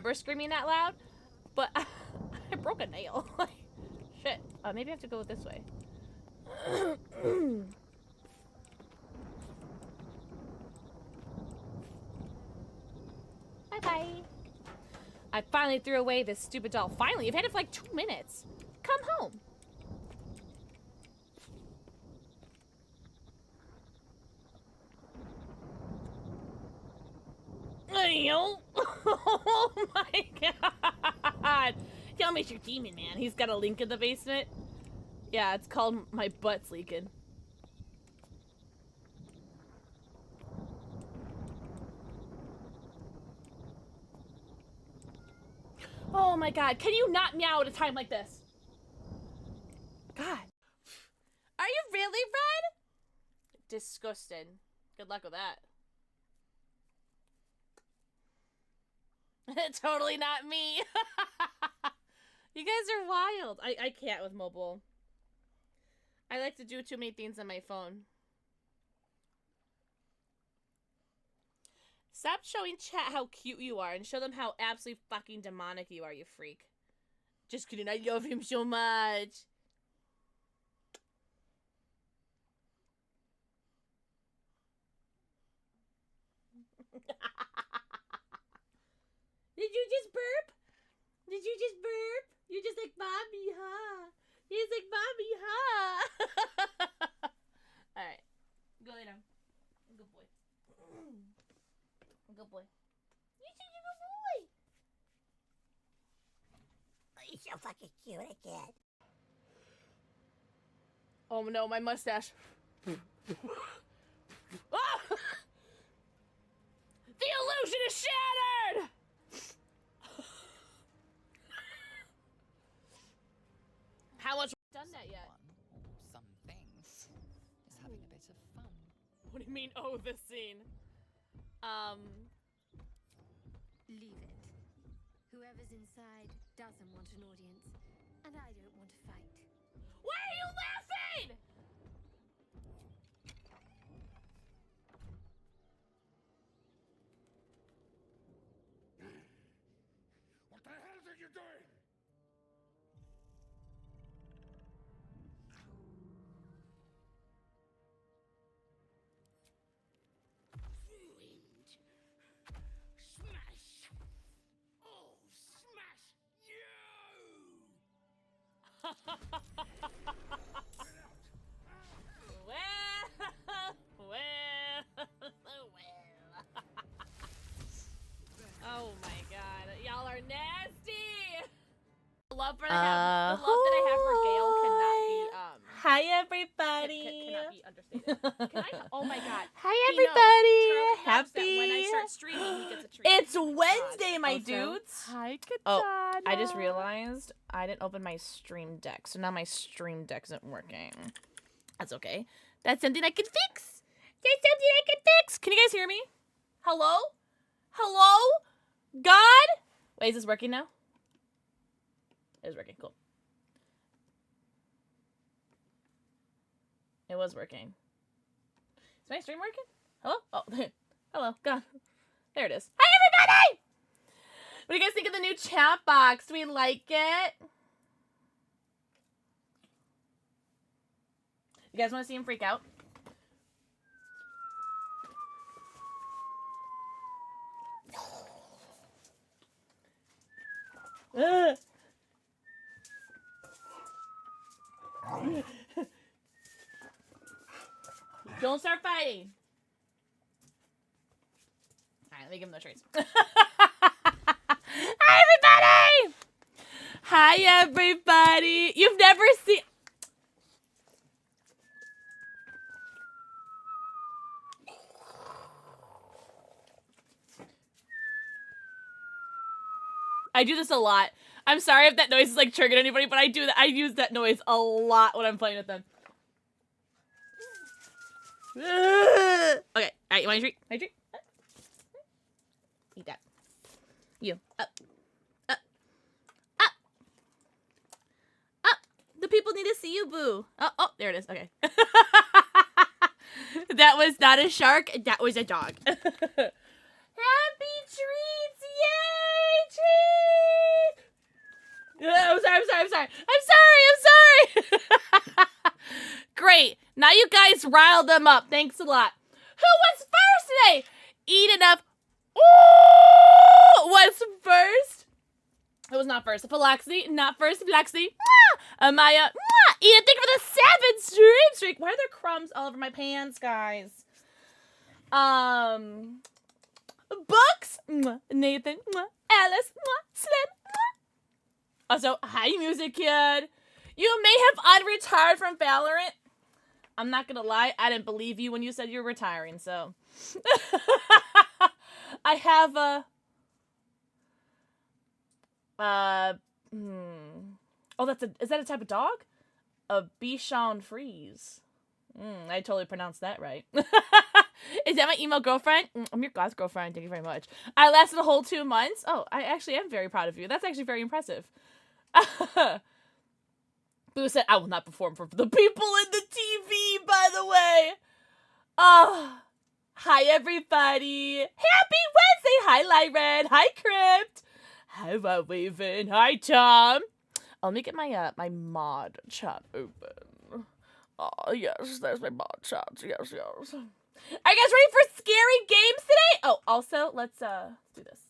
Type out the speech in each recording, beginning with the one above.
remember screaming that loud, but I broke a nail. Shit. Maybe I have to go this way. Bye-bye. I finally threw away this stupid doll. Finally, I've had it for like 2 minutes. Come home. Oh my god. Tell me it's your demon, man. He's got a link in the basement. Yeah, it's called My Butt's Leaking. Oh my god, can you not meow at a time like this? God. Are you really red? Disgusting. Good luck with that. Totally not me. You guys are wild. I can't with mobile. I like to do too many things on my phone. Stop showing chat how cute you are and show them how absolutely fucking demonic you are, you freak. Just kidding, I love him so much. Did you just burp? Did you just burp? You're just like, mommy, huh? He's like, mommy, huh? Alright. Go lay down. Good boy. Good boy. You're such a good boy. Oh, you're so fucking cute, I can't. Oh no, my mustache. Ah! The illusion is shattered! How much done that yet? Some things is having a bit of fun. What do you mean, oh, this scene? Leave it. Whoever's inside doesn't want an audience, and I don't want to fight. Why are you laughing? What the hell are you doing? Ruined. Smash. Oh, smash you! Well. Oh my god, y'all are nasty. The love that I have for Gail cannot be Hi everybody. cannot be understated. Can I? Oh my god. Hi He knows. everybody. Charlie knows that Happy. when I start streaming, he gets a treat. It's Wednesday, my Also, dudes. Hi, Katana. Oh, I just realized I didn't open my stream deck, so now my stream deck isn't working. That's okay. That's something I can fix. That's something I can fix. Can you guys hear me? Hello? Hello? God? Wait, is this working now? It is working. Cool. It was working. Is my stream working? Hello? Oh, hello. God. There it is. Hi, everybody! What do you guys think of the new chat box? Do we like it? You guys want to see him freak out? Don't start fighting. Alright, let me give him the treats. Hi, everybody! Hi, everybody! You've never seen... I do this a lot. I'm sorry if that noise is like triggering anybody, but I do that. I use that noise a lot when I'm playing with them. Okay, alright, you want a treat? Want a treat? Eat that. You. Up. Up. Up. Up. The people need to see you, boo. Oh, oh, there it is. Okay. That was not a shark. That was a dog. Happy treats! Yay! Treats! Great. Now you guys riled them up. Thanks a lot. Who was first today? Eat enough. Ooh, was first. It was not first. Philoxy, not first. Philoxy. Amaya. Edith, thank you for the 7 stream streak. Why are there crumbs all over my pants, guys? Books. Nathan. Alice. Slim. Also, hi, Music Kid. You may have unretired from Valorant. I'm not gonna lie, I didn't believe you when you said you were retiring, so. I have a... Oh, is that a type of dog? A Bichon Frise. I totally pronounced that right. Is that my emo girlfriend? I'm your goth girlfriend, thank you very much. I lasted a whole 2 months. Oh, I actually am very proud of you. That's actually very impressive. Boo said, I will not perform for the people in the TV, by the way. Oh, hi, everybody. Happy Wednesday. Hi, Lyred. Hi, Crypt. Hi, Raven. Hi, Tom. Oh, let me get my my mod chat open. Oh, yes, there's my mod chat. Yes, yes. Are you guys ready for scary games today? Oh, also, let's do this.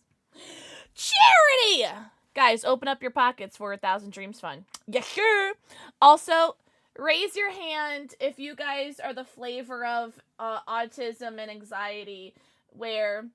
Charity! Guys, open up your pockets for 1,000 Dreams Fun. Yes, sure. Also, raise your hand if you guys are the flavor of autism and anxiety, where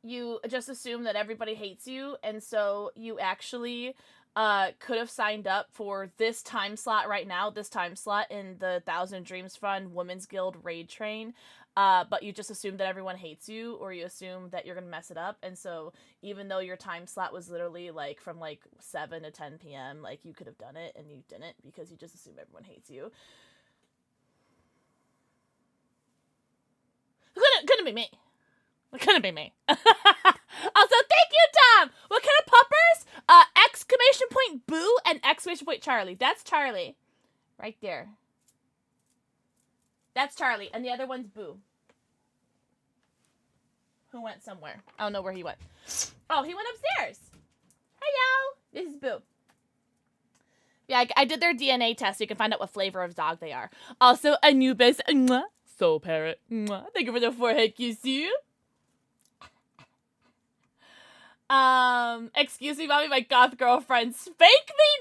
you just assume that everybody hates you, and so you actually could have signed up for this time slot right now, this time slot in the 1,000 Dreams Fun Women's Guild Raid Train. But you just assume that everyone hates you, or you assume that you're gonna mess it up, and so even though your time slot was literally like from like 7 to 10 p.m., like you could have done it and you didn't because you just assume everyone hates you. Couldn't be me. Couldn't be me. Also, thank you, Tom. What kind of puppers? Exclamation point Boo and exclamation point Charlie. That's Charlie, right there. That's Charlie, and the other one's Boo. Who went somewhere. I don't know where he went. Oh, he went upstairs. Hello. This is Boo. Yeah, I did their DNA test so you can find out what flavor of dog they are. Also, Anubis. Soul Parrot. Thank you for the forehead kiss you. Excuse me, mommy, my goth girlfriend. Spank me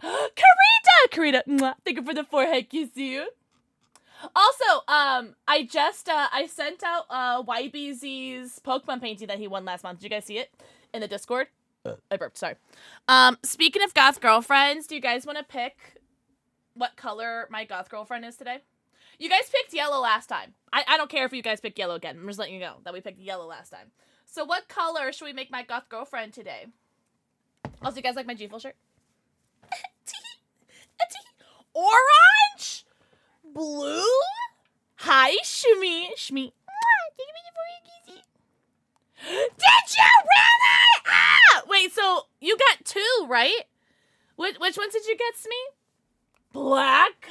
now. Karita. Thank you for the forehead kiss you. Also, I sent out YBZ's Pokemon painting that he won last month. Did you guys see it in the Discord? I burped, sorry. Speaking of goth girlfriends, do you guys want to pick what color my goth girlfriend is today? You guys picked yellow last time. I don't care if you guys pick yellow again. I'm just letting you know that we picked yellow last time. So what color should we make my goth girlfriend today? Also, you guys like my G-Full shirt? Orange? Blue? Hi, Shmi. Did you really? Ah! Wait, so you got 2, right? Which ones did you get, Smee? Black?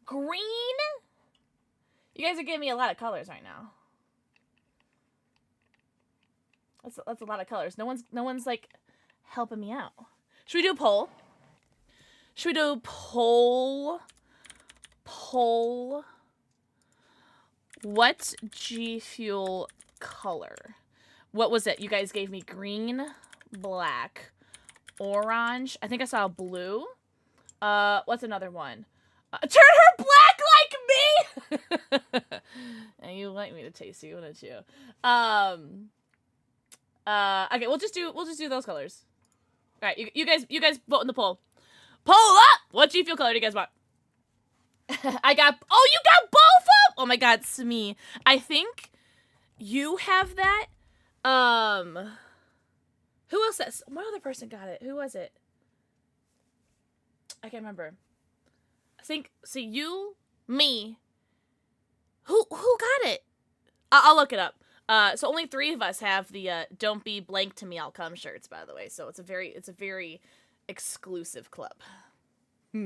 Green? You guys are giving me a lot of colors right now. That's a lot of colors. No one's like helping me out. Should we do a poll? Should we do a poll? What G Fuel color? What was it? You guys gave me green, black, orange. I think I saw blue. What's another one? Turn her black like me! And you like me to taste you, wouldn't you? Okay, we'll just do those colors. All right, you guys vote in the poll. Poll up! What G Fuel color do you guys want? Oh, you got both of them? Oh my god, Smee. I think you have that. Who else says? What other person got it? Who was it? I can't remember. I think, see, you, me. Who got it? I'll look it up. So only 3 of us have the "Don't be blank to me, I'll come" shirts, by the way. So it's a very exclusive club. Hi,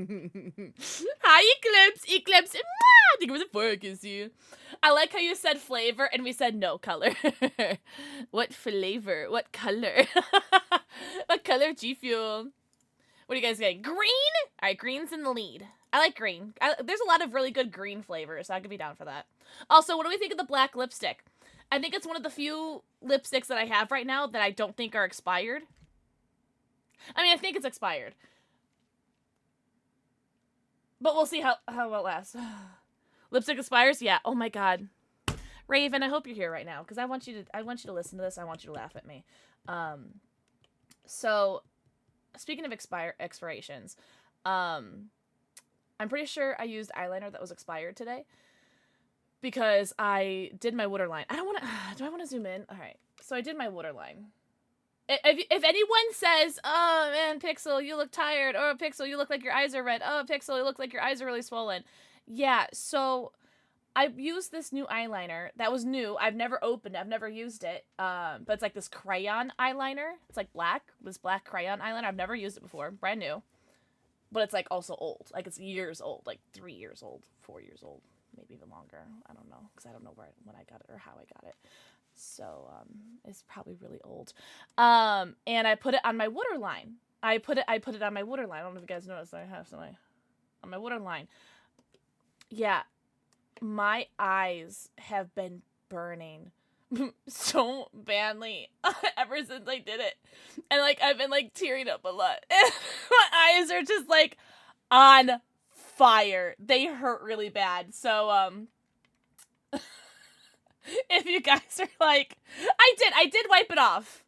Eclipse. I think it was a focus you. I like how you said flavor and we said no color. What flavor? What color? What color G Fuel? What are you guys getting? Green? All right, green's in the lead. I like green. There's a lot of really good green flavors, so I could be down for that. Also, what do we think of the black lipstick? I think it's one of the few lipsticks that I have right now that I don't think are expired. I mean, I think it's expired. But we'll see how it lasts. Lipstick expires? Yeah. Oh my god. Raven, I hope you're here right now because I want you to listen to this. I want you to laugh at me. So speaking of expirations, I'm pretty sure I used eyeliner that was expired today because I did my waterline. I don't want to. Do I want to zoom in? All right. So I did my waterline. If anyone says, "Oh man, Pixel, you look tired," or "Pixel, you look like your eyes are red," "Oh, Pixel, you look like your eyes are really swollen," yeah. So I used this new eyeliner that was new. I've never opened it. I've never used it. But it's like this crayon eyeliner. It's like black. This black crayon eyeliner. I've never used it before. Brand new. But it's like also old. Like it's years old. Like 3 years old. 4 years old. Maybe even longer. I don't know. Because I don't know when I got it or how I got it. So, it's probably really old. And I put it on my waterline. I put it on my waterline. I don't know if you guys noticed. I have some on my waterline. Yeah. My eyes have been burning so badly ever since I did it. And, like, I've been, like, tearing up a lot. And my eyes are just, like, on fire. They hurt really bad. So, if you guys are like, I did wipe it off.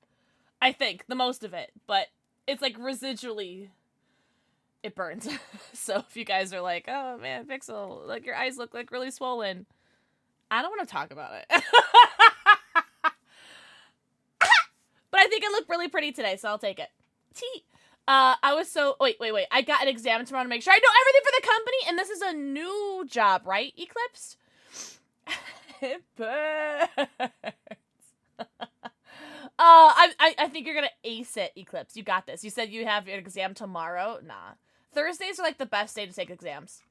I think, the most of it. But it's, like, residually, it burns. So if you guys are like, oh man, Pixel, like your eyes look like really swollen, I don't want to talk about it. But I think I look really pretty today, so I'll take it. I was so wait. I got an exam tomorrow to make sure I know everything for the company, and this is a new job, right? Eclipsed? It burns. I think you're gonna ace it, Eclipse. You got this. You said you have your exam tomorrow. Nah. Thursdays are like the best day to take exams.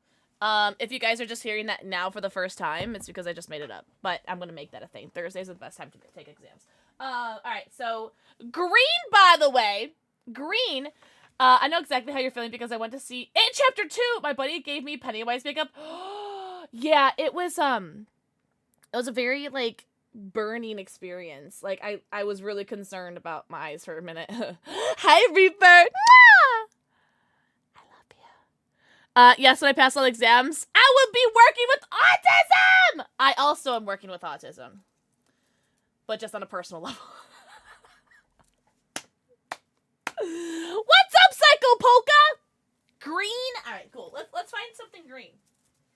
If you guys are just hearing that now for the first time, it's because I just made it up. But I'm gonna make that a thing. Thursdays are the best time to take exams. Alright, so green, by the way. Green. I know exactly how you're feeling because I went to see It Chapter 2. My buddy gave me Pennywise makeup. Yeah, it was a very like burning experience. Like I was really concerned about my eyes for a minute. Hi, Reaper. Yes, when I pass all exams, I will be working with autism! I also am working with autism. But just on a personal level. What's up, Psycho Polka? Green? Alright, cool. Let's find something green.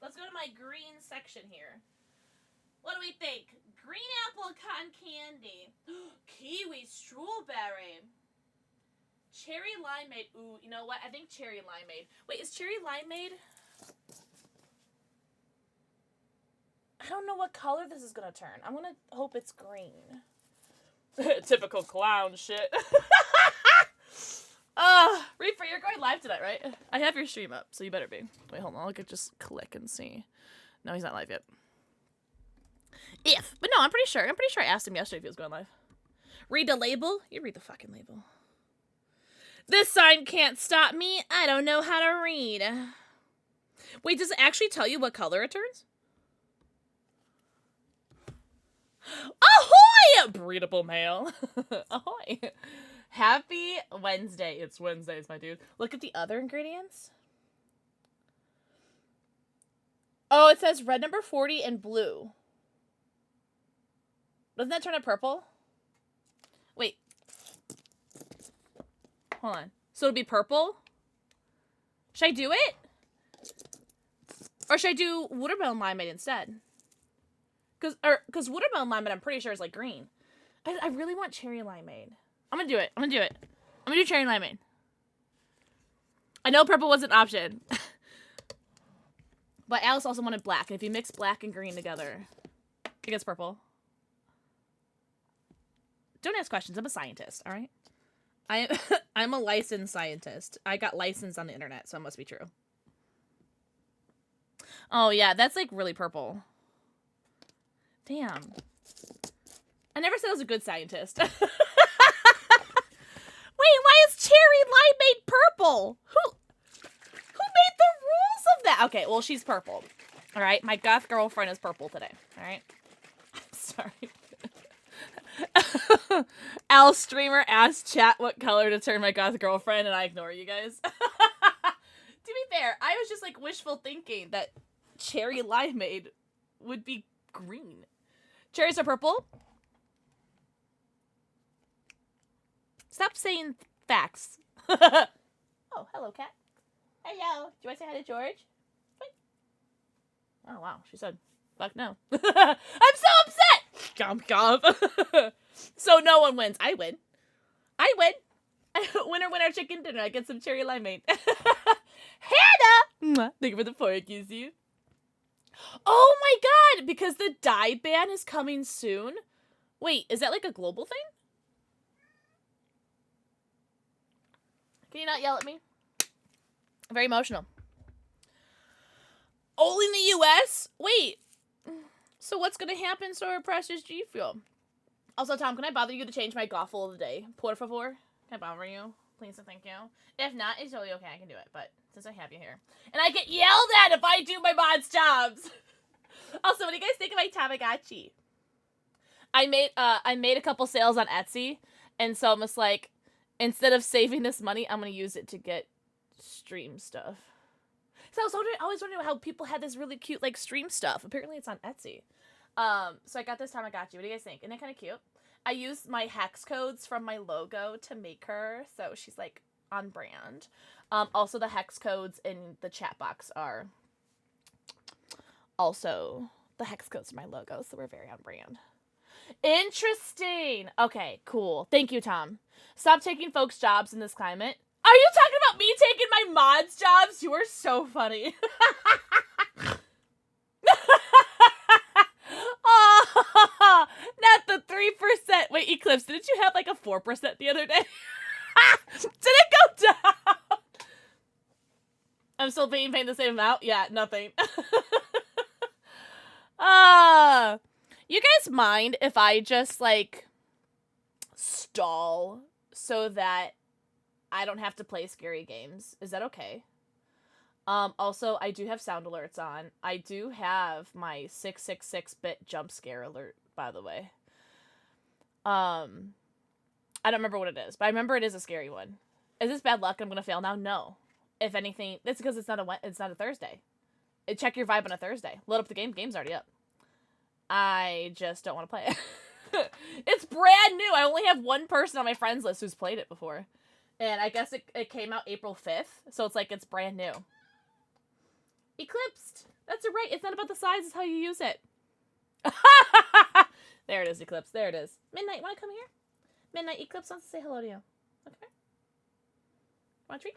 Let's go to my green section here. What do we think? Green apple cotton candy. Kiwi strawberry. Cherry limeade. Ooh, you know what? I think cherry limeade. Wait, is cherry limeade? I don't know what color this is gonna turn. I'm gonna hope it's green. Typical clown shit. Reaper, you're going live tonight, right? I have your stream up, so you better be. Wait, hold on. I could just click and see. No, he's not live yet. But no, I'm pretty sure. I asked him yesterday if he was going live. Read the label? You read the fucking label. This sign can't stop me. I don't know how to read. Wait, does it actually tell you what color it turns? Ahoy! Breedable male. Ahoy. Happy Wednesday. It's Wednesdays, my dude. Look at the other ingredients. Oh, it says red number 40 and blue. Doesn't that turn it purple? Wait. Hold on. So it'll be purple? Should I do it? Or should I do watermelon limeade instead? Because watermelon limeade, I'm pretty sure is like green. I really want cherry limeade. I'm gonna do it. I'm gonna do cherry limeade. I know purple was an option. But Alice also wanted black. And if you mix black and green together, it gets purple. Don't ask questions. I'm a scientist, all right? I'm a licensed scientist. I got licensed on the internet, so it must be true. Oh, yeah, that's, like, really purple. Damn. I never said I was a good scientist. Wait, why is cherry limeade purple? hell? Who made the rules of that? Okay, well, she's purple. All right, my goth girlfriend is purple today. All right. I'm sorry. Al streamer asked chat what color to turn my goth girlfriend, and I ignore you guys. To be fair, I was just like wishful thinking that cherry limeade would be green. Cherries are purple. Stop saying facts. Oh, hello, cat. Hello. Do you want to say hi to George? Wait. Oh, wow. She said, fuck no. I'm so upset! Gomp, gomp. So no one wins. I win. I win. Winner, winner, chicken dinner. I get some cherry limeade. Hannah! Thank you for the fork, you. Oh my god! Because the dye ban is coming soon. Wait, is that like a global thing? Can you not yell at me? I'm very emotional. Only in the US? Wait. So what's gonna happen to our precious G Fuel? Also, Tom, can I bother you to change my goffle of the day? Por favor? Can I bother you? Please and thank you. If not, it's totally okay. I can do it. But since I have you here. And I get yelled at if I do my mod's jobs. Also, what do you guys think of my Tamagotchi? I made a couple sales on Etsy. And so I'm just like, instead of saving this money, I'm going to use it to get stream stuff. So I was always wondering how people had this really cute, like, stream stuff. Apparently it's on Etsy. So I got this Tamagotchi. What do you guys think? Isn't it kind of cute? I used my hex codes from my logo to make her, so she's, like, on brand. Also, the hex codes in the chat box are also the hex codes for my logo, so we're very on brand. Interesting. Okay, cool. Thank you, Tom. Stop taking folks' jobs in this climate. Are you talking about me taking my mods' jobs? You are so funny. Oh, not the 3%. Wait, Eclipse, didn't you have like a 4% the other day? Did it go down? I'm still paying the same amount? Yeah, nothing. You guys mind if I just, like, stall so that I don't have to play scary games? Is that okay? Also, I do have sound alerts on. I do have my 666-bit jump scare alert, by the way. I don't remember what it is, but I remember it is a scary one. Is this bad luck? I'm gonna fail now? No. If anything, that's because it's not a Thursday. Check your vibe on a Thursday. Load up the game. Game's already up. I just don't want to play it. It's brand new. I only have one person on my friends list who's played it before. And I guess it came out April 5th. So it's like it's brand new. Eclipsed. That's right. It's not about the size. It's how you use it. There it is, Eclipse. There it is. Midnight, want to come here? Midnight, Eclipse wants to say hello to you. Okay. Want a treat?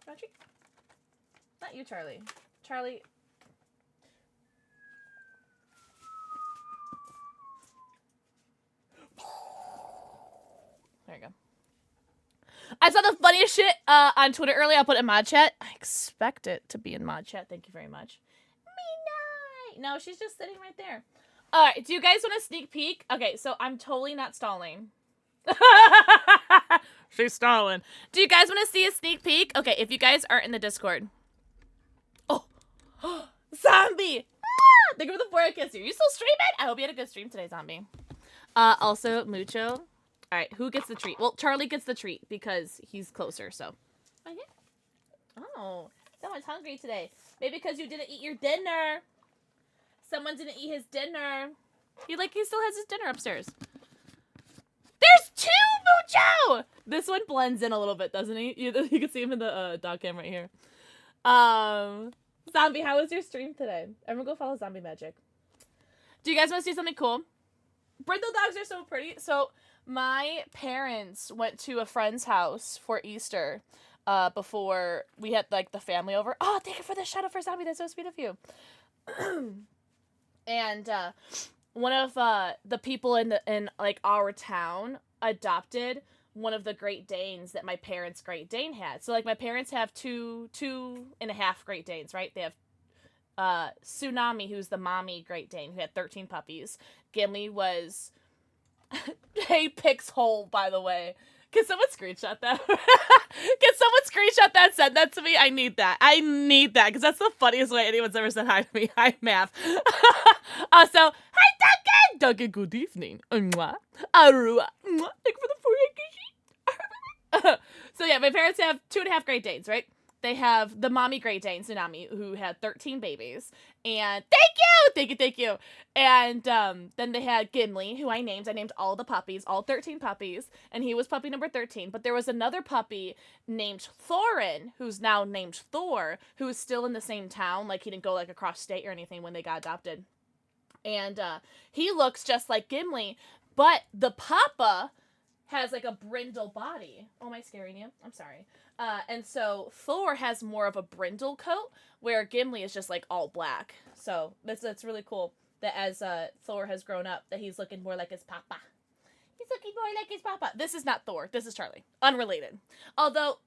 Want a treat? Not you, Charlie. Charlie. There you go. I saw the funniest shit on Twitter earlier. I'll put it in mod chat. I expect it to be in mod chat. Thank you very much. Midnight. No, she's just sitting right there. All right. Do you guys want a sneak peek? Okay, so I'm totally not stalling. She's stalling. Do you guys want to see a sneak peek? Okay, if you guys aren't in the Discord. Oh. Zombie. Thank you for the 4 kiss here. You still streaming? I hope you had a good stream today, Zombie. Also, Mucho. All right, who gets the treat? Well, Charlie gets the treat because he's closer, so. Okay. Oh, someone's hungry today. Maybe because you didn't eat your dinner. Someone didn't eat his dinner. He still has his dinner upstairs. There's 2, Mucho! This one blends in a little bit, doesn't he? You can see him in the dog cam right here. Zombie, how was your stream today? Everyone go follow Zombie Magic. Do you guys want to see something cool? Brindle dogs are so pretty. So, my parents went to a friend's house for Easter before we had, like, the family over. Oh, thank you for the shout out for Zombie. That's so sweet of you. And one of the people in like our town adopted one of the Great Danes that my parents' Great Dane had. So, like, my parents have two and a half Great Danes, right? They have Tsunami, who's the mommy Great Dane, who had 13 puppies. Gimli was... Hey, Pixhole, by the way. Can someone screenshot that? Can someone screenshot that? Send that to me. I need that. I need that because that's the funniest way anyone's ever said hi to me. Hi, Mav. Also, hi, Duncan. Duncan, good evening. Mwah. Arua. Mwah. Thank you for the 4 So yeah, my parents have 2.5 Great Danes, right? They have the mommy Great Dane, Tsunami, who had 13 babies. And thank you. And then they had Gimli, who I named. I named all the puppies, all 13 puppies. And he was puppy number 13. But there was another puppy named Thorin, who's now named Thor, who is still in the same town. Like, he didn't go, like, across state or anything when they got adopted. And he looks just like Gimli. But the papa has, like, a brindle body. Oh, am I scaring you? I'm sorry. And so Thor has more of a brindle coat, where Gimli is just like all black. So that's really cool that as Thor has grown up, that he's looking more like his papa. He's looking more like his papa. This is not Thor. This is Charlie. Unrelated. Although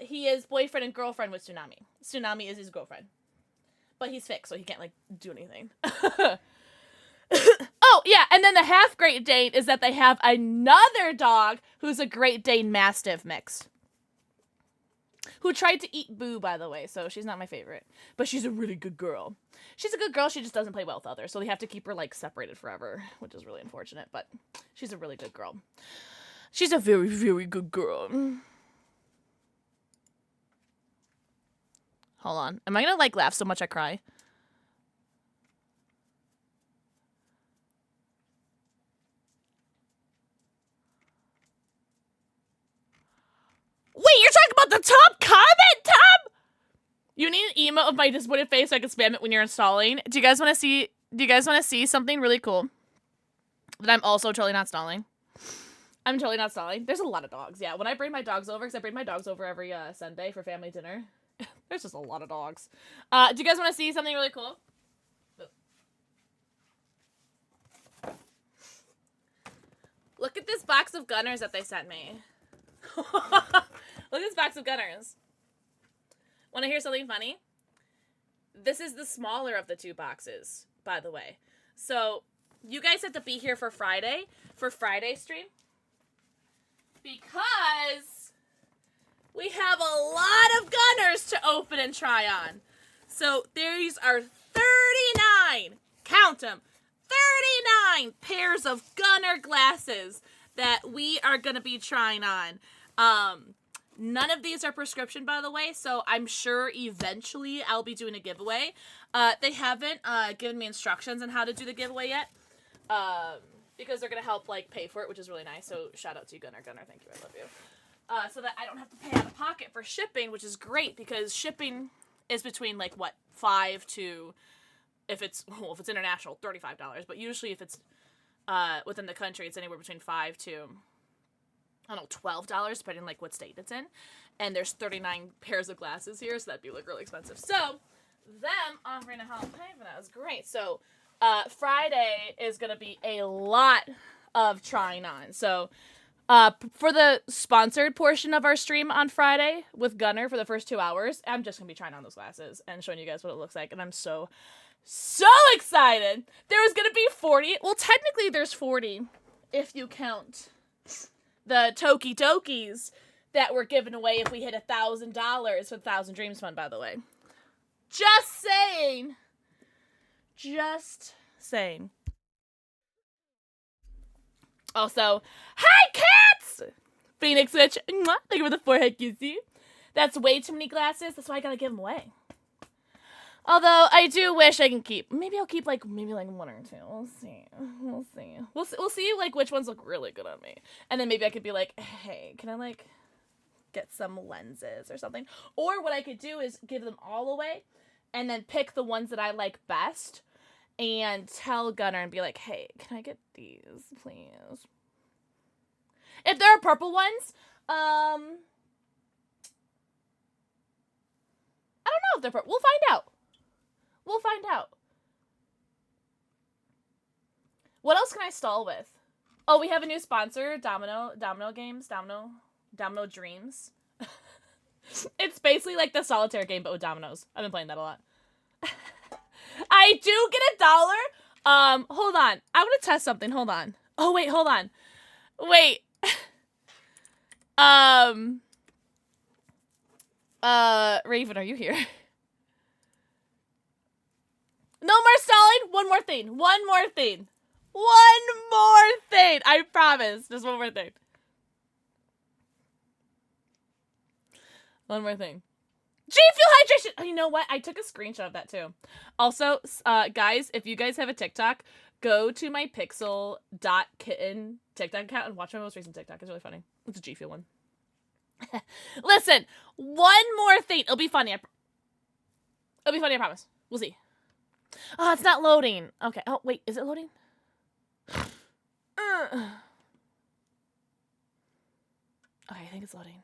he is boyfriend and girlfriend with Tsunami. Tsunami is his girlfriend. But he's fixed, so he can't like do anything. Oh, yeah, and then the half Great Dane is that they have another dog who's a Great Dane Mastiff mix. Who tried to eat Boo, by the way, so she's not my favorite. But she's a really good girl. She's a good girl, she just doesn't play well with others, so they have to keep her, like, separated forever, which is really unfortunate, but she's a really good girl. She's a very, very good girl. Hold on. Am I gonna, like, laugh so much I cry? Wait, you're talking about the top comment tab? You need an emote of my disappointed face so I can spam it when you're installing. Do you guys want to see something really cool? That I'm also totally not stalling. I'm totally not stalling. There's a lot of dogs. Yeah, when I bring my dogs over, because I bring my dogs over every Sunday for family dinner. There's just a lot of dogs. Do you guys want to see something really cool? Look at this box of Gunners that they sent me. Look at this box of Gunners. Want to hear something funny? This is the smaller of the two boxes, by the way. So, you guys have to be here for Friday stream. Because we have a lot of Gunners to open and try on. So, these are 39, count them, 39 pairs of Gunner glasses that we are going to be trying on. None of these are prescription, by the way, so I'm sure eventually I'll be doing a giveaway. They haven't given me instructions on how to do the giveaway yet, because they're going to help, like, pay for it, which is really nice, so shout out to you, Gunner. Gunner, thank you, I love you. So that I don't have to pay out of pocket for shipping, which is great, because shipping is between, like, what, $5 to, if it's international, $35, but usually if it's within the country, it's anywhere between $5 to, I don't know, $12, depending on, like, what state it's in. And there's 39 pairs of glasses here, so that'd be, like, really expensive. So, them offering to help pay for that is great. So, Friday is going to be a lot of trying on. So, for the sponsored portion of our stream on Friday with Gunner for the first 2 hours, I'm just going to be trying on those glasses and showing you guys what it looks like. And I'm so excited. There was going to be 40. Well, technically there's 40 if you count the Toki Tokis that were given away if we hit $1,000 for the 1,000 Dreams Fund, by the way. Just saying. Just saying. Also, hi, cats! Phoenix Witch, mwah, thank you for the forehead kissy. That's way too many glasses. That's why I gotta give them away. Although, I do wish I can keep. Maybe I'll keep, like, one or two. We'll see. We'll see, like, which ones look really good on me. And then maybe I could be like, hey, can I, like, get some lenses or something? Or what I could do is give them all away and then pick the ones that I like best and tell Gunner and be like, hey, can I get these, please? If there are purple ones, I don't know if they're purple. We'll find out. We'll find out. What else can I stall with? Oh, we have a new sponsor, Domino Dreams. It's basically like the solitaire game, but with dominoes. I've been playing that a lot. I do get $1. Hold on. I want to test something. Hold on. Oh, wait, hold on. Wait. Raven, are you here? No more stalling. One more thing. One more thing. One more thing. I promise. Just one more thing. One more thing. G Fuel hydration. Oh, you know what? I took a screenshot of that too. Also, guys, if you guys have a TikTok, go to my PixelxKitten TikTok account and watch my most recent TikTok. It's really funny. It's a G Fuel one. Listen, one more thing. It'll be funny. It'll be funny, I promise. We'll see. Oh, it's not loading. Okay. Oh, wait. Is it loading? Okay, I think it's loading.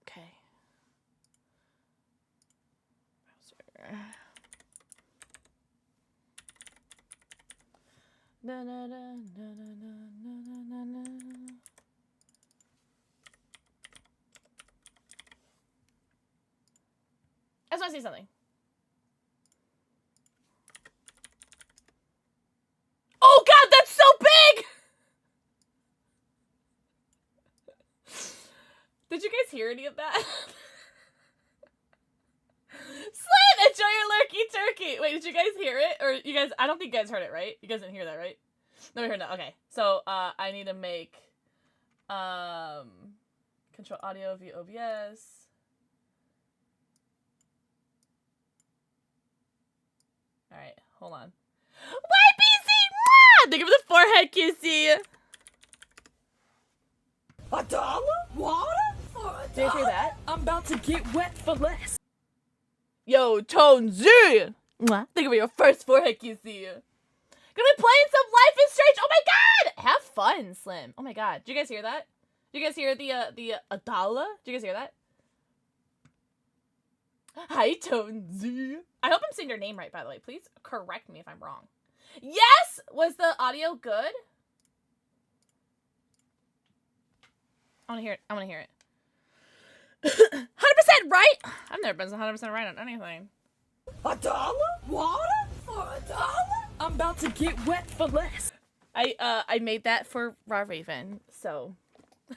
Okay. Browser. Na na na na na na na na. I just want to say something. Oh God, that's so big! Did you guys hear any of that? Slim, enjoy your lurky turkey. Wait, did you guys hear it? Or you guys, I don't think you guys heard it, right? You guys didn't hear that, right? No, we heard that. Okay. So, I need to make, control audio via OBS. Alright, hold on. YPC! Mwah! Think of the forehead, QC! $1? Water? For $1? Did you hear that? I'm about to get wet for less. Yo, Tone Z! Mwah! Think of your first forehead, QC. Gonna be playing some Life is Strange! Oh my God! Have fun, Slim. Oh my God. Did you guys hear that? Did you guys hear the Adala? Did you guys hear that? Hi, Tone Z. I hope I'm saying your name right, by the way. Please correct me if I'm wrong. Yes! Was the audio good? I want to hear it. I want to hear it. 100% right? I've never been 100% right on anything. $1? Water? For $1? I'm about to get wet for less. I made that for Raw Raven, so.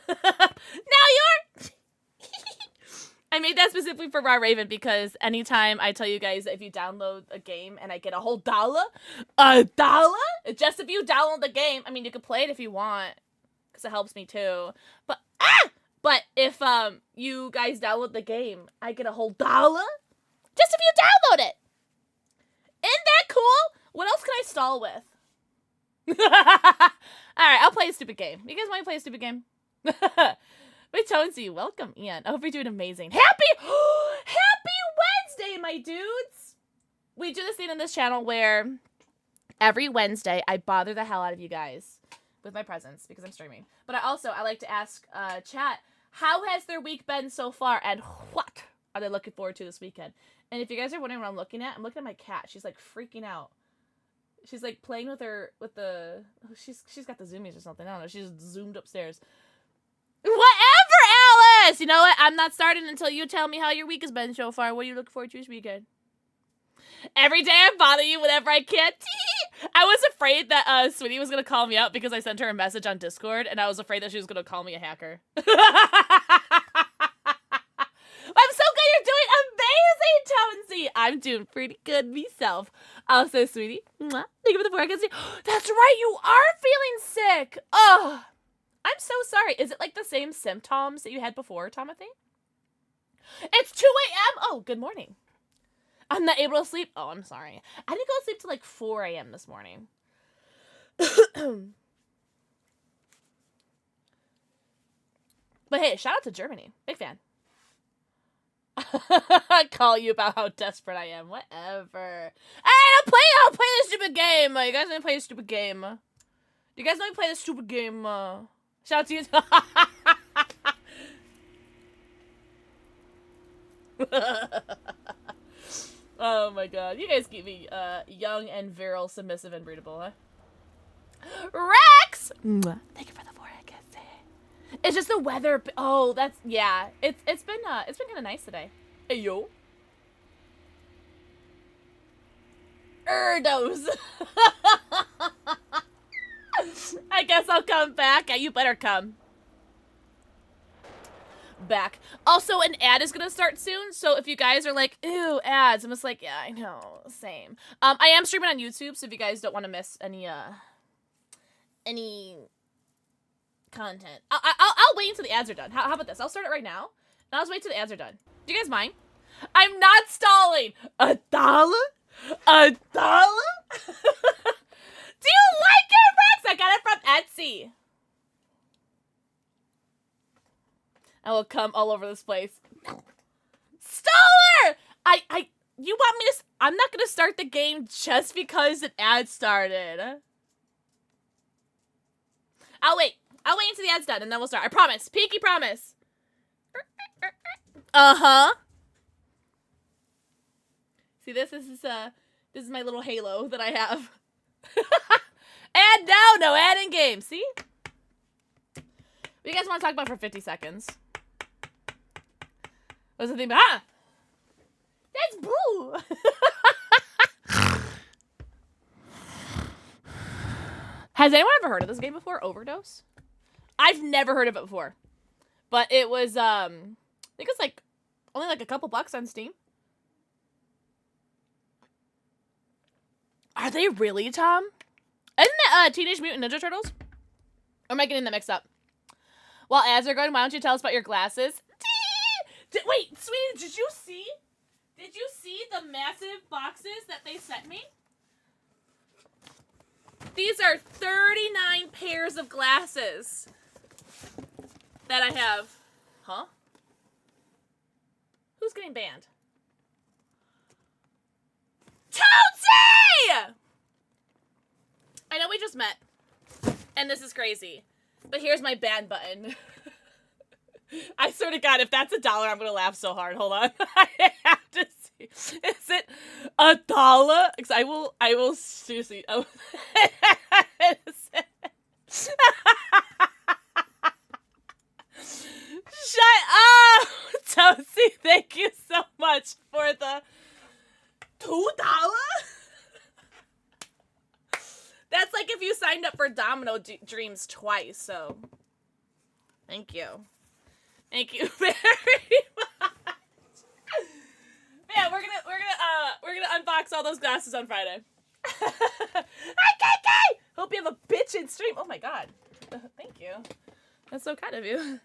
Now you're... I made that specifically for Raw Raven because anytime I tell you guys that if you download a game and I get a whole $1, just if you download the game, I mean, you can play it if you want because it helps me too. But if you guys download the game, I get a whole $1 just if you download it. Isn't that cool? What else can I stall with? Alright, I'll play a stupid game. You guys want to play a stupid game? Wait, Tonesy, welcome, Ian. I hope you're doing amazing. Happy Wednesday, my dudes! We do this thing on this channel where every Wednesday I bother the hell out of you guys with my presence because I'm streaming. But I like to ask chat, how has their week been so far and what are they looking forward to this weekend? And if you guys are wondering what I'm looking at my cat. She's like freaking out. She's like playing with she's got the zoomies or something. I don't know. She's zoomed upstairs. Whatever, Alice! You know what? I'm not starting until you tell me how your week has been so far. What do you look forward to this weekend? Every day I bother you whenever I can. I was afraid that Sweetie was going to call me out because I sent her a message on Discord, and I was afraid that she was going to call me a hacker. I'm so good you're doing amazing, Tonesy! I'm doing pretty good myself. Also, Sweetie, mwah, thank you for the forecast. That's right, you are feeling sick! Oh, I'm so sorry. Is it like the same symptoms that you had before, Timothy? It's 2 a.m. Oh, good morning. I'm not able to sleep. Oh, I'm sorry. I didn't go to sleep till like 4 a.m. this morning. But hey, shout out to Germany. Big fan. I call you about how desperate I am. Whatever. Alright, I'll play this stupid game. You guys want to play this stupid game? You guys want to play this stupid game? Shout out to you. Oh my god. You guys keep me young and virile, submissive, and breedable, huh? Rex! Thank you for the forehead kiss. It's just the weather. Oh, that's, yeah. It's been kind of nice today. Hey, yo. Erdos. I guess I'll come back. Yeah, you better come back. Also, an ad is gonna start soon, so if you guys are like, ew, ads, I'm just like, yeah, I know, same. I am streaming on YouTube, so if you guys don't want to miss any content, I'll wait until the ads are done. How about this? I'll start it right now, and I'll just wait till the ads are done. Do you guys mind? I'm not stalling. $1? $1? Do you like it, Rex? I got it from Etsy. I will come all over this place. Staller! You want me to, I'm not gonna start the game just because an ad started. I'll wait until the ad's done and then we'll start. I promise. Pinky promise. Uh-huh. See, this is my little halo that I have. Ad now, no ad in game. See? What do you guys want to talk about for 50 seconds? What's the thing about? Ah! That's Boo! Has anyone ever heard of this game before? Overdose? I've never heard of it before. But it was, I think it's like, only like a couple bucks on Steam. Are they really, Tom? Isn't that Teenage Mutant Ninja Turtles? Or am I getting that mixed up? While ads are going, why don't you tell us about your glasses? Wait, sweetie, did you see? Did you see the massive boxes that they sent me? These are 39 pairs of glasses that I have. Huh? Who's getting banned? Tootsie! I know we just met, and this is crazy, but here's my ban button. I swear to God, if that's $1, I'm gonna laugh so hard. Hold on. I have to see. Is it $1? Because I will seriously. Oh. Shut up! Tootsie, thank you so much for the $2? That's like if you signed up for Domino Dreams twice, so thank you. Thank you very much. Yeah, we're gonna unbox all those glasses on Friday. Hi, KK! Hope you have a bitchin' stream. Oh my God. Thank you. That's so kind of you.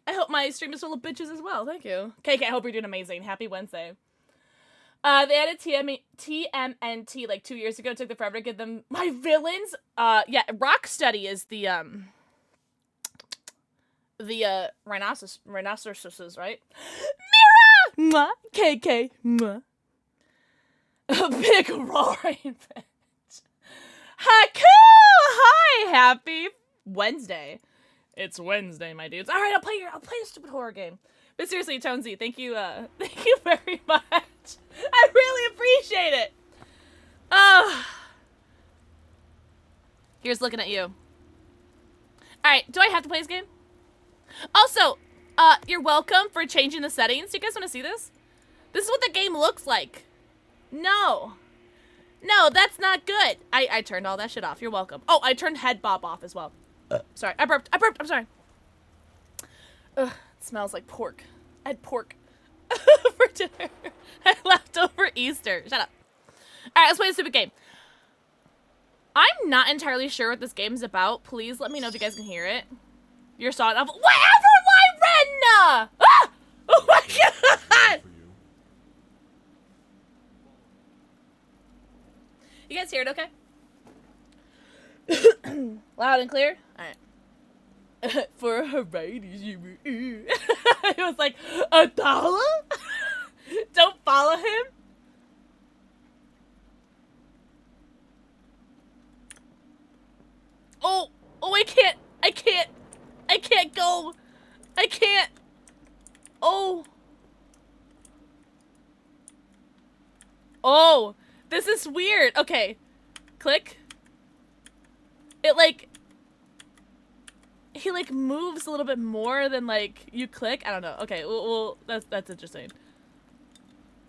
I hope my stream is full of bitches as well. Thank you. KK, I hope you're doing amazing. Happy Wednesday. They added TMNT like 2 years ago. It took them forever to get them my villains. Yeah, Rocksteady is the rhinoceroses, right? Mira! Mwah! KK! Mwah! A big roaring bitch. Haku! Hi! Happy Wednesday. It's Wednesday, my dudes. Alright, I'll play a stupid horror game. But seriously, Tonesy, thank you very much. I really appreciate it. Oh. Here's looking at you. Alright, do I have to play this game? Also, you're welcome for changing the settings. Do you guys want to see this? This is what the game looks like. No. No, that's not good. I turned all that shit off. You're welcome. Oh, I turned head bob off as well. Sorry, I burped. I'm sorry. Ugh, it smells like pork. I had pork for dinner. I left over Easter. Shut up. Alright, let's play a stupid game. I'm not entirely sure what this game is about. Please let me know if you guys can hear it. Your song of whatever, Lyrenna! Ah! Oh my God! You guys hear it okay? Loud and clear? Alright. For a variety, it was like, $1? Don't follow him? Oh, I can't go. I can't. Oh, this is weird. Okay, click. It like, he like moves a little bit more than like you click. I don't know. Okay, well that's interesting.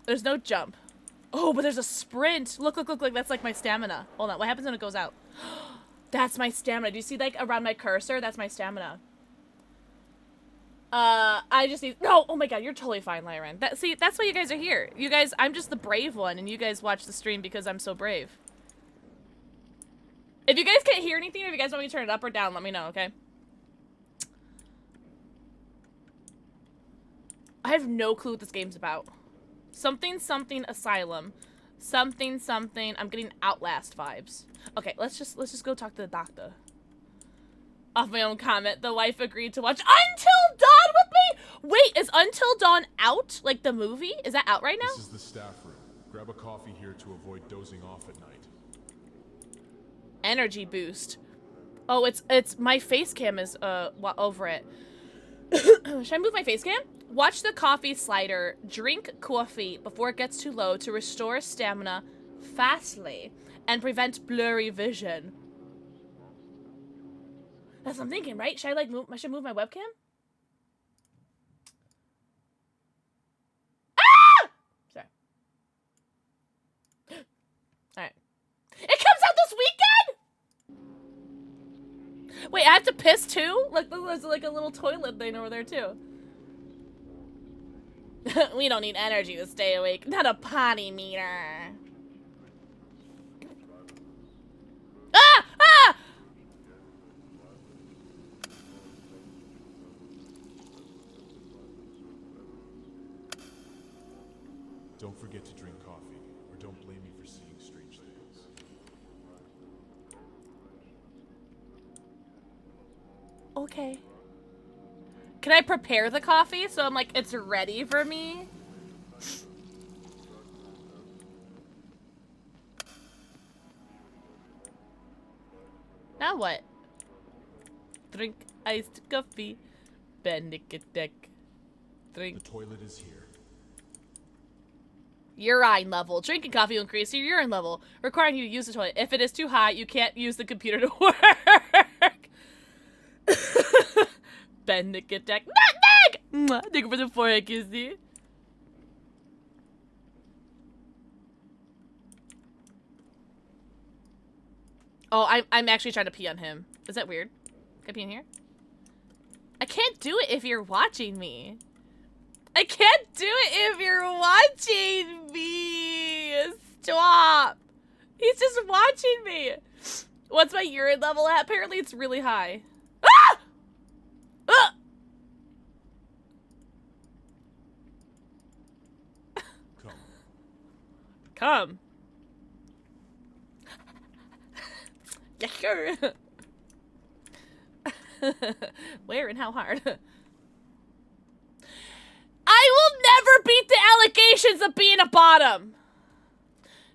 There's no jump. Oh, but there's a sprint. Look, look, look, look. That's like my stamina. Hold on. What happens when it goes out? That's my stamina. Do you see like around my cursor? That's my stamina. I just need, no, oh my god, you're totally fine, Lyran. See, that's why you guys are here. You guys, I'm just the brave one, and you guys watch the stream because I'm so brave. If you guys can't hear anything, or if you guys want me to turn it up or down, let me know, okay? I have no clue what this game's about. Something, something, asylum. Something, something, I'm getting Outlast vibes. Okay, let's just go talk to the doctor. Off my own comment, the wife agreed to watch Until Dawn with me! Wait, is Until Dawn out? Like the movie? Is that out right now? This is the staff room. Grab a coffee here to avoid dozing off at night. Energy boost. Oh, it's my face cam is over it. Should I move my face cam? Watch the coffee slider. Drink coffee before it gets too low to restore stamina fastly and prevent blurry vision. That's what I'm thinking, right? Should I like move? Should I move my webcam? Ah! Sorry. All right. It comes out this weekend. Wait, I have to piss too? Like there's like a little toilet thing over there too. We don't need energy to stay awake. Not a potty meter. Ah! Ah! Don't forget to drink coffee, or don't blame me for seeing strange things. Okay. Can I prepare the coffee so I'm like, it's ready for me? Now what? Drink iced coffee. Benedict. Drink. The toilet is here. Urine level. Drinking coffee will increase your urine level, requiring you to use the toilet. If it is too high, you can't use the computer to work. Benedict. Nutmeg! Thank you for the forehead, kissy. Oh, I'm actually trying to pee on him. Is that weird? Can I pee in here? I can't do it if you're watching me. I can't do it if you're watching me. Stop. He's just watching me. What's my urine level at? Apparently it's really high. Ah! Ah! Come. Yeah, sure. Where and how hard? I will never beat the allegations of being a bottom.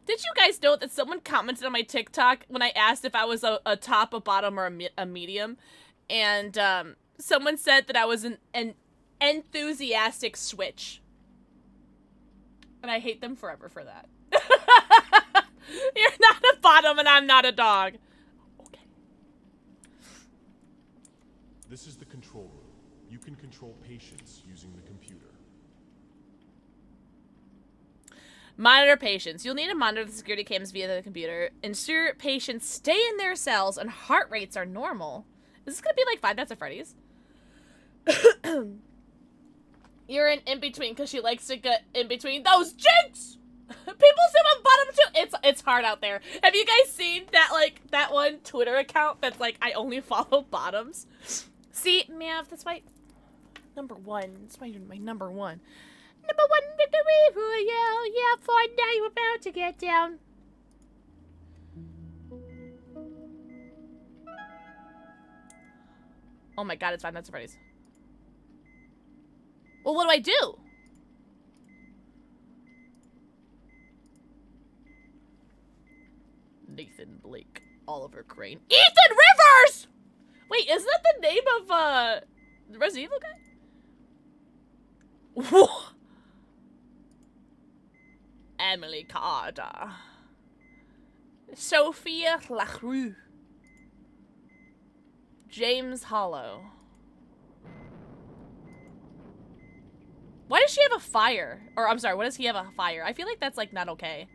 Did you guys know that someone commented on my TikTok when I asked if I was a top, a bottom, or a medium? And someone said that I was an enthusiastic switch. And I hate them forever for that. You're not a bottom and I'm not a dog. Okay. This is the control room. You can control patients using the computer. Monitor patients. You'll need to monitor the security cams via the computer. Ensure patients stay in their cells and heart rates are normal. Is this gonna be like Five Nights at Freddy's? You're in between because she likes to get in between those jinx. People say I'm bottom too. It's hard out there. Have you guys seen that that one Twitter account that's like I only follow bottoms? See, Meow, that's why number one. That's why you're my number one. Number one victory for you. Yeah, for now you're about to get down. Oh my god, it's Five Nights at Freddy's. Well, what do I do? Nathan Blake, Oliver Crane, Ethan Rivers! Wait, isn't that the name of the Resident Evil guy? Emily Carter, Sophia Lacroix, James Hollow. Why does she have a fire? Or, I'm sorry, why does he have a fire? I feel like that's, like, not okay.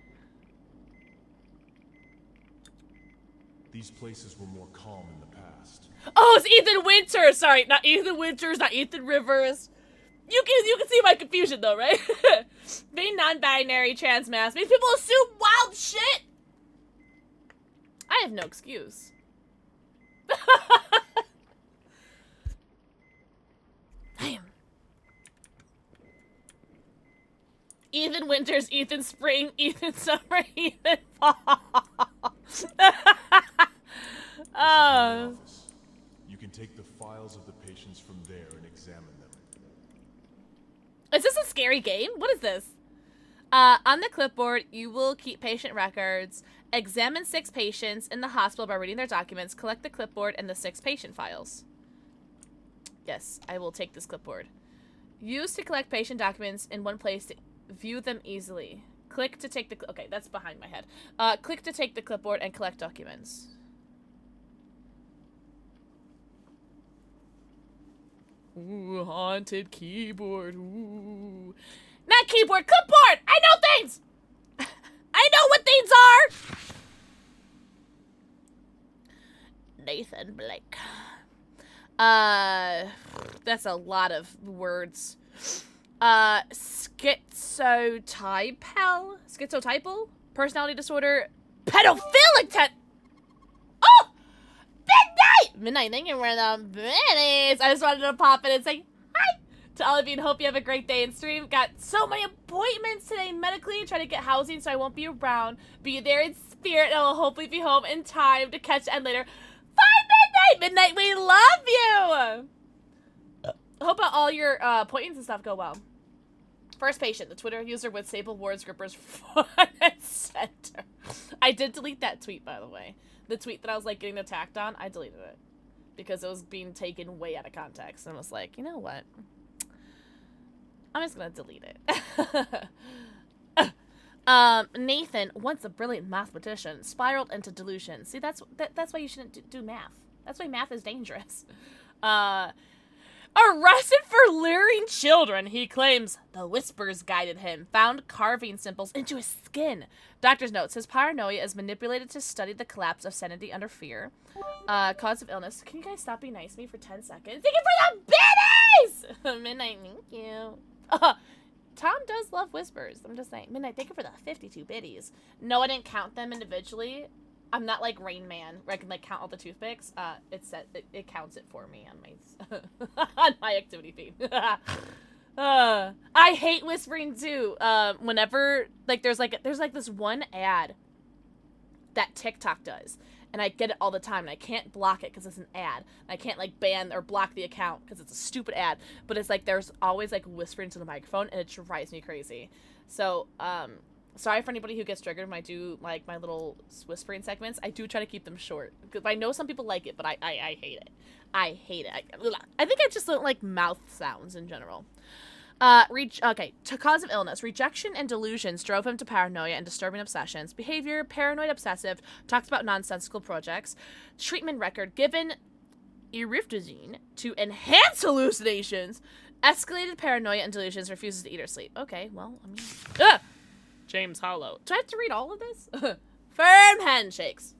These places were more calm in the past. Oh, it's Ethan Winters! Sorry, not Ethan Winters, not Ethan Rivers. You can see my confusion, though, right? Being non-binary, trans mass makes people assume wild shit! I have no excuse. Damn. Ethan Winters, Ethan Spring, Ethan Summer, Ethan Fall. Oh. You can take the files of the patients from there and examine them. Is this a scary game? What is this? On the clipboard, you will keep patient records, examine 6 patients in the hospital by reading their documents, collect the clipboard and the 6 patient files. Yes, I will take this clipboard. Use to collect patient documents in one place to view them easily. Click to take the... Okay, that's behind my head. Click to take the clipboard and collect documents. Ooh, haunted keyboard. Ooh. Not keyboard, clipboard! I know things! I know what things are! Nathan Blake. That's a lot of words. Schizotypal? Personality disorder? Pedophilic Oh! Midnight, thank you for the minutes. I just wanted to pop in and say hi to all of you and hope you have a great day in stream. Got so many appointments today medically. Trying to get housing so I won't be around. Be there in spirit and I'll hopefully be home in time to catch the end later. Bye, Midnight, we love you! Hope all your appointments and stuff go well. First patient, the Twitter user with Sable Ward's grippers front and center. I did delete that tweet, by the way. The tweet that I was, like, getting attacked on, I deleted it. Because it was being taken way out of context. And I was like, you know what? I'm just gonna delete it. Nathan, once a brilliant mathematician, spiraled into delusion. See, that's why you shouldn't do math. That's why math is dangerous. Arrested for luring children, he claims the whispers guided him. Found carving symbols into his skin. Doctor's notes, his paranoia is manipulated to study the collapse of sanity under fear. Cause of illness. Can you guys stop being nice to me for 10 seconds? Thank you for the biddies! Midnight, thank you. Tom does love whispers. I'm just saying. Midnight, thank you for the 52 biddies. No, I didn't count them individually. I'm not like Rain Man, where I can like count all the toothpicks. It counts it for me on my on my activity feed. I hate whispering too. Whenever like there's this one ad that TikTok does, and I get it all the time, and I can't block it because it's an ad. I can't like ban or block the account because it's a stupid ad. But it's like there's always like whispering to the microphone, and it drives me crazy. So sorry for anybody who gets triggered when I do, like, my little whispering segments. I do try to keep them short. Because I know some people like it, but I hate it. I hate it. I think I just don't like mouth sounds in general. To cause of illness. Rejection and delusions drove him to paranoia and disturbing obsessions. Behavior, paranoid obsessive, talks about nonsensical projects. Treatment record, given erifdazine to enhance hallucinations. Escalated paranoia and delusions, refuses to eat or sleep. Okay, well, I mean... James Hollow. Do I have to read all of this? Firm handshakes.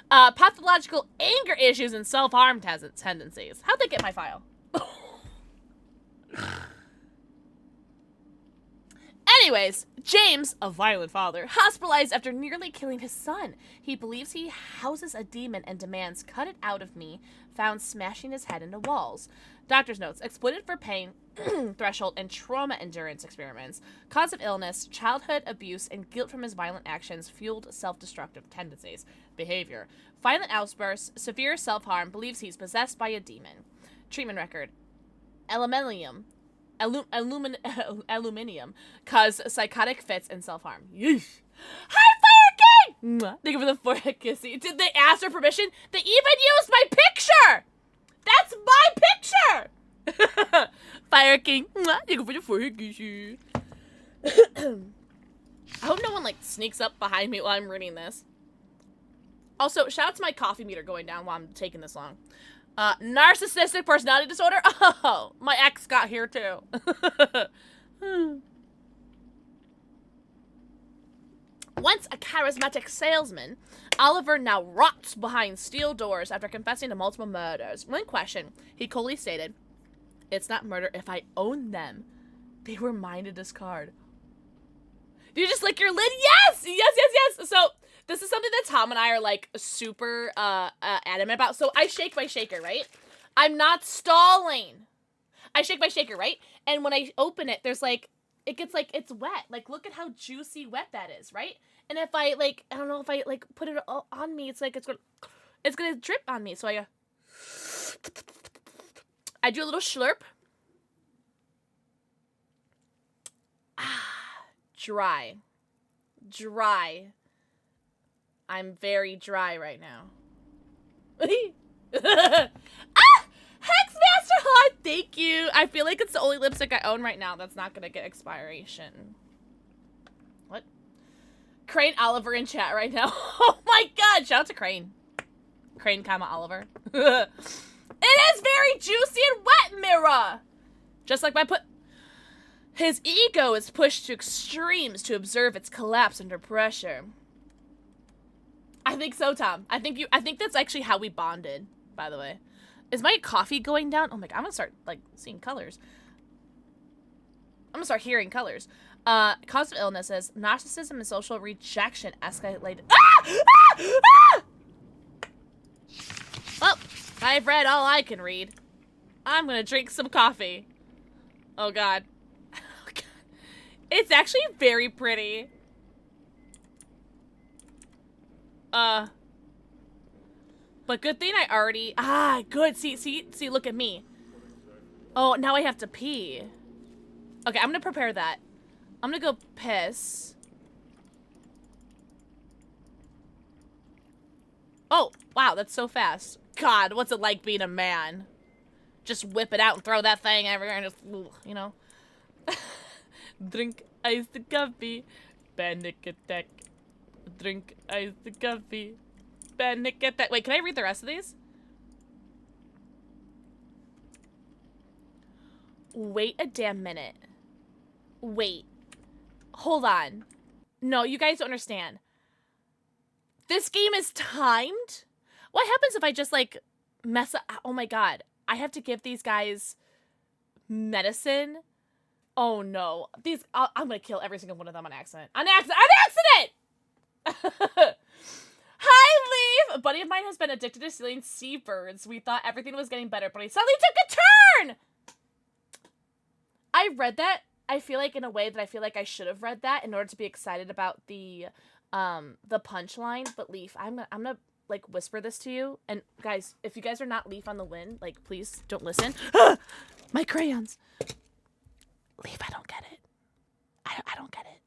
Pathological anger issues and self-harm tendencies. How'd they get my file? Anyways, James, a violent father, hospitalized after nearly killing his son. He believes he houses a demon and demands "cut it out of me," found smashing his head into walls. Doctor's notes, exploited for pain, threshold, and trauma endurance experiments. Cause of illness, childhood abuse, and guilt from his violent actions fueled self-destructive tendencies. Behavior, violent outbursts, severe self-harm, believes he's possessed by a demon. Treatment record, aluminium, cause psychotic fits and self-harm. Yeesh. Hi, Fire King! Thank you for the forehead kissy. Did they ask for permission? They even used my picture! That's my picture! Fire King. Thank you for the forehead kissy. I hope no one, like, sneaks up behind me while I'm reading this. Also, shout out to my coffee meter going down while I'm taking this long. Narcissistic personality disorder? Oh, my ex got here too. Once a charismatic salesman, Oliver now rots behind steel doors after confessing to multiple murders. When questioned, he coolly stated, "It's not murder if I own them. They were mine to discard." Do you just lick your lid? Yes! Yes, yes, yes! So, this is something that Tom and I are, like, super adamant about. So, I shake my shaker, right? I'm not stalling. I shake my shaker, right? And when I open it, there's, like, it gets, like, it's wet. Like, look at how juicy wet that is, right? And if I, like, I don't know, if I, like, put it all on me, it's, like, it's gonna drip on me. So, I do a little slurp. Dry. Dry. I'm very dry right now. Ah! Hexmaster Heart, thank you. I feel like it's the only lipstick I own right now that's not gonna get expiration. What? Crane Oliver in chat right now. Oh my god, shout out to Crane. Crane, Oliver. It is very juicy and wet, Mira. Just like my his ego is pushed to extremes to observe its collapse under pressure. I think so, Tom. I think that's actually how we bonded, by the way. Is my coffee going down? Oh my god, I'm gonna start, like, seeing colors. I'm gonna start hearing colors. Cause of illness is narcissism and social rejection escalated. Ah! Ah! Ah! Well, I've read all I can read. I'm gonna drink some coffee. Oh god. Oh god. It's actually very pretty. But good thing I already... good. See, look at me. Oh, now I have to pee. Okay, I'm gonna prepare that. I'm gonna go piss. Oh, wow, that's so fast. God, what's it like being a man? Just whip it out and throw that thing everywhere and just, you know? Drink iced coffee. Panic attack. Drink iced coffee. Panic attack. Wait, can I read the rest of these? Wait a damn minute. Wait. Hold on. No, you guys don't understand. This game is timed? What happens if I just, like, mess up? Oh my god. I have to give these guys medicine? Oh no. I'm gonna kill every single one of them on accident. On accident! On accident! Hi, Leaf! A buddy of mine has been addicted to stealing seabirds. We thought everything was getting better, but he suddenly took a turn! I read that, I feel like, in a way that I feel like I should have read that in order to be excited about the punchline. But Leaf, I'm gonna like whisper this to you. And guys, if you guys are not Leaf on the win, like, please don't listen. My crayons. Leaf, I don't get it. I don't get it.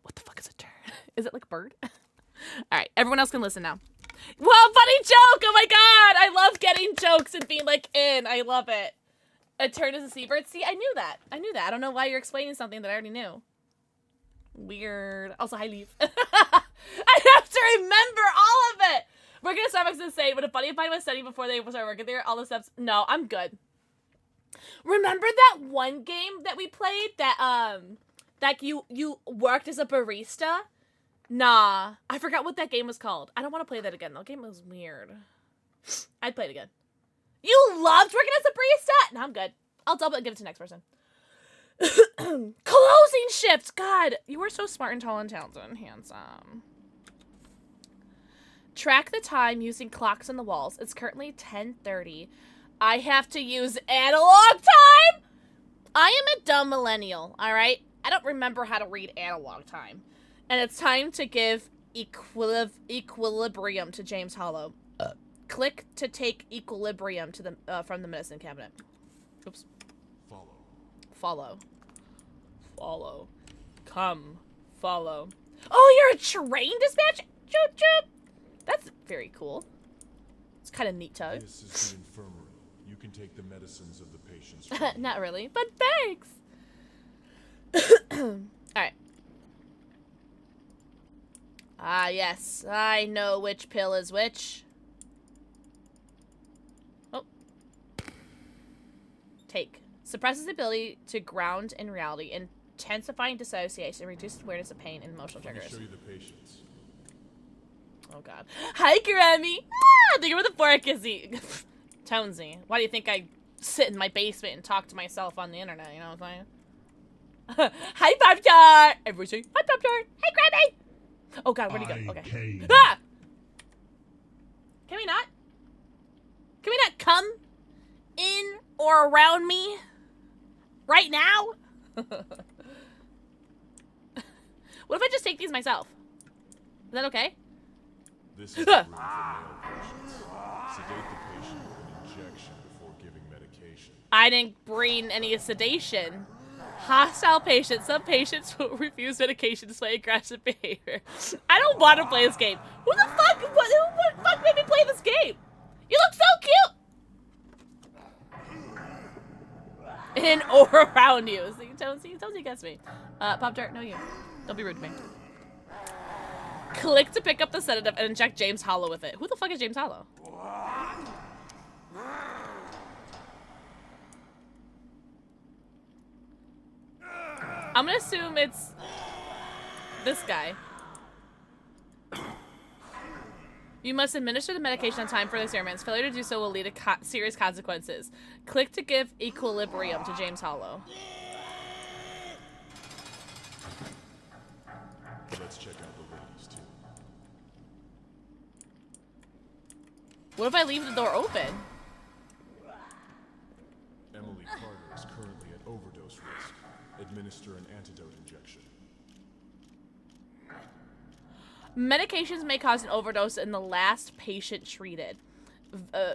What the fuck is a turn? Is it like a bird? All right, everyone else can listen now. Well, funny joke! Oh my god! I love getting jokes and being like in. I love it. A turn is a seabird. See, I knew that. I knew that. I don't know why you're explaining something that I already knew. Weird. Also, hi, Leaf. I have to remember all of it! Working at Starbucks is insane. When a buddy of mine was studying before they started working there, all the steps... No, I'm good. Remember that one game that we played that, that you worked as a barista? Nah. I forgot what that game was called. I don't want to play that again. That game was weird. I'd play it again. You loved working as a barista? No, I'm good. I'll double it and give it to the next person. Closing shifts! God, you were so smart and tall and talented and handsome. Track the time using clocks on the walls. It's currently 10:30. I have to use analog time? I am a dumb millennial, alright? I don't remember how to read analog time. And it's time to give equilibrium to James Hollow. Click to take equilibrium to the from the medicine cabinet. Oops. Follow. Follow. Come. Follow. Oh, you're a train dispatch? Choop choop. That's very cool. It's kind of neat, Tug. This is the infirmary. You can take the medicines of the patients. Not really, but thanks. Alright. Ah, yes. I know which pill is which. Take. Suppresses the ability to ground in reality, intensifying dissociation, reduces awareness of pain and emotional Let me triggers. show you the patience. Oh god. Hi, Grammy! Ah, think of the fork is he. Tonesy. Why do you think I sit in my basement and talk to myself on the internet, you know what I'm saying? Hi, Pop-Tart! Everybody say, hi, Pop-Tart! Hi, Grammy! Oh god, where'd he go? Okay. Ah! Can we not? Can we not come in or around me right now? What if I just take these myself? Is that okay? This is the room for male patients. Sedate the patient with an injection before giving medication. I didn't bring any sedation. Hostile patients. Some patients will refuse medication despite aggressive behavior. I don't want to play this game. Who the fuck? Who the fuck made me play this game? You look so cute. In or around you. So you totally gets me. Pop-Tart, no you. Don't be rude to me. Click to pick up the sedative and inject James Hollow with it. Who the fuck is James Hollow? I'm gonna assume it's this guy. You must administer the medication on time for the experiments. Failure to do so will lead to serious consequences. Click to give equilibrium to James Hollow. Let's check out the ladies too. What if I leave the door open? Emily Carter is currently at overdose risk. Administer an antidote injection. Medications may cause an overdose in the last patient treated.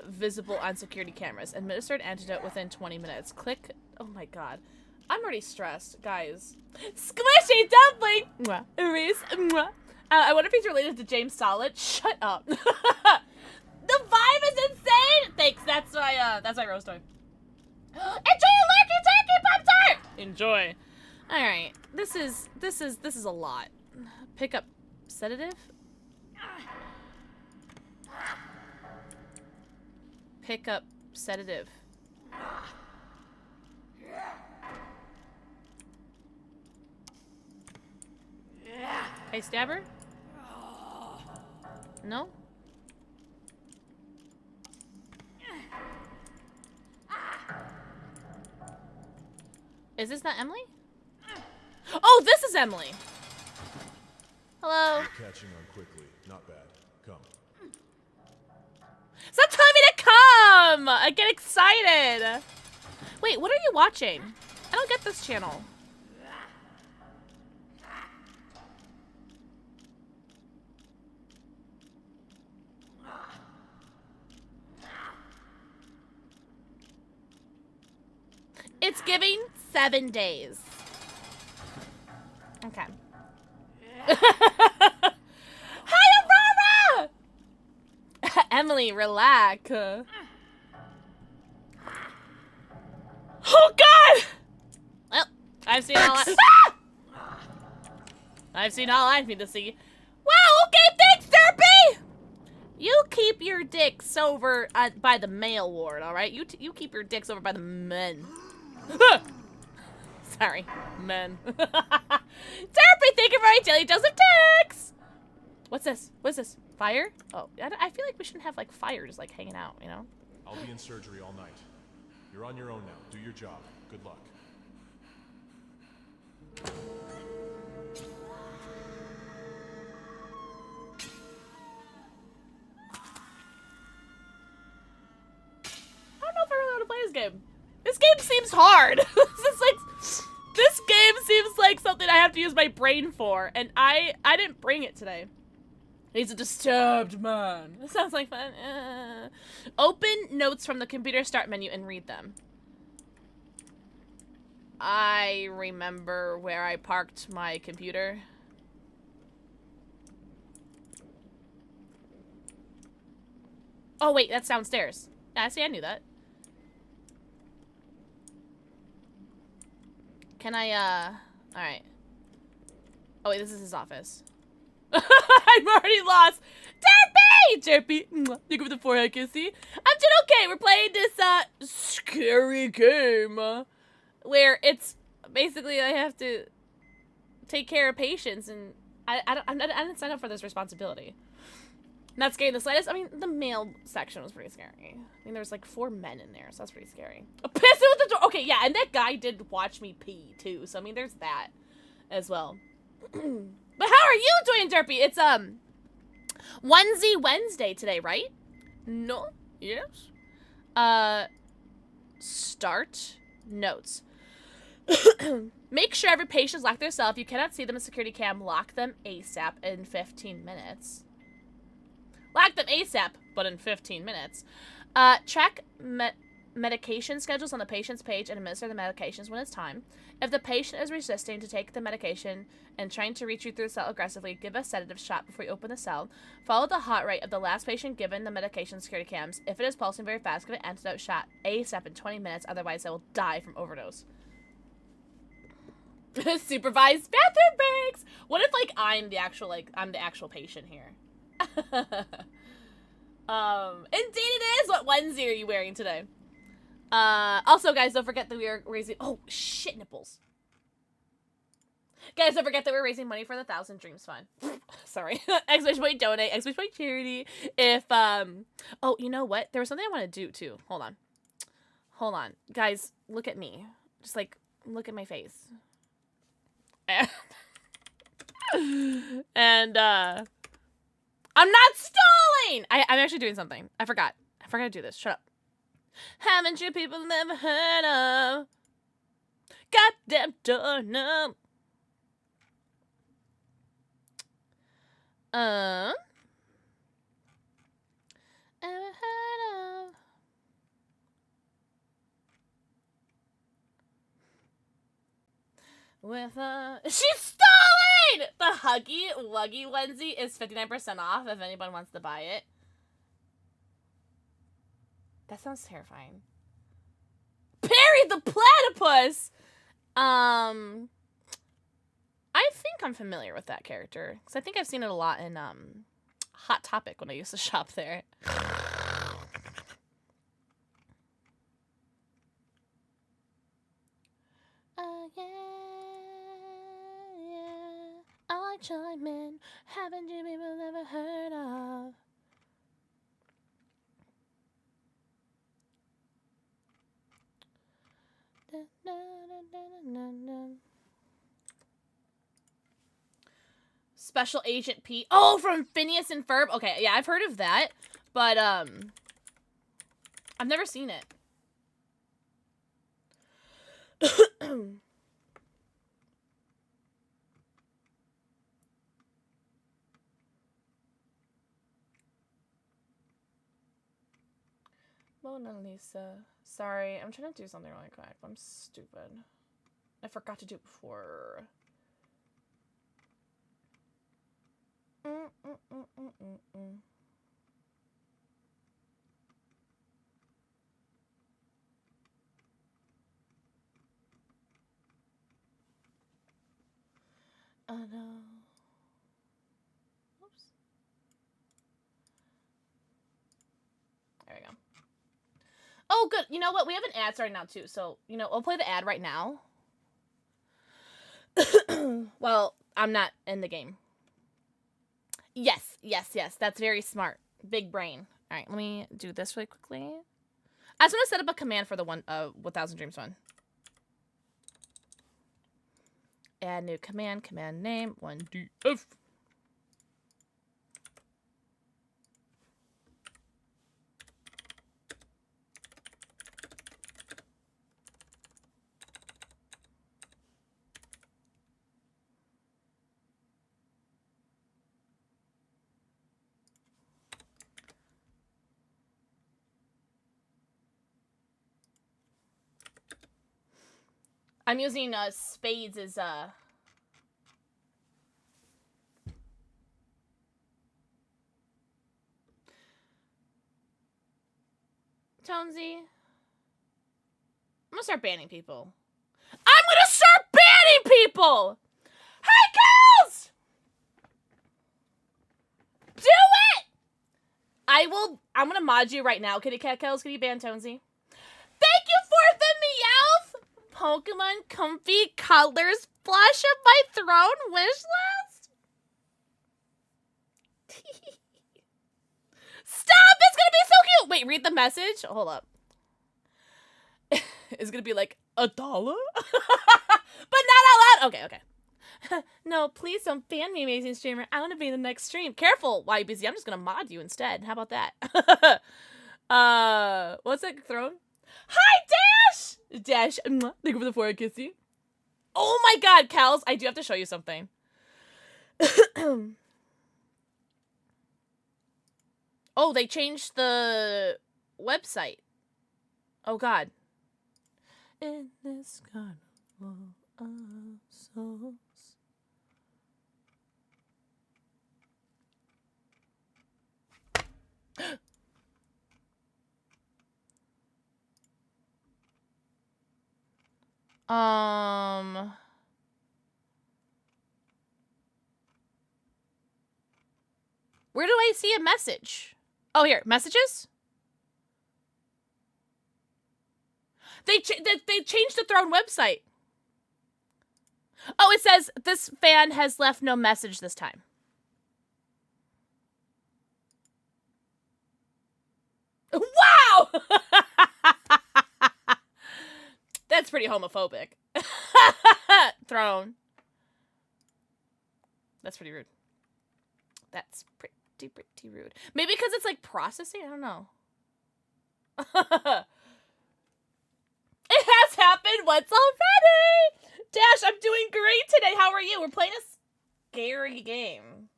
Visible on security cameras. Administer an antidote within 20 minutes. Click. Oh my god. I'm already stressed, guys. Squishy dumpling! Mwah. Erase. Mwah. I wonder if he's related to James Solid. Shut up. The vibe is insane! Thanks, that's my rose toy. Enjoy your Lucky Turkey Pop-Tart! Enjoy. Alright. This is a lot. Pick up sedative. Pick up sedative. Hey, stabber? No? Is this not Emily? Oh, this is Emily! Hello? Catching on quickly. Not bad. Come. Stop telling me to come! I get excited! Wait, what are you watching? I don't get this channel. It's giving 7 days. Okay. Hi, Aurora! Emily, relax. Oh, God! Well, I've seen all I've seen all I need to see. Wow, okay, thanks, Derpy! You keep your dicks over by the male ward, all right? You keep your dicks over by the men. Sorry, men. Derpy, thank you for my daily dose of ticks! What's this? What's this? Fire? Oh, I feel like we shouldn't have, like, fire just, like, hanging out, you know? I'll be in surgery all night. You're on your own now. Do your job. Good luck. I don't know if I really want to play this game. This game seems hard. This game seems like something I have to use my brain for, and I didn't bring it today. He's a disturbed man. That sounds like fun. Open notes from the computer start menu and read them. I remember where I parked my computer. Oh wait, that's downstairs. Yeah, see, I knew that. Can I, alright. Oh wait, this is his office. I'm already lost. Derpy! Derpy. You give me the forehead kissy. I'm doing okay. We're playing this scary game where it's basically I have to take care of patients, and I didn't sign up for this responsibility. Not scary in the slightest. I mean, the male section was pretty scary. I mean, there's like 4 men in there, so that's pretty scary. A piss with the door. Okay, yeah, and that guy did watch me pee too. So I mean, there's that as well. But how are you doing, Derpy? It's Onesie Wednesday today, right? No. Yes. Start notes. Make sure every patient is locked their cell. If you cannot see them in security cam, lock them ASAP in 15 minutes. Lock them ASAP, but in 15 minutes. Check medication schedules on the patient's page and administer the medications when it's time. If the patient is resisting to take the medication and trying to reach you through the cell aggressively, give a sedative shot before you open the cell. Follow the heart rate of the last patient given the medication security cams. If it is pulsing very fast, give an antidote shot ASAP in 20 minutes, otherwise they will die from overdose. Supervised bathroom breaks! What if, like, I'm the actual patient here? Indeed it is! What onesie are you wearing today? Also, guys, don't forget that we are raising... Oh, shit nipples. Guys, don't forget that we're raising money for the 1,000 Dreams Fund. Sorry. Exclamation point donate, exclamation point charity. If, Oh, you know what? There was something I want to do, too. Hold on. Hold on. Guys, look at me. Just, like, look at my face. And, I'm not stalling! I'm actually doing something. I forgot to do this. Shut up. Haven't you people never heard of goddamn doorknob? Ever heard of with a... She's stalling! The Huggy Wuggy onesie is 59% off if anyone wants to buy it. That sounds terrifying. Perry the Platypus! I think I'm familiar with that character. Because I think I've seen it a lot in, Hot Topic when I used to shop there. Yeah. I like chime in. Haven't you people ever heard of? Special Agent P. Oh, from Phineas and Ferb. Okay, yeah, I've heard of that, but I've never seen it. Mona Lisa. Sorry, I'm trying to do something really quick. I'm stupid. I forgot to do it before. Oh no. Oops. There we go. Oh, good. You know what? We have an ad starting now, too. So, you know, I'll play the ad right now. Well, I'm not in the game. Yes, yes, yes. That's very smart. Big brain. All right, let me do this really quickly. I just want to set up a command for the 1,000 Dreams one. Add new command. Command name 1DF. I'm using spades as Tonesy. I'm gonna start banning people. I'm gonna start banning people! Hey, girls! Do it! I'm gonna mod you right now, Kitty Cat Kells. Can you ban Tonesy? Thank you for the Meowth! Pokemon Comfy Colors Flush of my Throne wish list? Stop! It's gonna be so cute! Wait, read the message? Hold up. It's gonna be like, $1? But not out loud! Okay, okay. No, please don't ban me, amazing streamer. I want to be in the next stream. Careful, YBZ. I'm just gonna mod you instead. How about that? What's that, Throne? Hi, Dash! Dash, thank you for the 4 kissy. Oh my god, Kels, I do have to show you something. Oh, they changed the website. Oh god. In this carnival of souls. Where do I see a message? Oh, here, messages? They changed the Throne website. Oh, it says, this fan has left no message this time. Wow! That's pretty homophobic. Throne. That's pretty rude. That's pretty rude. Maybe because it's like processing? I don't know. It has happened once already! Dash, I'm doing great today. How are you? We're playing a scary game.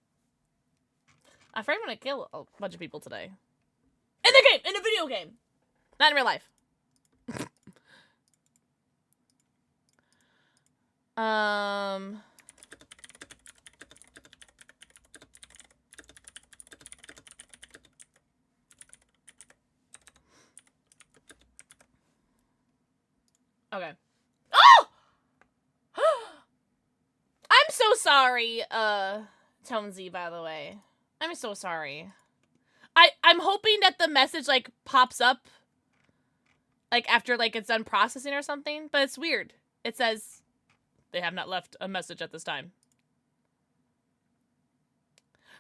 I'm afraid I'm gonna kill a bunch of people today. In the game! In a video game! Not in real life. Okay. Oh! I'm so sorry, Tonesy, by the way. I'm so sorry. I'm hoping that the message, like, pops up, like, after, like, it's done processing or something, but it's weird. It says, they have not left a message at this time.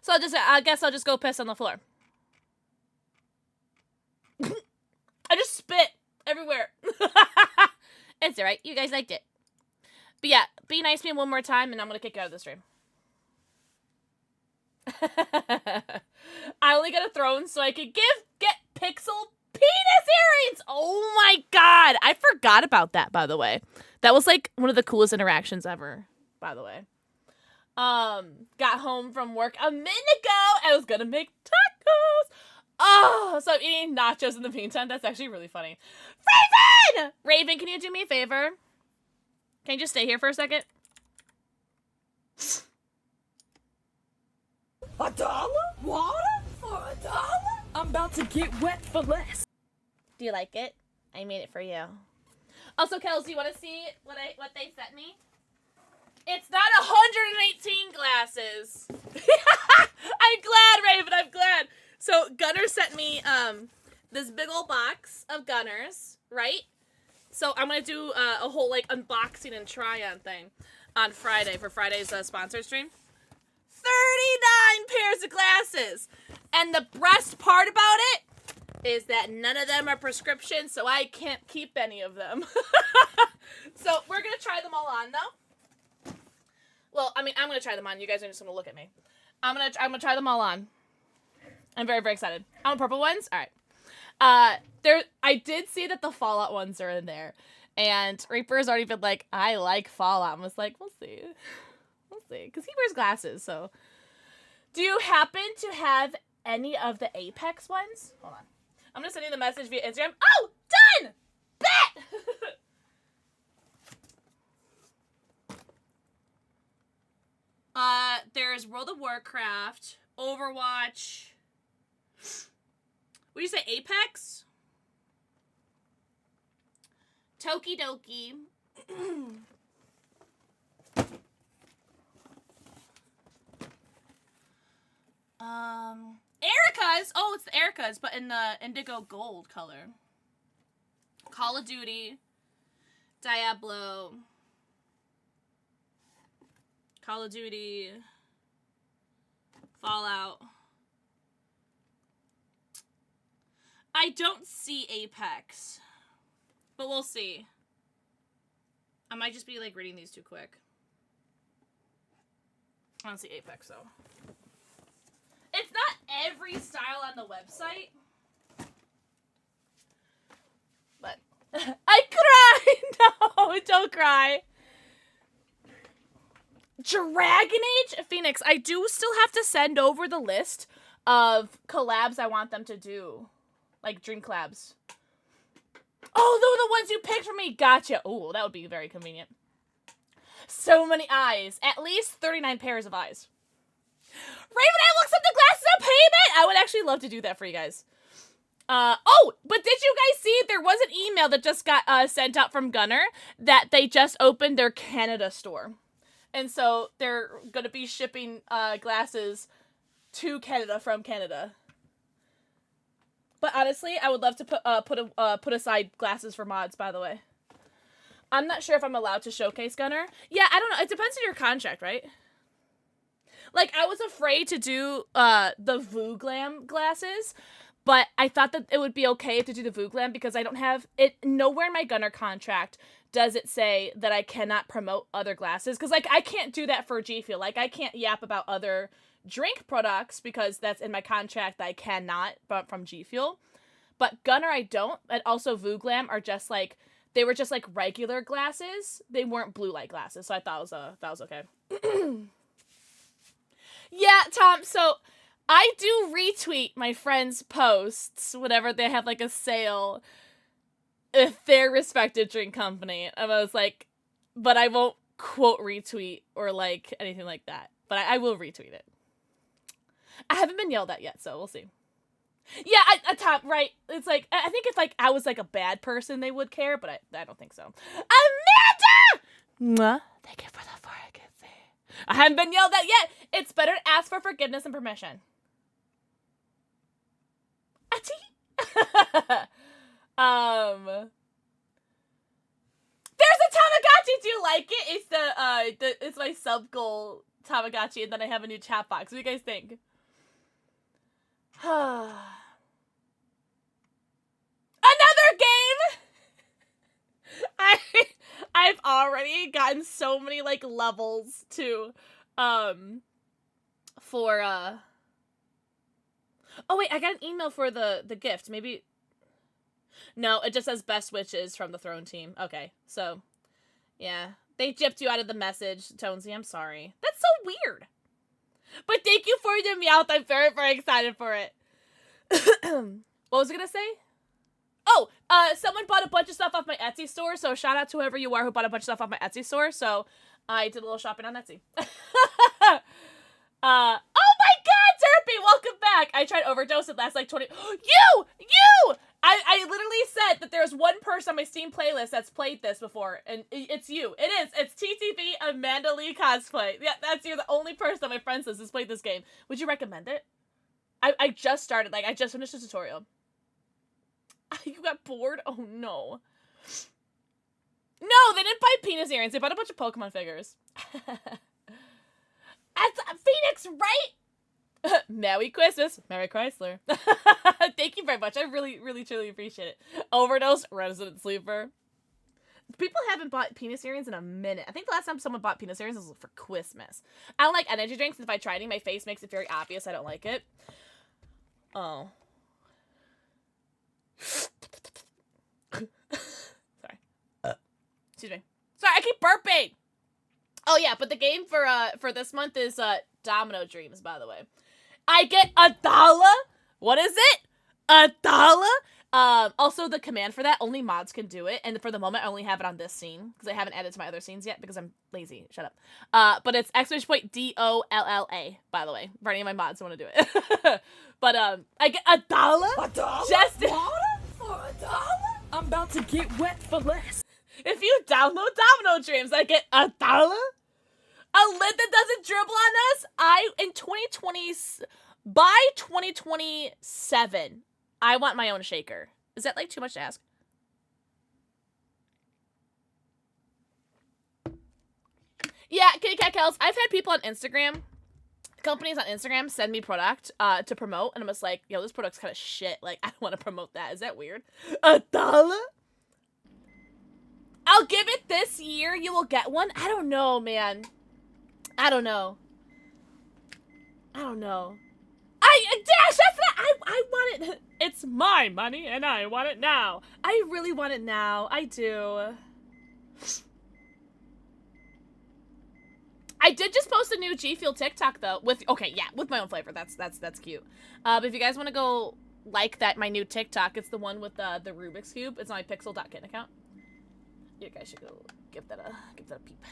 So I guess I'll just go piss on the floor. I just spit everywhere. It's alright. You guys liked it. But yeah, be nice to me one more time, and I'm gonna kick you out of the stream. I only got a throne so I could get Pixel penis earrings! Oh my god! I forgot about that, by the way. That was, like, one of the coolest interactions ever, by the way. Got home from work a minute ago. I was gonna make tacos. Oh, so I'm eating nachos in the meantime. That's actually really funny. Raven! Raven, can you do me a favor? Can you just stay here for a second? $1? Water? For $1? I'm about to get wet for less. Do you like it? I made it for you. Also, Kels, do you want to see what they sent me? It's not 118 glasses. I'm glad, Raven. I'm glad. So Gunner sent me this big old box of Gunners, right? So I'm gonna do a whole like unboxing and try-on thing on Friday for Friday's sponsor stream. 39 pairs of glasses, and the best part about it is that none of them are prescription, so I can't keep any of them. So we're gonna try them all on though. Well, I mean, I'm gonna try them on. You guys are just gonna look at me. I'm gonna try them all on. I'm very, very excited. On purple ones? All right. I did see that the Fallout ones are in there. And Reaper's already been like, I like Fallout. I was like, we'll see. We'll see. Because he wears glasses, so. Do you happen to have any of the Apex ones? Hold on. I'm going to send you the message via Instagram. Oh! Done! Bet! There's World of Warcraft, Overwatch. What do you say, Apex? Toki Doki. Erica's. Oh, it's the Erica's, but in the indigo gold color. Call of Duty, Diablo, Call of Duty, Fallout. I don't see Apex, but we'll see. I might just be like reading these too quick. I don't see Apex though. It's not every style on the website. But I cry! No, don't cry. Dragon Age? Phoenix, I do still have to send over the list of collabs I want them to do. Like dream collabs. Oh, those are the ones you picked for me. Gotcha. Oh, that would be very convenient. So many eyes. At least 39 pairs of eyes. Raven, I accept the glasses on payment! I would actually love to do that for you guys. Oh, but did you guys see there was an email that just got sent out from Gunner that they just opened their Canada store. And so they're going to be shipping glasses to Canada from Canada. But honestly, I would love to put aside glasses for mods, by the way. I'm not sure if I'm allowed to showcase Gunner. Yeah, I don't know. It depends on your contract, right? Like, I was afraid to do the Vooglam glasses, but I thought that it would be okay to do the Vooglam because I don't have it. Nowhere in my Gunner contract does it say that I cannot promote other glasses. Because, like, I can't do that for G Fuel. Like, I can't yap about other drink products because that's in my contract that I cannot from G Fuel. But Gunner, I don't. And also Vooglam are just, like, they were just, like, regular glasses. They weren't blue light glasses, so I thought that was okay. Yeah, Tom, so I do retweet my friends' posts whenever they have, like, a sale if their respective drink company. And I was like, but I won't quote retweet or, like, anything like that. But I will retweet it. I haven't been yelled at yet, so we'll see. Yeah, Tom, right. It's like, I think if, like, I was, like, a bad person, they would care, but I don't think so. Amanda! Mwah. Thank you for the forehead. I haven't been yelled at yet. It's better to ask for forgiveness and permission. There's a Tamagotchi. Do you like it? It's it's my sub goal Tamagotchi, and then I have a new chat box. What do you guys think? Another game. I've already gotten so many, like, levels to, for, oh, wait, I got an email for the gift. Maybe, no, it just says best wishes from the Throne team. Okay, so, yeah, they gypped you out of the message, Tonesy. I'm sorry. That's so weird. But thank you for the Meowth. I'm very, very excited for it. What was I gonna say? Oh, someone bought a bunch of stuff off my Etsy store, so shout out to whoever you are who bought a bunch of stuff off my Etsy store, so I did a little shopping on Etsy. Oh my god, Derpy, welcome back! I tried overdose it last, like, 20- You! I literally said that there's one person on my Steam playlist that's played this before, and it's you. It is. It's TTV Amanda Lee cosplay. Yeah, you're the only person on my friends list who's played this game. Would you recommend it? I just started, like, I just finished the tutorial. You got bored? Oh, no. No, they didn't buy penis earrings. They bought a bunch of Pokemon figures. That's Phoenix, right? Merry Christmas. Merry Chrysler. Thank you very much. I really, really, truly appreciate it. Overdose, Resident Sleeper. People haven't bought penis earrings in a minute. I think the last time someone bought penis earrings was for Christmas. I don't like energy drinks. If I try any, my face makes it very obvious I don't like it. Oh. Sorry. Excuse me. Sorry, I keep burping. Oh yeah, but the game for this month is Domino Dreams, by the way. I get $1. What is it? $1? Also the command for that, only mods can do it, and for the moment I only have it on this scene, because I haven't added to my other scenes yet, because I'm lazy. Shut up. But it's !DOLLA, by the way, for any of my mods who want to do it. But I get $1? $1? Just Water? For $1? I'm about to get wet for less. If you download Domino Dreams, I get $1? A lid that doesn't dribble on us? In 2020, By 2027, I want my own shaker. Is that like too much to ask? Yeah, Kitty Cat Kells, I've had people on Instagram, companies on Instagram send me product to promote, and I'm just like, yo, this product's kind of shit. Like, I don't want to promote that. Is that weird? $1? I'll give it this year. You will get one. I don't know, man. I don't know. Dash, that's not, I want it. It's my money, and I want it now. I really want it now. I do. I did just post a new G Fuel TikTok though with my own flavor. That's cute. But if you guys want to go like that my new TikTok, it's the one with the Rubik's Cube. It's on my Pixel.Kitten account. You guys should go give that a peep.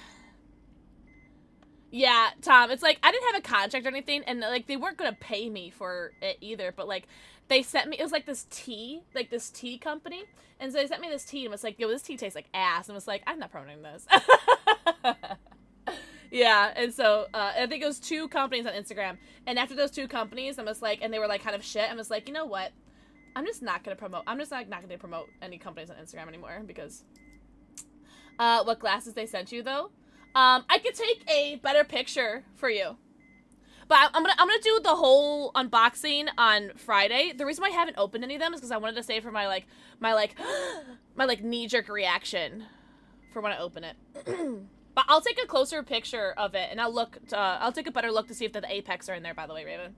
Yeah, Tom, it's like I didn't have a contract or anything, and like they weren't gonna pay me for it either, but like they sent me, it was like this tea company, and so they sent me this tea and was like, yo, this tea tastes like ass, and was like, I'm not promoting this. Yeah, and so I think it was 2 companies on Instagram, and after those 2 companies, I was like, and they were like kind of shit, I was like, you know what, I'm just not gonna promote any companies on Instagram anymore, because what glasses they sent you though, I could take a better picture for you, but I'm gonna do the whole unboxing on Friday. The reason why I haven't opened any of them is because I wanted to save for my knee-jerk reaction for when I open it. But I'll take a closer picture of it, and I'll take a better look to see if the Apex are in there, by the way, Raven.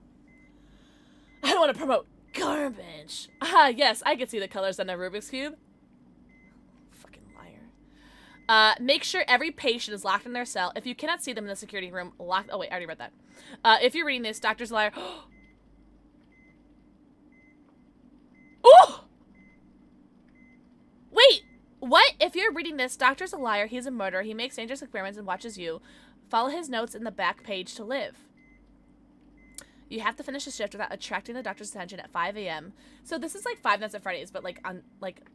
I don't want to promote garbage. Ah, yes, I can see the colors on the Rubik's Cube. Fucking liar. Make sure every patient is locked in their cell. If you cannot see them in the security room, lock... Oh, wait, I already read that. If you're reading this, doctor's a liar. Oh! Wait! What? If you're reading this, doctor's a liar, he's a murderer, he makes dangerous experiments and watches you. Follow his notes in the back page to live. You have to finish the shift without attracting the doctor's attention at 5 a.m. So this is like Five Nights at Freddy's, but like on like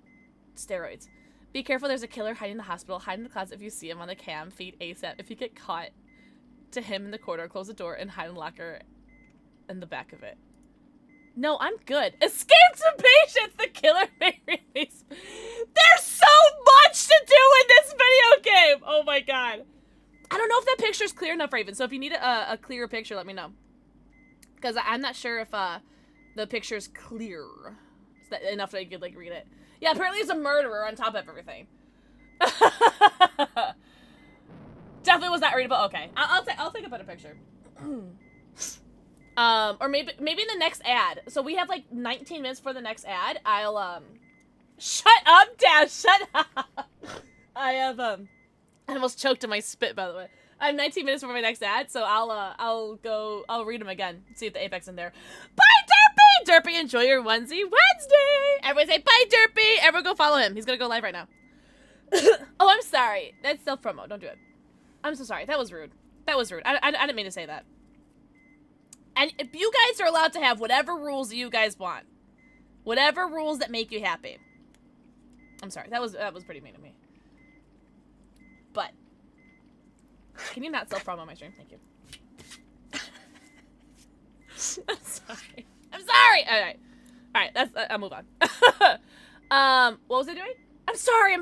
steroids. Be careful, there's a killer hiding in the hospital. Hide in the closet if you see him on the cam feed ASAP. If you get caught, to him in the corridor, close the door and hide in the locker in the back of it. No, I'm good. Escape to patients! The killer may release. There's so much to do in this video game! Oh my god. I don't know if that picture's clear enough, Raven, so if you need a clearer picture, let me know. Because I'm not sure if the picture's clear enough that I could like read it. Yeah, apparently he's a murderer on top of everything. Definitely was not readable. Okay, I'll take a better picture. Or maybe in the next ad. So we have like 19 minutes for the next ad. I'll shut up, Dad. Shut up. I almost choked on my spit, by the way. I have 19 minutes for my next ad, so I'll read them again. See if the Apex in there. Bye, Derpy! Derpy, enjoy your onesie Wednesday! Everyone say bye, Derpy! Everyone go follow him. He's gonna go live right now. Oh, I'm sorry. That's self-promo. Don't do it. I'm so sorry. That was rude. That was rude. I didn't mean to say that. And if you guys are allowed to have whatever rules you guys want. Whatever rules that make you happy. I'm sorry. That was pretty mean of me. But can you not self-promo my stream? Thank you. I'm sorry. I'm sorry! Alright, that's I'll move on. What was I doing? I'm sorry.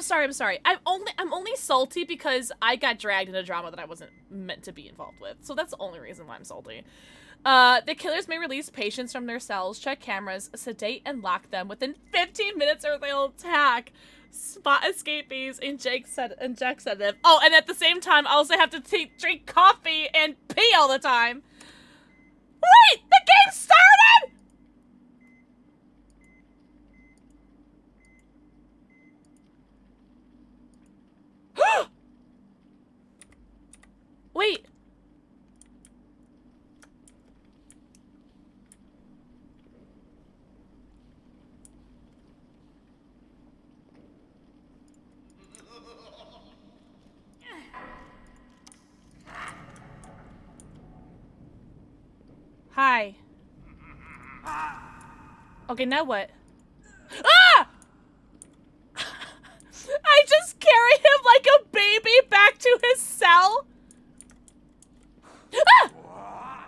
I'm only salty because I got dragged into drama that I wasn't meant to be involved with. So that's the only reason why I'm salty. The killers may release patients from their cells, check cameras, sedate and lock them within 15 minutes or they'll attack, spot escapees, inject sedative. Oh, and at the same time, I also have to drink coffee and pee all the time. Wait! The game started?! Wait. Hi. Okay, now what? Ah! I just carry him like a baby back to his cell. Ah!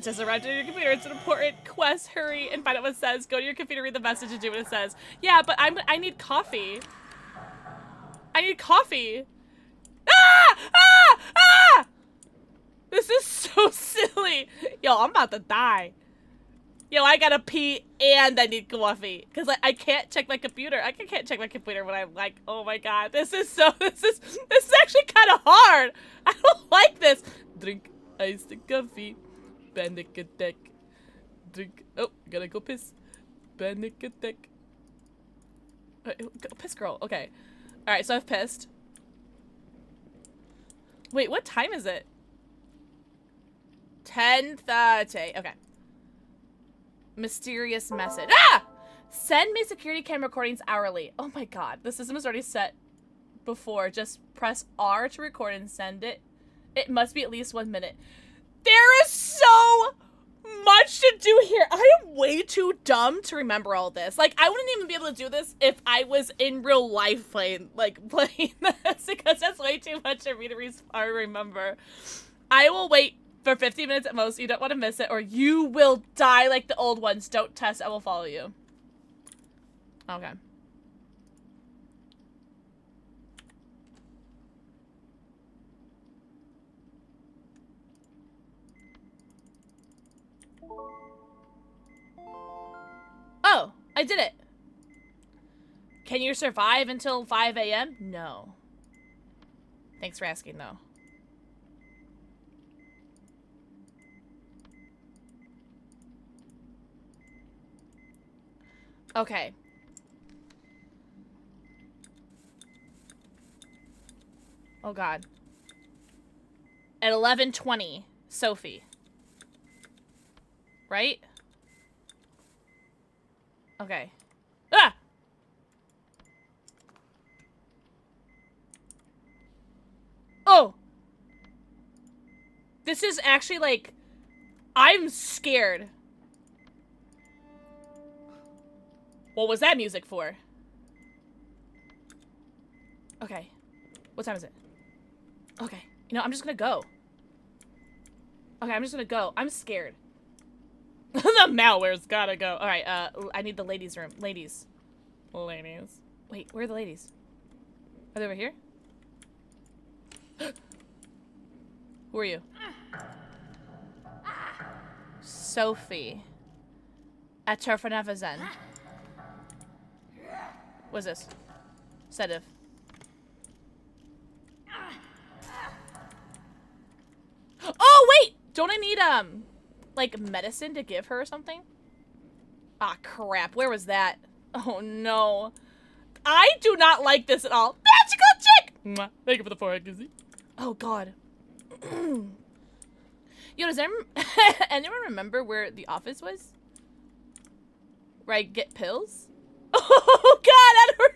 message has arrived on your computer. It's an important quest. Hurry and find out what it says. Go to your computer, read the message, and do what it says. Yeah, but I need coffee. I need coffee. Ah! Ah! Ah! This is so silly. Yo, I'm about to die. Yo, I gotta pee and I need coffee. Cause I can't check my computer. I can't check my computer when I'm like, oh my god, this is actually kind of hard. I don't like this. Drink iced coffee. Panic attack. Drink. Oh, gotta go piss. Panic attack. Go piss, girl. Okay. All right, so I've pissed. Wait, what time is it? 10:30. Okay. Mysterious message. Ah! Send me security camera recordings hourly. Oh my god. The system is already set before. Just press R to record and send it. It must be at least 1 minute. There is so much to do here. I am way too dumb to remember all this. Like, I wouldn't even be able to do this if I was in real life playing this, because that's way too much for me to remember. I will wait for 15 minutes at most. You don't want to miss it, or you will die like the old ones. Don't test. I will follow you. Okay. Oh, I did it. Can you survive until 5 a.m.? No. Thanks for asking, though. Okay. Oh god. At 11:20, Sophie. Right? Okay. Ah! Oh! This is actually like... I'm scared. What was that music for? Okay. What time is it? Okay. You know, I'm just gonna go. Okay, I'm just gonna go. I'm scared. The malware's gotta go. Alright, I need the ladies' room. Ladies. Ladies. Wait, where are the ladies? Are they over here? Who are you? Sophie. Atorfanavazen. What's this? Sedative. Oh, wait! Don't I need, like, medicine to give her or something? Ah, crap. Where was that? Oh, no. I do not like this at all. Magical chick! Mwah. Thank you for the 4 Gizzy. Oh, God. Yo, does anyone remember where the office was? Where I get pills? Oh, God, I don't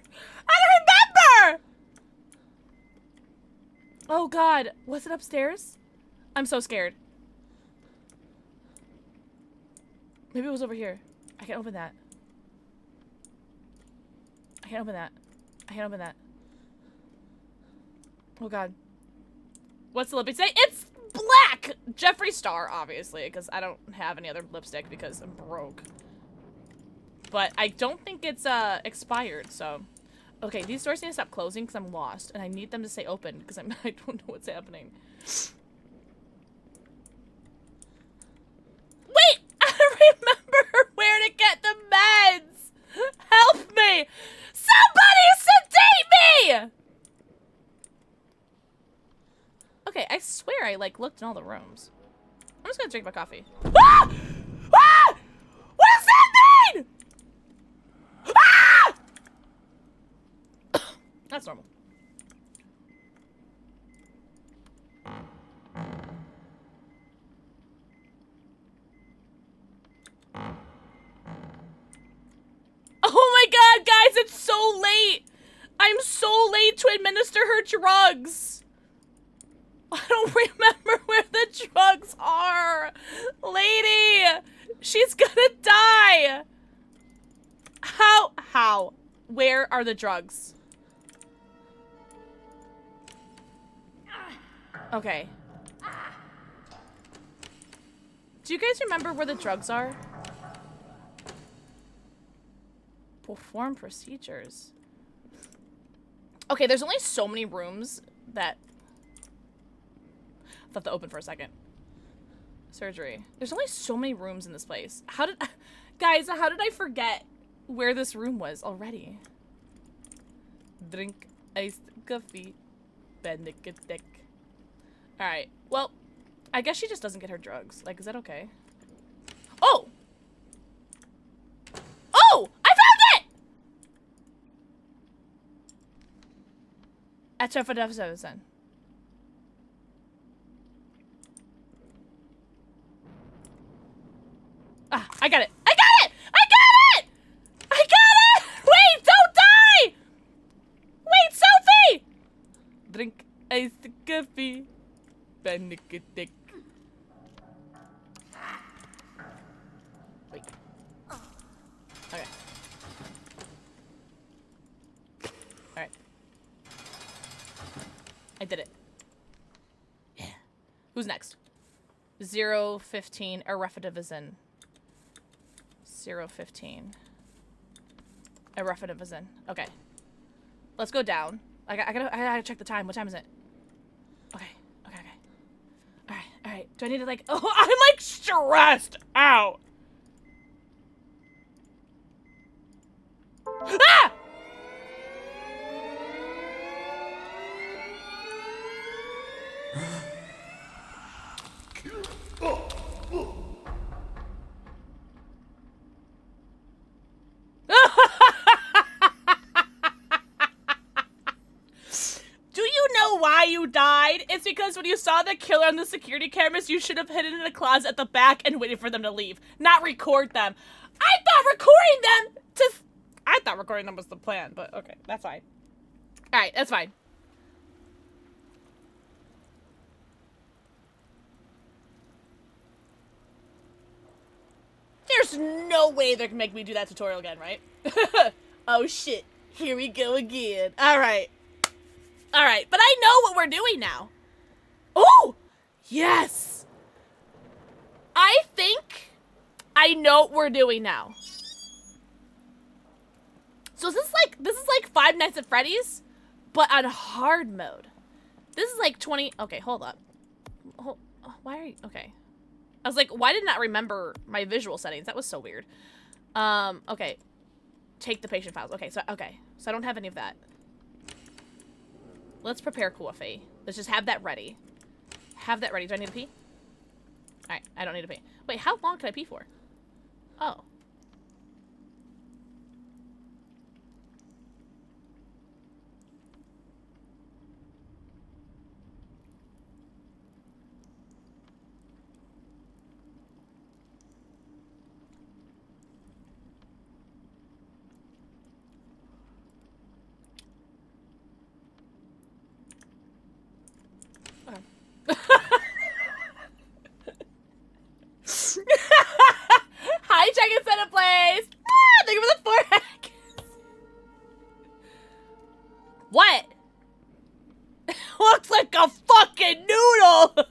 remember! Oh, God. Was it upstairs? I'm so scared. Maybe it was over here. I can't open that. I can't open that. I can't open that. Oh, God. What's the lipstick say? It's black! Jeffree Star, obviously, because I don't have any other lipstick because I'm broke. But I don't think it's expired, so. Okay, these doors need to stop closing because I'm lost, and I need them to stay open because I don't know what's happening. Wait! I don't remember where to get the meds! Help me! Somebody sedate me! Okay, I swear I, like, looked in all the rooms. I'm just gonna drink my coffee. Ah! Ah! What does that mean? Ah! That's normal. Oh my god, guys, it's so late! I'm so late to administer her drugs! I don't remember where the drugs are! Lady! She's gonna die! How? Where are the drugs? Okay. Do you guys remember where the drugs are? Perform procedures. Okay, there's only so many rooms that... I thought that opened for a second. Surgery. There's only so many rooms in this place. How did... Guys, how did I forget where this room was already? Drink iced coffee. Benedict. Alright, well, I guess she just doesn't get her drugs. Like, is that okay? Oh! Oh! I found it! At Chefadevseven. Ah, I got it! I got it! I got it! I got it! Wait, don't die! Wait, Sophie! Drink iced coffee. Benedict. Wait. Okay. Alright. I did it. Yeah. Who's next? 015 Erefidivizin. 015. Erefidivizin. Okay. Let's go down. I gotta check the time. What time is it? Okay. Alright. Do I need to like... Oh, I'm like stressed out. Ah! Do you know why you died? It's because when you saw the killer on the security cameras, you should have hidden in a closet at the back and waited for them to leave, not record them. I thought recording them was the plan, but okay, that's fine. Alright, that's fine. There's no way they can make me do that tutorial again, right? Oh shit, here we go again. Alright. Alright, but I know what we're doing now. Oh! Yes! I think I know what we're doing now. So this is like Five Nights at Freddy's, but on hard mode. This is like 20... Okay, hold up. Why are you... Okay. I was like, why didn't I remember my visual settings? That was so weird. Okay. Take the patient files. Okay, so I don't have any of that. Let's prepare coffee. Let's just have that ready. Have that ready. Do I need to pee? Alright, I don't need to pee. Wait, how long can I pee for? Oh. Hi, Chicken Center Place! Ah, thank you for the 4 hack! What? Looks like a fucking noodle!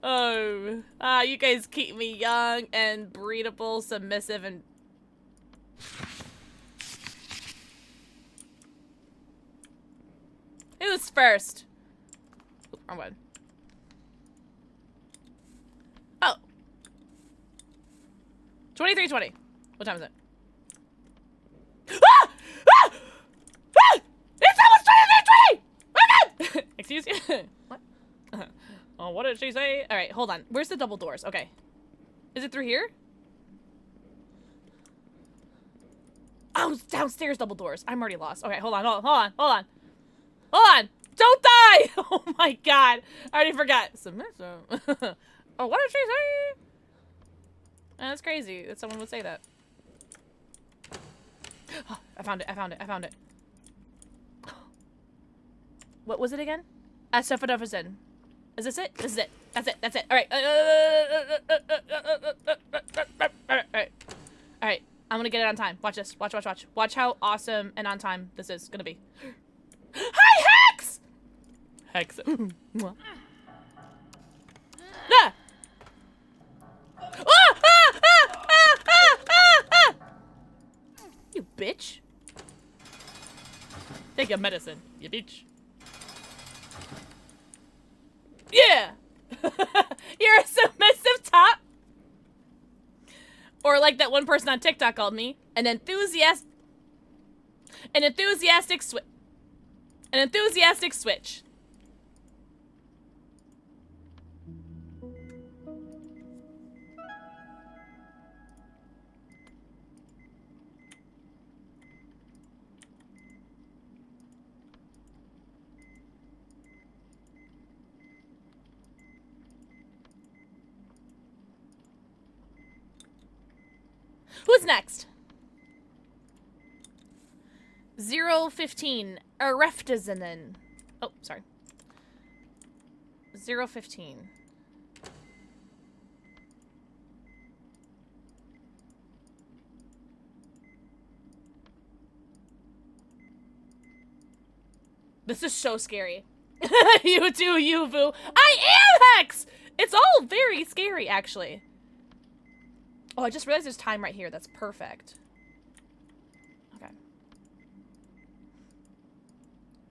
Oh. You guys keep me young and breedable, submissive, and... Who's first? Oop, wrong one. Oh. 23:20. What time is it? Ah! Ah! Ah! It's almost 23:20! Oh god! Excuse you? What? Oh, what did she say? Alright, hold on. Where's the double doors? Okay. Is it through here? Oh, it's downstairs double doors. I'm already lost. Okay, hold on. Don't die! Oh my god. I already forgot. Submissive. Oh, what did she say? That's crazy that someone would say that. Oh, I found it. What was it again? Asafadafazin. Is this it? This is it. That's it. Alright. Alright. I'm gonna get it on time. Watch this. Watch. Watch how awesome and on time this is gonna be. Hi, Hex! Hex. Ah! You bitch. Take your medicine, you bitch. Yeah! You're a submissive top. Or like that one person on TikTok called me, an enthusiastic switch. An enthusiastic switch. Who's next? 015. Areftazanen. Oh, sorry. 015. This is so scary. You too, Yuvu. I am Hex! It's all very scary, actually. Oh, I just realized there's time right here. That's perfect. Okay.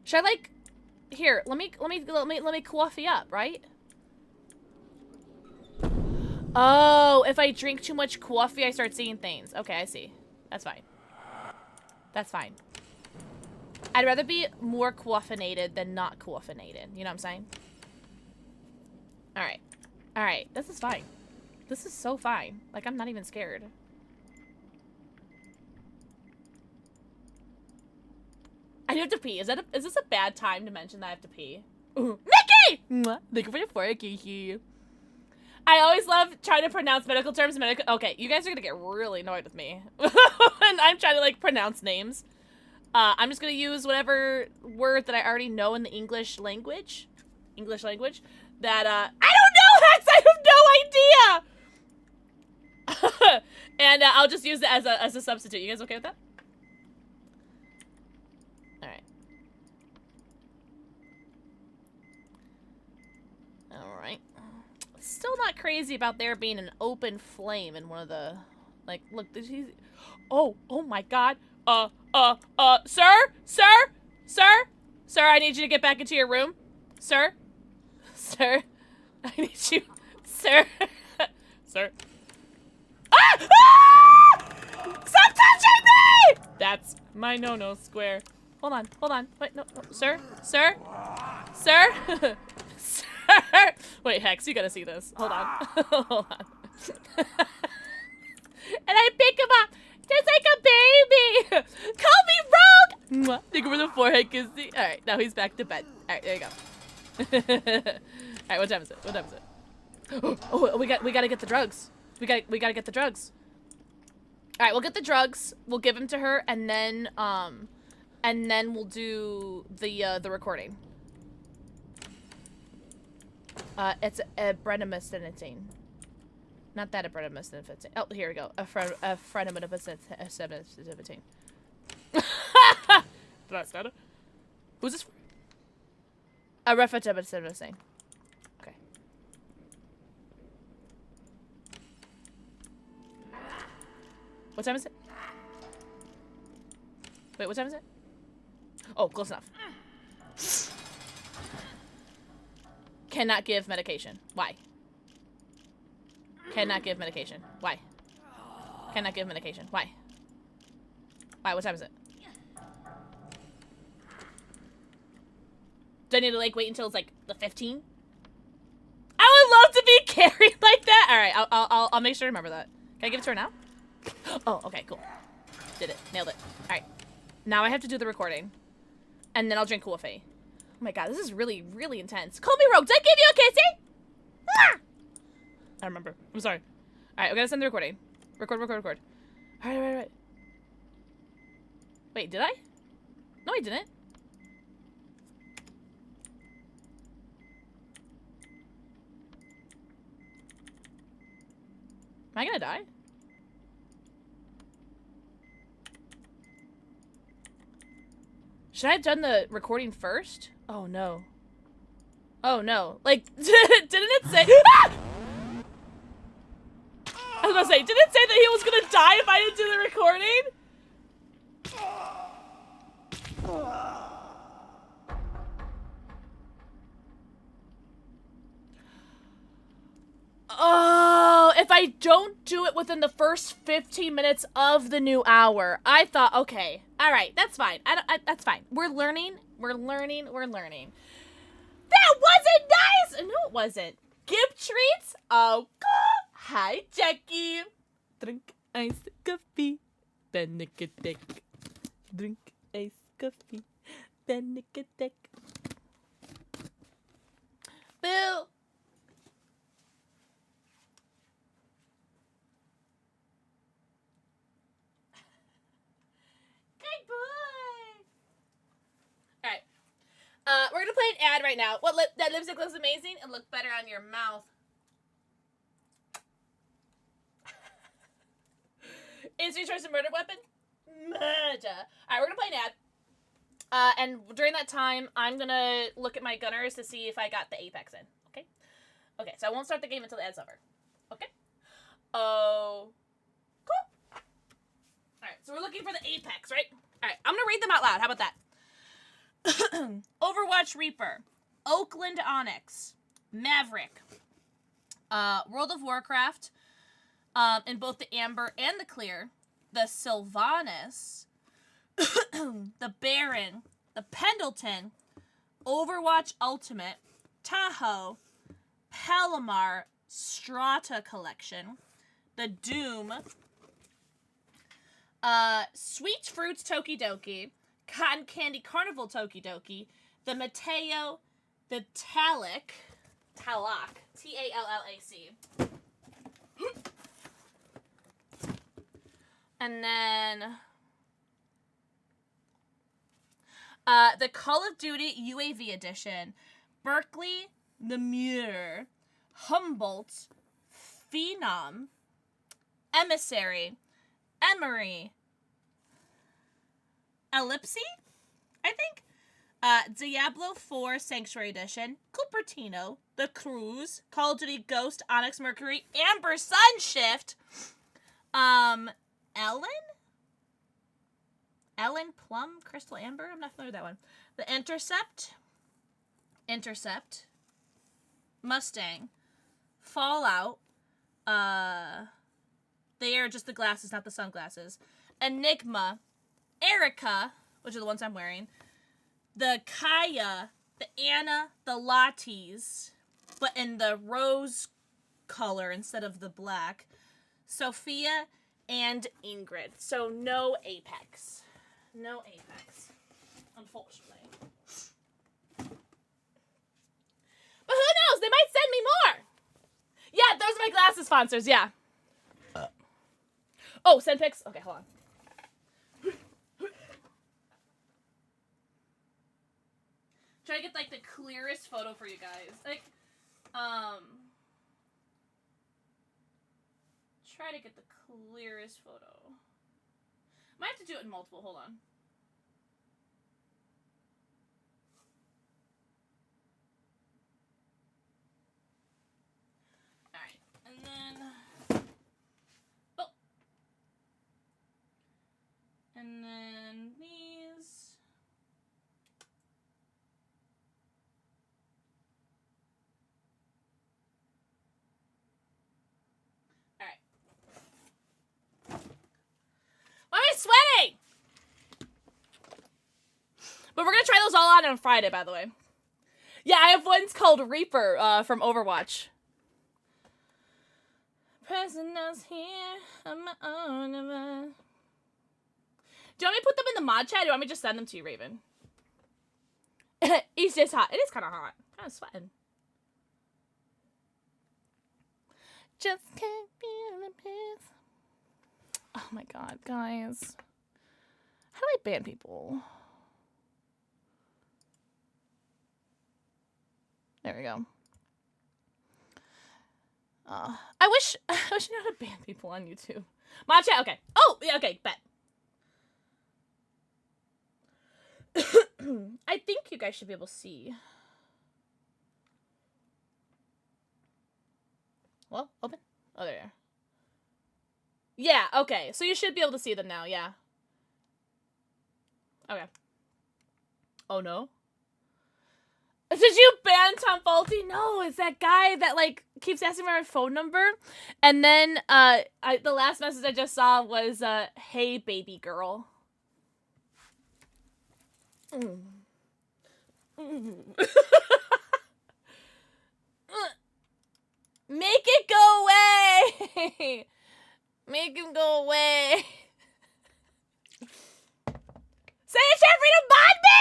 Should I like here, let me coffee up, right? Oh, if I drink too much coffee, I start seeing things. Okay, I see. That's fine. That's fine. I'd rather be more caffeinated than not caffeinated. You know what I'm saying? Alright. Alright, this is fine. This is so fine. Like, I'm not even scared. I do have to pee. Is this a bad time to mention that I have to pee? Mickey! Thank you for your fork, Kiki. I always love trying to pronounce medical terms. Okay, you guys are gonna get really annoyed with me when I'm trying to, like, pronounce names. I'm just gonna use whatever word that I already know in the English language. That, I don't know, Hex! I have no idea! And I'll just use it as a substitute. You guys okay with that? Alright. Alright. Still not crazy about there being an open flame in one of the... Like, look, oh my god. Sir, I need you to get back into your room. Sir, I need you, sir. Stop touching me! That's my no-no square. Hold on. Wait, no, sir. Wait, Hex, you gotta see this. Hold on. And I pick him up. Just like a baby! Call me rogue! Thank you for the forehead kissy. Alright, now he's back to bed. Alright, there you go. Alright, what time is it? Oh, we gotta get the drugs. We gotta get the drugs. Alright, we'll get the drugs. We'll give them to her, and then we'll do the recording. It's a bredomycinetine. Not that a bredomycinetine. Oh, here we go. A bredomycinetine. Did I start it? Who's this for? A bredomycinetine. Okay. What time is it? Wait, what time is it? Oh, close enough. Cannot give medication. Why? Cannot give medication. Why? Cannot give medication. Why? Why? What time is it? Do I need to, like, wait until it's, like, the 15? I would love to be carried like that! Alright, I'll make sure to remember that. Can I give it to her now? Oh, okay, cool. Did it. Nailed it. Alright. Now I have to do the recording. And then I'll drink coffee. Oh my god, this is really, really intense. Call me rogue. Did I give you a kissy? I remember. I'm sorry. Alright, we gotta send the recording. Record. Alright. Wait, did I? No, I didn't. Am I gonna die? Should I have done the recording first? Oh no. Oh no. Like, didn't it say... Ah! I was gonna say, did it say that he was gonna die if I didn't do the recording? I don't do it within the first 15 minutes of the new hour. I thought, okay, all right, that's fine. That's fine. We're learning. We're learning. We're learning. That wasn't nice. No, it wasn't. Give treats. Oh, God. Hi, Jackie. Drink iced coffee. Benedict. Drink iced coffee. Benedict. Boo. Good boy. All right. We're gonna play an ad right now. That lipstick looks amazing and look better on your mouth. Instant choice of murder weapon? Murder. Alright, we're gonna play an ad. And during that time, I'm gonna look at my gunners to see if I got the Apex in. Okay? Okay, so I won't start the game until the ad's over. Okay? Oh. Cool. Alright, so we're looking for the Apex, right? Alright, I'm gonna read them out loud. How about that? Overwatch Reaper, Oakland Onyx, Maverick, World of Warcraft, in both the Amber and the Clear, the Sylvanas, the Baron, the Pendleton, Overwatch Ultimate, Tahoe, Palomar Strata Collection, the Doom, Sweet Fruits Tokidoki, Cotton Candy Carnival Tokidoki, the Mateo, the Talac, T-A-L-L-A-C. And then the Call of Duty UAV Edition, Berkeley, Namur, Humboldt, Phenom, Emissary, Emery, Ellipsy, I think, Diablo 4 Sanctuary Edition, Cupertino, The Cruise, Call of Duty Ghost, Onyx Mercury, Amber Sunshift, Ellen Plum, Crystal Amber, I'm not familiar with that one. The Intercept, Mustang, Fallout, they are just the glasses, not the sunglasses, Enigma, Erica, which are the ones I'm wearing, the Kaya, the Anna, the Lattes, but in the rose color instead of the black, Sophia, and Ingrid. So no Apex. No Apex, unfortunately. But who knows? They might send me more. Yeah, those are my glasses sponsors, yeah. Oh, send pics? Okay, hold on. Try to get, like, the clearest photo for you guys. Like, try to get the clearest photo. Might have to do it in multiple. Hold on. Alright, and then... Oh! And then these... Why am I sweating? But we're gonna try those all on Friday, by the way. Yeah, I have ones called Reaper from Overwatch. Prisoners here on my own. Do you want me to put them in the mod chat, or do you want me to just send them to you, Raven? It's just hot. It is kind of hot. Kind of sweating. Just can't feel the peace. Oh my god, guys. How do I ban people? There we go. I wish you knew how to ban people on YouTube. Mod chat, okay. Oh, yeah, okay, bet. I think you guys should be able to see. Well, open. Oh, there you are. Yeah, okay. So you should be able to see them now, yeah. Okay. Oh, no? Did you ban Tom Faulty? No, it's that guy that, like, keeps asking for my phone number, and then the last message I just saw was hey baby girl. Make it go away. Make him go away. Say it, Jeffrey, to mod me.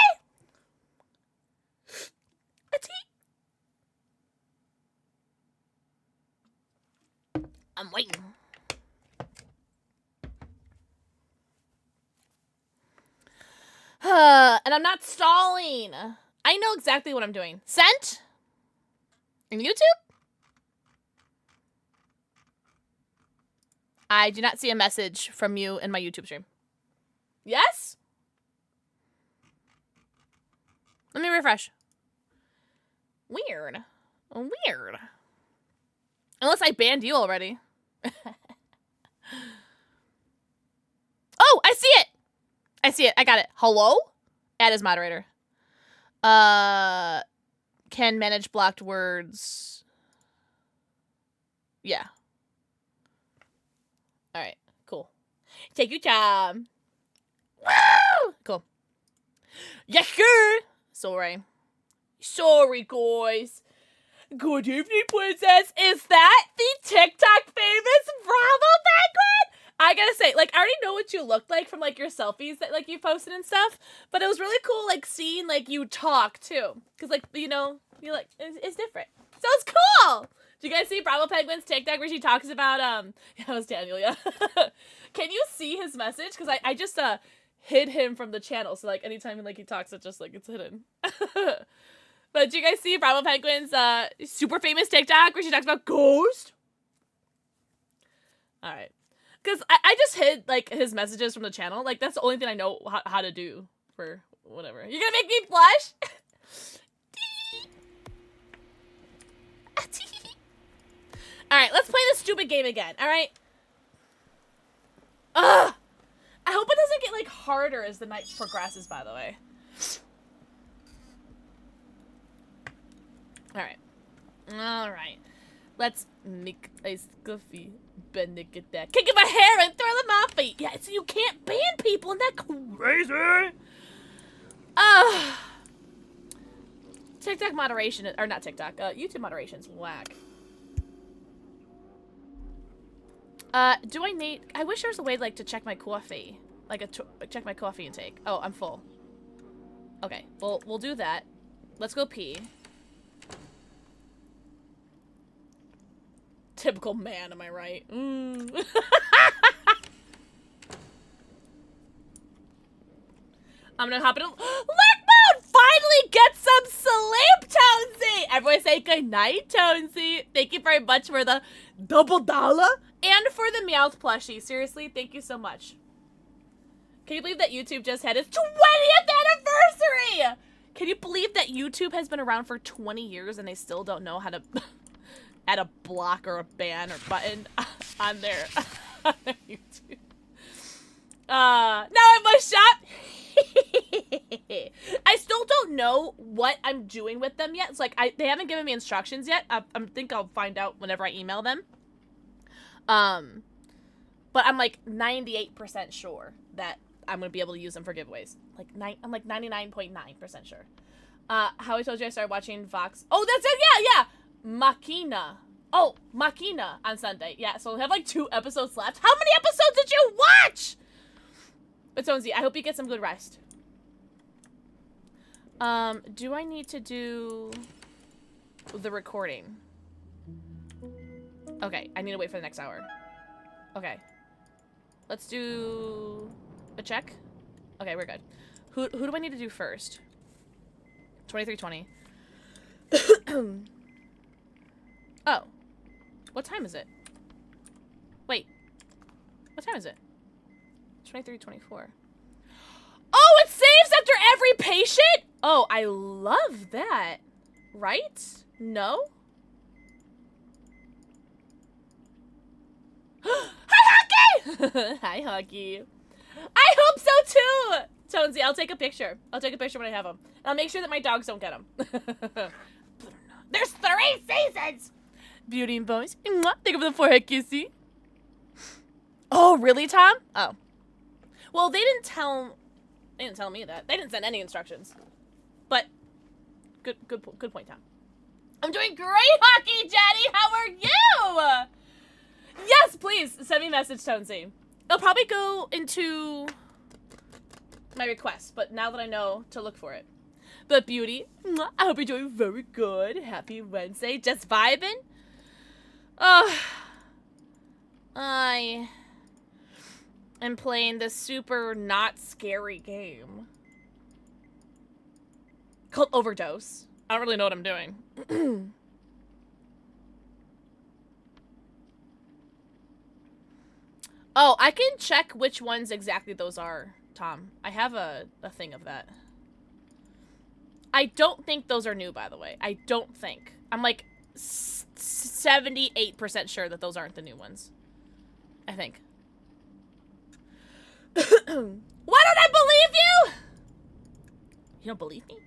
I'm waiting. And I'm not stalling. I know exactly what I'm doing. Sent? In YouTube? I do not see a message from you in my YouTube stream. Yes? Let me refresh. Weird. Weird. Unless I banned you already. Oh, I see it! I see it. I got it. Hello? Add as moderator. Can manage blocked words. Yeah. Alright. Cool. Take your time. Woo! Cool. Yes, sir! Sorry. Sorry, guys. Good evening, princess. Is that the TikTok famous Bravo Penguin? I gotta say, like, I already know what you look like from, like, your selfies that, like, you posted and stuff. But it was really cool, like, seeing, like, you talk, too. Because, like, you know, you like, it's different. So it's cool! Do you guys see Bravo Penguin's TikTok where she talks about, yeah, that was Daniel, yeah. Can you see his message? Because I just, hid him from the channel. So, like, anytime, like, he talks, it's just, like, it's hidden. But do you guys see Bravo Penguin's, super famous TikTok where she talks about Ghost? Alright. Because I just hid, like, his messages from the channel. Like, that's the only thing I know how to do for whatever. You're gonna make me blush? Alright, let's play this stupid game again, alright? Ugh! I hope it doesn't get, like, harder as the night progresses, by the way. Alright. Alright. Let's make a coffee. Bend get that. Kick in my hair and throw them off feet. Yeah, so you can't ban people. Isn't that crazy? TikTok moderation, or not TikTok, YouTube moderation's whack. Do I need, I wish there was a way, like, to check my coffee. Like, check my coffee intake. Oh, I'm full. Okay, well, we'll do that. Let's go pee. Typical man, am I right? Mm. I'm gonna hop in a lurk mode! Finally get some sleep, Tonesy! Everyone say goodnight, Tonesy. Thank you very much for the $double and for the Meowth plushie. Seriously, thank you so much. Can you believe that YouTube just had its 20th anniversary? Can you believe that YouTube has been around for 20 years and they still don't know how to add a block or a ban or button on their YouTube? Now I must shop. I still don't know what I'm doing with them yet. It's like they haven't given me instructions yet. I think I'll find out whenever I email them. But I'm like 98% sure that I'm gonna be able to use them for giveaways. Like I'm like 99.9% sure. How I told you I started watching Vox. Oh, that's it. Yeah. Machina. Oh, Machina on Sunday. Yeah, so we have like 2 episodes left. How many episodes did you watch? But Tonesy, I hope you get some good rest. Do I need to do the recording? Okay, I need to wait for the next hour. Okay. Let's do a check. Okay, we're good. Who do I need to do first? 23:20. Oh. What time is it? Wait. What time is it? 23:24. Oh, it saves after every patient? Oh, I love that. Right? No? Hi, Hockey! Hi, Hockey. I hope so, too! Tonesy, I'll take a picture. I'll take a picture when I have them. I'll make sure that my dogs don't get them. There's 3 seasons! Beauty and Bones. Mwah. Think of the forehead kissy. Oh, really, Tom? Oh. Well, they didn't tell me that. They didn't send any instructions. But good point, Tom. I'm doing great, Hockey Daddy. How are you? Yes, please send me a message, Tonesy. It'll probably go into my request, but now that I know to look for it. But Beauty, mwah, I hope you're doing very good. Happy Wednesday. Just vibing. I am playing this super not scary game called Overdose. I don't really know what I'm doing. Oh, I can check which ones exactly those are, Tom. I have a thing of that. I don't think those are new, by the way. I don't think. I'm like 78% sure that those aren't the new ones. I think. Why don't I believe you? You don't believe me?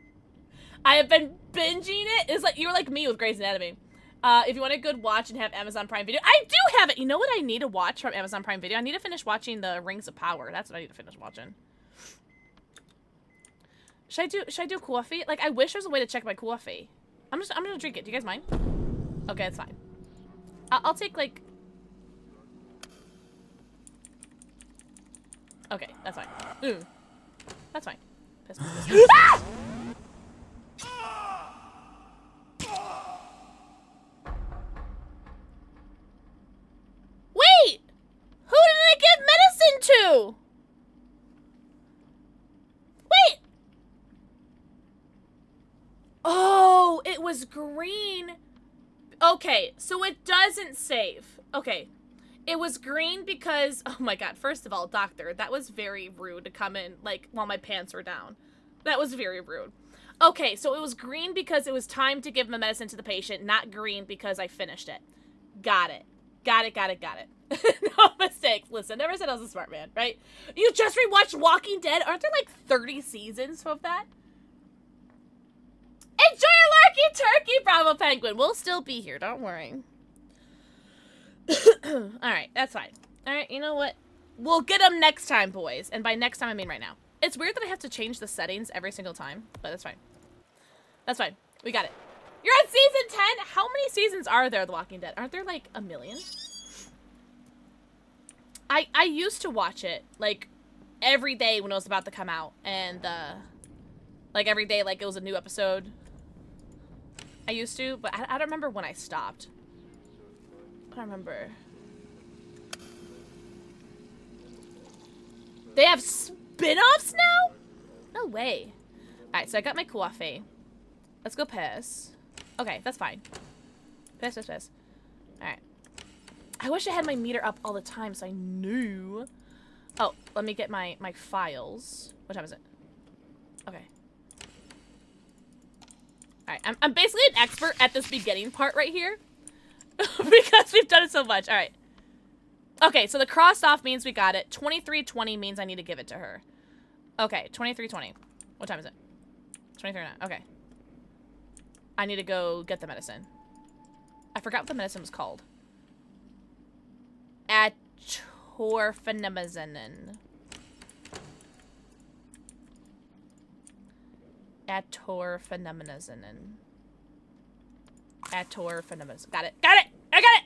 I have been binging it. It's like you're like me with Grey's Anatomy. If you want a good watch and have Amazon Prime Video, I do have it. You know what I need to watch from Amazon Prime Video? I need to finish watching the Rings of Power. That's what I need to finish watching. Should I do coffee? Like, I wish there was a way to check my coffee. I'm gonna drink it. Do you guys mind? Okay, that's fine. I'll take like. Okay, that's fine. Ooh, that's fine. Piss, piss, piss. Ah! Wait! Who did I give medicine to? Wait! Oh, it was green. Okay, so it doesn't save. Okay. It was green because, oh my god, first of all, doctor, that was very rude to come in, like, while my pants were down. That was very rude. Okay, so it was green because it was time to give my medicine to the patient, not green because I finished it. Got it. Got it. No mistakes. Listen, never said I was a smart man, right? You just rewatched Walking Dead? Aren't there like 30 seasons of that? Enjoy your Larky Turkey, Bravo Penguin. We'll still be here, don't worry. Alright, that's fine. Alright, you know what? We'll get them next time, boys. And by next time, I mean right now. It's weird that I have to change the settings every single time, but that's fine. That's fine. We got it. You're on season 10? How many seasons are there of The Walking Dead? Aren't there like a million? I used to watch it, like, every day when it was about to come out. And, like, every day, like, it was a new episode. I used to, but I don't remember when I stopped. I don't remember. They have spin-offs now? No way. Alright, so I got my coffee. Let's go piss. Okay, that's fine. Piss. Alright. I wish I had my meter up all the time so I knew. Oh, let me get my files. What time is it? Okay. Alright, I'm basically an expert at this beginning part right here. Because we've done it so much. Alright. Okay, so the crossed off means we got it. 23:20 means I need to give it to her. Okay, 23:20. What time is it? 23:09. Okay. I need to go get the medicine. I forgot what the medicine was called. Atorvastatin. Atorvastatin. Got it. I got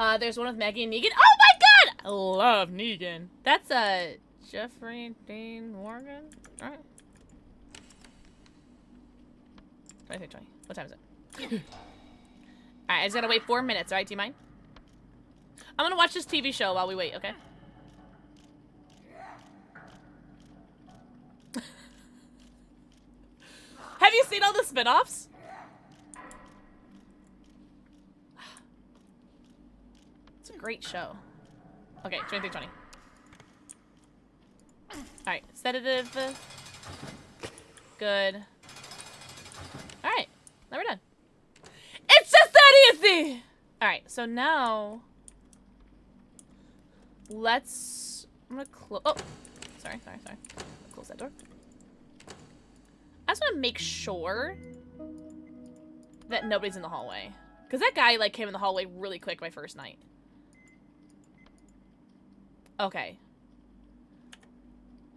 it! There's one with Maggie and Negan. Oh my god! I love Negan. That's Jeffrey Dean Morgan. Alright. 23:20. What time is it? Alright, I just gotta wait 4 minutes, alright? Do you mind? I'm gonna watch this TV show while we wait, okay? Have you seen all the spin-offs? It's a great show. Okay, 23:20. Alright, sedative. Good. Alright, now we're done. It's just that easy! Alright, so now... Let's... I'm gonna close... Oh! Sorry. Close that door. I just want to make sure that nobody's in the hallway. Because that guy, like, came in the hallway really quick my first night. Okay.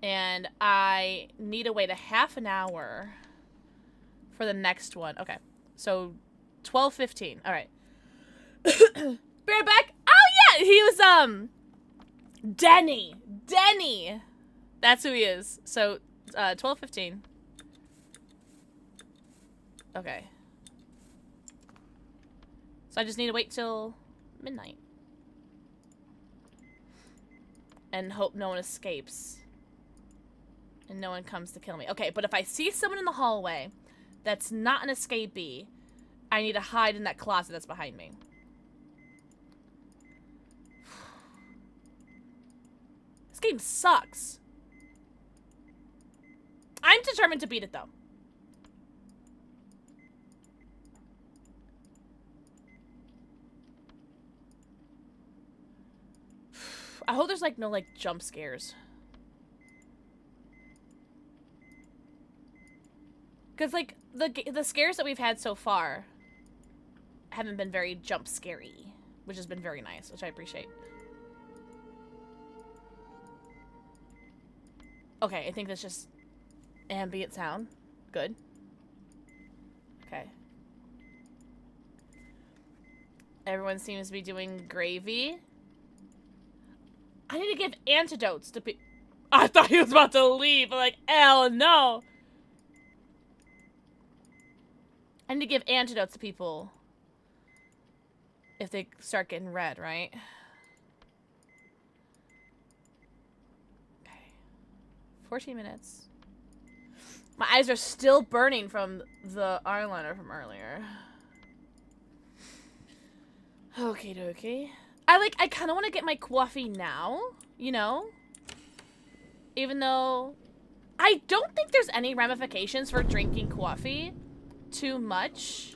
And I need to wait a half an hour for the next one. Okay. So, 12:15. All right. Be right back. Oh, yeah! He was, Denny. Denny! That's who he is. So, 12:15. Okay. So I just need to wait till midnight. And hope no one escapes. And no one comes to kill me. Okay, but if I see someone in the hallway that's not an escapee, I need to hide in that closet that's behind me. This game sucks. I'm determined to beat it, though. I hope there's, like, no, like, jump scares. Because, like, the scares that we've had so far haven't been very jump scary, which has been very nice, which I appreciate. Okay, I think that's just ambient sound. Good. Okay. Everyone seems to be doing gravy. I need to give antidotes to people. I thought he was about to leave. I'm like, hell no. I need to give antidotes to people if they start getting red, right? Okay. 14 minutes. My eyes are still burning from the eyeliner from earlier. Okie dokie. I kind of want to get my coffee now, you know? Even though I don't think there's any ramifications for drinking coffee too much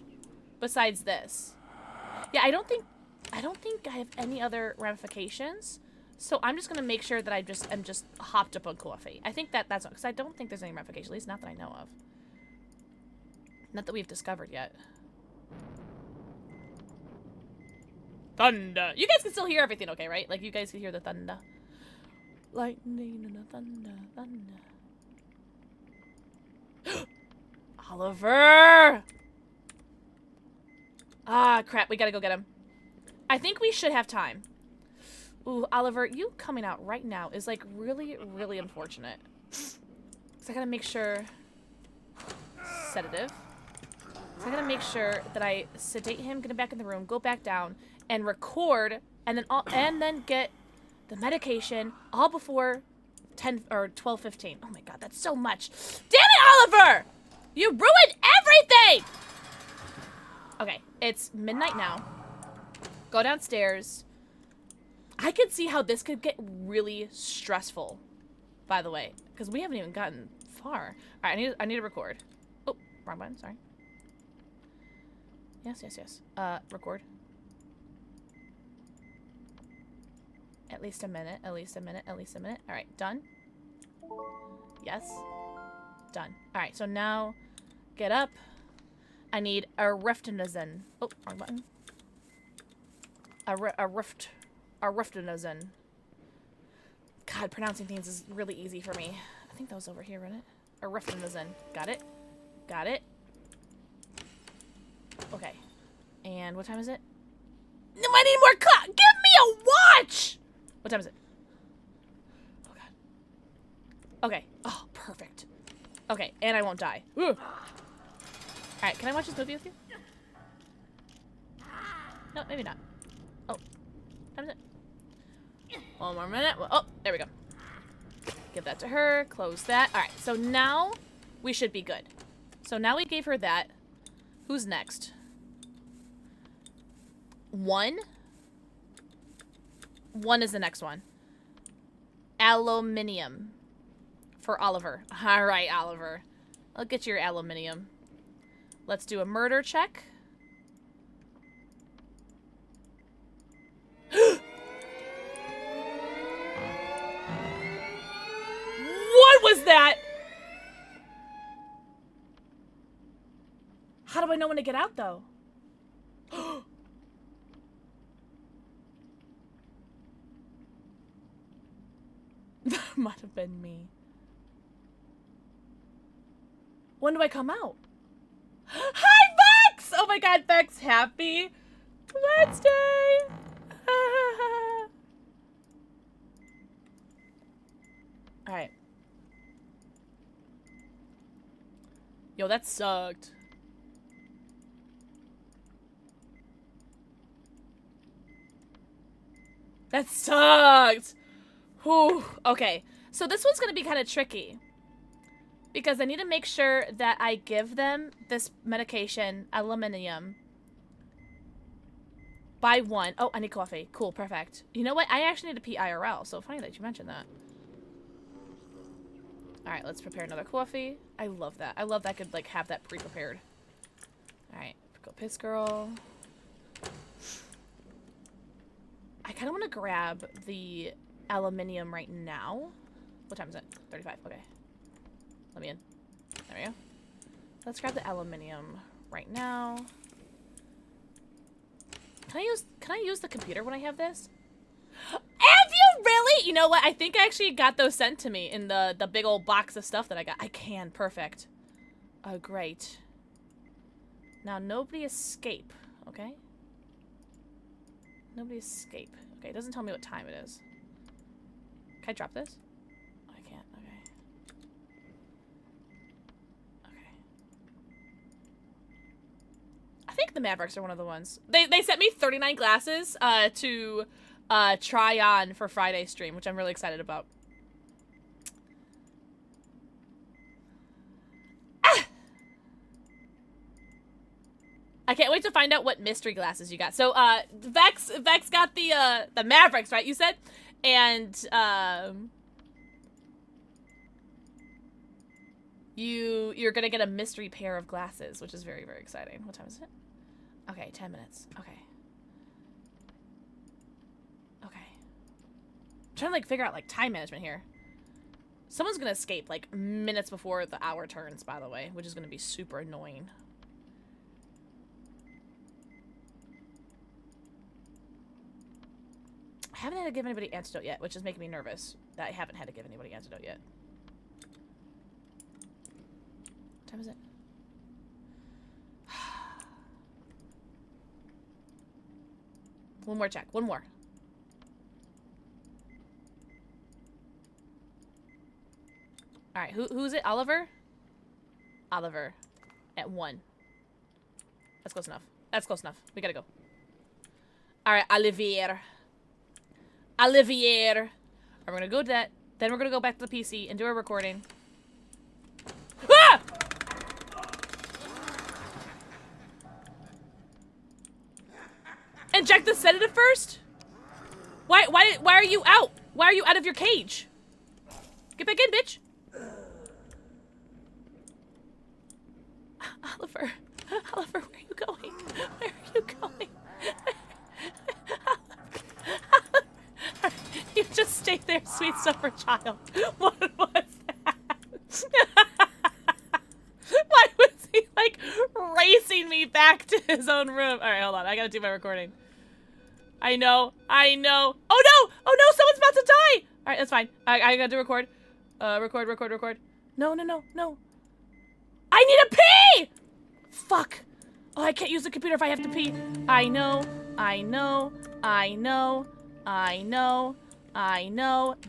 besides this. Yeah, I don't think I have any other ramifications. So I'm just going to make sure that I'm just hopped up on coffee. I think that's because I don't think there's any ramifications, at least not that I know of. Not that we've discovered yet. Thunder. You guys can still hear everything, okay, right? Like, you guys can hear the thunder. Lightning and the thunder, thunder. Oliver! Ah, crap. We gotta go get him. I think we should have time. Ooh, Oliver, you coming out right now is, like, really, really unfortunate. So I gotta make sure... Sedative. So I gotta make sure that I sedate him, get him back in the room, go back down, and record, and then get the medication all before 10 or 12:15. Oh my god, that's so much. Damn it, Oliver! You ruined everything! Okay, it's midnight now. Go downstairs. I could see how this could get really stressful, by the way, because we haven't even gotten far. All right, I need to record. Oh, wrong button. Sorry. Yes. Record. At least a minute. All right, done. Yes. Done. All right, so now get up. I need a riftinozen. Oh, wrong button. A riftinozen. God, pronouncing things is really easy for me. I think that was over here, wasn't it? A riftinozen. Got it. Got it. Okay. And what time is it? No, I need more clock. Give me a watch! What time is it? Oh, God. Okay. Oh, perfect. Okay, and I won't die. Ugh. Alright, can I watch this movie with you? No, maybe not. Oh. How is it? One more minute. Oh, there we go. Give that to her. Close that. Alright, so now we should be good. So now we gave her that. Who's next? 1. 1 is the next one. Aluminium. For Oliver. Alright, Oliver. I'll get your aluminium. Let's do a murder check. What was that? How do I know when to get out, though? That might have been me. When do I come out? Hi, Bex! Oh my god, Bex, happy Wednesday! Alright. Yo, that sucked. That sucked! Whew. Okay, so this one's gonna be kind of tricky. Because I need to make sure that I give them this medication, aluminium, by 1. Oh, I need coffee. Cool, perfect. You know what? I actually need to pee IRL, so funny that you mentioned that. Alright, let's prepare another coffee. I love that. I love that I could, like, have that pre-prepared. Alright, go piss girl. I kind of want to grab the aluminium right now. What time is it? 35, okay. Let me in. There we go. Let's grab the aluminium right now. Can I use the computer when I have this? Have you really? You know what? I think I actually got those sent to me in the big old box of stuff that I got. I can. Perfect. Oh, great. Now, nobody escape. Okay? Nobody escape. Okay, it doesn't tell me what time it is. Can I drop this? Oh, I can't. Okay. Okay. I think the Mavericks are one of the ones. They sent me 39 glasses to try on for Friday's stream, which I'm really excited about. Ah! I can't wait to find out what mystery glasses you got. So Vex got the Mavericks, right? You said, and you're gonna get a mystery pair of glasses, which is very, very exciting. What time is it? Okay, 10 minutes. Okay. Okay. I'm trying to like figure out like time management here. Someone's gonna escape like minutes before the hour turns, by the way, which is gonna be super annoying. I haven't had to give anybody antidote yet, which is making me nervous that I haven't had to give anybody antidote yet. What time is it? One more check. One more. Alright, who's it? Oliver? Oliver. At 1. That's close enough. That's close enough. We gotta go. Alright, Olivier. Olivier. We're gonna go to that. Then we're gonna go back to the PC and do a recording. Ah! Inject the sedative first? Why are you out? Why are you out of your cage? Get back in, bitch. Oliver. Oliver, where are you going? Where are you going? You just stay there, sweet summer child. What was that? Why was he, like, racing me back to his own room? Alright, hold on. I gotta do my recording. I know. I know. Oh, no! Oh, no! Someone's about to die! Alright, that's fine. I gotta do record. Record. No. I need to pee! Fuck. Oh, I can't use the computer if I have to pee. I know.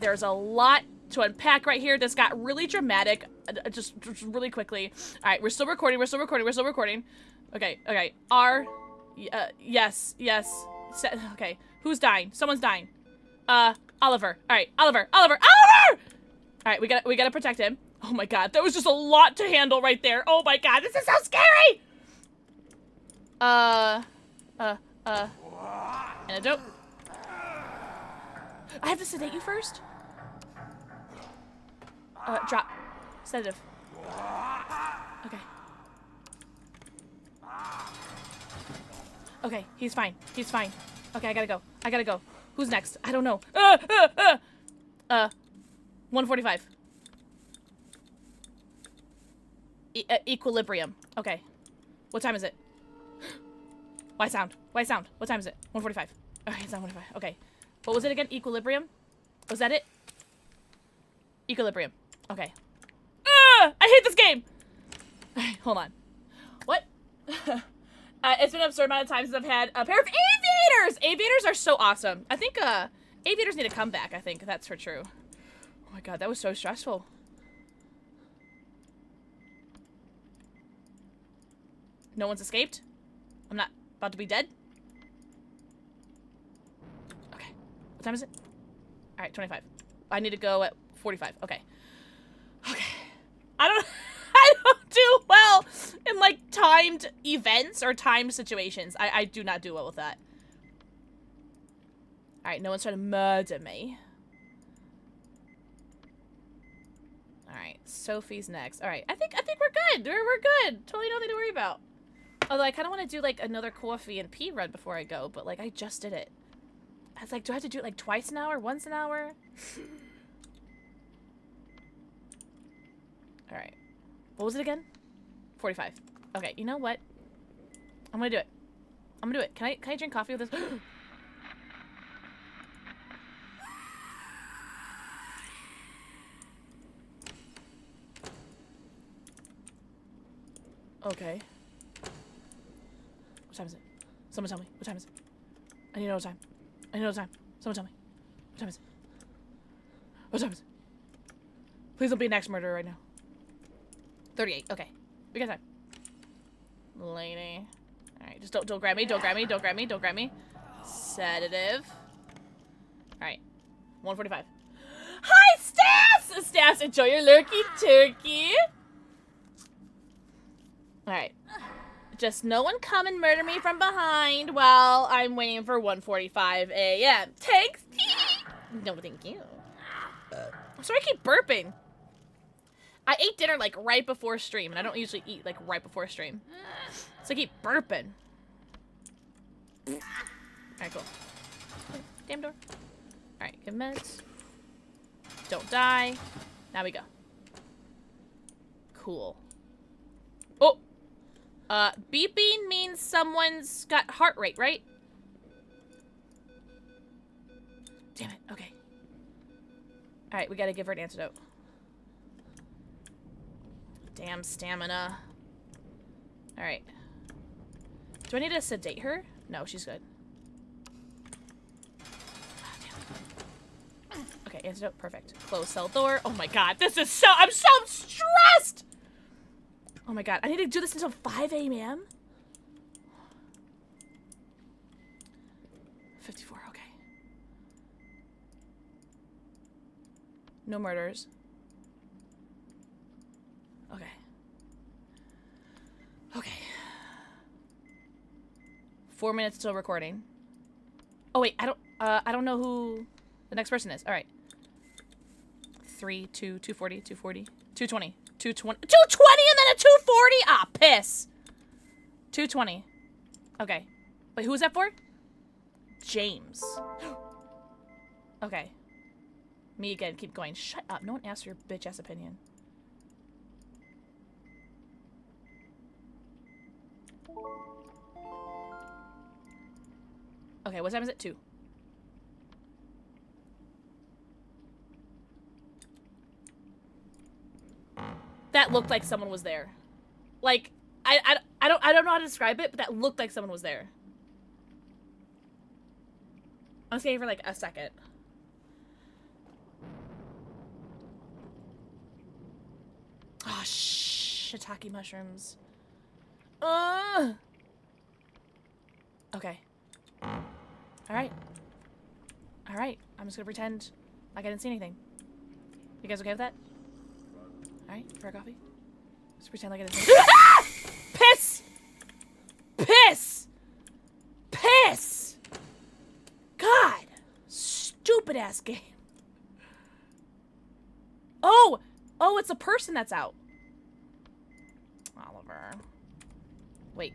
There's a lot to unpack right here. This got really dramatic. Just really quickly. All right, we're still recording. Okay. Yes. Okay, who's dying? Someone's dying. Oliver. All right, Oliver. All right, we gotta protect him. Oh my god, there was just a lot to handle right there. Oh my god, this is so scary! Antidote. I have to sedate you first? Drop. Sedative. Okay. Okay, he's fine. Okay, I gotta go. Who's next? I don't know. 145. Equilibrium. Okay. What time is it? Why sound? Why sound? What time is it? 1:45. Okay, it's not 1:45. Okay. What was it again? Equilibrium? Was that it? Equilibrium. Okay. I hate this game! Okay, hold on. What? It's been an absurd amount of times since I've had a pair of aviators! Aviators are so awesome. I think, aviators need to come back, I think. That's for true. Oh my god, that was so stressful. No one's escaped? I'm not about to be dead? Okay. What time is it? Alright, 25. I need to go at 45. Okay. Okay. I don't do well in, like, timed events or timed situations. I do not do well with that. Alright, no one's trying to murder me. Alright, Sophie's next. Alright, I think we're good. We're good. Totally nothing to worry about. Although I kind of want to do, like, another coffee and pee run before I go, but, like, I just did it. I was like, do I have to do it, like, twice an hour? Once an hour? Alright. What was it again? 45. Okay, you know what? I'm gonna do it. I'm gonna do it. Can I drink coffee with this? Okay. What time is it? Someone tell me. What time is it? I need to know time. I need to know time. Someone tell me. What time is it? What time is it? Please don't be an axe murderer right now. 38. Okay. We got time. Lady. Alright, just don't grab me. Don't grab me. Don't grab me. Don't grab me. Sedative. Alright. 1:45. Hi, Stas! Stas, enjoy your lurky turkey. Alright. Just no one come and murder me from behind while I'm waiting for 1:45 a.m. Thanks. No, thank you. I'm sorry I keep burping. I ate dinner, like, right before stream, and I don't usually eat, like, right before stream. So I keep burping. Alright, cool. Damn door. Alright, give meds. Don't die. Now we go. Cool. Oh! Beeping means someone's got heart rate, right? Damn it, okay. Alright, we gotta give her an antidote. Damn stamina. Alright. Do I need to sedate her? No, she's good. Oh, okay, antidote, perfect. Close cell door. Oh my god, this is so- I'm so stressed! Oh my god, I need to do this until 5 a.m.? 54, okay. No murders. Okay. Okay. 4 minutes till recording. Oh wait, I don't know who the next person is. All right. 3, 2, 240, 240, 220, 220, 220 and then a 240? Ah, piss. 220. Okay. Wait, who was that for? James. Okay. Me again, keep going. Shut up. No one asked for your bitch ass opinion. Okay, what time is it? 2. That looked like someone was there. Like, I don't know how to describe it, but that looked like someone was there. I'm just gonna give her like a second. Oh, shiitake mushrooms. Okay. Alright. Alright. I'm just gonna pretend like I didn't see anything. You guys okay with that? Alright, for a coffee? Just pretend like I didn't see anything. Ah! Piss! Piss! Piss! God! Stupid ass game. Oh! Oh, it's a person that's out. Oliver. Wait.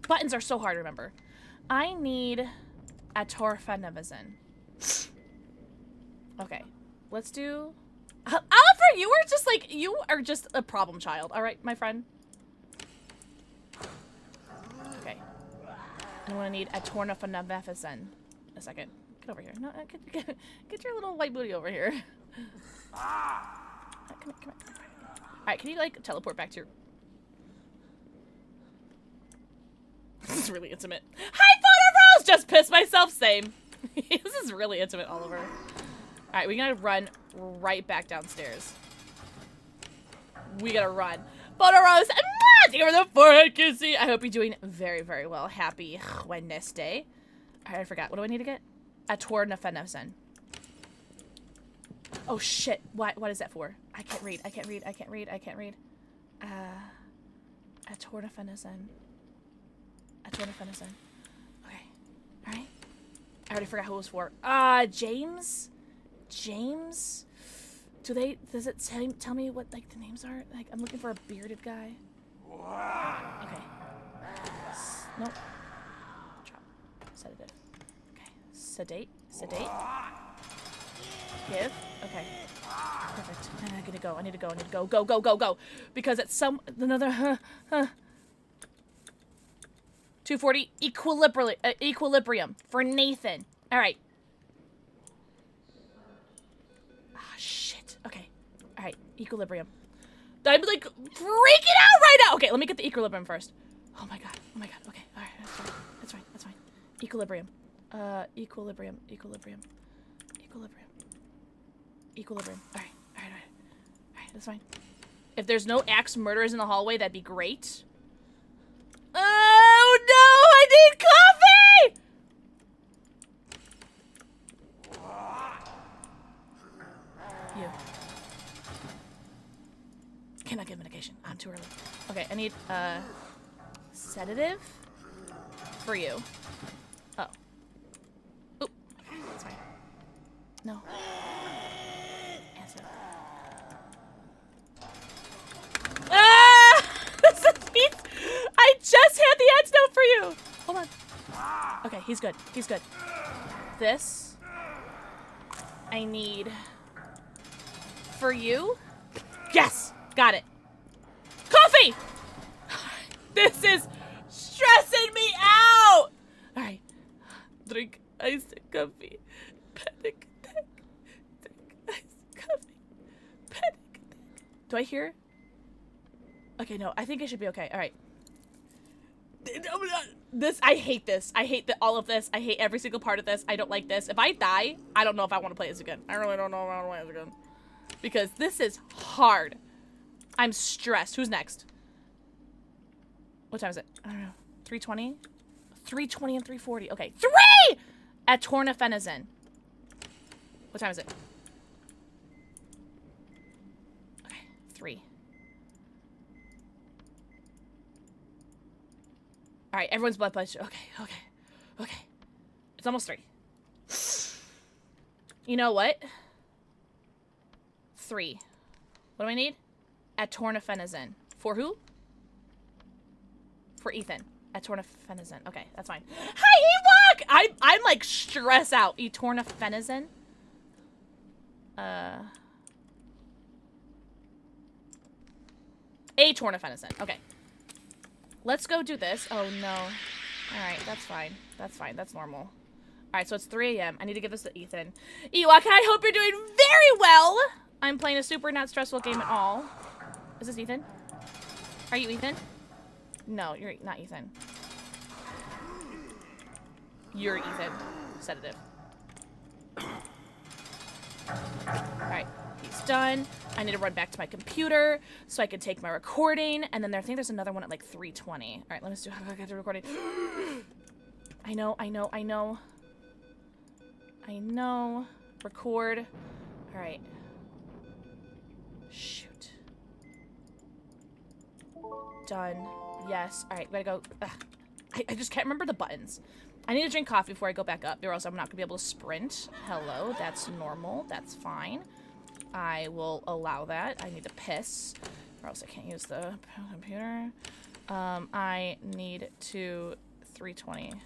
Buttons are so hard to remember. I need a torfenavizin. Okay. Let's do... Oliver, you are just like... You are just a problem child. Alright, my friend? I'm gonna need a tornafenefesen. A second. Get over here. No, get your little white booty over here. Come here. Alright, can you, like, teleport back to your... This is really intimate. Hi, Photo Rose! Just pissed myself, same. This is really intimate, Oliver. Alright, we gotta run right back downstairs. We gotta run. Photo Rose! Thank you for the forehead kissy! I hope you're doing very, very well. Happy Wednesday. Alright, I forgot. What do I need to get? A tornafenefesen. Oh shit. What is that for? I can't read. A tornafenefesen. Okay. Alright. I already forgot who it was for. James? James? Does it tell me what, like, the names are? Like, I'm looking for a bearded guy. Okay. Nope. Drop. Sedative. Okay. Sedate. Give. Okay. Perfect. I need to go. Go. Because it's another, 240 equilibrium for Nathan. All right. Ah, shit. Okay. All right. Equilibrium. I'm like freaking out right now. Okay, let me get the equilibrium first. Oh my god. Okay. All right. That's fine. Equilibrium. Equilibrium. All right. That's fine. If there's no axe murderers in the hallway, that'd be great. Oh no! I need coffee! You. Cannot get medication. I'm too early. Okay, I need sedative for you. Oh. Oop. That's fine. No. Answer. I just had the antidote for you! Hold on. Okay, he's good. This. I need... For you? Yes! Got it. Coffee! This is stressing me out! Alright. Drink iced coffee. Panic attack. Drink iced coffee. Panic attack. Do I hear? Okay, no, I think I should be okay. All right. I hate this. I hate all of this. I hate every single part of this. I don't like this. If I die, I don't know if I want to play this again. I really don't know if I want to play this again. Because this is hard. I'm stressed. Who's next? What time is it? I don't know. 3:20? 3:20 and 3:40. Okay. 3! At tornafenefesen. What time is it? Okay. 3. All right, everyone's blood pressure. Okay. It's almost 3. You know what? 3. What do I need? At tornafenefesen. For who? For Ethan. At tornafenefesen. Okay, that's fine. Hi, Ewok! I'm like stressed out. Tornafenefesen. A tornafenefesen. Okay. Let's go do this. Oh, no. Alright, that's fine. That's normal. Alright, so it's 3 a.m. I need to give this to Ethan. Ewok, I hope you're doing very well! I'm playing a super not stressful game at all. Is this Ethan? Are you Ethan? No, you're not Ethan. You're Ethan. Sedative. Alright. He's done. I need to run back to my computer so I can take my recording. And then I think there's another one at like 3:20. Alright, let me see how I get the recording. I know. Record. Alright. Shoot. Done. Yes. Alright, gotta go. I just can't remember the buttons. I need to drink coffee before I go back up, or else I'm not gonna be able to sprint. Hello, that's normal. That's fine. I will allow that. I need to piss, or else I can't use the computer. I need to 3:20.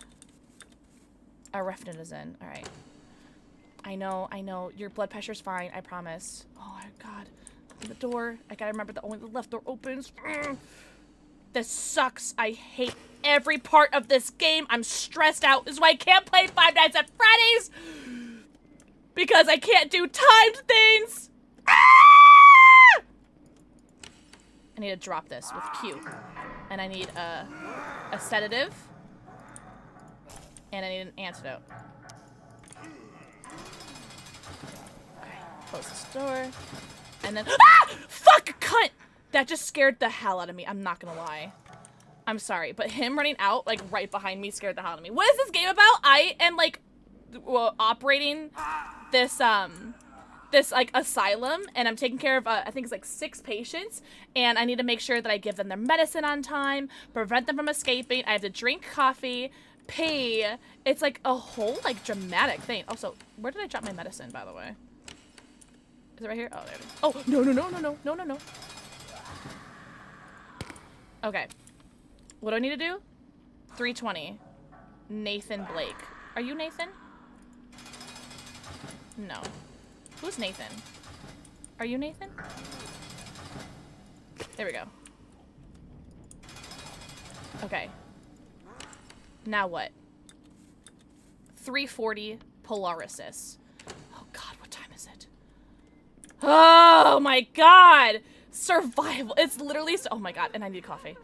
Arefenefesen. All right. I know. Your blood pressure's fine. I promise. Oh my god. Open the door. I gotta remember that only the left door opens. This sucks. I hate every part of this game. I'm stressed out. This is why I can't play Five Nights at Freddy's. Because I can't do timed things. Ah! I need to drop this with Q. And I need a sedative. And I need an antidote. Okay, close this door. And then, ah! Fuck, cunt! That just scared the hell out of me. I'm not gonna lie. I'm sorry, but him running out, like, right behind me scared the hell out of me. What is this game about? I am, like, operating this, like, asylum, and I'm taking care of, I think it's, like, 6 patients, and I need to make sure that I give them their medicine on time, prevent them from escaping. I have to drink coffee, pee. It's, like, a whole, like, dramatic thing. Also, where did I drop my medicine, by the way? Is it right here? Oh, there it is. Oh, no. Okay. What do I need to do? 320. Nathan Blake. Are you Nathan? No. Who's Nathan? Are you Nathan? There we go. Okay. Now what? 340 Polarisis. Oh god, what time is it? Oh my god! Survival. It's literally so— oh my god, and I need coffee.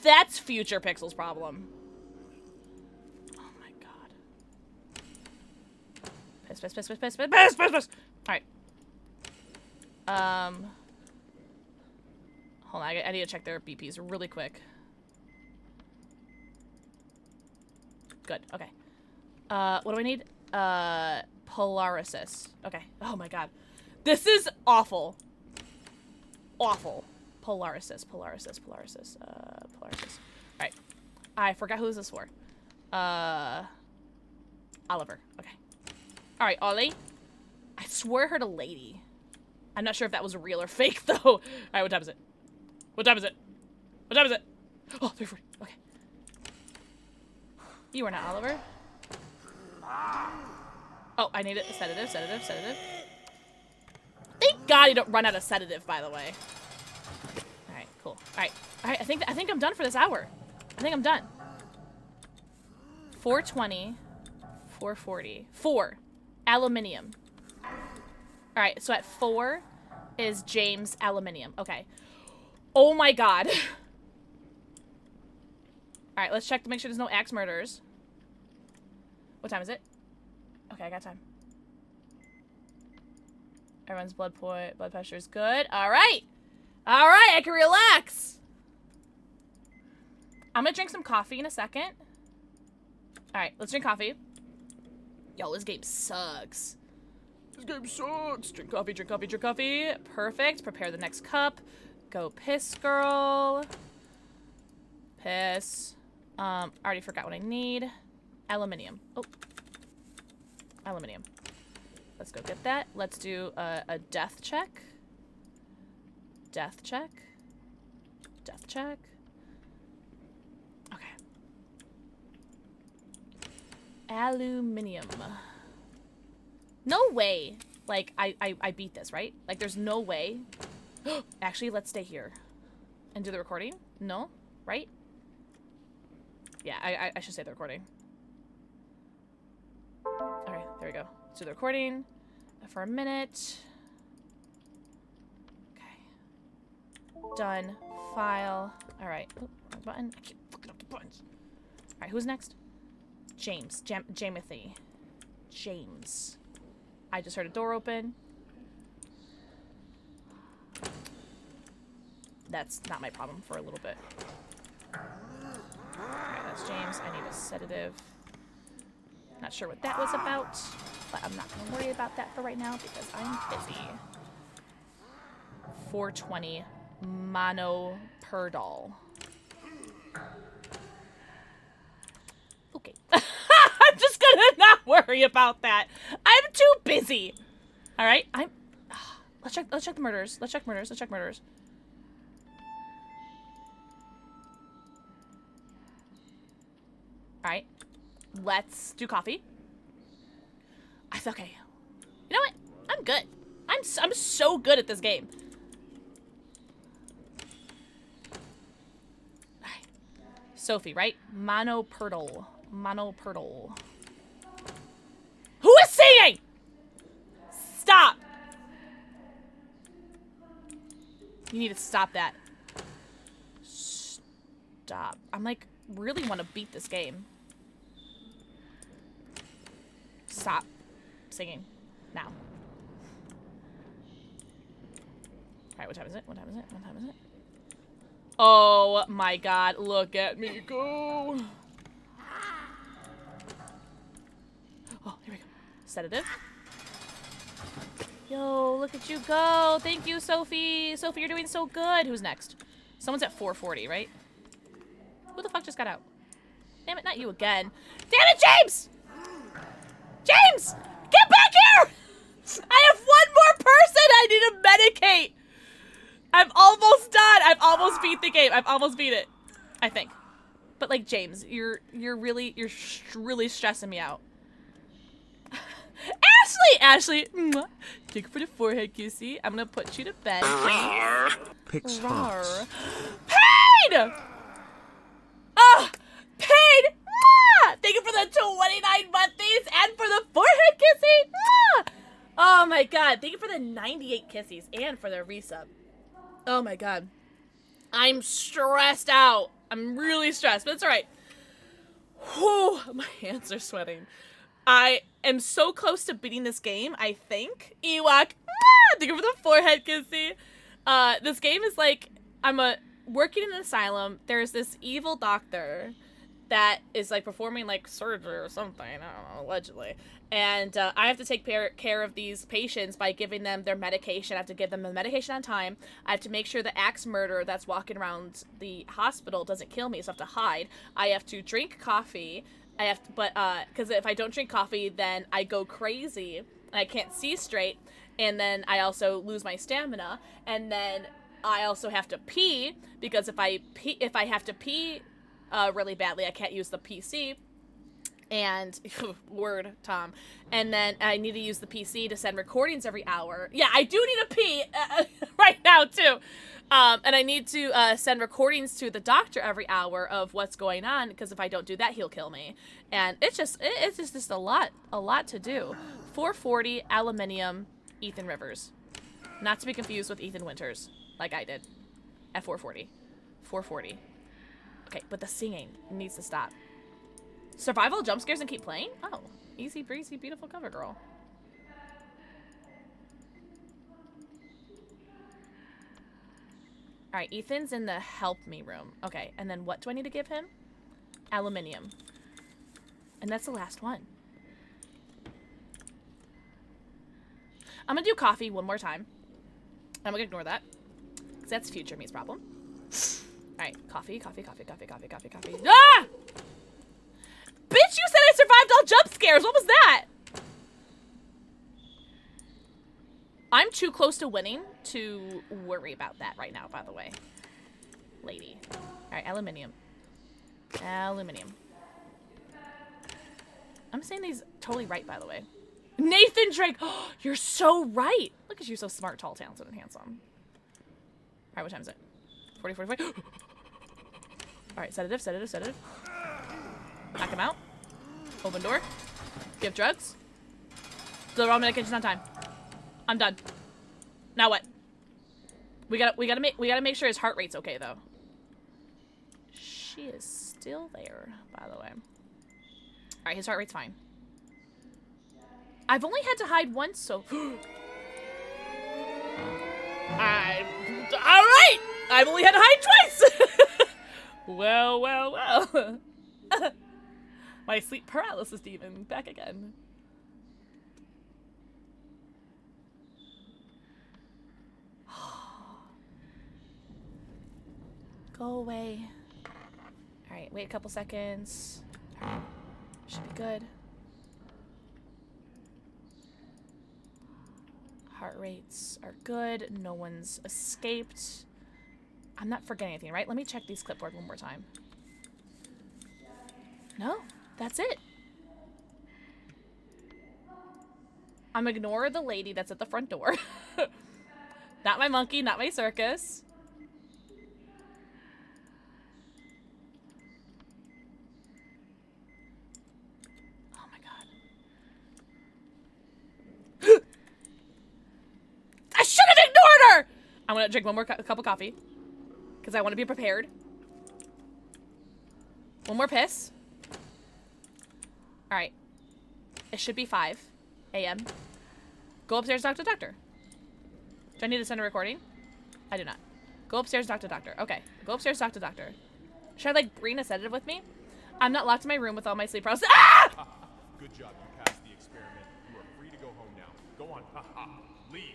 That's future Pixel's problem. Oh my god. Piss. Alright. Hold on, I need to check their BPs really quick. Good, okay. What do I need? Polarisis. Okay. Oh my god. This is awful. Awful. Polarisis. Polarisis. Alright. I forgot who this is for. Oliver. Okay. Alright, Ollie. I swear I heard a lady. I'm not sure if that was real or fake, though. Alright, what time is it? What time is it? What time is it? Oh, 3:40. Okay. You are not Oliver. Oh, I need a sedative. Thank God you don't run out of sedative, by the way. Alright, cool. Alright. Alright, I think I'm done for this hour. I think I'm done. 420. 440. 4. Aluminium. Alright, so at 4 is James Aluminium. Okay. Oh my god. Alright, let's check to make sure there's no axe murders. What time is it? Okay, I got time. Everyone's blood pressure is good. Alright! Alright, I can relax! I'm gonna drink some coffee in a second. Alright, let's drink coffee. Yo, this game sucks. This game sucks. Drink coffee. Perfect. Prepare the next cup. Go piss, girl. Piss. Already forgot what I need. Aluminium. Oh. Aluminium. Let's go get that. Let's do a death check. Death check. Okay. Aluminium. No way. Like, I beat this, right? Like, there's no way. Actually, let's stay here. And do the recording? No? Right? Yeah, I should say the recording. Okay, there we go. Let's do the recording for a minute. Okay. Done. File. Alright. Oh, wrong button. I keep fucking up the buttons. Alright, who's next? James. Jamothy. James. I just heard a door open. That's not my problem for a little bit. Alright, that's James. I need a sedative. Not sure what that was about, but I'm not going to worry about that for right now because I'm busy. 420 monoperdol. Okay. I'm just gonna not worry about that. I'm too busy. All right. Let's check the murders. Let's check murders. All right. Let's do coffee. Okay. You know what? I'm good. I'm so good at this game. Sophie, right? Monoperdal. Monoperdal. Who is singing? Stop. You need to stop that. Stop. I'm like, really want to beat this game. Stop singing. Now. Alright, what time is it? What time is it? What time is it? Oh my god, look at me go. Oh, here we go. Sedative. Yo, look at you go. Thank you, Sophie. Sophie, you're doing so good. Who's next? Someone's at 440, right? Who the fuck just got out? Damn it, not you again. Damn it, James! James! Get back here! I have one more person I need to medicate. I'm almost done. I've almost beat the game. I've almost beat it. I think. But like, James, you're really stressing me out. Ashley, mwah. Thank you for the forehead kissy. I'm gonna put you to bed. Pix Rawr. Pain! Ah, Pain! Mwah! Thank you for the 29 monthlies and for the forehead kissy. Mwah! Oh my god, thank you for the 98 kissies and for the resub. Oh my god. I'm stressed out. I'm really stressed, but it's alright. Whew, my hands are sweating. I am so close to beating this game, I think. Ewok, thank you for the forehead kissy. This game is like, I'm working in an asylum. There's this evil doctor that is like performing like surgery or something, I don't know, allegedly. And I have to take care of these patients by giving them their medication. I have to give them the medication on time. I have to make sure the axe murderer that's walking around the hospital doesn't kill me, so I have to hide. I have to drink coffee. I have to, because if I don't drink coffee, then I go crazy and I can't see straight, and then I also lose my stamina, and then I also have to pee, because if I have to pee really badly, I can't use the PC, and word Tom, and then I need to use the PC to send recordings every hour. Yeah, I do need to pee right now too. And I need to send recordings to the doctor every hour of what's going on, because if I don't do that, he'll kill me. And it's just a lot to do. 440 aluminium Ethan Rivers, not to be confused with Ethan Winters, like I did at 440. 440. Okay, but the singing needs to stop. Survival jump scares and keep playing? Oh, easy breezy, beautiful cover girl. Alright, Ethan's in the help me room. Okay, and then what do I need to give him? Aluminium. And that's the last one. I'm gonna do coffee one more time. I'm gonna ignore that, because that's future me's problem. Alright, coffee. Ah! Bitch, you said I survived all jump scares! What was that? I'm too close to winning to worry about that right now, by the way. Lady. Alright, aluminium. Aluminium. I'm saying these totally right, by the way. Nathan Drake! Oh, you're so right! Look at you, so smart, tall, talented, and handsome. Alright, what time is it? 40, 45. Alright, sedative. Knock him out. Open door. Give drugs. Deliver all medications on time. I'm done. Now what? We gotta make sure his heart rate's okay though. She is still there, by the way. Alright, his heart rate's fine. I've only had to hide once, so alright! I've only had to hide twice! Well. My sleep paralysis demon back again. Go away. Alright, wait a couple seconds. Alright. Should be good. Heart rates are good. No one's escaped. I'm not forgetting anything, right? Let me check these clipboard one more time. No, that's it. I'm gonna ignore the lady that's at the front door. Not my monkey, not my circus. I'm gonna drink one more cup of coffee. Because I want to be prepared. One more piss. Alright. It should be 5 a.m. Go upstairs, talk to the doctor. Do I need to send a recording? I do not. Go upstairs, talk to the doctor. Okay. Go upstairs, talk to the doctor. Should I, like, bring a sedative with me? I'm not locked in my room with all my sleep paralysis. Ah! Good job, you passed the experiment. You are free to go home now. Go on, leave.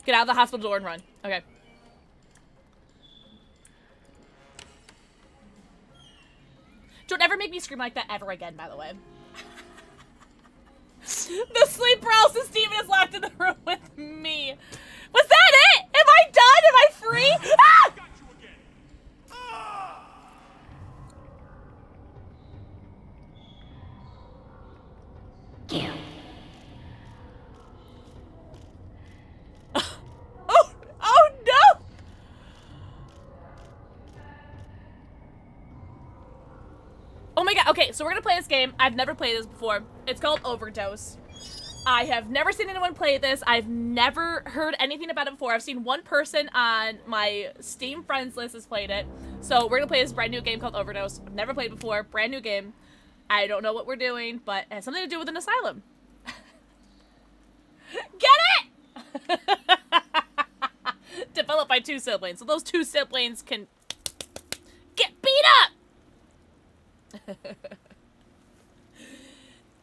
Get out of the hospital door and run. Okay. Don't ever make me scream like that ever again, by the way. The sleep paralysis demon is locked in the room with me. Was that it? Am I done? Am I free? Ah! Got you again. Ah! Oh no! Oh my god, okay, so we're gonna play this game. I've never played this before. It's called Overdose. I have never seen anyone play this. I've never heard anything about it before. I've seen one person on my Steam friends list has played it. So we're gonna play this brand new game called Overdose. I've never played before, brand new game. I don't know what we're doing, but it has something to do with an asylum. Get it? Developed by 2 siblings. So those 2 siblings can get beat up.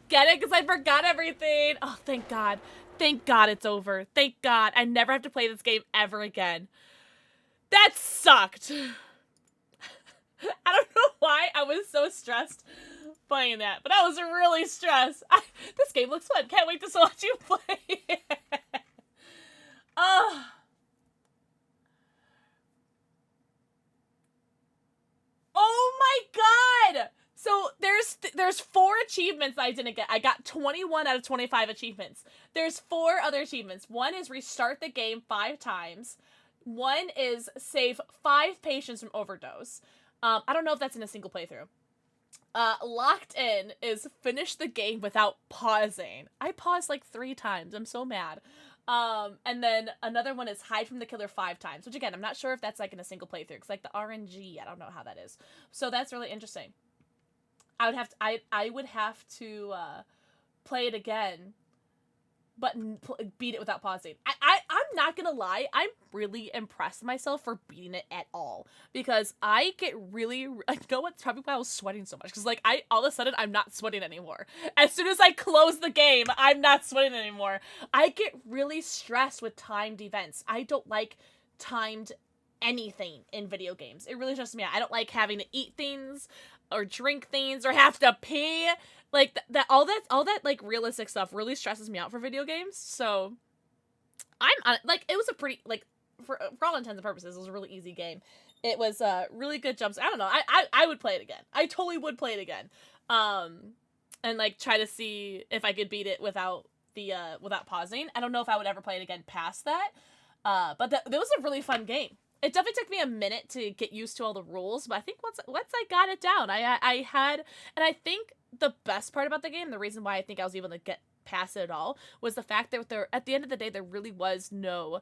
Get it? Because I forgot everything. Oh, thank God. Thank God it's over. Thank God. I never have to play this game ever again. That sucked. I don't know why I was so stressed playing that, but I was really stressed. This game looks fun. Can't wait to watch you play it. Oh. Oh my God! So there's 4 achievements I didn't get. I got 21 out of 25 achievements. There's 4 other achievements. One is restart the game 5 times. One is save 5 patients from overdose. I don't know if that's in a single playthrough. Locked in is finish the game without pausing. I paused like 3 times. I'm so mad. And then another one is hide from the killer 5 times, which again, I'm not sure if that's like in a single playthrough. It's like the RNG. I don't know how that is. So that's really interesting. I would have to play it again, but beat it without pausing. I'm not gonna lie, I'm really impressed with myself for beating it at all, because I get really, I know what's probably why I was sweating so much, because like all of a sudden I'm not sweating anymore. As soon as I close the game, I'm not sweating anymore. I get really stressed with timed events. I don't like timed anything in video games. It really stresses me out. I don't like having to eat things or drink things or have to pee. Like all that like realistic stuff really stresses me out for video games. So I'm like, it was a pretty, like, for all intents and purposes, it was a really easy game. It was really good jumps. I don't know. I would play it again. I totally would play it again. And like try to see if I could beat it without the without pausing. I don't know if I would ever play it again past that. But that was a really fun game. It definitely took me a minute to get used to all the rules, but I think once I got it down, I had, and I think the best part about the game, the reason why I think I was able to get past it at all, was the fact that at the end of the day, there really was no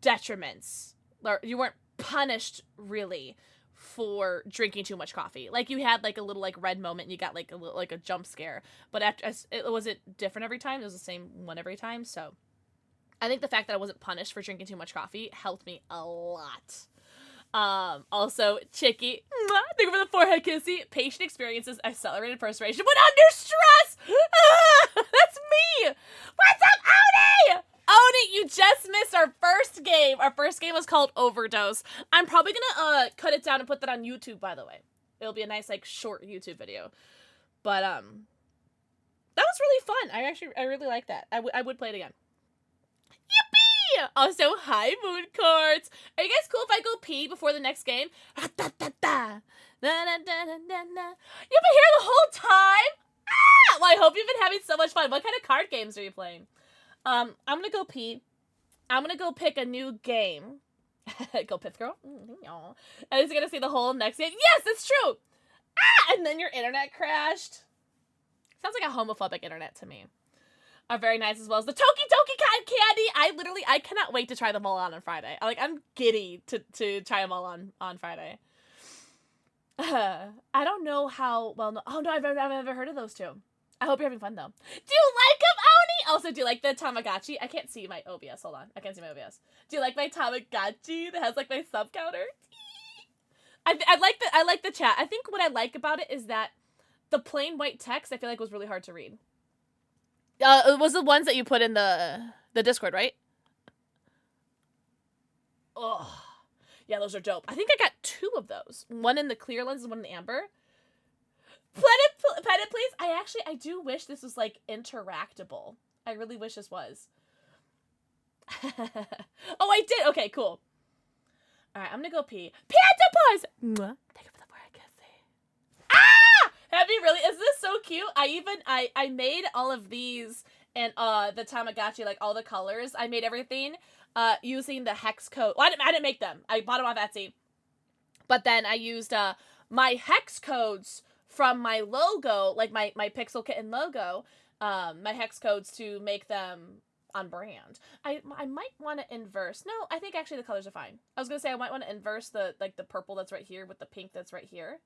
detriments. You weren't punished really for drinking too much coffee. Like, you had like a little like red moment and you got like a little, like a jump scare, but it wasn't different every time. It was the same one every time. So I think the fact that I wasn't punished for drinking too much coffee helped me a lot. Also, Chicky, thank you for the forehead kissy. Patient experiences accelerated perspiration when under stress. That's me. What's up, Oni? Oni, you just missed our first game. Our first game was called Overdose. I'm probably gonna cut it down and put that on YouTube, by the way. It'll be a nice like short YouTube video. But that was really fun. I really like that. I would play it again. Yippee! Also, hi, Moon Courts. Are you guys cool if I go pee before the next game? You've been here the whole time? Ah! Well, I hope you've been having so much fun. What kind of card games are you playing? I'm gonna go pee. I'm gonna go pick a new game. Go Pith Girl. I was gonna see the whole next game. Yes, it's true. Ah! And then your internet crashed. Sounds like a homophobic internet to me. are very nice as well as the Toki Toki cotton candy. I cannot wait to try them all on Friday. I'm giddy to try them all on Friday. I don't know how well. No, oh no, I've never heard of those two. I hope you're having fun though. Do you like them, Oni? Also, do you like the Tamagotchi? I can't see my OBS. Hold on, I can't see my OBS. Do you like my Tamagotchi that has like my sub counter? I like the chat. I think what I like about it is that the plain white text I feel like was really hard to read. It was the ones that you put in the Discord, right? Oh, yeah, those are dope. I think I got 2 of those. One in the clear lens and one in the amber. Planet, please. I do wish this was like interactable. I really wish this was. Oh, I did. Okay, cool. All right, I'm gonna go pee. Panda pause. Thank you for the more I can see. Ah! Have you really? Is this so cute? I made all of these and the Tamagotchi, like all the colors. I made everything using the hex code. Well, I didn't make them. I bought them off Etsy. But then I used my hex codes from my logo, like my PixelxKitten logo, my hex codes to make them on brand. I might want to inverse. No, I think actually the colors are fine. I was gonna say I might want to inverse the purple that's right here with the pink that's right here.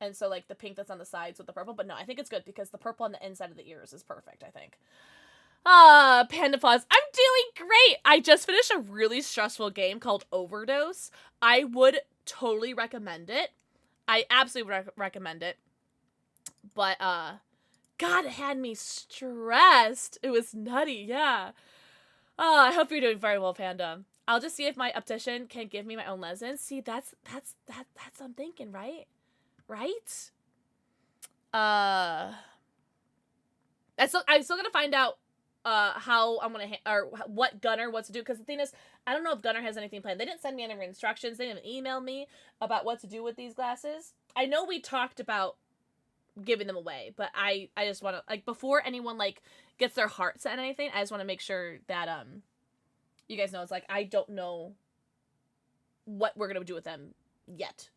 And so like the pink that's on the sides with the purple, but no, I think it's good because the purple on the inside of the ears is perfect, I think. Panda Paws, I'm doing great. I just finished a really stressful game called Overdose. I would totally recommend it. I absolutely recommend it. But, God, it had me stressed. It was nutty, yeah. Oh, I hope you're doing very well, Panda. I'll just see if my optician can give me my own lessons. See, that's what I'm thinking, right? Right? I'm still gonna find out how I'm gonna or what Gunner wants to do, because the thing is, I don't know if Gunner has anything planned. They didn't send me any instructions. They didn't email me about what to do with these glasses. I know we talked about giving them away, but I just want to, like, before anyone like gets their heart set on anything, I just want to make sure that you guys know it's like I don't know what we're gonna do with them yet,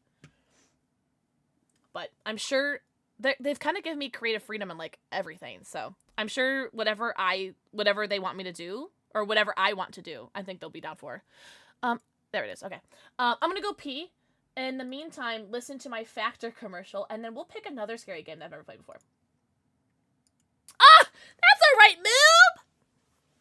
but I'm sure they've kind of given me creative freedom and like everything, so I'm sure whatever they want me to do or whatever I want to do, I think they'll be down for. There it is. Okay, I'm gonna go pee. In the meantime, listen to my Factor commercial, and then we'll pick another scary game that I've never played before. Ah! That's a right, Moob!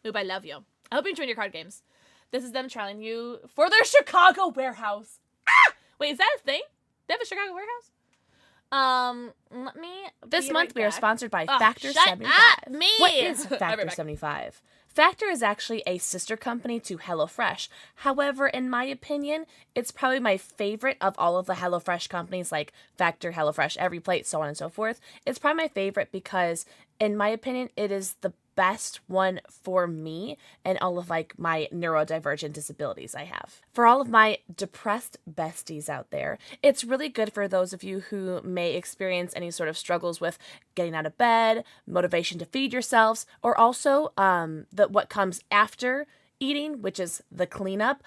Moob, I love you. I hope you enjoyed your card games. This is them trialing you for their Chicago warehouse. Ah! Wait, is that a thing? They have a Chicago warehouse? Let me... This month we are sponsored by Factor 75. Up, me! What is Factor 75? Factor is actually a sister company to HelloFresh. However, in my opinion, it's probably my favorite of all of the HelloFresh companies, like Factor, HelloFresh, Every Plate, so on and so forth. It's probably my favorite because, in my opinion, it is the best one for me and all of like my neurodivergent disabilities I have. For all of my depressed besties out there, it's really good for those of you who may experience any sort of struggles with getting out of bed, motivation to feed yourselves, or also what comes after eating, which is the cleanup.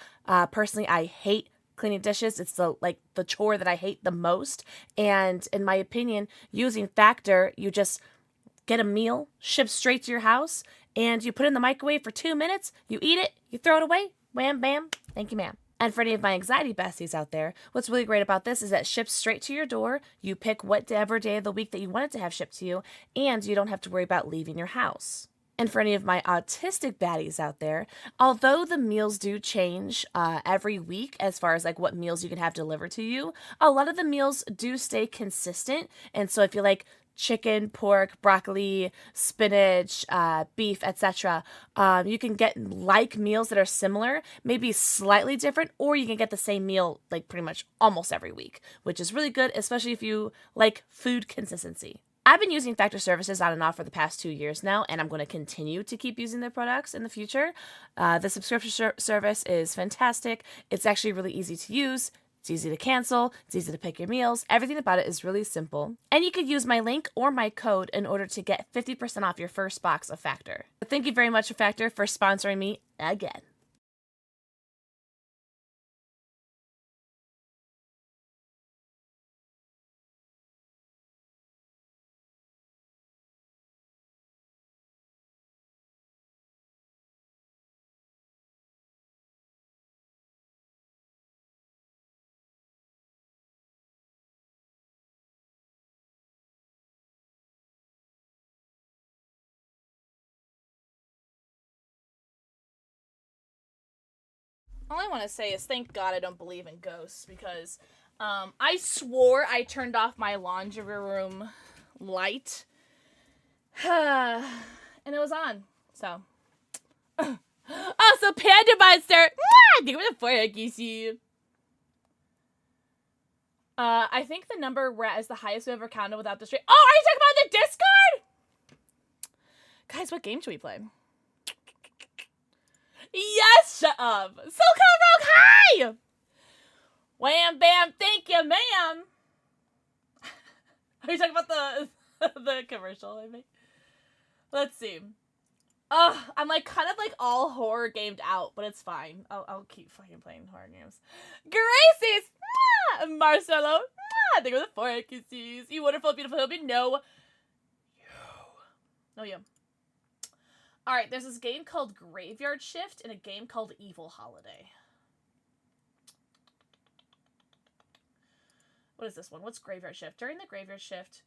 Personally, I hate cleaning dishes. It's the chore that I hate the most. And in my opinion, using Factor, you just get a meal shipped straight to your house, and you put it in the microwave for 2 minutes, you eat it, you throw it away, wham, bam, thank you, ma'am. And for any of my anxiety besties out there, what's really great about this is that it ships straight to your door, you pick whatever day of the week that you want it to have shipped to you, and you don't have to worry about leaving your house. And for any of my autistic baddies out there, although the meals do change every week as far as like what meals you can have delivered to you, a lot of the meals do stay consistent. And so if you like chicken, pork, broccoli, spinach, beef, etc. You can get like meals that are similar, maybe slightly different, or you can get the same meal like pretty much almost every week, which is really good, especially if you like food consistency. I've been using Factor services on and off for the past 2 years now, and I'm going to continue to keep using their products in the future. The subscription service is fantastic. It's actually really easy to use. It's easy to cancel, it's easy to pick your meals, everything about it is really simple. And you could use my link or my code in order to get 50% off your first box of Factor. Thank you very much, Factor, for sponsoring me again. All I want to say is thank God I don't believe in ghosts because I swore I turned off my laundry room light and it was on. So. Also, Panda Monster! Mwah! Give it a forehead, Kissy. I think the number we're at is the highest we've ever counted without the stream. Oh, are you talking about the Discord? Guys, what game should we play? Yes, shut up. SoCal Rogue, hi! Wham, bam, thank you, ma'am. Are you talking about the commercial I made? Let's see. I'm like kind of like all horror gamed out, but it's fine. I'll keep fucking playing horror games. Gracie's! Mwah! Marcelo! Mwah! Thank you for the 4 kisses. You wonderful, beautiful human. No. No, you. Alright, there's this game called Graveyard Shift and a game called Evil Holiday. What is this one? What's Graveyard Shift? During the Graveyard Shift,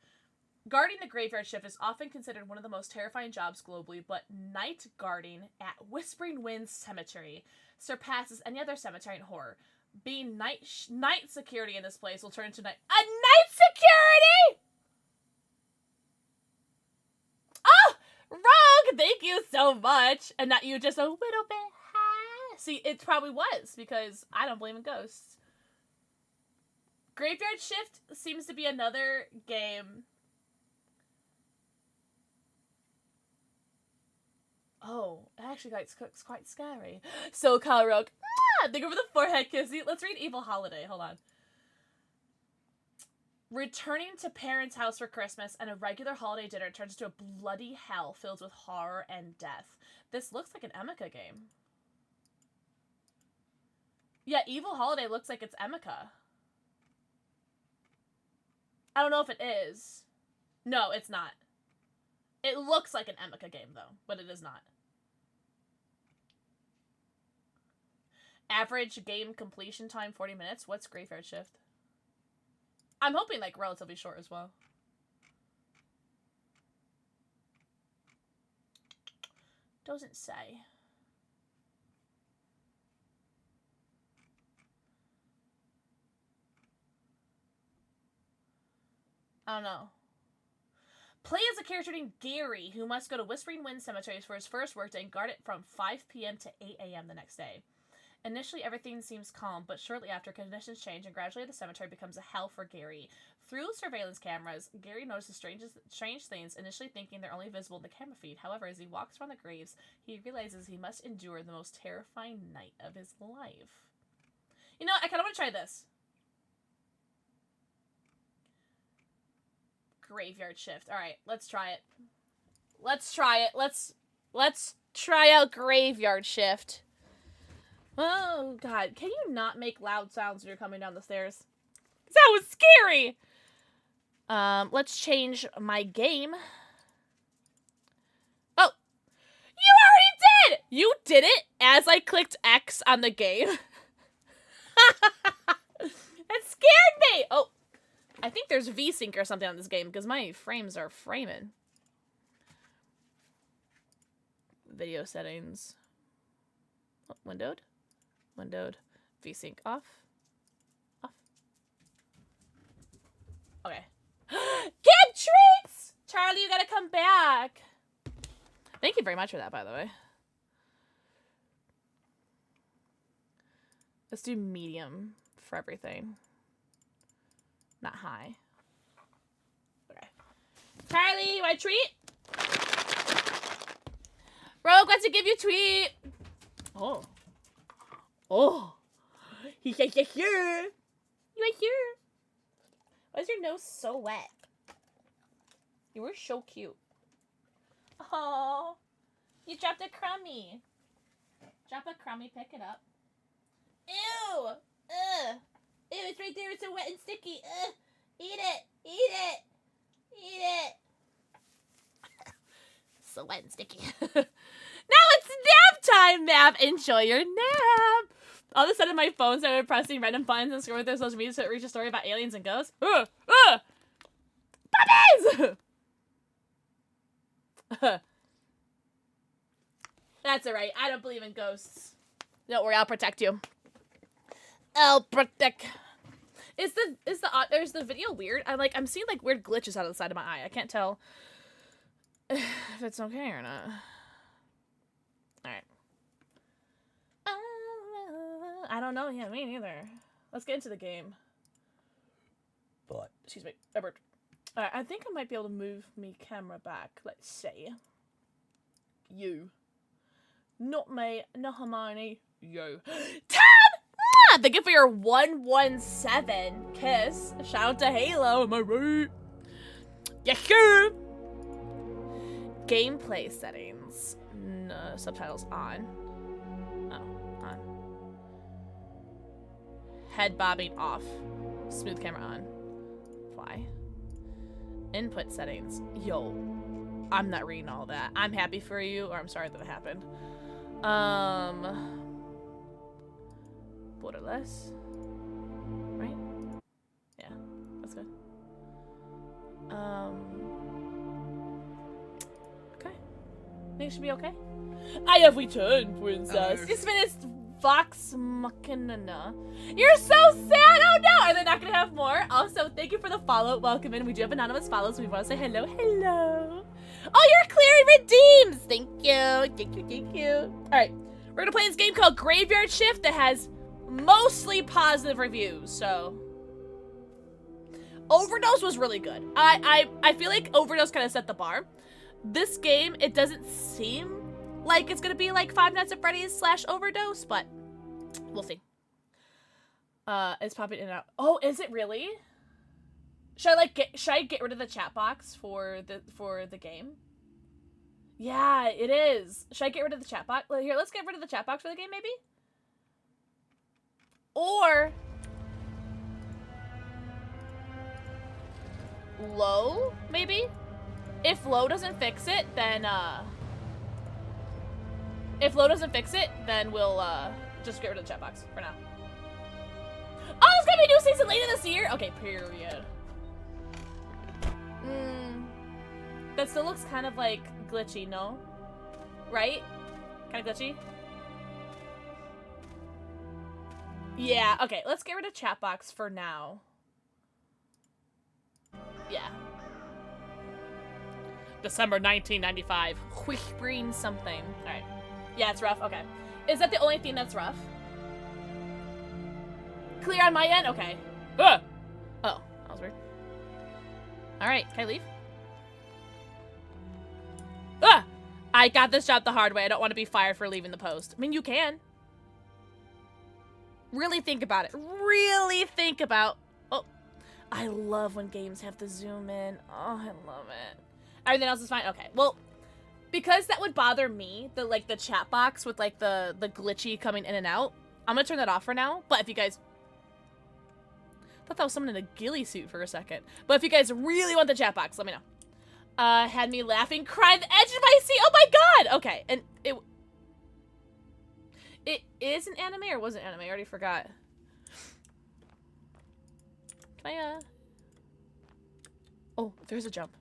guarding the Graveyard Shift is often considered one of the most terrifying jobs globally, but night guarding at Whispering Winds Cemetery surpasses any other cemetery in horror. Being night security in this place will turn into night security! Oh! Rogue! Thank you so much! And not you just a little bit high. See, it probably was, because I don't believe in ghosts. Graveyard Shift seems to be another game. Oh, it actually looks quite scary. So, Rogue, think over the forehead kissy. Let's read Evil Holiday. Hold on. Returning to parents' house for Christmas and a regular holiday dinner turns into a bloody hell filled with horror and death. This looks like an Emeka game. Yeah, Evil Holiday looks like it's Emeka. I don't know if it is. No, it's not. It looks like an Emeka game, though, but it is not. Average game completion time, 40 minutes. What's Graveyard Shift? I'm hoping, like, relatively short as well. Doesn't say. I don't know. Play as a character named Gary, who must go to Whispering Winds Cemetery for his first workday and guard it from 5 p.m. to 8 a.m. the next day. Initially, everything seems calm, but shortly after, conditions change, and gradually the cemetery becomes a hell for Gary. Through surveillance cameras, Gary notices strange things, initially thinking they're only visible in the camera feed. However, as he walks around the graves, he realizes he must endure the most terrifying night of his life. You know, I kind of want to try this. Graveyard Shift. Alright, let's try it. Let's try it. Let's try out Graveyard Shift. Oh, God. Can you not make loud sounds when you're coming down the stairs? That was scary! Let's change my game. Oh! You already did! You did it as I clicked X on the game. That scared me! Oh, I think there's VSync or something on this game because my frames are framing. Video settings. Oh, windowed. Windowed. VSync off. Off. Okay. Kid treats! Charlie, you gotta come back. Thank you very much for that, by the way. Let's do medium for everything. Not high. Okay. Charlie, you want a treat? Rogue wants to give you a tweet. Oh. Oh. He's like, yeah, here. You right here. Why is your nose so wet? You were so cute. Oh. You dropped a crummy. Drop a crummy, pick it up. Ew. Ugh. Ew, it's right there. It's so wet and sticky. Ugh. Eat it. Eat it. Eat it. So wet and sticky. Now it's nap time, Mav. Enjoy your nap. All of a sudden, my phone started pressing random buttons and scrolling through social media to reach a story about aliens and ghosts. Puppies! That's alright. I don't believe in ghosts. Don't worry, I'll protect you. Oh, protect. Is the video weird? I'm seeing like weird glitches out of the side of my eye. I can't tell if it's okay or not. All right. I don't know. Yeah, me neither. Let's get into the game. But excuse me, I burped. All right, I think I might be able to move my camera back. Let's see. You, not me, not Hermione. You. Tab! Thank you for your 117 kiss. Shout out to Halo, am I right? Yeah, sure. Gameplay settings. No, subtitles on. Oh, on. Head bobbing off. Smooth camera on. Fly. Input settings. Yo. I'm not reading all that. I'm happy for you, or I'm sorry that it happened. Borderless. Right? Yeah, that's good. Okay. I think it should be okay. I have returned, princess. This minute Vox Machina. You're so sad! Oh no! Are they not gonna have more? Also, thank you for the follow. Welcome in. We do have anonymous follows, so we want to say hello. Hello. Oh, you're clearing redeems! Thank you. Thank you, thank you. Alright. We're gonna play this game called Graveyard Shift that has mostly positive reviews, so Overdose was really good. I feel like Overdose kind of set the bar. This game, it doesn't seem like it's gonna be like Five Nights at Freddy's / Overdose, but we'll see. It's popping in and out. Oh, is it really? Should I get rid of the chat box for the game? Yeah, it is. Should I get rid of the chat box? Here, let's get rid of the chat box for the game, maybe? Or low, maybe? If low doesn't fix it, then we'll just get rid of the chat box for now. Oh, there's gonna be a new season later this year? Okay, period. That still looks kind of like glitchy, no? Right? Kind of glitchy? Yeah, okay, let's get rid of chat box for now. Yeah. December 1995. Whispering something. Alright. Yeah, it's rough. Okay. Is that the only thing that's rough? Clear on my end? Okay. Ah! Oh, that was weird. Alright, can I leave? Ah! I got this job the hard way. I don't want to be fired for leaving the post. I mean, you can. Really think about it. Really think about... Oh. I love when games have to zoom in. Oh, I love it. Everything else is fine? Okay. Well, because that would bother me, the chat box with, like, the glitchy coming in and out, I'm gonna turn that off for now. But if you guys... I thought that was someone in a ghillie suit for a second. But if you guys really want the chat box, let me know. Had me laughing, crying the edge of my seat. Oh my god! Okay, and it is an anime or was it anime? I already forgot. Can I, Oh, there's a jump.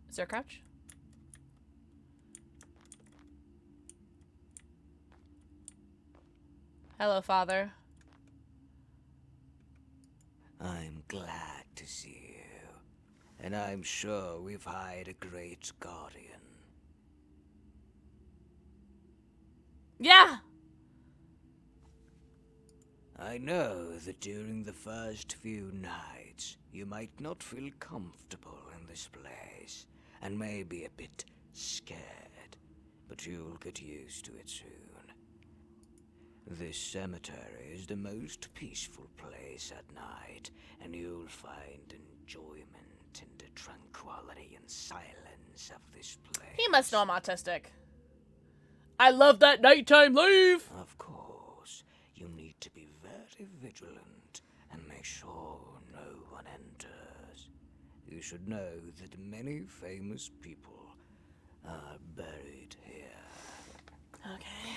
Is there a crouch? Hello, father. I'm glad to see you. And I'm sure we've hired a great guardian. Yeah! I know that during the first few nights, you might not feel comfortable in this place, and may be a bit scared, but you'll get used to it soon. This cemetery is the most peaceful place at night, and you'll find enjoyment in the tranquility and silence of this place. He must know I'm autistic. I love that nighttime leave! Of course, you need to be very vigilant and make sure no one enters. You should know that many famous people are buried here. Okay.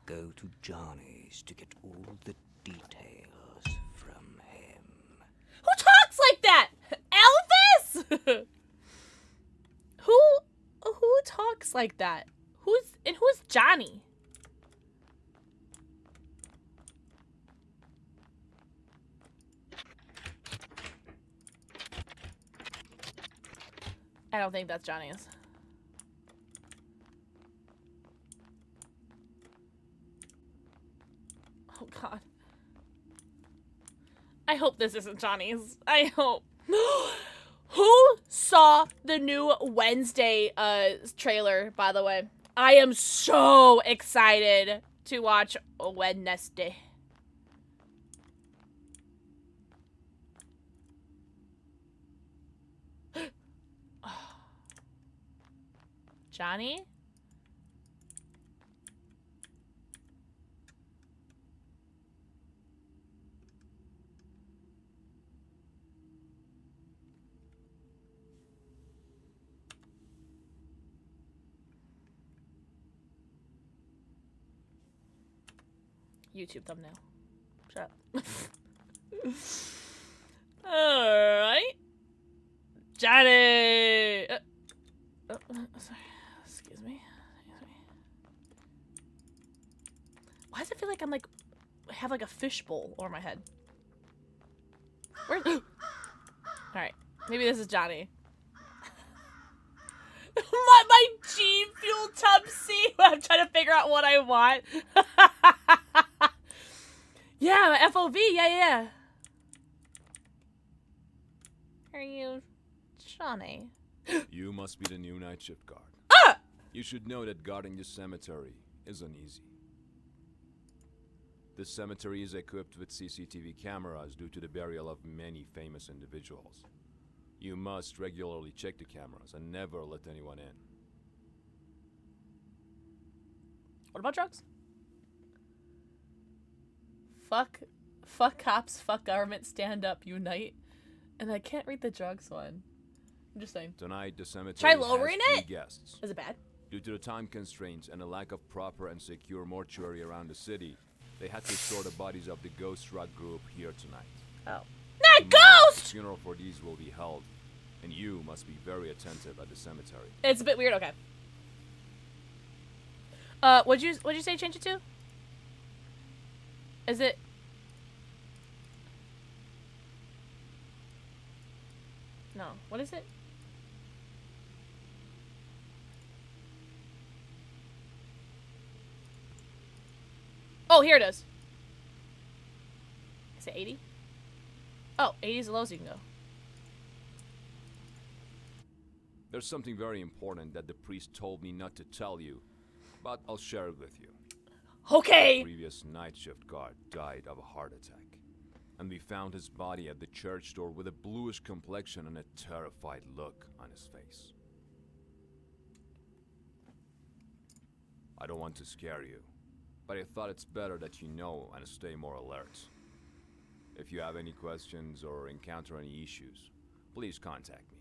Go to Johnny's to get all the details from him. Who talks like that? Elvis? Who talks like that? Who's Johnny? I don't think that's Johnny's. Oh god. I hope this isn't Johnny's. I hope. Who saw the new Wednesday trailer, by the way? I am so excited to watch Wednesday. Johnny? YouTube thumbnail. Shut up. Alright. Johnny! Oh, sorry. Excuse me. Why does it feel like I'm like, have like a fishbowl over my head? Where? Alright. Maybe this is Johnny. my G Fuel Tubsy. I'm trying to figure out what I want. Yeah, my FOV. Yeah. Are you Johnny? You must be the new night shift guard. Ah! You should know that guarding this cemetery isn't easy. This cemetery is equipped with CCTV cameras due to the burial of many famous individuals. You must regularly check the cameras and never let anyone in. What about drugs? Fuck cops, fuck government, stand up, unite. And I can't read the drugs one. I'm just saying. Tonight, the cemetery Try lowering has it? 3 guests. Is it bad? Due to the time constraints and a lack of proper and secure mortuary around the city, they had to store the bodies of the Ghost Rock group here tonight. Oh. Not Tomorrow, ghost! the funeral for these will be held, and you must be very attentive at the cemetery. It's a bit weird, okay. What'd you say change it to? Is it... No, what is it? Oh, here it is. Is it 80? Oh, 80 is the lowest you can go. There's something very important that the priest told me not to tell you, but I'll share it with you. Okay! The previous night shift guard died of a heart attack, and we found his body at the church door with a bluish complexion and a terrified look on his face. I don't want to scare you, but I thought it's better that you know and stay more alert. If you have any questions or encounter any issues, please contact me.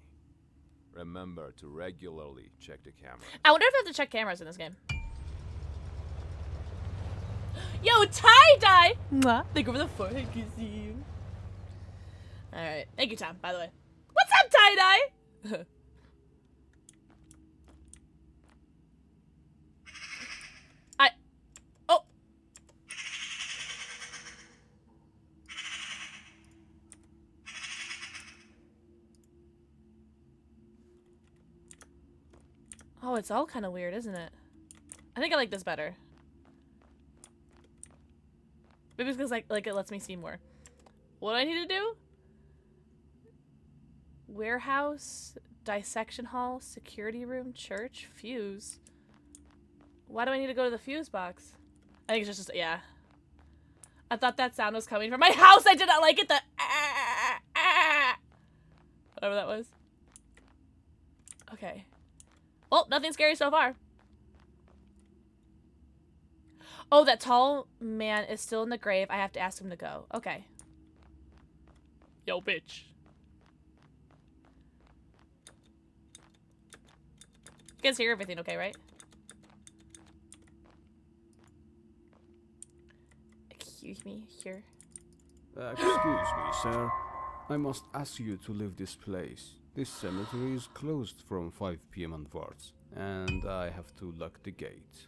Remember to regularly check the camera. I wonder if I have to check cameras in this game. Yo, tie-dye! Mwah. Thank you for the forehead kissing. Alright. Thank you, Tom, by the way. What's up, tie-dye? Oh! Oh, it's all kind of weird, isn't it? I think I like this better. Maybe it's because like it lets me see more. What do I need to do? Warehouse, dissection hall, security room, church, fuse. Why do I need to go to the fuse box? I think it's just yeah. I thought that sound was coming from my house. I did not like it. The whatever that was. Okay. Well, nothing scary so far. Oh, that tall man is still in the grave. I have to ask him to go. Okay. Yo, bitch. You guys hear everything okay, right? Excuse me, here. Excuse me, sir. I must ask you to leave this place. This cemetery is closed from 5 p.m. onwards, and I have to lock the gate.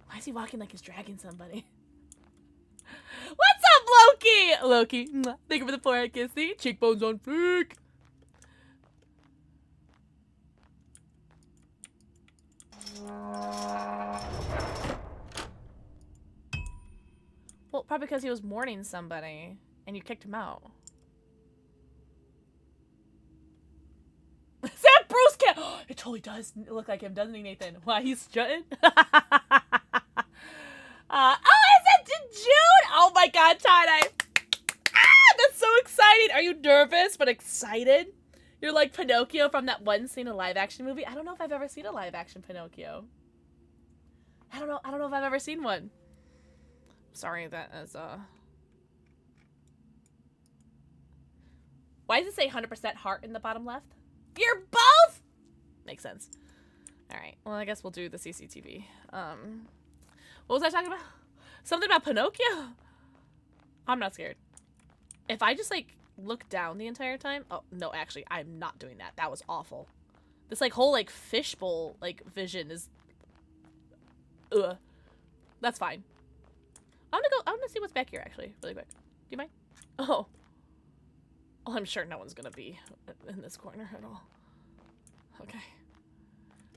Why is he walking like he's dragging somebody? Loki. Mwah. Thank you for the forehead kiss. See? Cheekbones on fleek. Well, probably because he was mourning somebody and you kicked him out. Is that Bruce Cat? It totally does look like him, doesn't he, Nathan? Why, he's strutting? Oh, is it June? Oh my god, tie-dye. Ah, that's so exciting. Are you nervous but excited? You're like Pinocchio from that one scene in a live-action movie. I don't know if I've ever seen a live-action Pinocchio. I don't know if I've ever seen one. Sorry, that is, Why does it say 100% heart in the bottom left? You're both? Makes sense. Alright, well, I guess we'll do the CCTV. What was I talking about? Something about Pinocchio? I'm not scared. If I just, like, look down the entire time... Oh, no, actually, I'm not doing that. That was awful. This, like, whole, like, fishbowl, like, vision is... Ugh. That's fine. I'm gonna see what's back here, actually, really quick. Do you mind? Oh. Well, I'm sure no one's gonna be in this corner at all. Okay.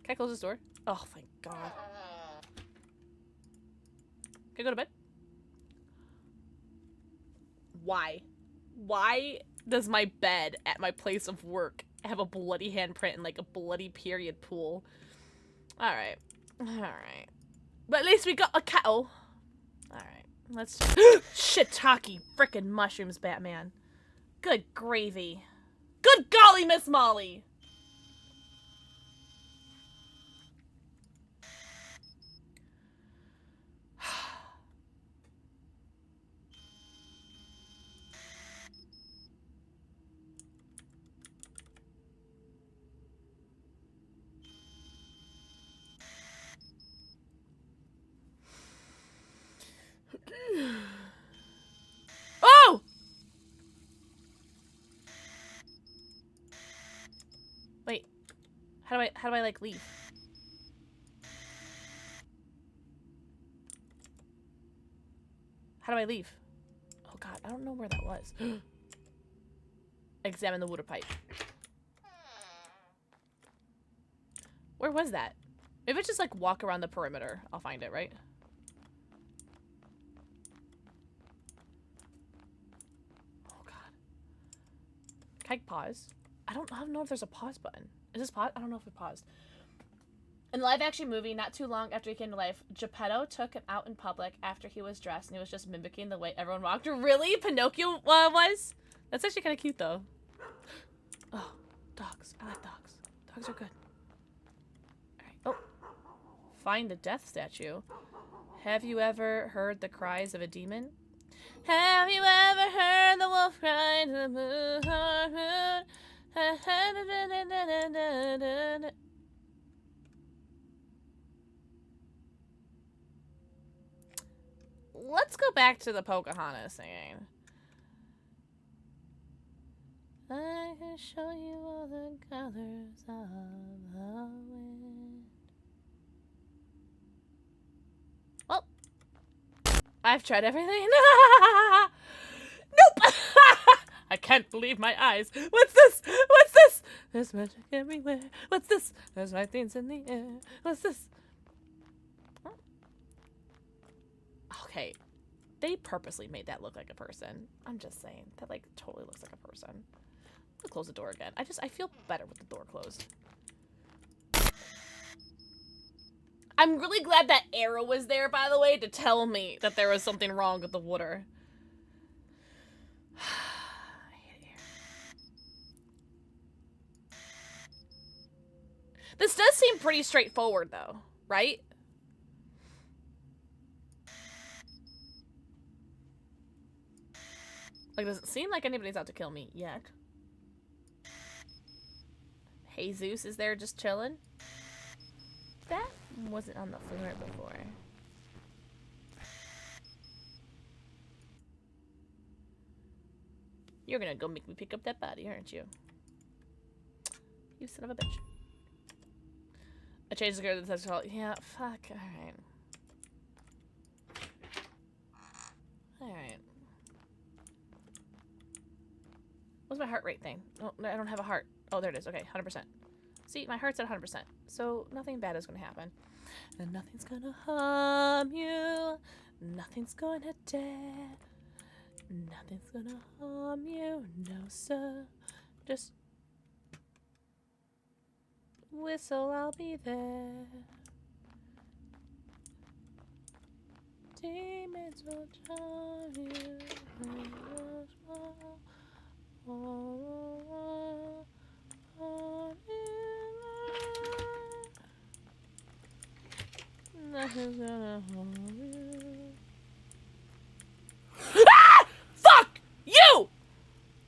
Can I close this door? Oh, thank God. Can I go to bed? Why? Why does my bed at my place of work have a bloody handprint and like a bloody period pool? Alright. Alright. But at least we got a kettle. Alright. Let's shiitake frickin' mushrooms, Batman. Good gravy. Good golly, Miss Molly! Oh! Wait. How do I like leave? How do I leave? Oh god, I don't know where that was. Examine the water pipe. Where was that? If it's just like walk around the perimeter, I'll find it, right? Oh god. Can I pause? I don't know if there's a pause button. Is this pause? I don't know if it paused. In the live-action movie, not too long after he came to life, Geppetto took him out in public after he was dressed, and he was just mimicking the way everyone walked. Really? Pinocchio was? That's actually kind of cute, though. Oh, dogs. I like dogs. Dogs are good. Alright. Oh. Find the death statue. Have you ever heard the cries of a demon? Have you ever heard the wolf cry to the moon? Let's go back to the Pocahontas singing. I can show you all the colors of the wind. Well, I've tried everything. Nope! I can't believe my eyes. What's this? What's this? There's magic everywhere. What's this? There's white things in the air. What's this? Okay. They purposely made that look like a person. I'm just saying. That, like, totally looks like a person. I'll close the door again. I feel better with the door closed. I'm really glad that arrow was there, by the way, to tell me that there was something wrong with the water. I hate it here. This does seem pretty straightforward, though, right? Like, does it seem like anybody's out to kill me yet? Jesus is there just chilling? That wasn't on the floor before. You're gonna go make me pick up that body, aren't you? You son of a bitch. I changed the girl to the test call. Yeah, fuck. Alright. Alright. What's my heart rate thing? Oh, I don't have a heart. Oh, there it is. Okay, 100%. See, my heart's at 100%. So nothing bad is going to happen. And nothing's going to harm you. Nothing's going to dare. Nothing's going to harm you. No, sir. Just whistle, I'll be there. Demons will charm you. Nothing's gonna harm you. Ah! Fuck you!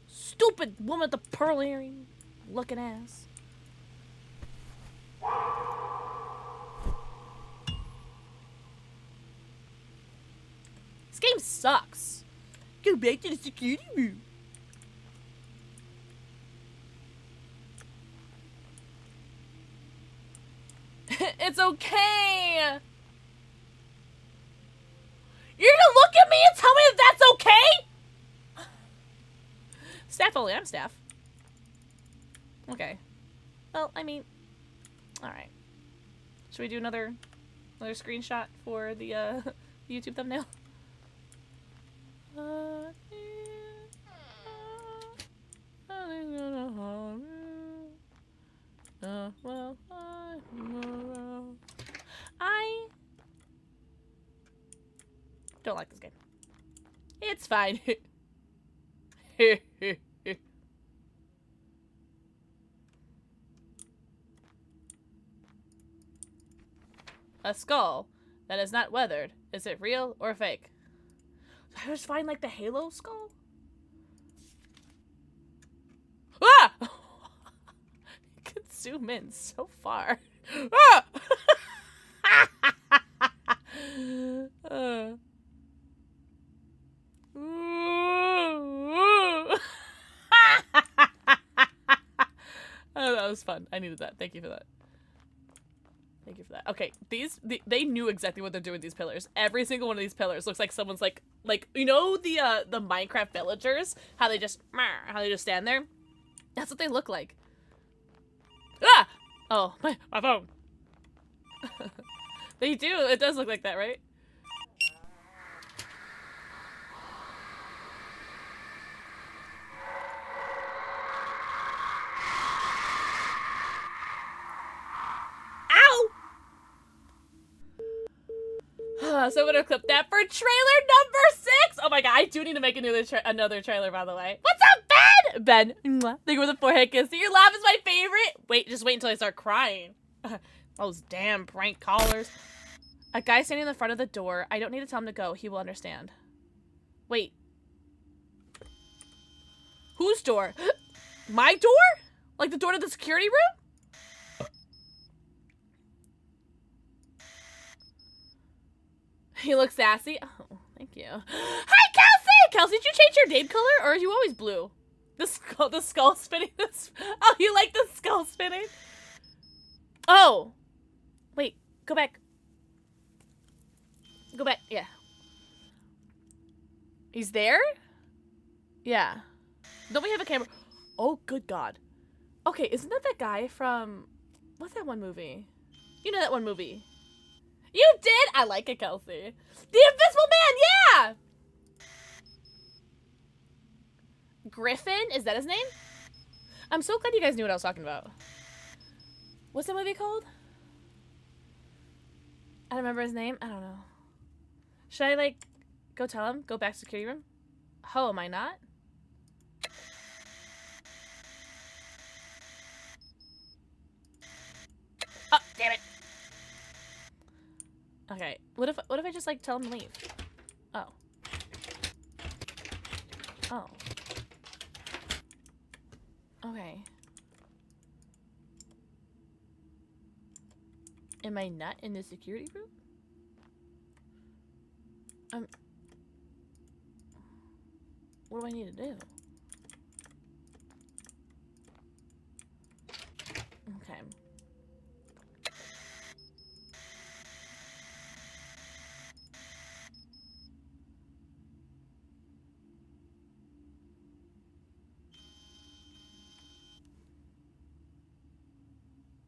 Stupid woman with the pearl earring looking ass. This game sucks. Go back to the security room. It's okay. You're gonna look at me and tell me that that's okay? Staff only. I'm staff. Okay. Well, I mean, all right. Should we do another screenshot for the YouTube thumbnail? I don't like this game. It's fine. A skull that is not weathered. Is it real or fake? I just find like the Halo skull. Ah! You can zoom in so far. Ah! Oh, that was fun. I needed that. Thank you for that. Thank you for that. Okay, they knew exactly what they're doing with these pillars. Every single one of these pillars looks like someone's like you know the Minecraft villagers, how they just stand there? That's what they look like. Ah! Oh, my phone. They do. It does look like that, right? So I'm gonna clip that for trailer number 6. Oh my god, I do need to make another trailer, by the way. What's up, Ben? Ben, mwah. Thank you for the forehead kiss. Your laugh is my favorite. Just wait until I start crying. Those damn prank callers. A guy standing in the front of the door. I don't need to tell him to go. He will understand. Wait. Whose door? My door? Like the door to the security room? He looks sassy. Oh, thank you. Hi, Kelsey! Kelsey, did you change your name color, or are you always blue? The skull spinning. Oh, you like the skull spinning? Oh. Wait, go back. Go back, yeah. He's there? Yeah. Don't we have a camera? Oh, good God. Okay, isn't that guy from... What's that one movie? You know that one movie. You did? I like it, Kelsey. The Invisible Man, yeah! Griffin? Is that his name? I'm so glad you guys knew what I was talking about. What's the movie called? I don't remember his name. I don't know. Should I, like, go tell him? Go back to the security room? Oh, am I not? Oh, damn it. Okay. What if I just, like, tell him to leave? Oh. Oh. Okay. Am I not in the security room? What do I need to do? Okay.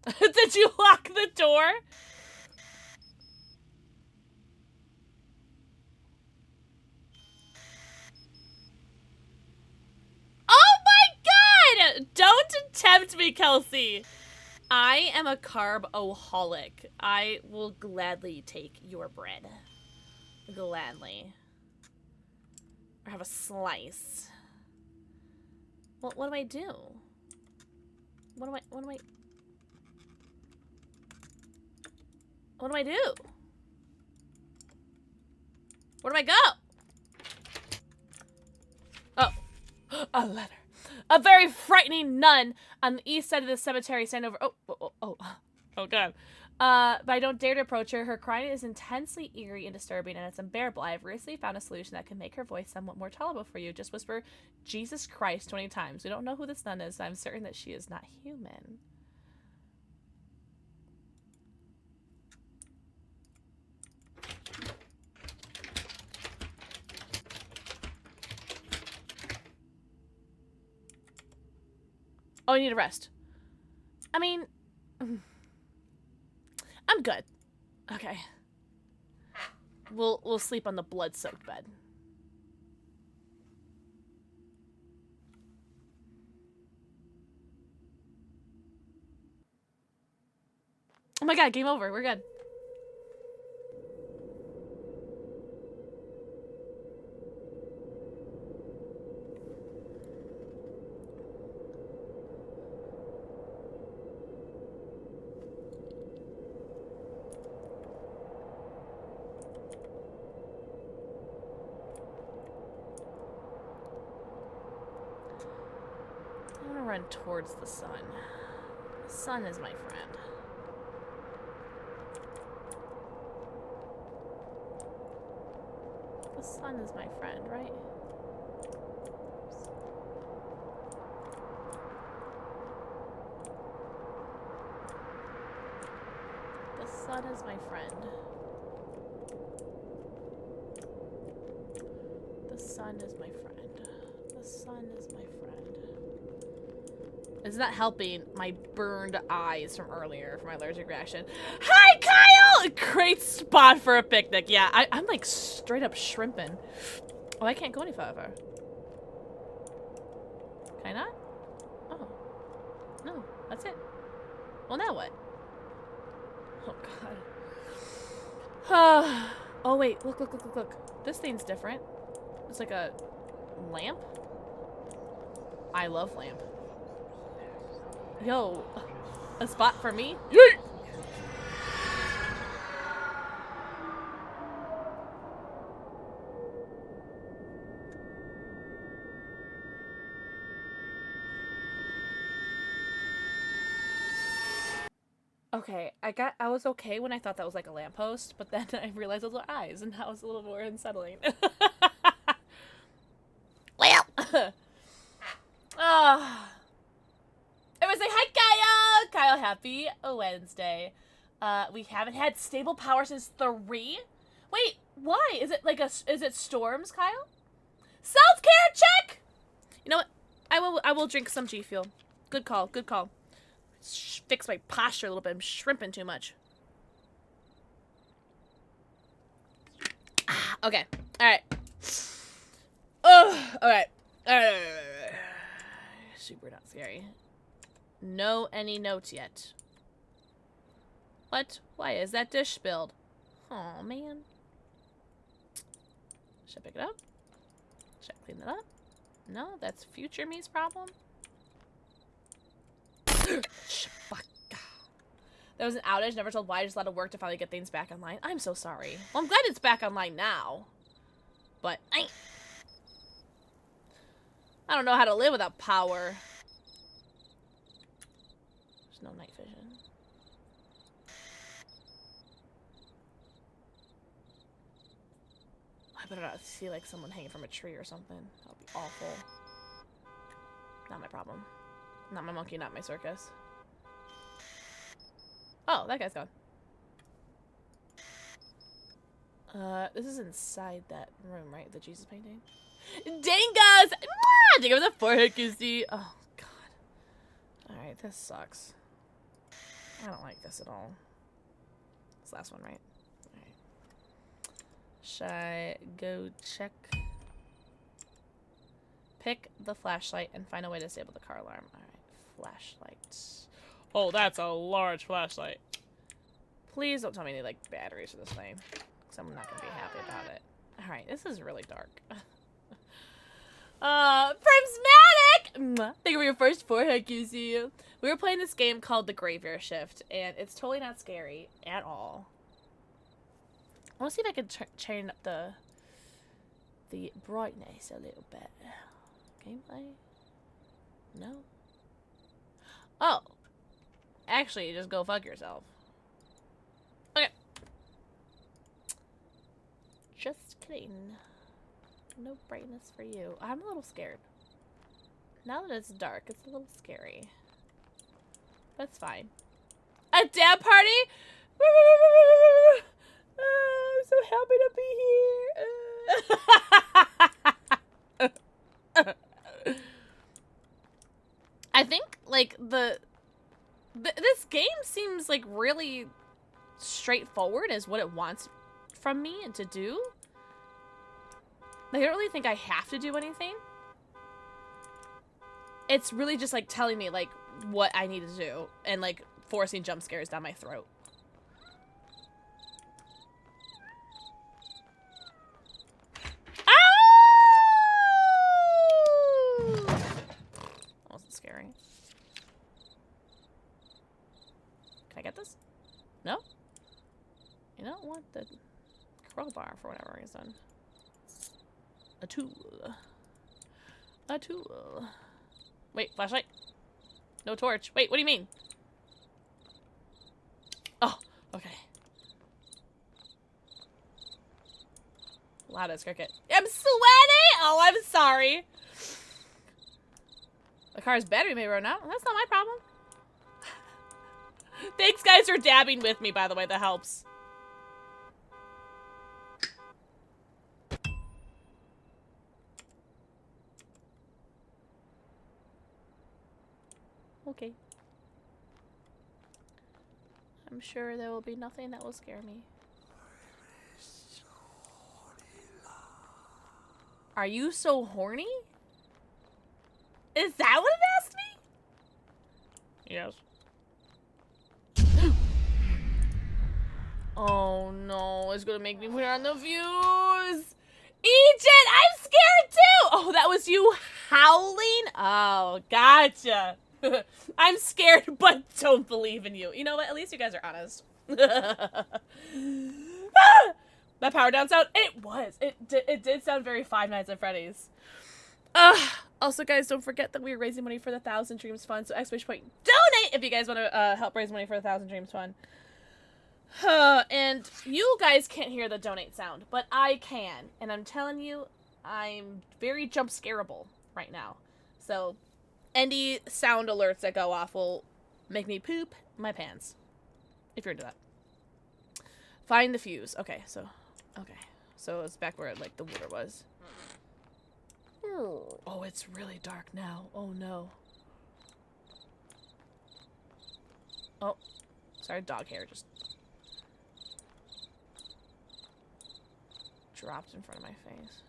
Did you lock the door? Oh my god! Don't tempt me, Kelsey. I am a carb-oholic. I will gladly take your bread. Gladly. Or have a slice. Well, what do I do? What do I do? Where do I go? Oh. A letter. A very frightening nun on the east side of the cemetery stand over. Oh god. But I don't dare to approach her. Her crying is intensely eerie and disturbing, and it's unbearable. I have recently found a solution that can make her voice somewhat more tolerable for you. Just whisper Jesus Christ 20 times. We don't know who this nun is, and I'm certain that she is not human. Oh, I need a rest. I mean, I'm good. Okay. We'll sleep on the blood-soaked bed. Oh my god, game over. We're good. Run towards the sun. The sun is my friend. The sun is my friend, right? The sun is my friend. The sun is my friend. The sun is my friend. It's not helping my burned eyes from earlier from my allergic reaction. Hi, Kyle! Great spot for a picnic. Yeah, I'm like straight up shrimping. Oh, I can't go any further. Can I not? Oh. No, that's it. Well, now what? Oh, God. Oh, wait. Look. This thing's different. It's like a lamp. I love lamp. Yo, a spot for me? Yeet! Okay, I was okay when I thought that was like a lamppost, but then I realized those were eyes, and that was a little more unsettling. Well, everyone say hi, Kyle! Kyle, happy Wednesday. We haven't had stable power since 3? Wait, why? Is it like is it storms, Kyle? Self-care check! You know what? I will drink some G Fuel. Good call. Fix my posture a little bit. I'm shrimping too much. Okay. Alright. Oh, alright. Super not scary. No any notes yet. What? Why is that dish spilled? Oh man. Should I pick it up? Should I clean it up? No, that's future me's problem. There was an outage, never told why, I just allowed to work to finally get things back online. I'm so sorry. Well, I'm glad it's back online now. But I don't know how to live without power. There's no night vision. I better not see like someone hanging from a tree or something. That would be awful. Not my problem. Not my monkey, not my circus. Oh, that guy's gone. This is inside that room, right? The Jesus painting? Dingoes! Mwah! Dingo with a forehead kissy. Oh, God. Alright, this sucks. I don't like this at all. This last one, right? Alright. Should I go check? Pick the flashlight and find a way to disable the car alarm. Alright, flashlights. Oh, that's a large flashlight. Please don't tell me I need, like, batteries for this thing. Because I'm not going to be happy about it. Alright, this is really dark. Prismatic! Thank you for your first forehead, QC. We were playing this game called The Graveyard Shift, and it's totally not scary at all. I want to see if I can turn up the brightness a little bit. Gameplay? No? Oh. Actually, just go fuck yourself. Okay. Just kidding. No brightness for you. I'm a little scared. Now that it's dark, it's a little scary. That's fine. A dab party? I'm so happy to be here. I think, like, this game seems, like, really straightforward as what it wants from me to do. Like, I don't really think I have to do anything. It's really just, like, telling me, like, what I need to do. And, like, forcing jump scares down my throat. Ow! That wasn't scary. Can I get this? No? You don't want the crowbar for whatever reason. A tool. A tool. Wait, flashlight? No torch. Wait, what do you mean? Oh, okay. Loudest cricket. I'm sweaty! Oh, I'm sorry. The car's battery may run out. That's not my problem. Thanks, guys, for dabbing with me, by the way. That helps. Okay. I'm sure there will be nothing that will scare me. Are you so horny? Is that what it asked me? Yes. Oh no, it's gonna make me put on the views. Ejin, I'm scared too! Oh, that was you howling? Oh, gotcha. I'm scared, but don't believe in you. You know what? At least you guys are honest. That power down sound? It was. It did sound very Five Nights at Freddy's. Also, guys, don't forget that we are raising money for the 1,000 Dreams Fund. So, ! Donate if you guys want to help raise money for the 1,000 Dreams Fund. And you guys can't hear the donate sound, but I can. And I'm telling you, I'm very jump scareable right now. So, any sound alerts that go off will make me poop my pants. If you're into that. Find the fuse. Okay, so it's back where, like, the water was. Oh, it's really dark now. Oh, no. Oh, sorry, dog hair just dropped in front of my face.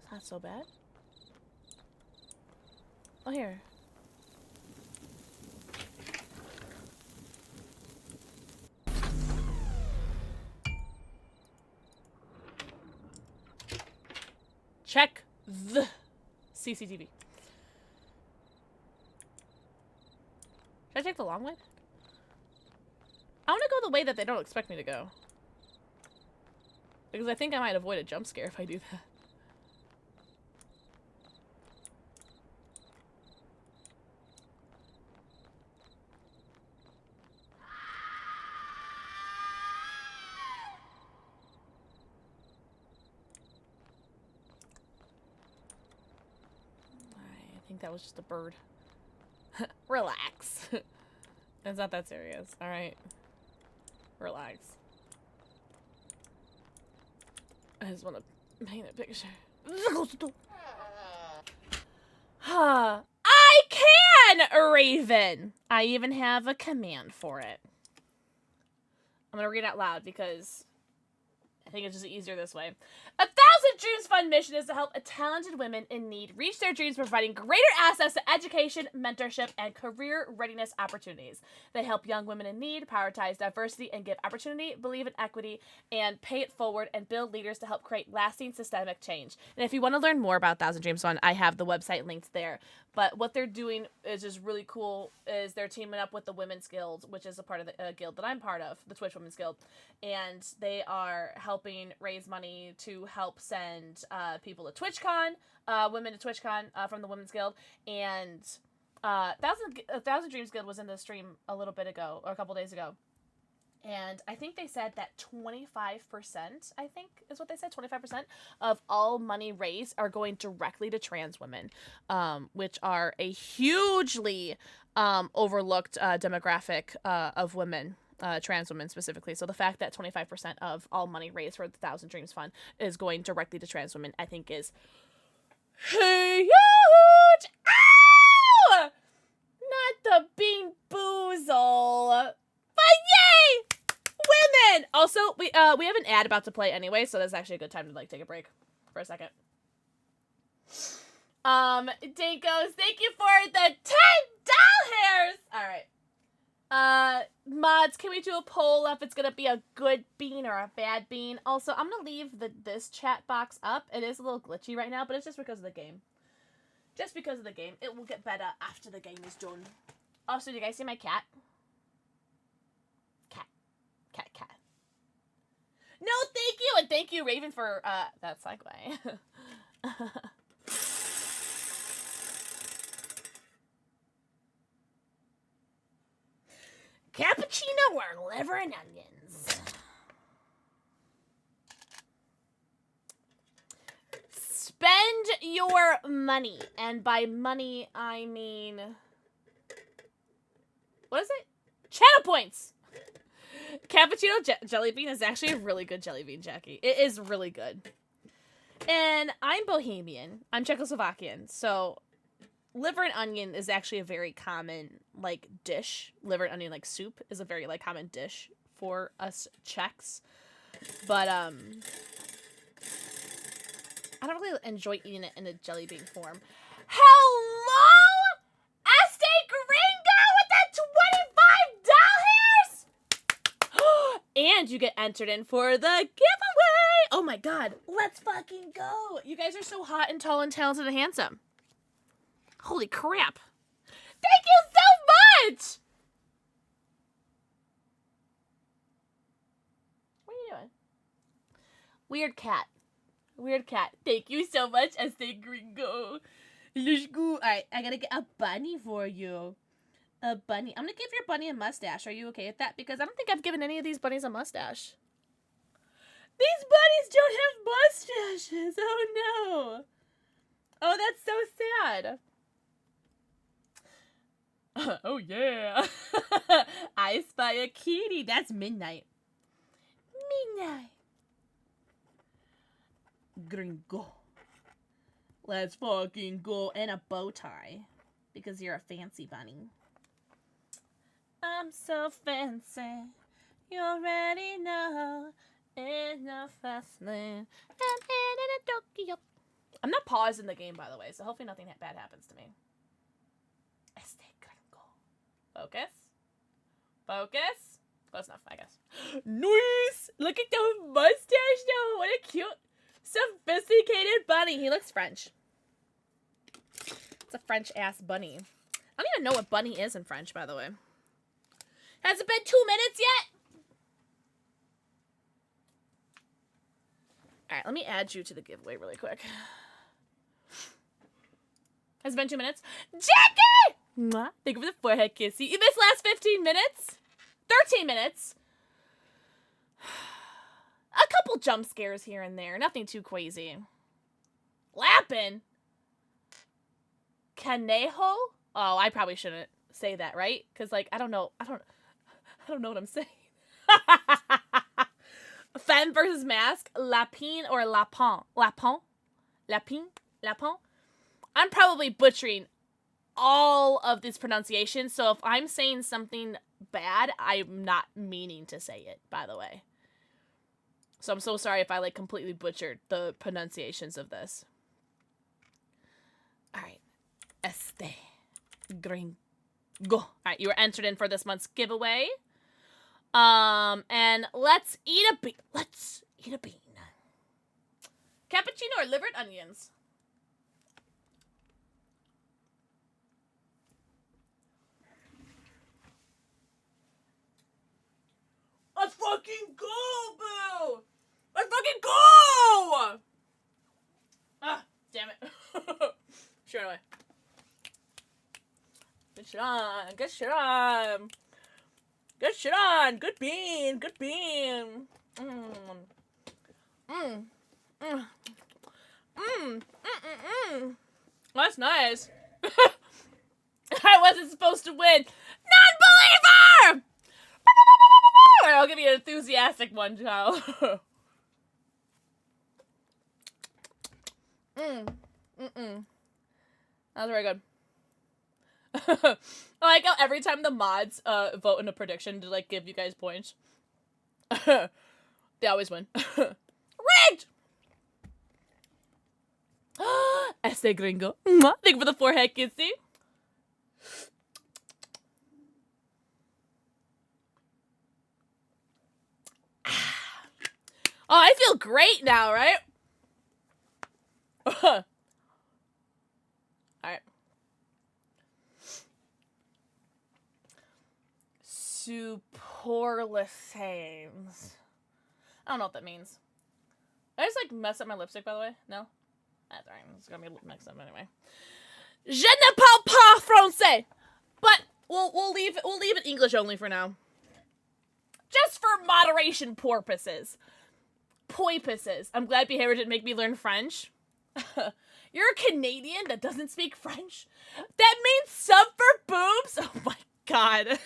It's not so bad. Oh, here. Check the CCTV. Should I take the long way? I want to go the way that they don't expect me to go. Because I think I might avoid a jump scare if I do that. I think that was just a bird. Relax. It's not that serious, alright? Relax. I just want to paint a picture. I can, Raven. I even have a command for it. I'm gonna read it out loud because I think it's just easier this way. 1,000 Dreams Fund mission is to help talented women in need reach their dreams, providing greater access to education, mentorship, and career readiness opportunities. They help young women in need prioritize diversity and give opportunity, believe in equity, and pay it forward and build leaders to help create lasting systemic change. And if you want to learn more about 1,000 Dreams Fund, I have the website linked there. But what they're doing is just really cool. Is they're teaming up with the Women's Guild, which is a part of the guild that I'm part of, the Twitch Women's Guild, and they are helping raise money to help send people to TwitchCon, women to TwitchCon from the Women's Guild, and 1,000 Dreams Guild was in the stream a little bit ago, or a couple days ago. And I think they said that 25%, I think is what they said, 25% of all money raised are going directly to trans women, which are a hugely overlooked demographic of women, trans women specifically. So the fact that 25% of all money raised for the 1,000 Dreams Fund is going directly to trans women, I think is huge. Ow! Not the bean boozle. But yay! Women! Also, we have an ad about to play anyway, so that's actually a good time to like take a break for a second. Dinkos, thank you for the 10 doll hairs! Alright. Mods, can we do a poll if it's gonna be a good bean or a bad bean? Also, I'm gonna leave this chat box up. It is a little glitchy right now, but it's just because of the game. Just because of the game. It will get better after the game is done. Also, do you guys see my cat? Cat. No, thank you, and thank you, Raven, for that segue. Cappuccino or liver and onions. Spend your money, and by money I mean, what is it? Channel points. Cappuccino jelly bean is actually a really good jelly bean, Jackie. It is really good. And I'm Bohemian. I'm Czechoslovakian. So liver and onion is actually a very common, like, dish. Liver and onion, like, soup is a very, like, common dish for us Czechs. But, I don't really enjoy eating it in a jelly bean form. Hello? Este Gringo with that 25 doll hairs? And you get entered in for the giveaway. Oh my god. Let's fucking go. You guys are so hot and tall and talented and handsome. Holy crap. Thank you so much. What are you doing? Weird cat. Weird cat. Thank you so much, Este Gringo. Let's go. Alright, I gotta get a bunny for you. A bunny. I'm gonna give your bunny a mustache. Are you okay with that? Because I don't think I've given any of these bunnies a mustache. These bunnies don't have mustaches. Oh no. Oh, that's so sad. Oh yeah. I spy a kitty. That's midnight. Midnight. Gringo. Let's fucking go. And a bow tie. Because you're a fancy bunny. I'm so fancy. You already know. In the fast lane. I'm headed to Tokyo. I'm not paused in the game, by the way, so hopefully nothing bad happens to me. Este Gringo. Focus. Focus. Close enough, I guess. Nice! Look at the mustache, though. What a cute, sophisticated bunny. He looks French. It's a French-ass bunny. I don't even know what bunny is in French, by the way. Has it been 2 minutes yet? Alright, let me add you to the giveaway really quick. Has it been 2 minutes? Jackie! Mwah. Thank you for the forehead kissy. You missed last 15 minutes? 13 minutes? A couple jump scares here and there. Nothing too crazy. Lappin'? Canejo? Oh, I probably shouldn't say that, right? Because, like, I don't know what I'm saying. Femme versus mask. Lapin or lapin? Lapin? Lapin? Lapin? I'm probably butchering all of these pronunciations, so if I'm saying something bad, I'm not meaning to say it, by the way. So I'm so sorry if I, like, completely butchered the pronunciations of this. Alright. Gringo. Alright, you were entered in for this month's giveaway. And let's eat a bean. Let's eat a bean. Cappuccino or livered onions? Let's fucking go, boo! Let's fucking go! Ah, damn it. Sure away. Good shit on. Good shit on. Good shit on. Good bean. Good bean. That's nice. I wasn't supposed to win. Non-believer! I'll give you an enthusiastic one, child. That was very good. I like how every time the mods vote in a prediction to like give you guys points, they always win. Rigged! Este gringo. Thank you for the forehead kissy. Oh, I feel great now, right? Alright. Superlatives. I don't know what that means. Did I just like mess up my lipstick, by the way? No? That's alright. It's gonna be mixed up anyway. Je ne parle pas français! But we'll leave it English only for now. Just for moderation purposes. Poipuses. I'm glad behavior didn't make me learn French. You're a Canadian that doesn't speak French? That means sub for boobs? Oh my god.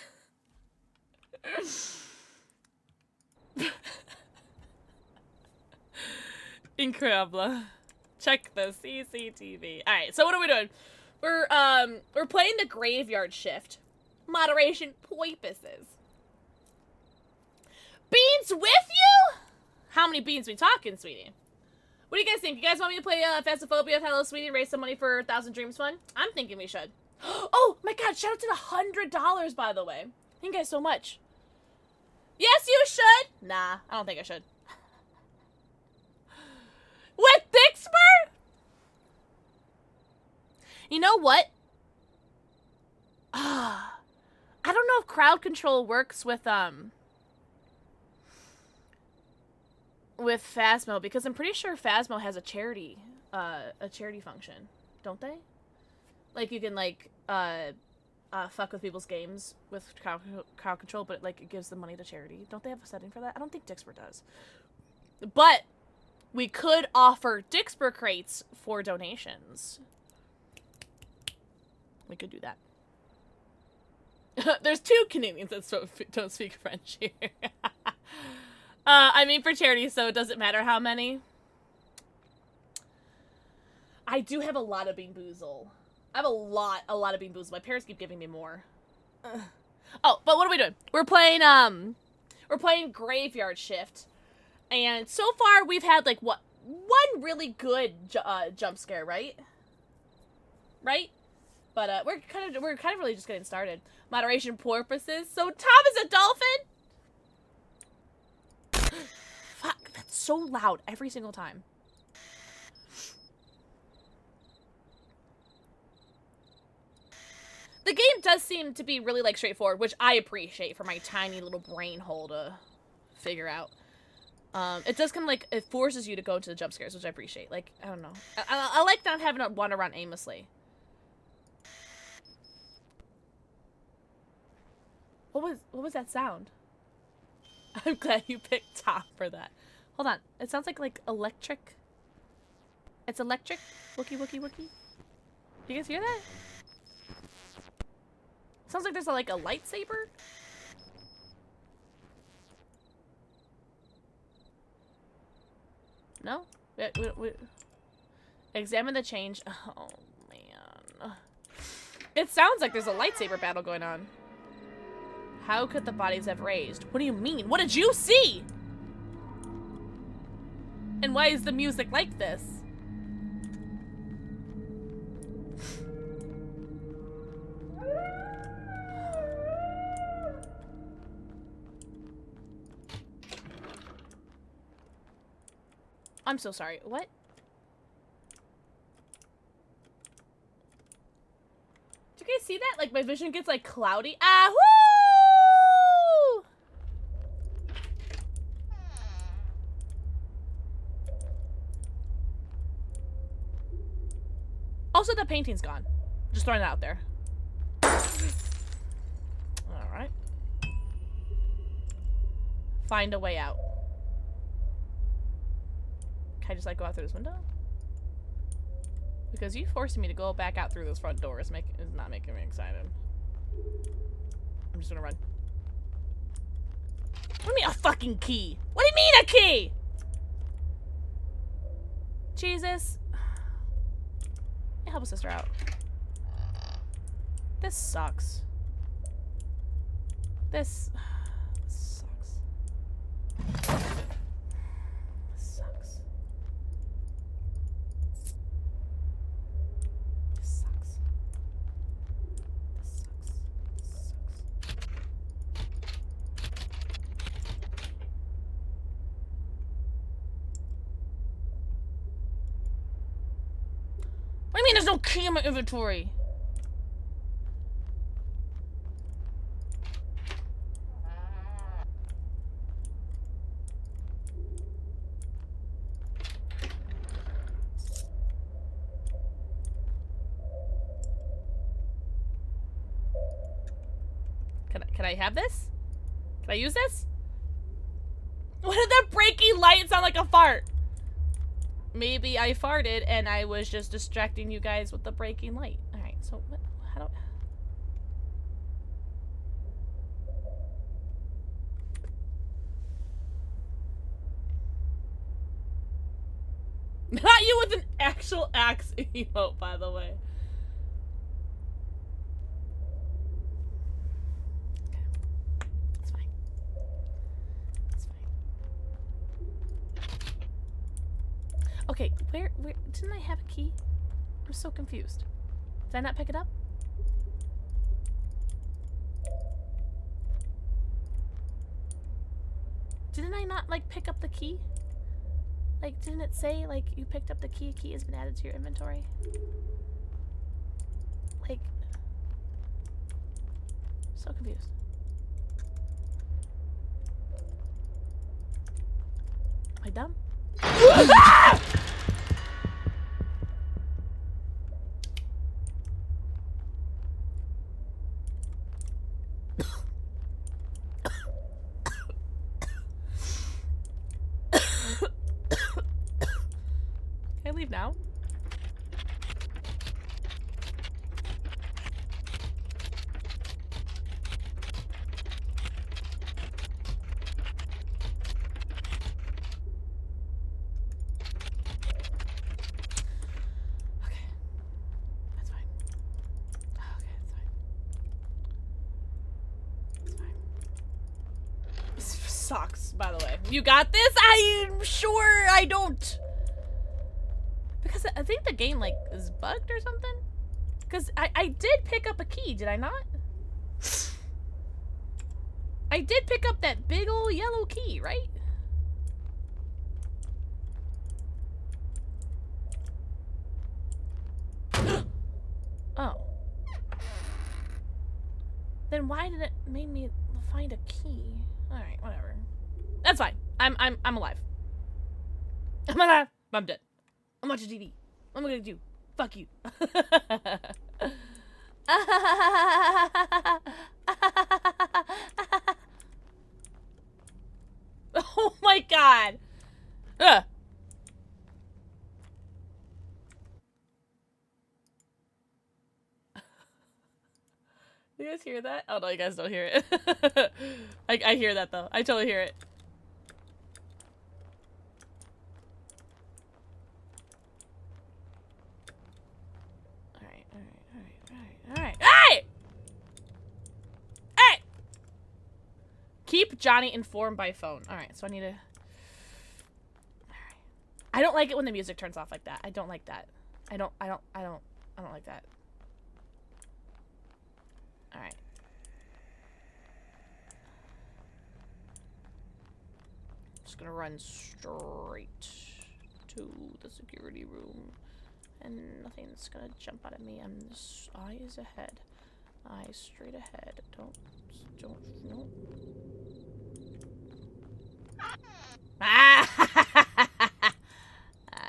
Incredible. Check the CCTV. Alright, so what are we doing? We're playing the graveyard shift. Moderation poipuses. Beans with you? How many beans we talking, sweetie? What do you guys think? You guys want me to play Phasmophobia with Hello Sweetie and raise some money for 1,000 Dreams Fund? I'm thinking we should. Oh my god, shout out to the $100, by the way. Thank you guys so much. Yes, you should! Nah, I don't think I should. With Dixper? You know what? I don't know if crowd control works with Phasmo, because I'm pretty sure Phasmo has a charity function, don't they? Like, you can, like, fuck with people's games with crowd control, but, like, it gives them money to charity. Don't they have a setting for that? I don't think Dixper does. But we could offer Dixper crates for donations. We could do that. There's 2 Canadians that don't speak French here. I mean for charity, so it doesn't matter how many. I do have a lot of Bean Boozle. I have a lot of Bean Boozle. My parents keep giving me more. Oh, but what are we doing? We're playing Graveyard Shift. And so far we've had like one really good jump scare, right? Right? But we're kind of really just getting started. Moderation purposes. So Tom is a dolphin? Fuck, that's so loud every single time. The game does seem to be really, like, straightforward, which I appreciate for my tiny little brain hole to figure out. It does kind of, like, it forces you to go into the jump scares, which I appreciate. Like, I don't know. I like not having to wander around aimlessly. What was that sound? I'm glad you picked Tom for that. Hold on. It sounds like electric. It's electric. Wookie, wookie, wookie. You guys hear that? Sounds like there's a lightsaber. No? Examine the change. Oh, man. It sounds like there's a lightsaber battle going on. How could the bodies have raised? What do you mean? What did you see? And why is the music like this? I'm so sorry. What? Did you guys see that? Like, my vision gets, like, cloudy. Ah, woo! Also, the painting's gone. Just throwing it out there. Alright. Find a way out. Can I just, like, go out through this window? Because you forcing me to go back out through those front doors is not making me excited. I'm just gonna run. What do you mean a fucking key? What do you mean a key? Jesus. Help a sister out. This sucks. This sucks. This sucks. This sucks. This sucks. This sucks. What do you mean there's no key in my inventory? Can I have this? Can I use this? What did that breaking light sound like a fart? Maybe I farted and I was just distracting you guys with the breaking light. Alright, so what? How do Not you with an actual axe emote, by the way. Okay, where, didn't I have a key? I'm so confused. Did I not pick it up? Didn't I not, like, pick up the key? Like, didn't it say, like, you picked up the key, a key has been added to your inventory? Like, so confused. Am I dumb? Can I leave now? Sucks, by the way. You got this? I'm sure I don't. Because I think the game, like, is bugged or something. Because I did pick up a key, did I not? I did pick up that big old yellow key, right? Oh. Then why did it make me find a key? Alright, whatever. That's fine. I'm alive. I'm alive. I'm dead. I'm watching TV. What am I gonna do? Fuck you. Oh my god. Ugh. You guys hear that? Oh no, you guys don't hear it. I hear that though. I totally hear it. Keep Johnny informed by phone. Alright, so I need to... Alright. I don't like it when the music turns off like that. I don't like that. I don't like that. Alright. Just gonna run straight to the security room. And nothing's gonna jump out at me. I'm just eyes ahead. Eyes straight ahead. No.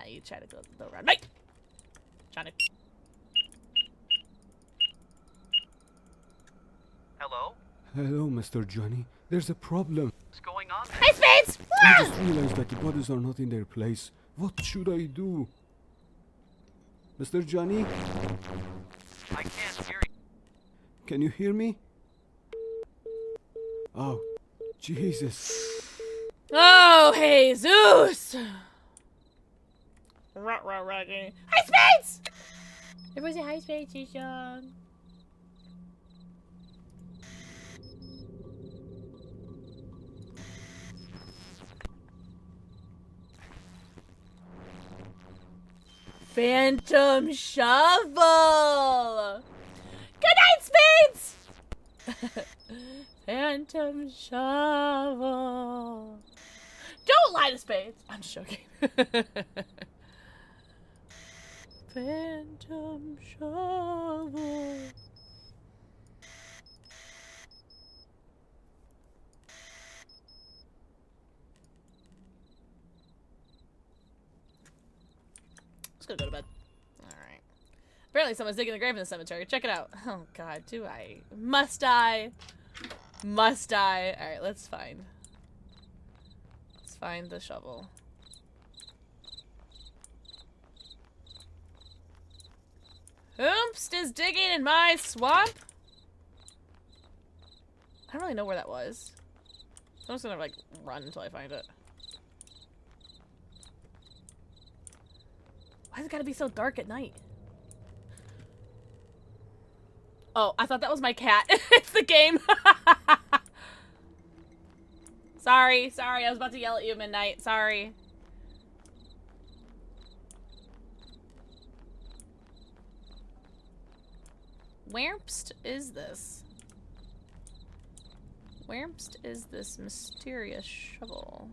You try to go around. Right! Johnny. Hello? Hello, Mr. Johnny. There's a problem. What's going on? Hey, Spades! I just realized that the bodies are not in their place. What should I do? Mr. Johnny? I can't hear you. Can you hear me? Oh, Jesus. Oh, Jesus! Hi, Spades! Everybody say hi, Spades, Sean. Phantom Shovel! Good night, Spades! Phantom Shovel. Don't lie to Spades. I'm just joking. Phantom Shovel. Let's go to bed. Alright. Apparently someone's digging a grave in the cemetery. Check it out. Oh god, do I? Must I? Must I? Alright, let's find the shovel. Oomst is digging in my swamp? I don't really know where that was. I'm just gonna like run until I find it. Why's it gotta be so dark at night? Oh, I thought that was my cat. It's the game. Sorry, I was about to yell at you at midnight. Sorry. Where'st is this? Where'st is this mysterious shovel?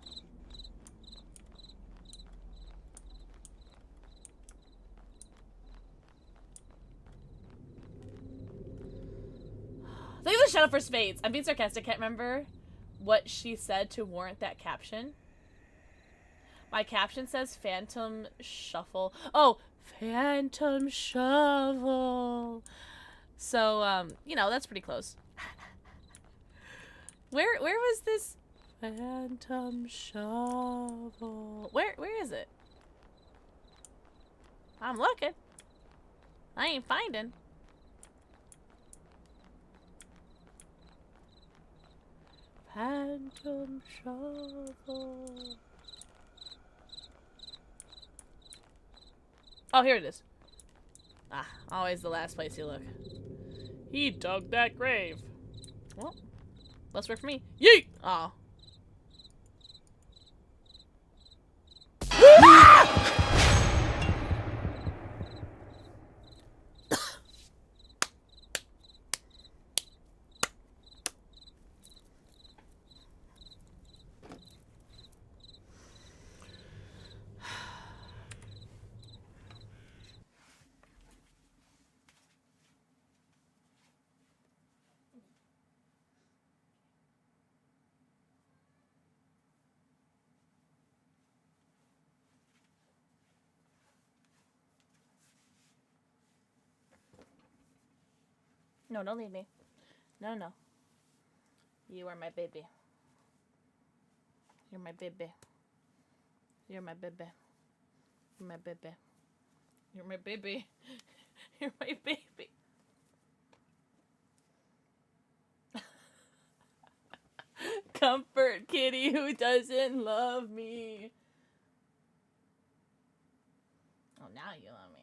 Look at the shut up for Spades. I'm being sarcastic. Can't remember what she said to warrant that caption. My caption says Phantom Shuffle. Oh, Phantom Shovel. So, you know, that's pretty close. Where was this Phantom Shovel? Where is it? I'm looking. I ain't finding. Phantom Shovel. Oh, here it is. Ah, always the last place you look. He dug that grave. Well, less work for me. Yeet! Aw. No, don't leave me. No, no. You are my baby. You're my baby. You're my baby. You're my baby. You're my baby. You're my baby. Comfort kitty who doesn't love me. Oh, now you love me.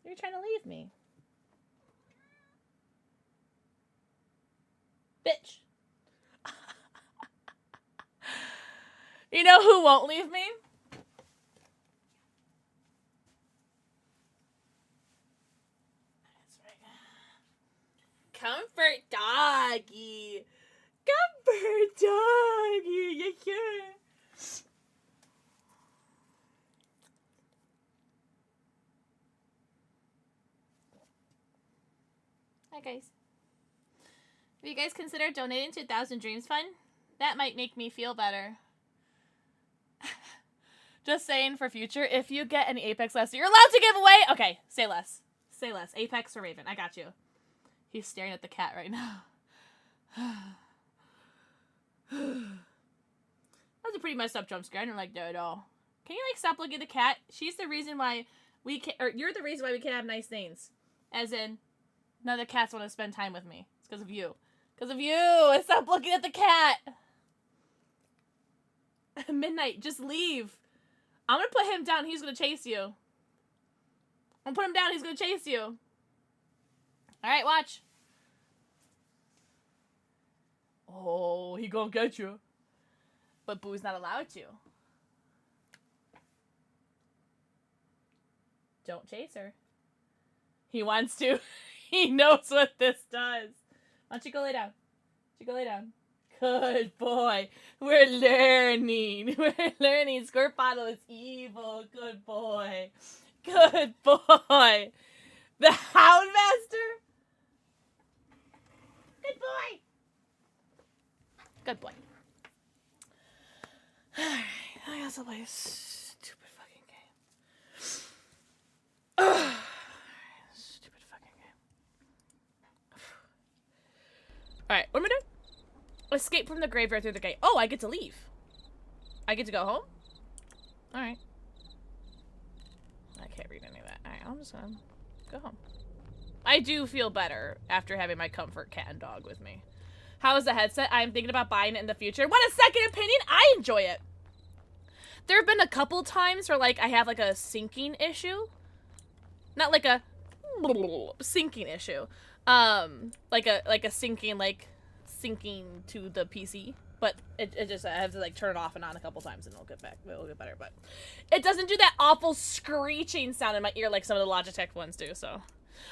You're trying to leave me. You know who won't leave me? Comfort doggy. Comfort doggy. Yeah, yeah. Hi, guys. Have you guys considered donating to 1,000 Dreams Fund? That might make me feel better. Just saying for future, if you get any Apex less, you're allowed to give away. Okay, say less. Say less. Apex or Raven. I got you. He's staring at the cat right now. That's a pretty messed up jump scare. I don't like that at all. Can you like stop looking at the cat? She's the reason why we can't, or you're the reason why we can't have nice things. As in, none of the cats want to spend time with me. It's because of you. Because of you! Stop looking at the cat! Midnight, just leave. I'm gonna put him down, he's gonna chase you. I'm gonna put him down, he's gonna chase you. Alright, watch. Oh, he gonna get you. But Boo's not allowed to. Don't chase her. He wants to. He knows what this does. Why don't you go lay down? Why don't you go lay down? Good boy. We're learning. We're learning. Squirt Bottle is evil. Good boy. Good boy. The Houndmaster? Good boy. Good boy. Alright, I guess I'll play a stupid fucking game. Stupid fucking game. Alright, what am I doing? Escape from the graveyard through the gate. Oh, I get to leave. I get to go home? Alright. I can't read any of that. Alright, I'm just gonna go home. I do feel better after having my comfort cat and dog with me. How is the headset? I'm thinking about buying it in the future. What a second opinion! I enjoy it. There have been a couple times where, like, I have, like, a syncing issue. Not like a syncing issue. Like a syncing, like, syncing to the PC. But it just, I have to, like, turn it off and on a couple times and it'll get back. It'll get better, but it doesn't do that awful screeching sound in my ear like some of the Logitech ones do, so.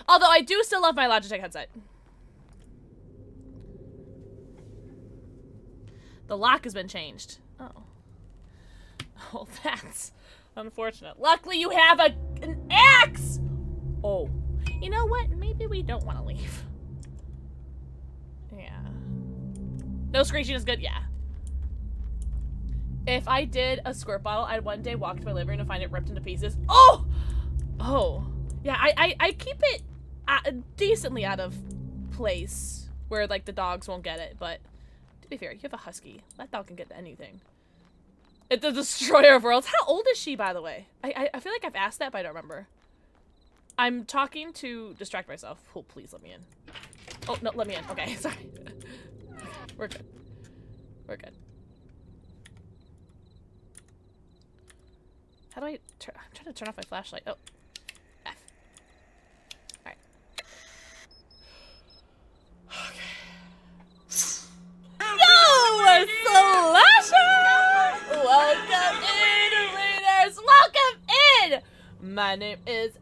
Although I do still love my Logitech headset. The lock has been changed. Oh. Oh, that's unfortunate. Luckily, you have an axe! Oh. You know what? Maybe we don't want to leave. Yeah. No screeching is good? Yeah. If I did a squirt bottle, I'd one day walk to my living room and find it ripped into pieces. Oh! Oh. Yeah, I keep it decently out of place where, like, the dogs won't get it, but to be fair, you have a husky. That dog can get anything. It's the destroyer of worlds. How old is she, by the way? I feel like I've asked that, but I don't remember. I'm talking to distract myself. Oh, please let me in. Oh, no, let me in. Okay, sorry. We're good. We're good. How do I turn? I'm trying to turn off my flashlight. Oh. F. Alright. Okay. Yo! Slasher! Welcome in, readers! Welcome in! My name is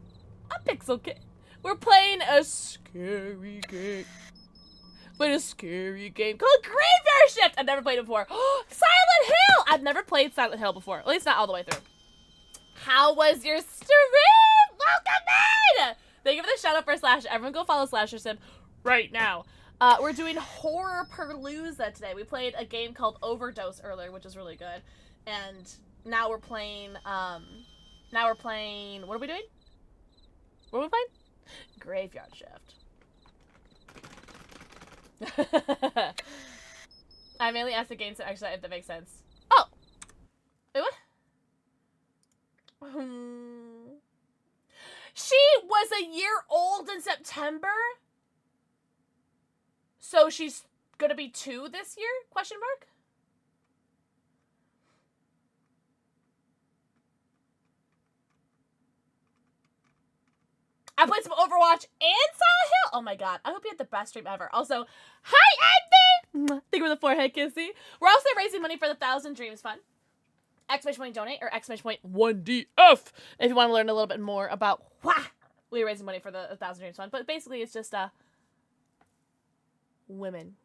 PixelxKitten. We're playing a scary game. Playing a scary game called Graveyard Shift! I've never played it before. Silent Hill! I've never played Silent Hill before. At least not all the way through. How was your stream? Welcome in! Thank you for the shout out for Slash. Everyone go follow Slasher Sim right now. We're doing HORRORPALOOZA today. We played a game called Overdose earlier, which is really good. And now we're playing, what are we doing? What are we playing? Graveyard Shift. I mainly asked the game to actually, if that makes sense. Oh! Wait, what? She was a year old in September? So she's gonna be 2 this year? Question mark? I played some Overwatch and Silent Hill. Oh my god. I hope you had the best stream ever. Also, hi, Edmund! Thank you for the forehead kissy. We're also raising money for the 1,000 Dreams Fund. !donate or !1DF if you want to learn a little bit more about we're raising money for the 1,000 Dreams Fund. But basically, it's just women.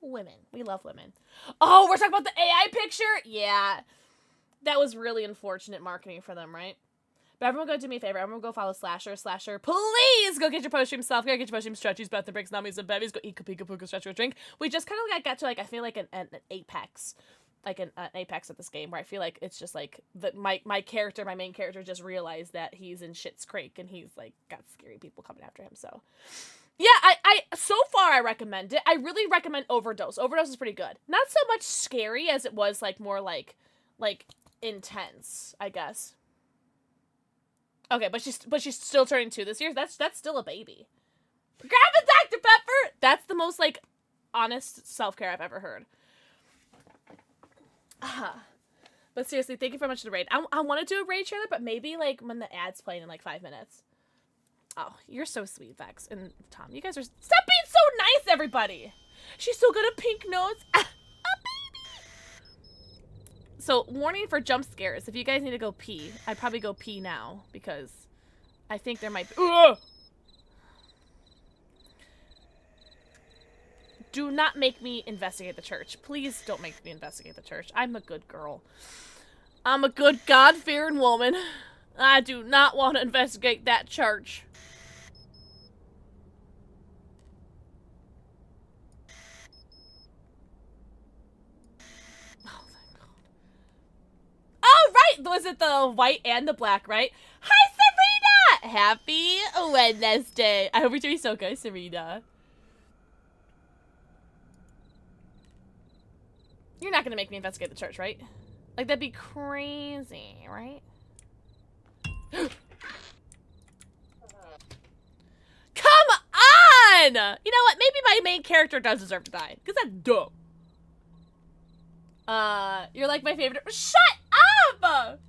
Women. We love women. Oh, we're talking about the AI picture? Yeah. That was really unfortunate marketing for them, right? But everyone go do me a favor. Everyone go follow Slasher. Slasher, please go get your post-stream stuff. Go get your post-stream stretchies, bath and breaks, nummies, and bevies. Go eat kapika puka stretch go drink. We just kind of like got to like, I feel like an apex. Like an apex at this game where I feel like it's just like my main character just realized that he's in shit's creek and he's like got scary people coming after him. So yeah, I so far I recommend it. I really recommend Overdose. Overdose is pretty good. Not so much scary as it was like more like intense, I guess. Okay, but she's still turning 2 this year. That's still a baby. Grab a Dr. Pepper. That's the most like honest self-care I've ever heard. But seriously, thank you very much for the raid. I want to do a raid trailer, but maybe like when the ad's playing in like 5 minutes. Oh, you're so sweet, Vex and Tom. You guys are stop being so nice, everybody. She's so good at pink notes. A baby. So warning for jump scares. If you guys need to go pee, I'd probably go pee now because I think there might be. Ugh! Do not make me investigate the church. Please don't make me investigate the church. I'm a good girl. I'm a good God-fearing woman. I do not want to investigate that church. Oh, thank God. Oh, right! Was it the white and the black, right? Hi, Serena! Happy Wednesday. I hope you're doing so good, Serena. You're not gonna make me investigate the church, right? Like, that'd be crazy, right? Come on! You know what? Maybe my main character does deserve to die. Because that's dumb. You're like my favorite. Shut up!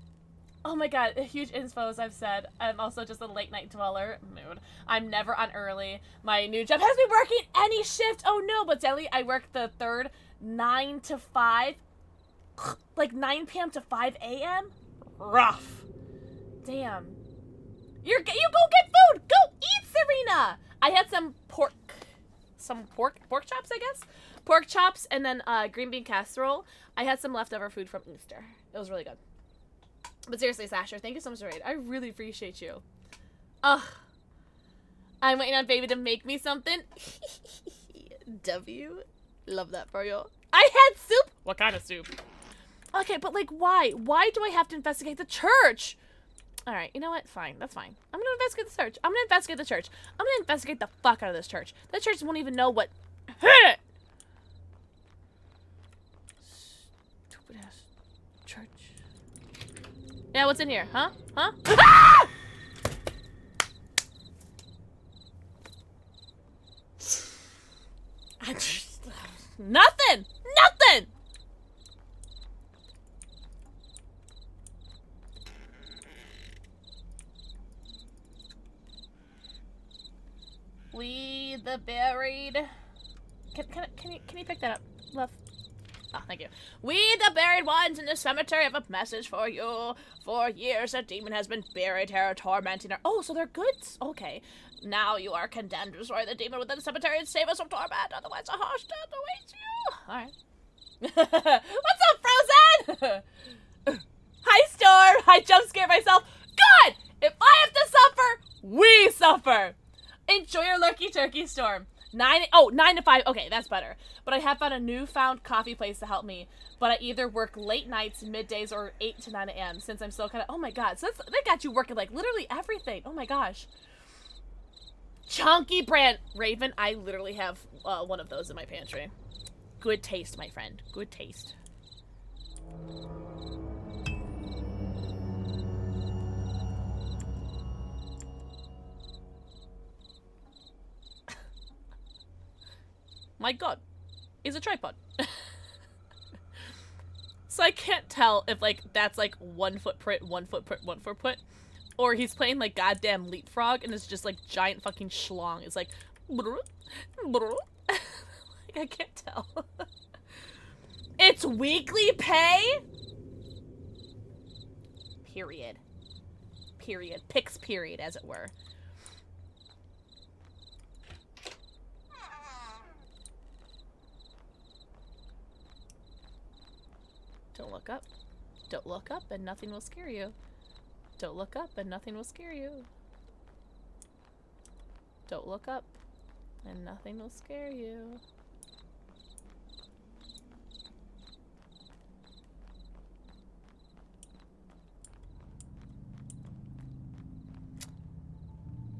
Oh my god, huge inspo, as I've said. I'm also just a late night dweller. Mood. I'm never on early. My new job has me working any shift. Oh no, but Deli, I work the 3rd 9 to 5. Like 9 p.m. to 5 a.m.? Rough. Damn. You go get food! Go eat, Serena! I had some pork chops, I guess? Pork chops and then green bean casserole. I had some leftover food from Easter. It was really good. But seriously, Sasher, thank you so much for the raid. I really appreciate you. Ugh. I'm waiting on baby to make me something. W. Love that for you. I had soup. What kind of soup? Okay, but like, why? Why do I have to investigate the church? All right, you know what? Fine, that's fine. I'm gonna investigate the church. I'm gonna investigate the church. I'm gonna investigate the fuck out of this church. That church won't even know what. Stupid ass church. Yeah, what's in here? Huh? Huh? Ah! Nothing! Nothing! We the buried. Can you pick that up, love? Oh, thank you. We the buried ones in the cemetery have a message for you. For years, a demon has been buried here, tormenting her. Oh, so they're good. Okay. Now you are condemned to destroy the demon within the cemetery and save us from torment. Otherwise, a harsh death awaits you. All right. What's up, Frozen? Hi, Storm. I jump scared myself. Good. If I have to suffer, we suffer. Enjoy your lurky turkey, Storm. 9 to 5. Okay, that's better. But I have found a newfound coffee place to help me. But I either work late nights, middays, or 8 to 9 a.m. since I'm still kind of. Oh my god. So they got you working like literally everything. Oh my gosh. Chunky brand Raven. I literally have one of those in my pantry. Good taste, my friend. Good taste. My god, is a tripod. So I can't tell if like that's like one footprint, or he's playing like goddamn Leapfrog and it's just like giant fucking schlong. It's like, like I can't tell. It's weekly pay? Period. Period. Pix period, as it were. Don't look up. Don't look up and nothing will scare you. Don't look up and nothing will scare you. Don't look up and nothing will scare you.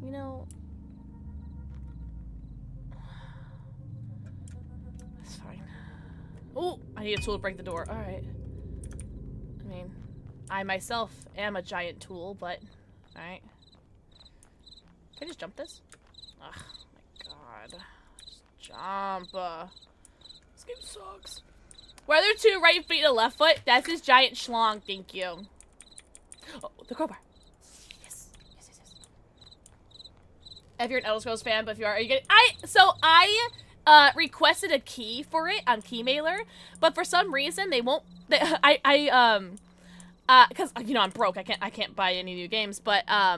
You know, that's fine. Oh, I need a tool to break the door. All right. I mean, I myself am a giant tool, but all right. Can I just jump this? Ugh, my god. Just jump. This game sucks. Where are there two right feet and a left foot? That's his giant schlong. Thank you. Oh, the crowbar. If you're an Elder Scrolls fan, but if you are you getting? I requested a key for it on Keymailer, but for some reason they won't. Because you know I'm broke. I can't buy any new games. But I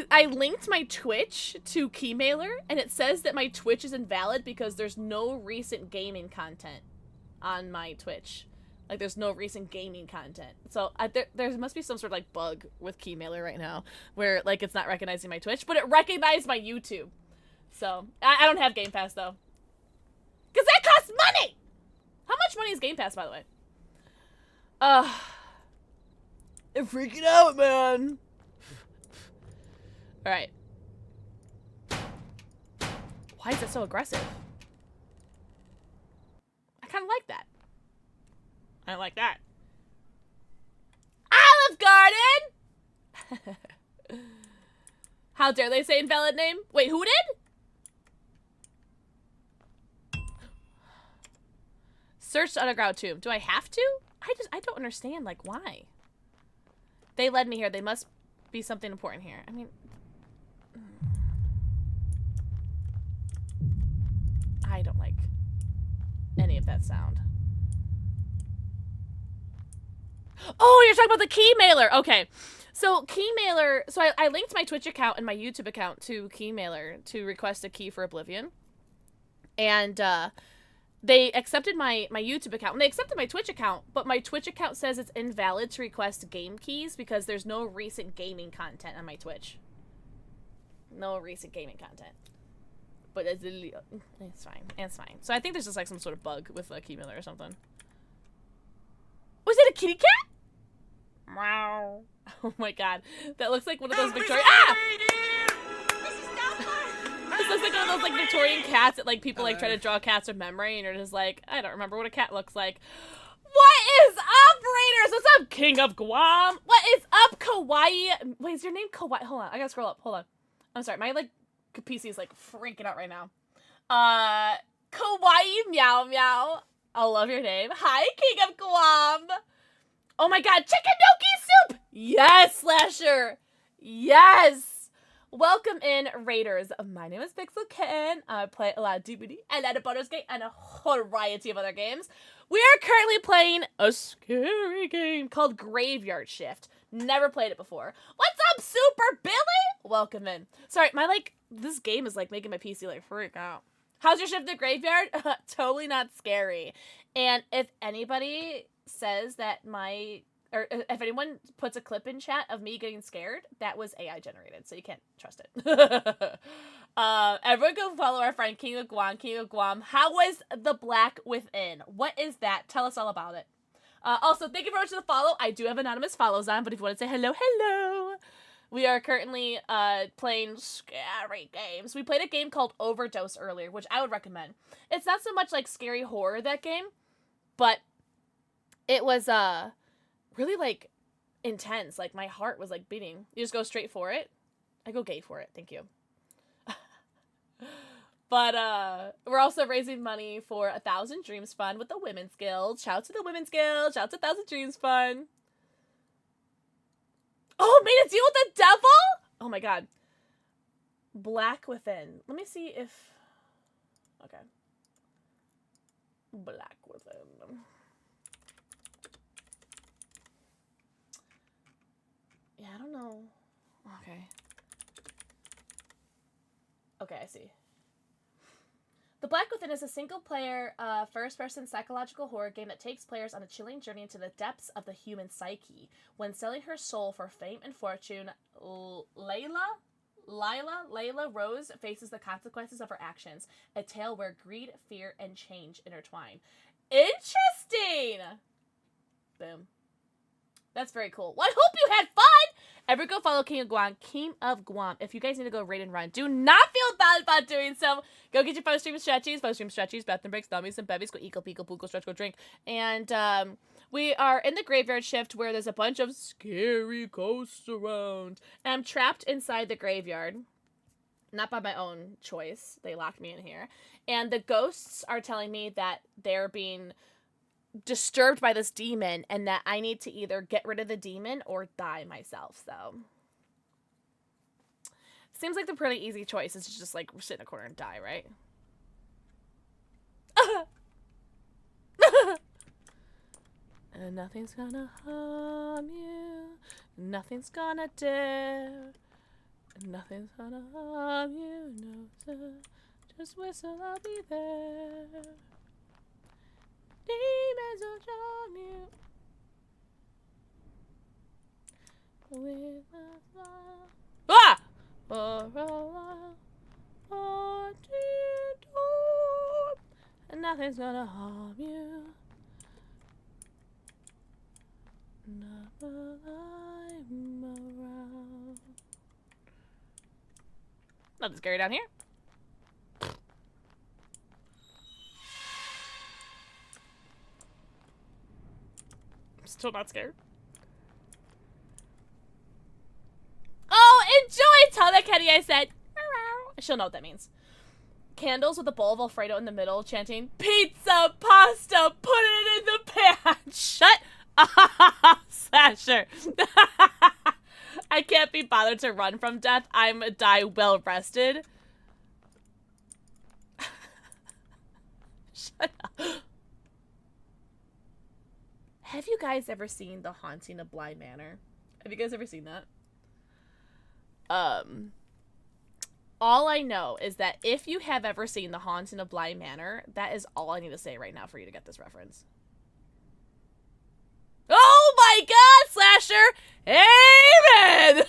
linked my Twitch to Keymailer, and it says that my Twitch is invalid because there's no recent gaming content on my Twitch. Like, there's no recent gaming content. So, there must be some sort of, like, bug with Keymailer right now where, like, it's not recognizing my Twitch, but it recognized my YouTube. So, I don't have Game Pass, though. Because that costs money! How much money is Game Pass, by the way? I'm freaking out, man. Alright. Why is it so aggressive? I kind of like that. I like that. Olive Garden! How dare they say invalid name? Wait, who did? Search the underground tomb. Do I have to? I don't understand, like, why? They led me here. They must be something important here. I mean... I don't like any of that sound. Oh, you're talking about the Keymailer. Okay. So Keymailer, so I linked my Twitch account and my YouTube account to Keymailer to request a key for Oblivion. And they accepted my YouTube account. And they accepted my Twitch account, but my Twitch account says it's invalid to request game keys because there's no recent gaming content on my Twitch. No recent gaming content. But it's fine. It's fine. So I think there's just like some sort of bug with Keymailer or something. Was it a kitty cat? Meow. Oh my god. That looks like one of those Victorian... Ah! This looks like one of those like Victorian cats that like people like try to draw cats from memory and you're just like, I don't remember what a cat looks like. What is up, Raiders? What's up, King of Guam? What is up, Kawaii? Wait, is your name Kawaii? Hold on, I gotta scroll up. Hold on. I'm sorry, my like PC is like freaking out right now. Kawaii Meow Meow. I love your name. Hi, King of Guam. Oh my god, chicken gnocchi soup! Yes, Slasher! Yes! Welcome in, Raiders. My name is PixelxKitten. I play a lot of DBD, a lot of Baldur's Gate, and a whole variety of other games. We are currently playing a scary game called Graveyard Shift. Never played it before. What's up, Super Billy? Welcome in. Sorry, this game is like making my PC like freak out. How's your shift to graveyard? Totally not scary. And if anybody says that or if anyone puts a clip in chat of me getting scared, that was AI generated, so you can't trust it. Everyone go follow our friend King of Guam. King of Guam. How was the Black Within? What is that? Tell us all about it. Also, thank you very much for the follow. I do have anonymous follows on, but if you want to say hello, hello. We are currently playing scary games. We played a game called Overdose earlier, which I would recommend. It's not so much like scary horror, that game, but it was really like intense. Like my heart was like beating. You just go straight for it. I go gay for it. Thank you. But we're also raising money for 1,000 Dreams Fund with the Women's Guild. Shout out to the Women's Guild. Shout out to 1,000 Dreams Fund. Oh, made a deal with the devil? Oh my god. Black Within. Let me see if... Okay. Black Within. Okay, I see. The Black Within is a single-player, first-person psychological horror game that takes players on a chilling journey into the depths of the human psyche. When selling her soul for fame and fortune, Layla Rose faces the consequences of her actions. A tale where greed, fear, and change intertwine. Interesting! Boom. That's very cool. Well, I hope you had fun! Ever go follow King of Guam. If you guys need to go raid and run, do not feel bad about doing so. Go get your post stream stretchies, bathroom breaks, dummies, and bevies. Go eco, pico, puko, stretch, go drink. And we are in the graveyard shift where there's a bunch of scary ghosts around. And I'm trapped inside the graveyard. Not by my own choice. They locked me in here. And the ghosts are telling me that they're being disturbed by this demon and that I need to either get rid of the demon or die myself. So seems like the pretty easy choice is to just like sit in a corner and die, right? And nothing's gonna harm you, nothing's gonna dare, nothing's gonna harm you, no sir, just whistle, I'll be there. Demons will charm you with a smile. Ah! For a while, or and nothing's gonna harm you. Not while I'm around. Nothing scary down here. Still not scared. Oh, enjoy! Tell that Kenny I said. She'll know what that means. Candles with a bowl of Alfredo in the middle, chanting, pizza, pasta, put it in the pan. Shut up, Slasher. I can't be bothered to run from death. I'm die well rested. Shut up. Have you guys ever seen The Haunting of Bly Manor? Have you guys ever seen that? All I know is that if you have ever seen The Haunting of Bly Manor, that is all I need to say right now for you to get this reference. Oh my god, Slasher! Amen!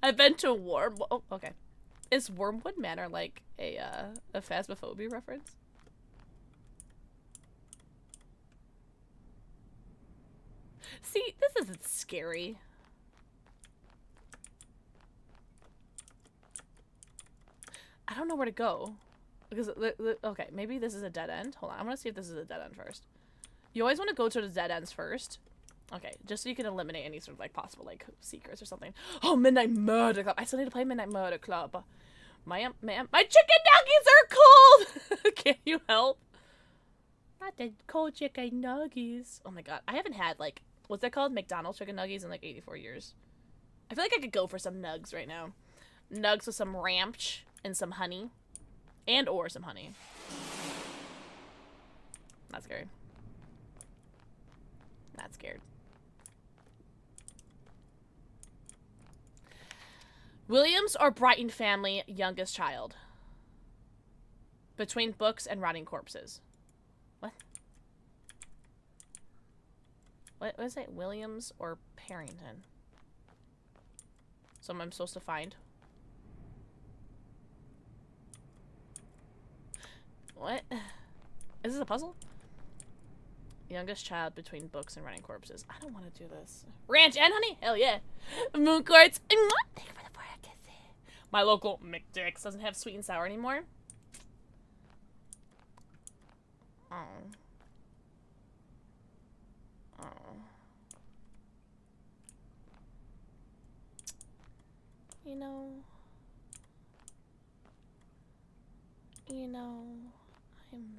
I've been to Wormwood. Oh, okay. Is Wormwood Manor like a Phasmophobia reference? See, this isn't scary. I don't know where to go. Because, okay, maybe this is a dead end. Hold on, I want to see if this is a dead end first. You always want to go to the dead ends first. Okay, just so you can eliminate any sort of, like, possible, like, secrets or something. Oh, Midnight Murder Club. I still need to play Midnight Murder Club. My chicken nuggets are cold! Can you help? Not the cold chicken nuggets. Oh my god, I haven't had, like, what's that called? McDonald's chicken nuggets in, like, 84 years. I feel like I could go for some nugs right now. Nugs with some ranch and some honey. And or some honey. Not scary. Not scared. Williams or Brighton family youngest child? Between books and rotting corpses. What? What is it? Williams or Parrington? Someone I'm supposed to find. What? Is this a puzzle? Youngest child between books and running corpses. I don't want to do this. Ranch and honey? Hell yeah. Moon quartz. Thank you for the kiss. My local McDick's doesn't have sweet and sour anymore. Oh. Oh. You know, I'm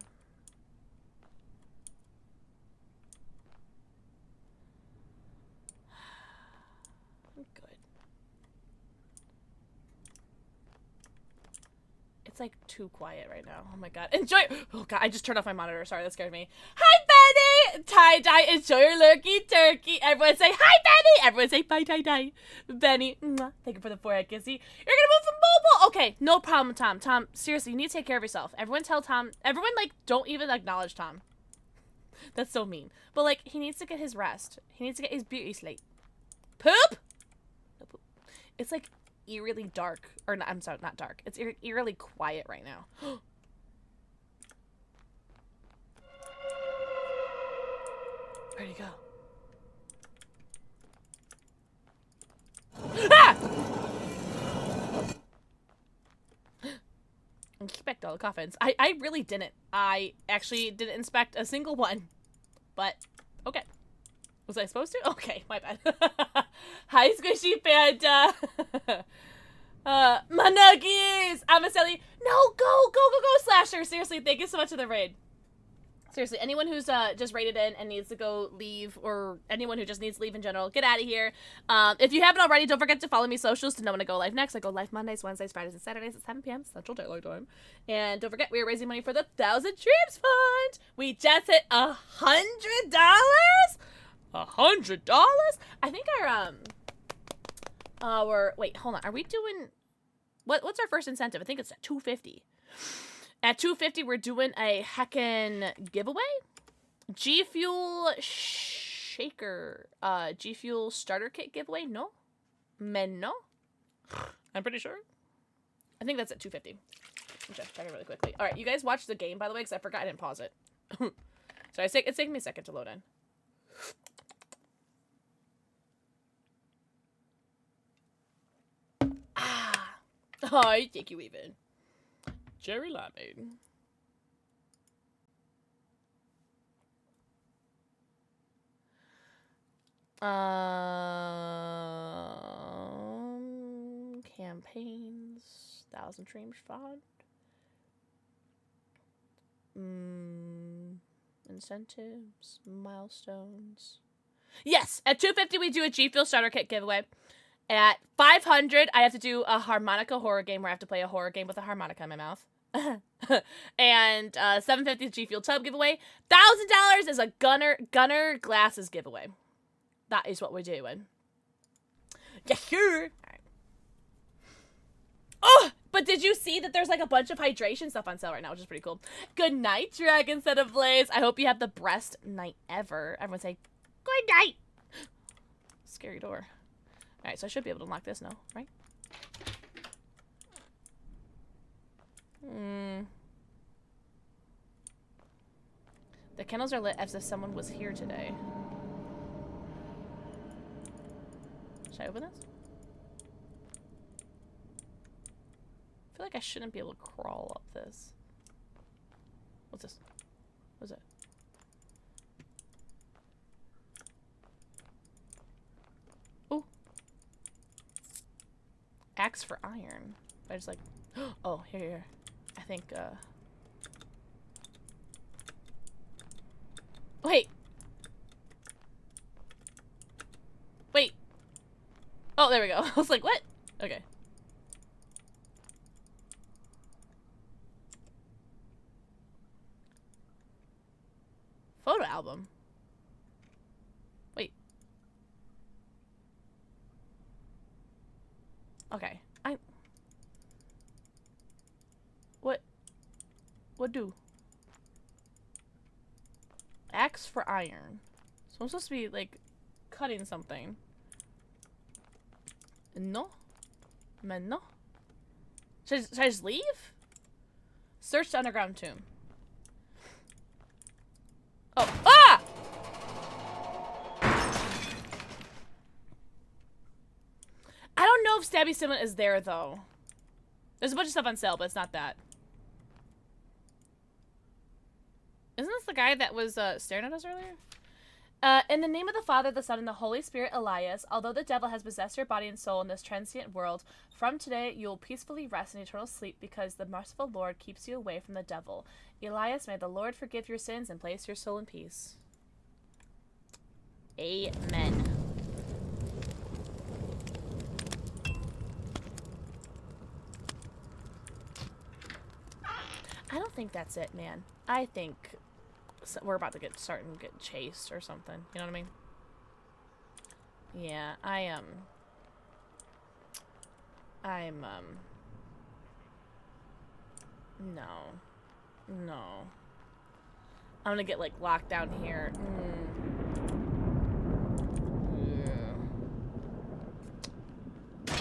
good. It's like too quiet right now. Oh my god. Enjoy. Oh god, I just turned off my monitor. Sorry, that scared me. Hi, Tie-dye, enjoy your lurky turkey. Everyone say hi, Benny. Everyone say bye, tie-dye. Benny, mwah. Thank you for the forehead kissy. You're gonna move from mobile. Okay, no problem, Tom. Tom, seriously, you need to take care of yourself. Everyone tell Tom. Everyone, like, don't even acknowledge Tom. That's so mean. But, like, he needs to get his rest. He needs to get his beauty sleep. Poop? No poop. It's, like, eerily dark. Or, not, I'm sorry, not dark. It's eerily quiet right now. Where'd he go? Ah! Inspect all the coffins. I really didn't. I actually didn't inspect a single one. But, okay. Was I supposed to? Okay, my bad. Hi, Squishy Panda. My nuggies! I'm a Sally. No, go, Slasher. Seriously, thank you so much for the raid. Seriously, anyone who's just raided in and needs to go leave, or anyone who just needs to leave in general, get out of here. If you haven't already, don't forget to follow me socials to know when I go live next. I go live Mondays, Wednesdays, Fridays, and Saturdays at 7 p.m. Central Daylight Time. And don't forget, we are raising money for the 1,000 Dreams Fund. We just hit $100. $100? I think wait, hold on. Are we doing, what's our first incentive? I think it's at $250. At $250, we're doing a heckin' giveaway. G Fuel Shaker, G Fuel Starter Kit giveaway. No? Men, no? I'm pretty sure. I think that's at $250. I'm just checking really quickly. All right, you guys watch the game, by the way, because I forgot I didn't pause it. Sorry, it's taking me a second to load in. Ah. Oh, thank you, even. Jerry Limeade. Campaigns, 1,000 Dreams Fund. Incentives, milestones. Yes, at $250 we do a G Fuel Starter Kit giveaway. At $500, I have to do a harmonica horror game where I have to play a horror game with a harmonica in my mouth. And $750 G Fuel Tub giveaway. $1,000 is a Gunner glasses giveaway. That is what we're doing. Yeah, sure. Right. Oh, but did you see that there's like a bunch of hydration stuff on sale right now, which is pretty cool. Good night, Dragon Set of Blaze. I hope you have the best night ever. Everyone say, good night. Scary door. All right, so I should be able to unlock this now, right? The candles are lit as if someone was here today. Should I open this? I feel like I shouldn't be able to crawl up this. What's this? What is it? Oh. Axe for iron. I just like, oh, here. I think, wait. Wait. Oh, there we go. I was like, what? Okay. Photo album. Wait. Okay. What do? Axe for iron. So I'm supposed to be, like, cutting something. No? Man, no? Should I just leave? Search the underground tomb. Oh. Ah! I don't know if Stabby Stimulant is there, though. There's a bunch of stuff on sale, but it's not that. Isn't this the guy that was staring at us earlier? In the name of the Father, the Son, and the Holy Spirit, Elias, although the devil has possessed your body and soul in this transient world, from today you will peacefully rest in eternal sleep because the merciful Lord keeps you away from the devil. Elias, may the Lord forgive your sins and place your soul in peace. Amen. I don't think that's it, man. I think So we're about to start and get chased or something. You know what I mean? Yeah, I'm no. I'm gonna get like locked down here.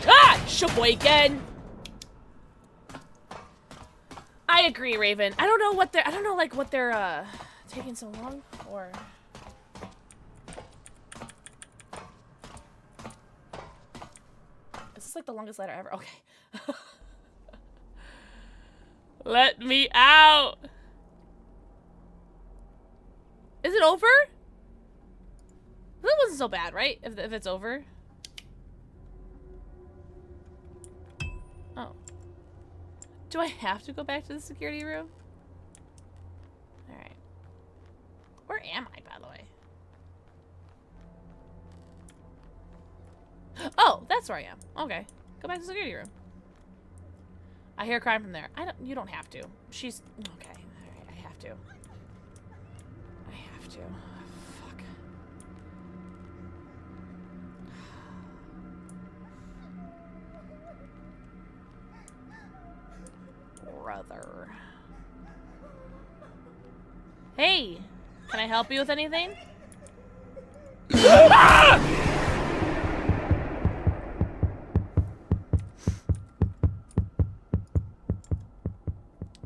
Ah! Sheboygan! I agree, Raven. I don't know what they're taking so long for. This is like the longest letter ever. Okay. Let me out! Is it over? That wasn't so bad, right? If it's over. Oh. Do I have to go back to the security room? Alright. Where am I, by the way? Oh, that's where I am. Okay. Go back to the security room. I hear a crime from there. You don't have to. She's okay. Alright, I have to. I have to. Fuck. Brother. Hey! Can I help you with anything?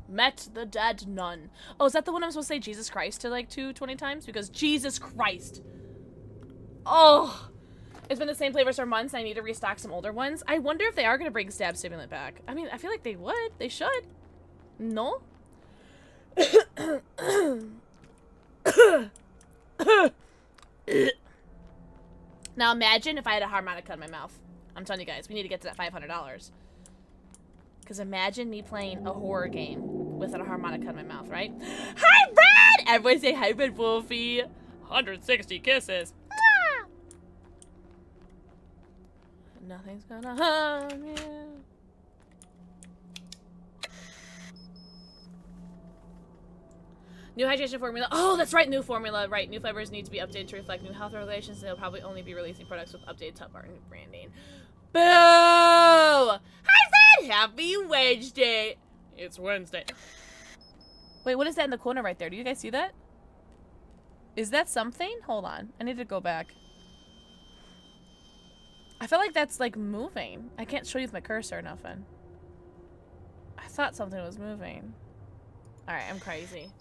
Met the dead nun. Oh, is that the one I'm supposed to say Jesus Christ to like 20 times? Because Jesus Christ. Oh. It's been the same flavors for months. I need to restock some older ones. I wonder if they are going to bring Stab Stimulant back. I mean, I feel like they would. They should. No? Now imagine if I had a harmonica in my mouth. I'm telling you guys, we need to get to that $500. Because imagine me playing a horror game with a harmonica in my mouth, right? Hi, Red! Everyone say hi, Red Wolfie. 160 kisses. Mwah! Nothing's gonna harm you. New hydration formula. Oh, that's right. New formula. Right. New flavors need to be updated to reflect new health regulations. They'll probably only be releasing products with updated top art and branding. Boo! Hi, Red! Happy Wednesday. It's Wednesday. Wait, what is that in the corner right there? Do you guys see that? Is that something? Hold on. I need to go back. I feel like that's like moving. I can't show you with my cursor or nothing. I thought something was moving. Alright, I'm crazy.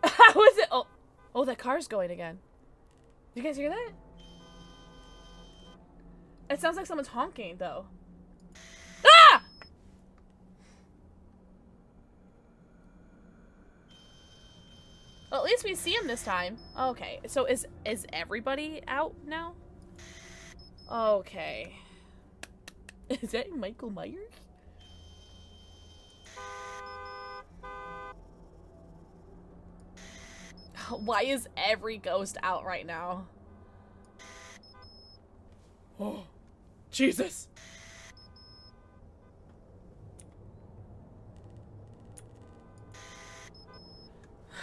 How is it? Oh, oh, that car's going again. You guys hear that? It sounds like someone's honking, though. Ah! Well, at least we see him this time. Okay, so is everybody out now? Okay. Is that Michael Myers? Why is every ghost out right now? Oh, Jesus.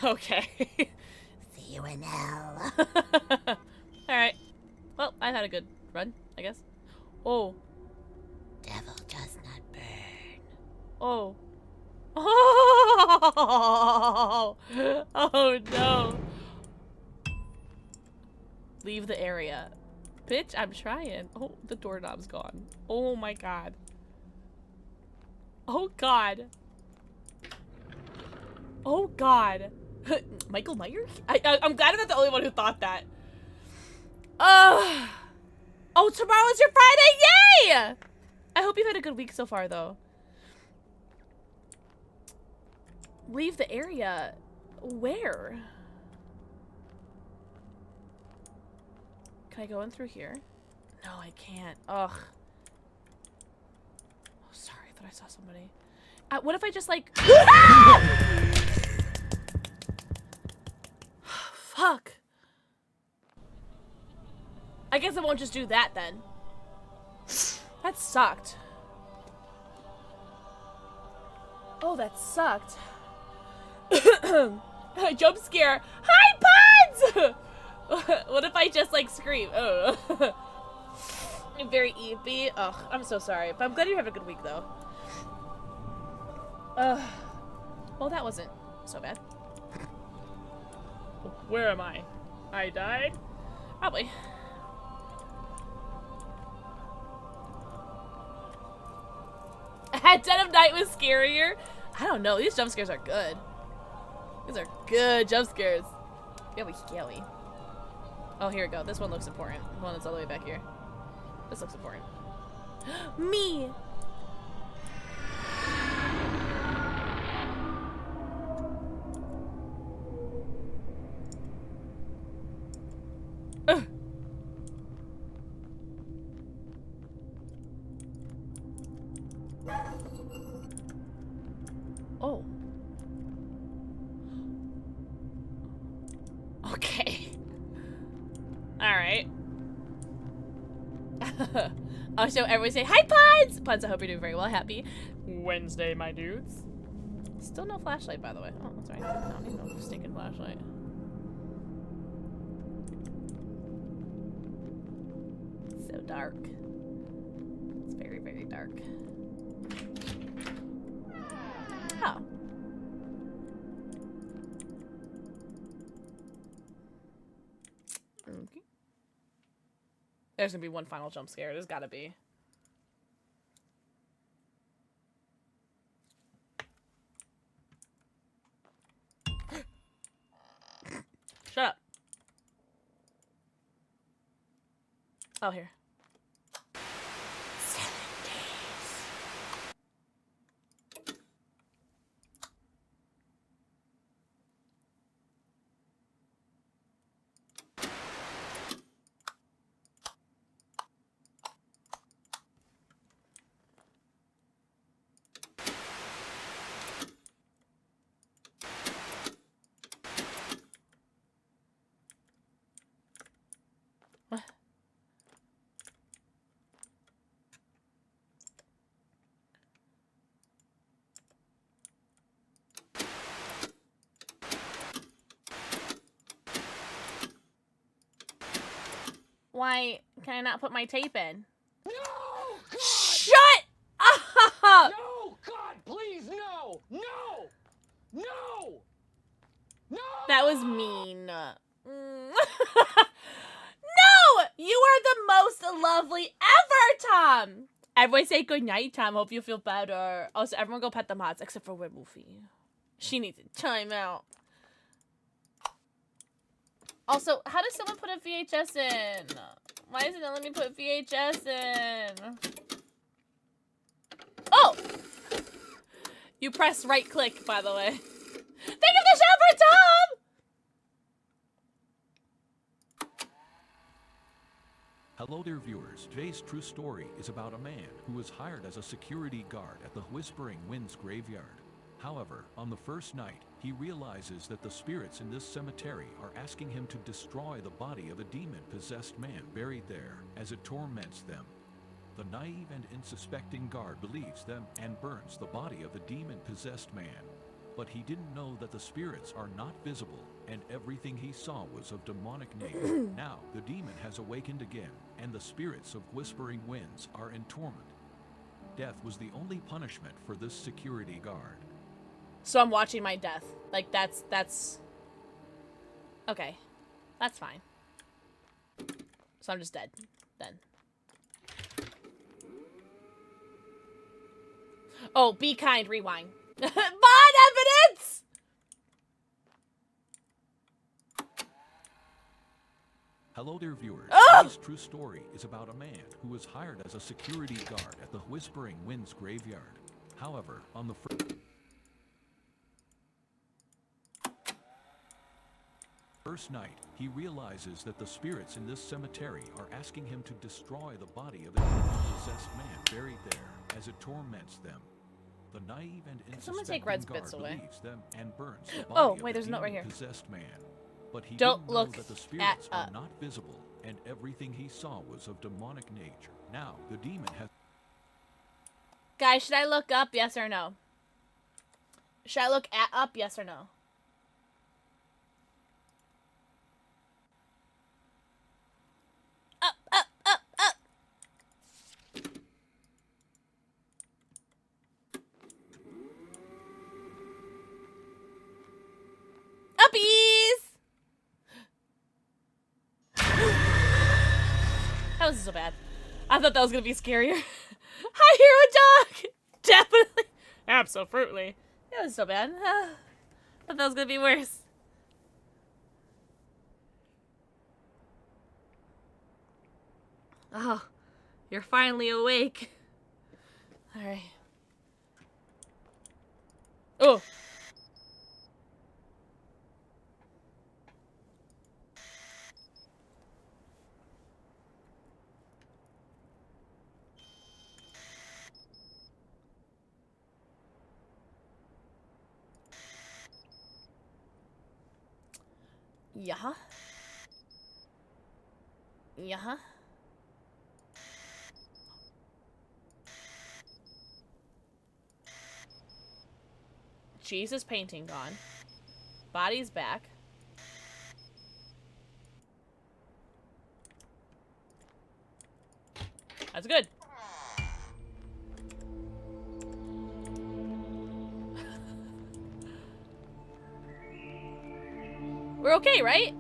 Okay. See you in hell. Alright. Well, I've had a good run, I guess. Oh. Devil does not burn. Oh. Oh! Oh no. Leave the area. Bitch, I'm trying. Oh, the doorknob's gone. Oh my god. Oh god. Oh god. Michael Myers? I'm glad I'm not the only one who thought that. Oh, tomorrow's your Friday! Yay! I hope you've had a good week so far, though. Leave the area. Where? Can I go in through here? No, I can't. Ugh. Oh, sorry. I thought I saw somebody. What if I just, like... Fuck. I guess I won't just do that, then. That sucked. Oh, that sucked. Jump scare. Hi, Pods! What if I just like scream? Oh. I'm very eepy. Ugh, I'm so sorry. But I'm glad you have a good week though. Well, that wasn't so bad. Where am I? I died? Probably. At Dead of Night was scarier. I don't know. These jump scares are good. These are good jump scares. Scary, scary. Oh, here we go. This one looks important. The one that's all the way back here. This looks important. Me! Oh. Okay. Alright. Also, everyone say, hi, Puds! Puds, I hope you're doing very well. Happy Wednesday, my dudes. Still no flashlight, by the way. Oh, that's right. I don't need no stinking flashlight. So dark. It's very, very dark. Oh. Okay. There's gonna be one final jump scare. There's gotta be. Shut up. Oh, here. 7 days. What? Why can I not put my tape in? No! God! Shut up! No! God, please, no! No! No! No! That was mean. No! You are the most lovely ever, Tom! Everyone say good night, Tom. Hope you feel better. Also, everyone go pet the mods, except for Wolfie. She needs a timeout. Also, how does someone put a VHS in? Why isn't it letting me put VHS in? Oh! You press right click, by the way. Think of the show for Tom! Hello there, viewers. Today's true story is about a man who was hired as a security guard at the Whispering Winds graveyard. However, on the first night, he realizes that the spirits in this cemetery are asking him to destroy the body of a demon-possessed man buried there as it torments them. The naive and unsuspecting guard believes them and burns the body of the demon-possessed man. But he didn't know that the spirits are not visible, and everything he saw was of demonic nature. Now, the demon has awakened again, and the spirits of Whispering Winds are in torment. Death was the only punishment for this security guard. So I'm watching my death. Like, that's... Okay. That's fine. So I'm just dead, then. Oh, be kind, rewind. Bond evidence! Hello there, viewers. Oh! Today's true story is about a man who was hired as a security guard at the Whispering Winds graveyard. However, on the first night, he realizes that the spirits in this cemetery are asking him to destroy the body of a demon-possessed man buried there as it torments them. The naive and unsuspecting guard believes them and burns the body of there's a the note right here. demon-possessed man. But he Don't didn't know look that the spirits at, are not visible, and everything he saw was of demonic nature. Now, the demon has... Guys, should I look up, yes or no? Should I look up, yes or no? That wasn't so bad. I thought that was gonna be scarier. I hear a dog! Definitely. Absolutely. That wasn't so bad. I thought that was gonna be worse. Oh, you're finally awake. Alright. Oh! Yeah. Yeah. Jesus painting gone. Body's back. That's good. We're okay, right?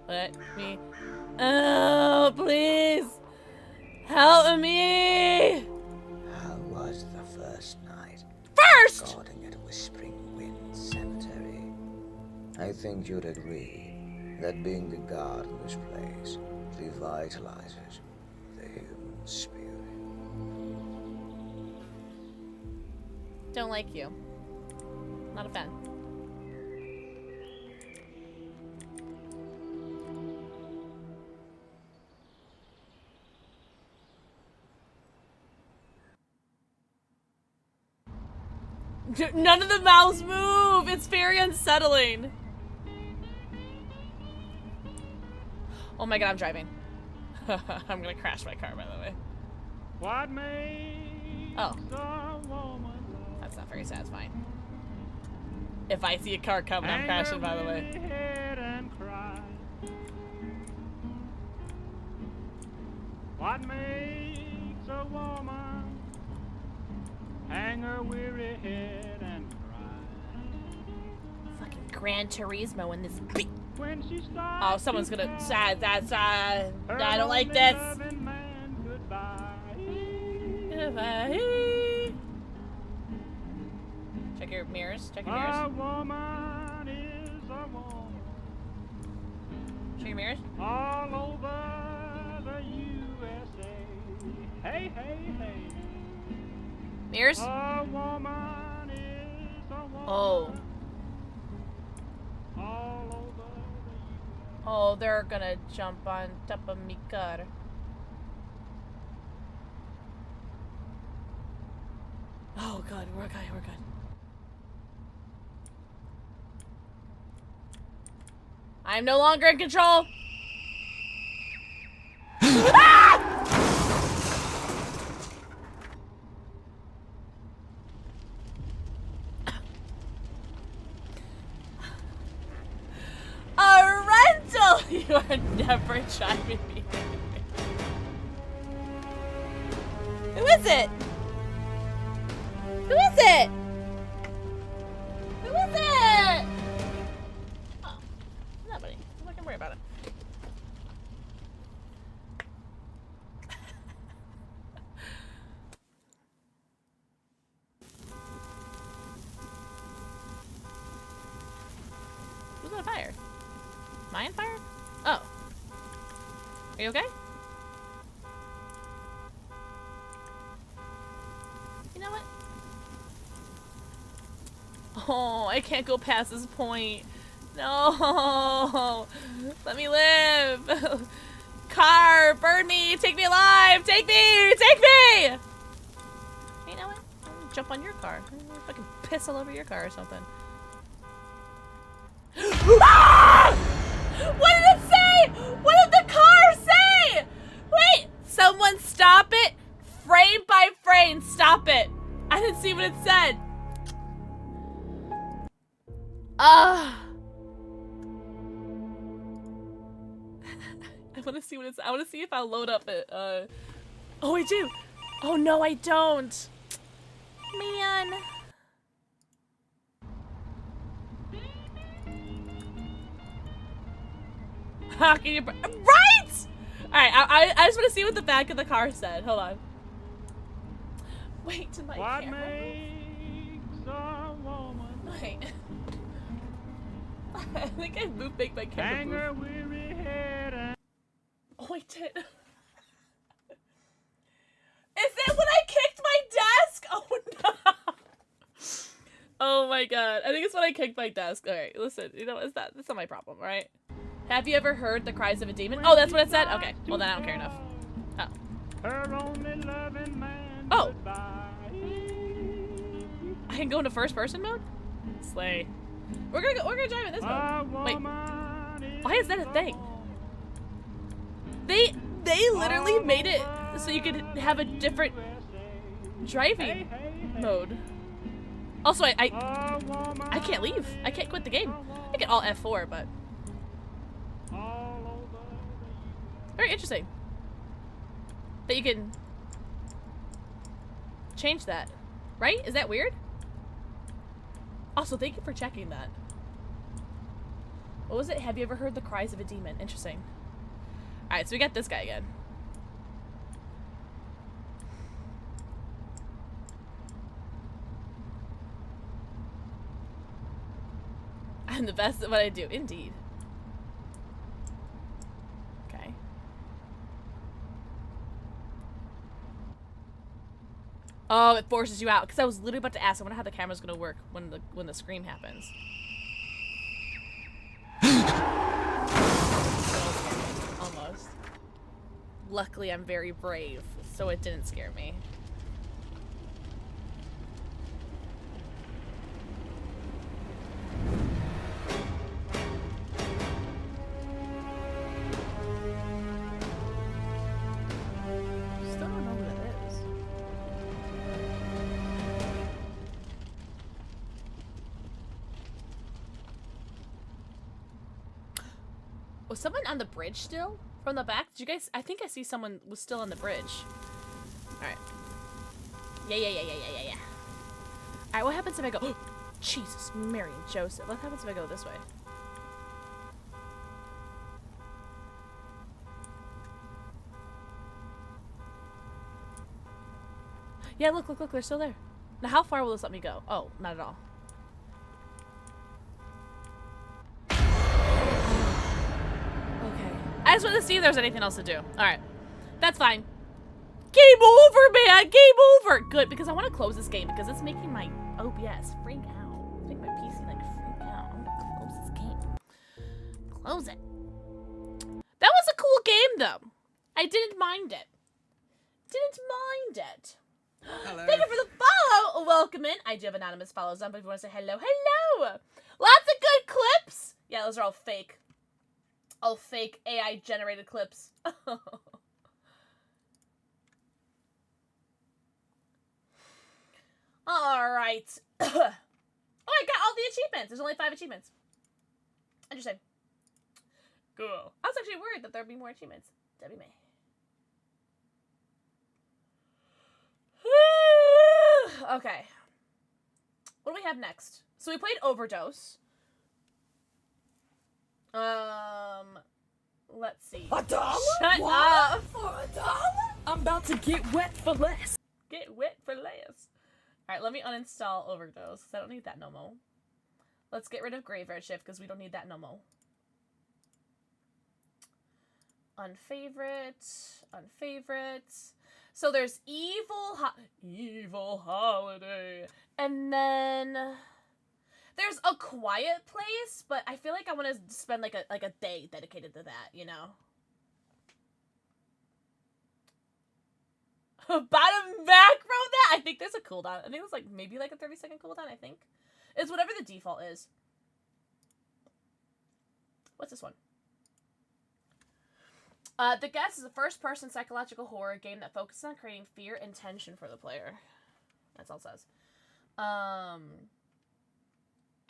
Let me. Oh, please. Help me. How was the first night? First! Guarding at Whispering Wind Cemetery. I think you'd agree that being the guard in this place revitalizes the human spirit. Don't like you. Not a fan. None of the mouths move! It's very unsettling. Oh my god, I'm driving. I'm gonna crash my car, by the way. What makes Oh. a woman That's not very satisfying. If I see a car coming, I'm crashing, by the way. head and cry? What makes a woman hang her weary head and cry? Fucking Gran Turismo in this. When she starts Oh, someone's gonna. I don't like lonely this. loving man goodbye. Check your mirrors. Check your mirrors. A woman is a woman. Check your mirrors. All over the USA. Hey, hey, hey. Mirrors. A woman is a woman. Oh. All over Oh, they're gonna jump on top of me car. Oh god, we're okay, we're good. I'm no longer in control. A rental! You are never driving me. Who is it? Who is it? Who is it? Oh, nobody. I'm not gonna worry about it. Who's on fire? Am I on fire? Oh. Are you okay? You know what? Oh, I can't go past this point. No. Let me live. Car, burn me. Take me alive. Take me. Take me. You know what? I'm gonna jump on your car. I'm gonna fucking piss all over your car or something. Ah! What did it say? What did the car say? Wait, someone stop it. Frame by frame, stop it. I didn't see what it said. I want to see what it's. I want to see if I'll load up it. Oh, I do. Oh no, I don't. Man. Talking your right. All right, I just want to see what the back of the car said. Hold on. Wait, to my What camera. makes a woman Wait. I think I make my camera hang her weary head and Oh, I did. Is it when I kicked my desk? Oh no. Oh my god. I think it's when I kicked my desk. Alright, listen, you know, that's not my problem, alright? Have you ever heard the cries of a demon? Oh, that's what it said? Okay. Well then I don't care enough. Oh. her only loving man Oh. goodbye. I can go into first person mode? Slay. We're gonna drive in this mode. Wait. Why is that a thing? They literally made it so you could have a different driving mode. Also, I can't leave. I can't quit the game. I can alt F4, but very interesting that you can change that. Right? Is that weird? Also, thank you for checking that. What was it? Have you ever heard the cries of a demon? Interesting. Alright, so we got this guy again. I'm the best at what I do. Indeed. Okay. Oh, it forces you out. Because I was literally about to ask, I wonder how the camera's gonna work when the scream happens. Almost. Luckily, I'm very brave, so it didn't scare me. Still don't know who that is. Was someone on the bridge still? From the back? Did you guys? I think I see someone was still on the bridge. Alright. Yeah. Alright, what happens if I go? Oh, Jesus, Mary and Joseph. What happens if I go this way? Yeah, look, they're still there. Now, how far will this let me go? Oh, not at all. I just want to see if there's anything else to do. Alright. That's fine. Game over, man! Game over! Good, because I want to close this game because it's making my OBS freak out. It's making my PC, like, freak out. I'm gonna close this game. Close it. That was a cool game, though. I didn't mind it. Hello. Thank you for the follow! Welcome in. I do have anonymous follows on, but if you want to say hello, hello! Lots of good clips! Yeah, those are all fake. All fake AI generated clips. Alright. Oh, I got all the achievements. There's only 5 achievements. Interesting. Cool. I was actually worried that there'd be more achievements. Debbie May. Okay. What do we have next? So we played Overdose. Let's see. $1? Shut What? up! For $1? I'm about to get wet for less. Get wet for less. Alright, let me uninstall Overdose, because I don't need that no more. Let's get rid of Graveyard Shift, because we don't need that no more. Unfavorite. So there's Evil Holiday. And then there's A Quiet Place, but I feel like I want to spend like a day dedicated to that, you know? Bottom back from that? I think there's a cooldown. I think it's like maybe like a 30-second cooldown, I think. It's whatever the default is. What's this one? The Guest is a first-person psychological horror game that focuses on creating fear and tension for the player. That's all it says.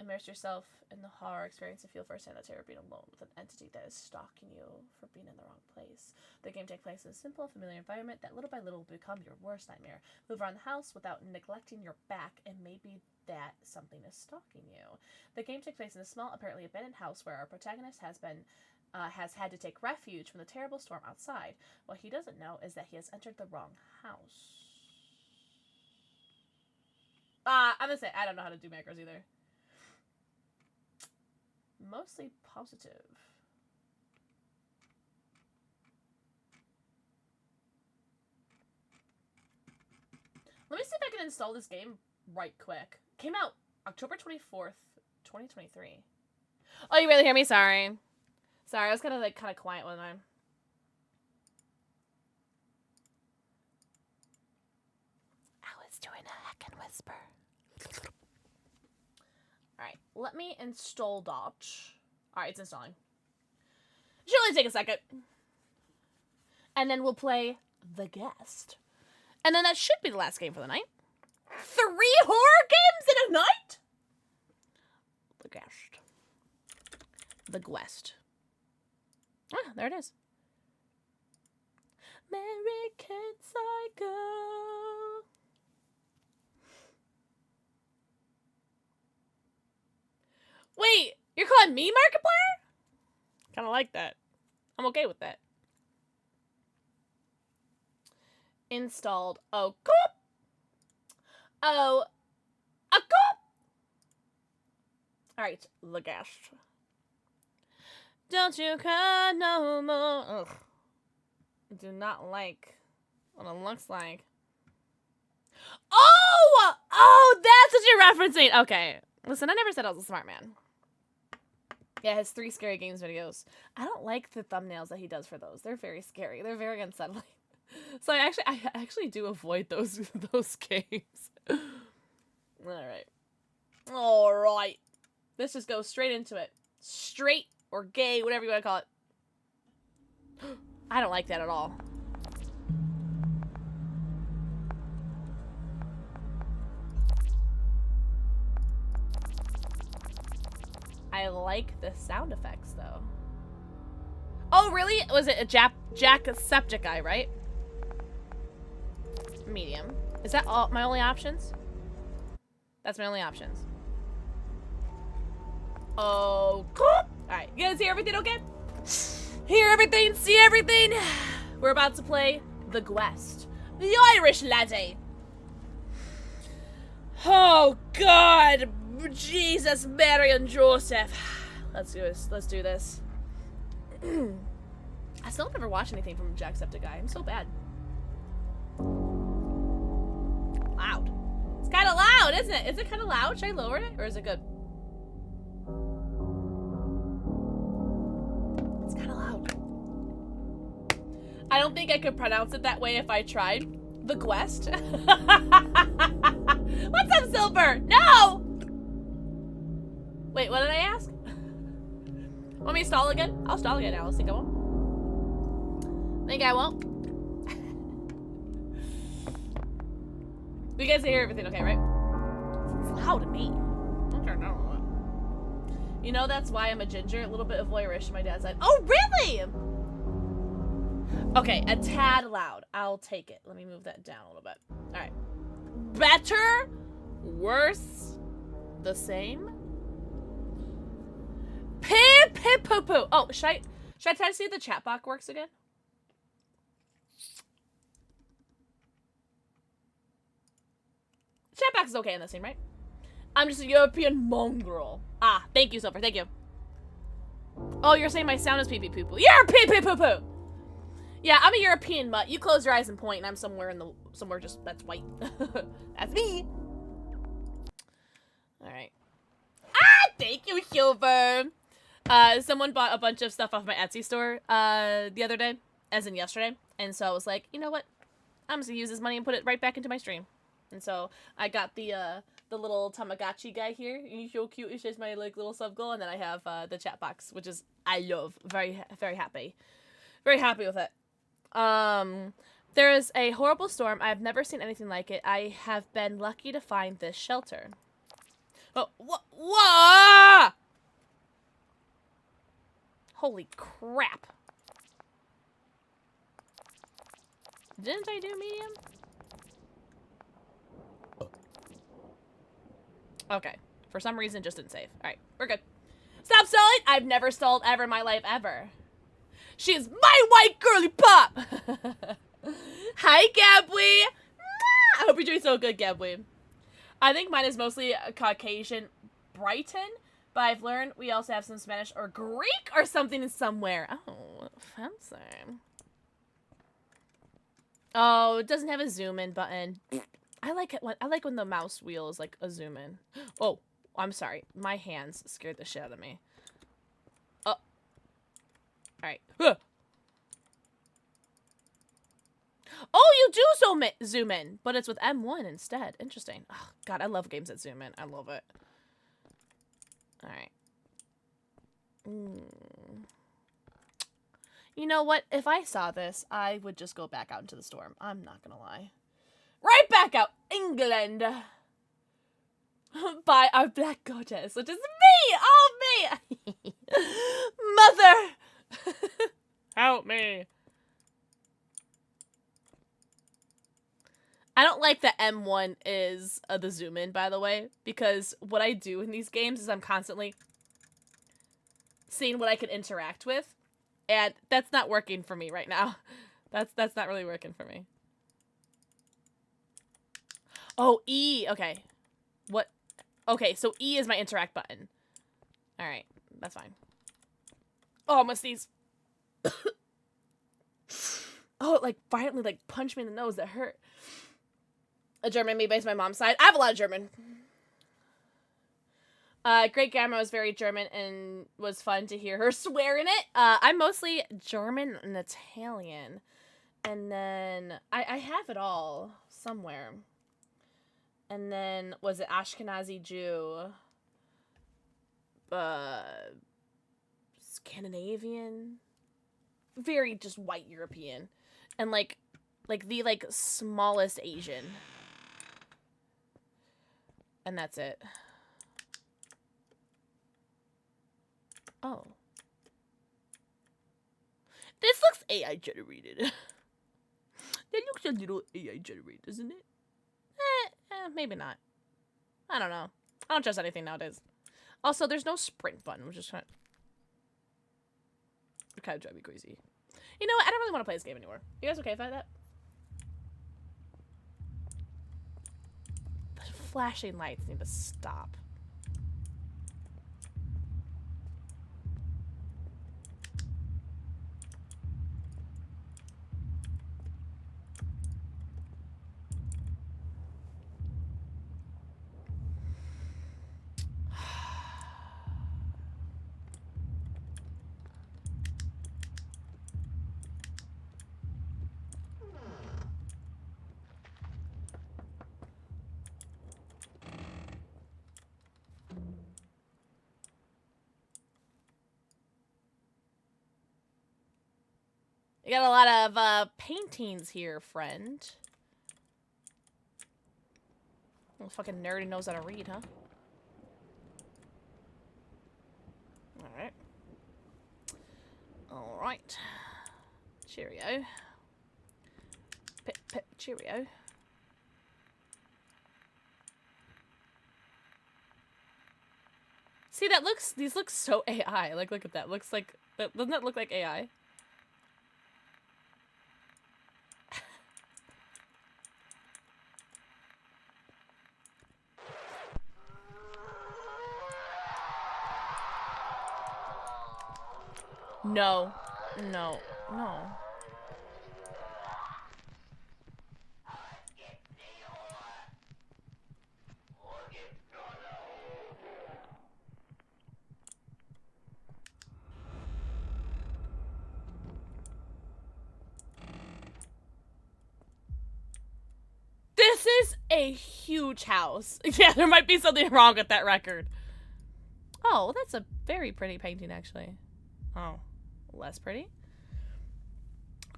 Immerse yourself in the horror experience and feel firsthand the terror of being alone with an entity that is stalking you for being in the wrong place. The game takes place in a simple, familiar environment that little by little will become your worst nightmare. Move around the house without neglecting your back, and maybe that something is stalking you. The game takes place in a small, apparently abandoned house where our protagonist has been has had to take refuge from the terrible storm outside. What he doesn't know is that he has entered the wrong house. I'm gonna say I don't know how to do macros either. Mostly positive. Let me see if I can install this game right quick. Came out October 24th, 2023. Oh, you really hear me? Sorry. Sorry, I was kind of quiet one time. I was doing a heckin' whisper. Alright, let me install Dodge. Alright, it's installing. Should only take a second. And then we'll play The Guest. And then that should be the last game for the night. 3 horror games in a night? The Guest. The Guest. Ah, there it is. American Psycho. Wait, you're calling me Markiplier? Kind of like that. I'm okay with that. Installed. Oh, coop. Oh, a coop. All right, The Guest. Don't you cry no more. Ugh. I do not like what it looks like. Oh! Oh, that's what you're referencing. Okay. Listen, I never said I was a smart man. Yeah, his 3 scary games videos. I don't like the thumbnails that he does for those. They're very scary. They're very unsettling. So I actually do avoid those games. Alright. Alright. Let's just go straight into it. Straight or gay, whatever you want to call it. I don't like that at all. I like the sound effects, though. Oh, really? Was it a Jacksepticeye, right? Medium. Is that all my only options? That's my only options. Oh, cool. Alright, you guys hear everything okay? Hear everything, see everything? We're about to play The Guest. The Irish laddie. Oh, God. Jesus, Mary, and Joseph. Let's do this. Let's do this. I still never watched anything from Jacksepticeye. I'm so bad. Loud. It's kind of loud, isn't it? Is it kind of loud? Should I lower it? Or is it good? It's kind of loud. I don't think I could pronounce it that way if I tried. The Guest. What's up, Silver? No! Wait, what did I ask? Want me to stall again? I'll stall again, Alice. Think I won't? Think I won't? You guys hear everything okay, right? It's loud to me. I'll turn it down a little bit. You know, that's why I'm a ginger. A little bit of voyeurish, my dad said. Oh, really? Okay, a tad loud. I'll take it. Let me move that down a little bit. All right. Better? Worse? The same? Poo poo. Oh, should I try to see if the chat box works again? Chat box is okay in this scene, right? I'm just a European mongrel. Ah, thank you, Silver. Thank you. Oh, you're saying my sound is pee pee poo poo. You're pee pee poo poo. Yeah, I'm a European mutt. You close your eyes and point, and I'm somewhere just that's white. That's me. All right. Ah, thank you, Silver. Someone bought a bunch of stuff off my Etsy store the other day, as in yesterday, and so I was like, you know what? I'm just gonna use this money and put it right back into my stream. And so I got the little Tamagotchi guy here. He's so cute. It's just my like little sub goal, and then I have the chat box, which is I love. Very happy, very happy with it. There is a horrible storm. I've never seen anything like it. I have been lucky to find this shelter. Oh, whoa! Holy crap! Didn't I do medium? Okay. For some reason, just didn't save. Alright, we're good. Stop stalling! I've never stalled ever in my life, ever. She is my white girly pop! Hi, Gabby! I hope you're doing so good, Gabby. I think mine is mostly a Caucasian Brighton, but I've learned we also have some Spanish or Greek or something in somewhere. Oh, fancy. Oh, it doesn't have a zoom in button. I like it when the mouse wheel is like a zoom in. Oh, I'm sorry. My hands scared the shit out of me. Oh. Alright. Oh, you do zoom in, but it's with M1 instead. Interesting. Oh, God, I love games that zoom in. I love it. Alright. You know what? If I saw this, I would just go back out into the storm. I'm not gonna lie. Right back out, England! By our black goddess, which is me! All me! Mother! Help me! I don't like that M1 is the zoom in, by the way, because what I do in these games is I'm constantly seeing what I can interact with, and that's not working for me right now. That's not really working for me. Oh, E. Okay. What? Okay, so E is my interact button. Alright, that's fine. Oh, I must sneeze. Oh, it like violently like punched me in the nose. That hurt. A German me based on my mom's side. I have a lot of German. Great grandma was very German and was fun to hear her swear in it. I'm mostly German and Italian. And then I have it all somewhere. And then was it Ashkenazi Jew? Scandinavian? Very just white European. And like the smallest Asian. And that's it. Oh. This looks AI generated. That looks a little AI generated, doesn't it? Maybe not. I don't know. I don't trust anything nowadays. Also, there's no sprint button, which is kind of drive me crazy. You know what? I don't really want to play this game anymore. You guys okay with that? The flashing lights need to stop. You got a lot of paintings here, friend. Little fucking nerd who knows how to read, huh? Alright. Alright. Cheerio. Pip, pip, cheerio. See, these look so AI. Like, look at that. Looks like, doesn't that look like AI? No. No. No. This is a huge house. Yeah, there might be something wrong with that record. Oh, well, that's a very pretty painting, actually. Oh, less pretty?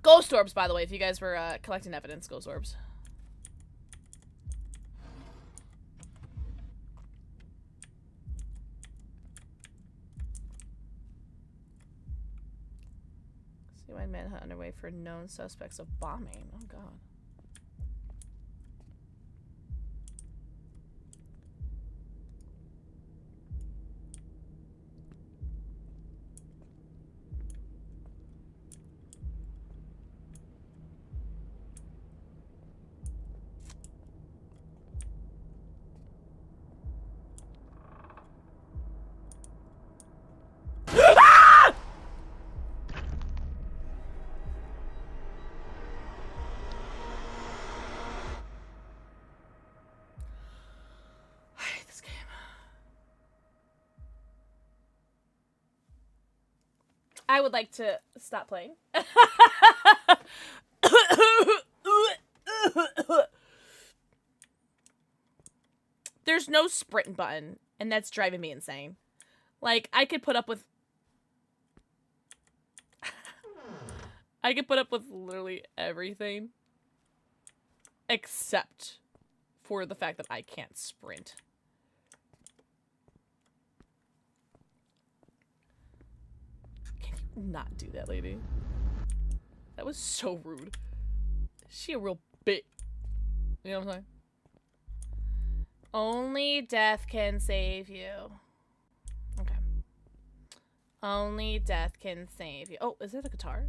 Ghost orbs, by the way, if you guys were collecting evidence. Ghost orbs. CY manhunt underway for known suspects of bombing. Oh, God. I would like to stop playing. There's no sprint button, and that's driving me insane. Like, I could put up with... I could put up with literally everything. Except for the fact that I can't sprint. Can you not do that, lady? That was so rude. She a real bitch. You know what I'm saying? Only death can save you. Okay. Only death can save you. Oh, is that a guitar?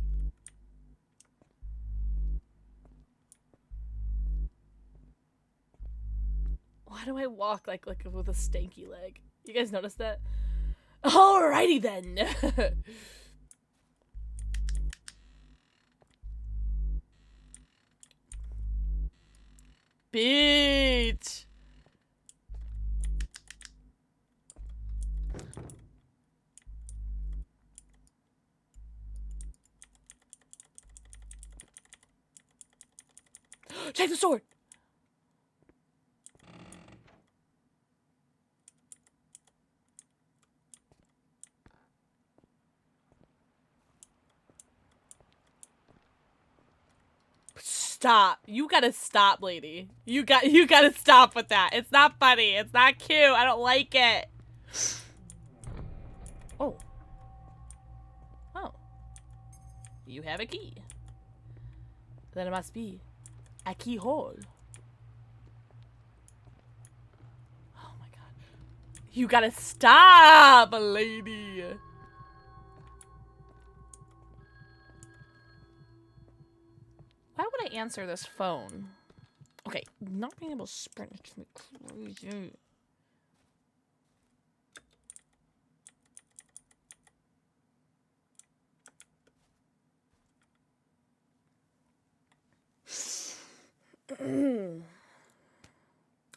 Why do I walk like with a stanky leg? You guys notice that? Alrighty then. Bitch. Take the sword. Stop. You gotta stop, lady. You gotta stop with that. It's not funny. It's not cute. I don't like it. Oh. Oh. You have a key. Then it must be a keyhole. Oh my god. You gotta stop, lady. Why would I answer this phone? Okay, not being able to sprint makes me crazy.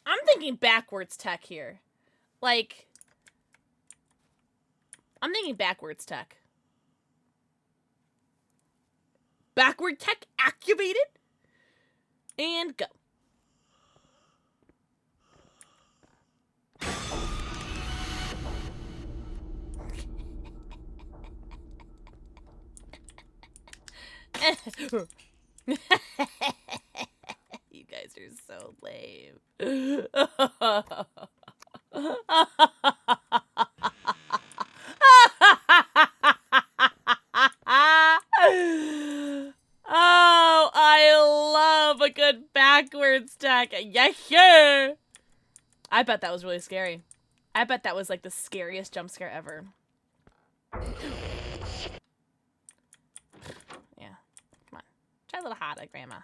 I'm thinking backwards tech here. Like, I'm thinking backwards tech. Backward tech activated. And go. You guys are so lame. Oh, I love a good backwards tech. Yes, sure. I bet that was really scary. I bet that was like the scariest jump scare ever. Yeah. Come on. Try a little harder, Grandma.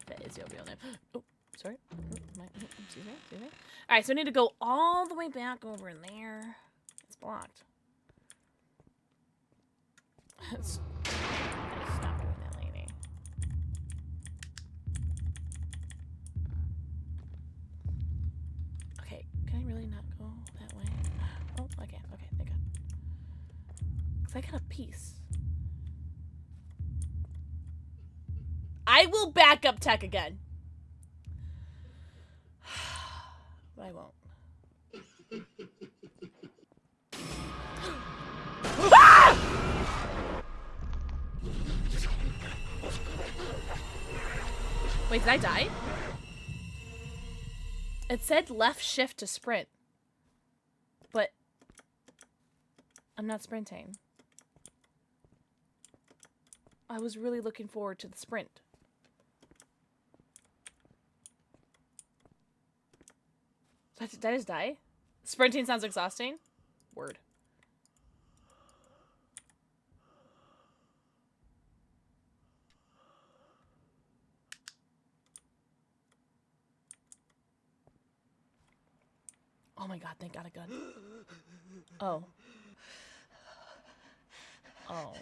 That is your real name. Oh, sorry. Excuse me. Excuse me. Alright, so I need to go all the way back over in there. It's blocked. Stop doing that, lady. Okay, can I really not go that way? Oh, I can. Okay, thank God. Because I got a piece. I will back up tech again. But I won't. Ah! Wait, did I die? It said left shift to sprint. But I'm not sprinting. I was really looking forward to the sprint. Did I just die? Sprinting sounds exhausting? Word. Oh my god, thank God I got it. Oh. Oh.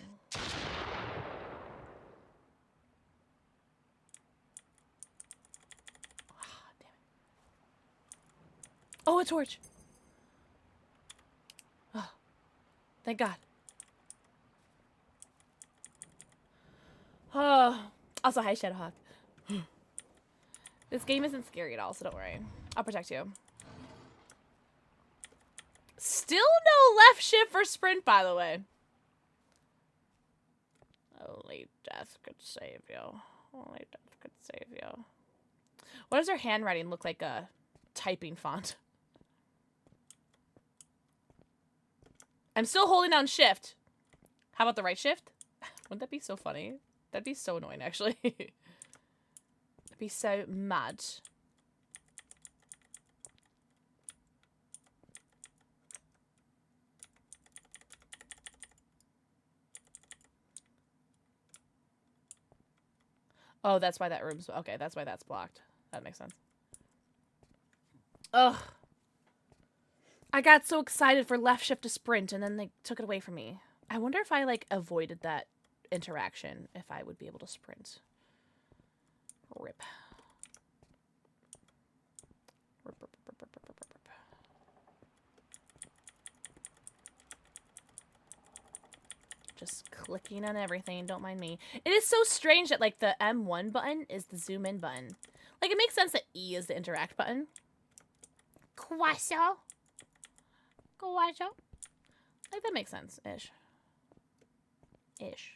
Oh, a torch. Oh, thank God. Oh. Also, hi, Shadowhawk. This game isn't scary at all, so don't worry. I'll protect you. Still no left shift for sprint, by the way. Only death could save you. Only death could save you. What does her handwriting look like a typing font? I'm still holding down shift. How about the right shift? Wouldn't that be so funny? That'd be so annoying, actually. I'd be so mad. Oh, that's why that room's... Okay, that's why that's blocked. That makes sense. Ugh. I got so excited for left shift to sprint, and then they took it away from me. I wonder if I, like, avoided that interaction, if I would be able to sprint. Rip. Rip, rip, rip, rip, rip, rip, rip. Just clicking on everything, don't mind me. It is so strange that, like, the M1 button is the zoom in button. Like, it makes sense that E is the interact button. Quasso. Quasso. Like, that makes sense, ish. Ish.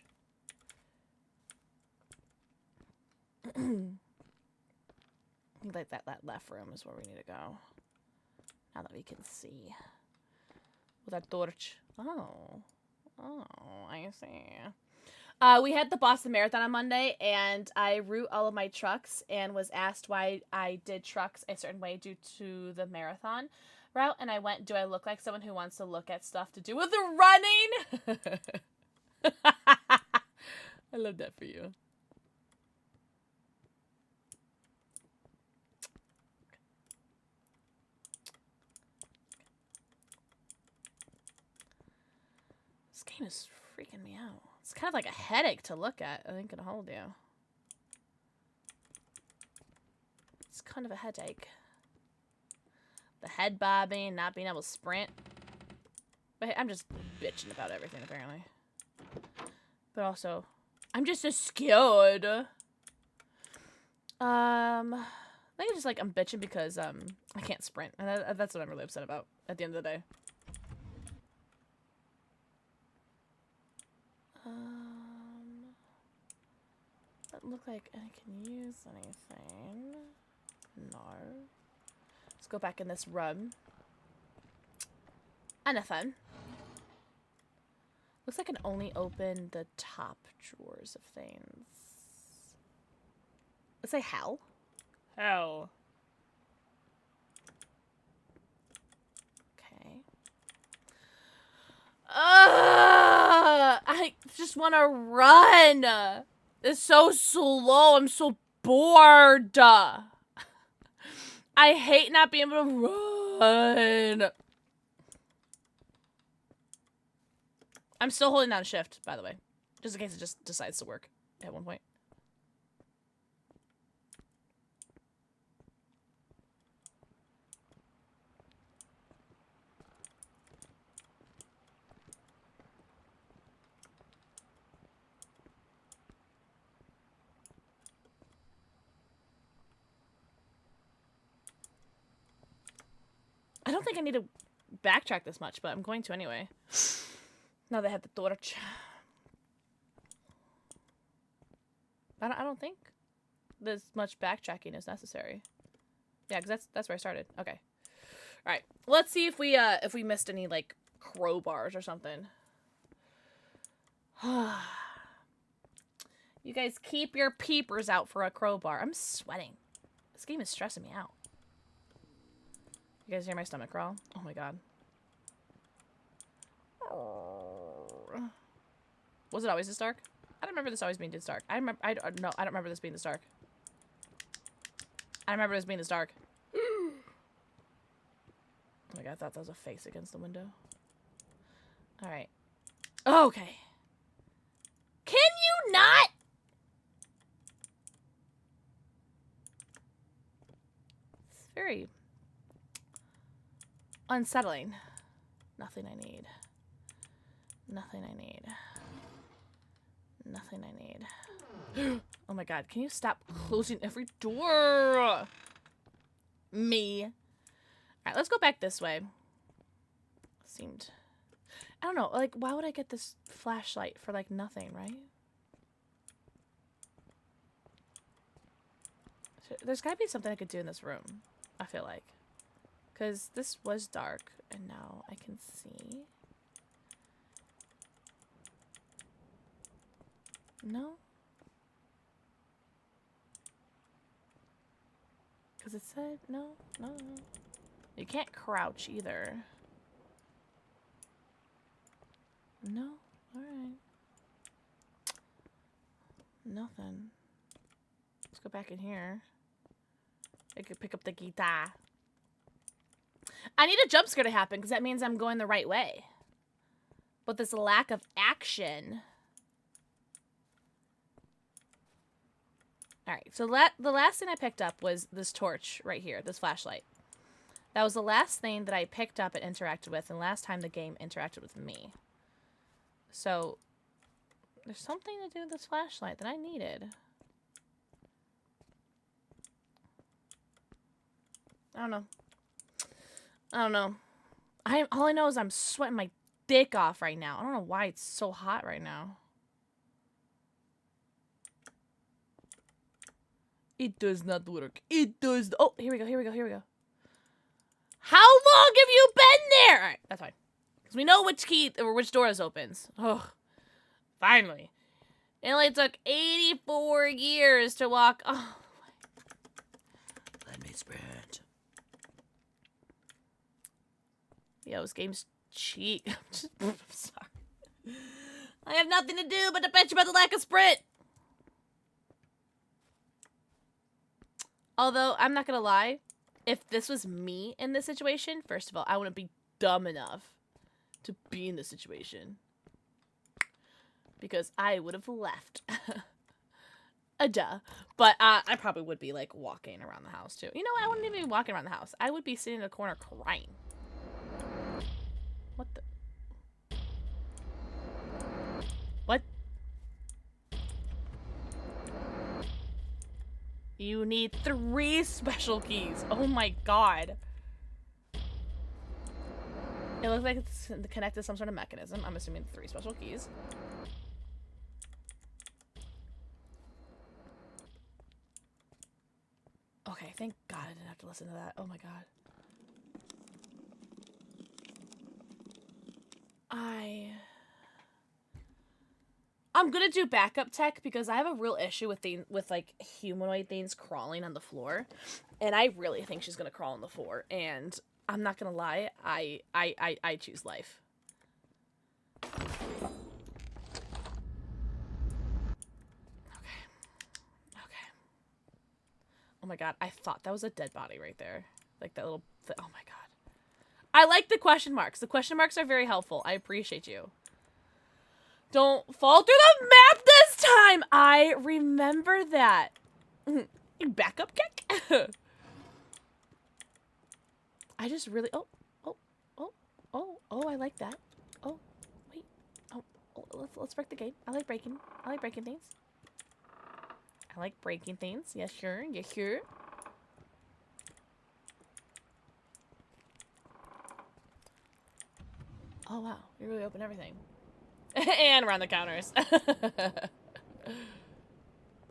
Like, that left room is where we need to go. Now that we can see. With our torch. Oh. Oh, I see. We had the Boston Marathon on Monday, and I route all of my trucks and was asked why I did trucks a certain way due to the marathon route. And I went, do I look like someone who wants to look at stuff to do with the running? I love that for you. This game is freaking me out. It's kind of like a headache to look at. I ain't gonna hold you. It's kind of a headache. The head bobbing, not being able to sprint. But hey, I'm just bitching about everything, apparently. But also, I'm just so scared. I think it's just like I'm bitching because I can't sprint. And that's what I'm really upset about at the end of the day. Doesn't look like I can use anything. No. Let's go back in this room. Nothing. Looks like I can only open the top drawers of things. Let's say hell. Hell. Okay. I just want to run. It's so slow. I'm so bored. I hate not being able to run. I'm still holding down shift, by the way. Just in case it just decides to work at one point. I don't think I need to backtrack this much, but I'm going to anyway. Now they have the torch. I don't think this much backtracking is necessary. Yeah, because that's where I started. Okay. All right. Let's see if we missed any like crowbars or something. You guys keep your peepers out for a crowbar. I'm sweating. This game is stressing me out. You guys hear my stomach growl? Oh my god. Was it always this dark? I don't remember this always being this dark. I don't remember this being this dark. I remember this being this dark. Oh my god, I thought that was a face against the window. Alright. Okay. Can you not? It's very unsettling. Nothing I need. Nothing I need. Nothing I need. Oh my god, can you stop closing every door? Me. Alright, let's go back this way. Seemed... I don't know, like, why would I get this flashlight for, like, nothing, right? So, there's gotta be something I could do in this room, I feel like. Because this was dark, and now I can see. No? Because it said, no. You can't crouch either. No? Alright. Nothing. Let's go back in here. I could pick up the guitar. I need a jump scare to happen because that means I'm going the right way. But this lack of action. Alright, so the last thing I picked up was this torch right here, this flashlight. That was the last thing that I picked up and interacted with, and last time the game interacted with me. So, there's something to do with this flashlight that I needed. I don't know. All I know is I'm sweating my dick off right now. I don't know why it's so hot right now. It does not work. It does. Oh, here we go. How long have you been there? All right, that's fine. Because we know which key or which door is opens. Oh, finally. It only took 84 years to walk. Oh, let me sprint. Yo, this game's cheat. I'm sorry. I have nothing to do but to bitch about the lack of sprint. Although, I'm not gonna lie, if this was me in this situation, first of all, I wouldn't be dumb enough to be in this situation. Because I would have left. Duh. But I probably would be, like, walking around the house, too. You know what? I wouldn't even be walking around the house. I would be sitting in a corner crying. What the... What? You need 3 special keys. Oh my god. It looks like it's connected to some sort of mechanism. I'm assuming 3 special keys. Okay, thank god I didn't have to listen to that. Oh my god. I'm gonna do backup tech because I have a real issue with like humanoid things crawling on the floor, and I really think she's gonna crawl on the floor. And I'm not gonna lie, I choose life. Okay. Oh my god, I thought that was a dead body right there, like that little. Oh my god. I like the question marks. The question marks are very helpful. I appreciate you. Don't fall through the map this time! I remember that. Backup kick? I just really... Oh, I like that. Oh, wait. Oh, let's break the game. I like breaking things. I like breaking things. Yeah, sure. Yeah, sure. Oh, wow. You really open everything. And around the counters.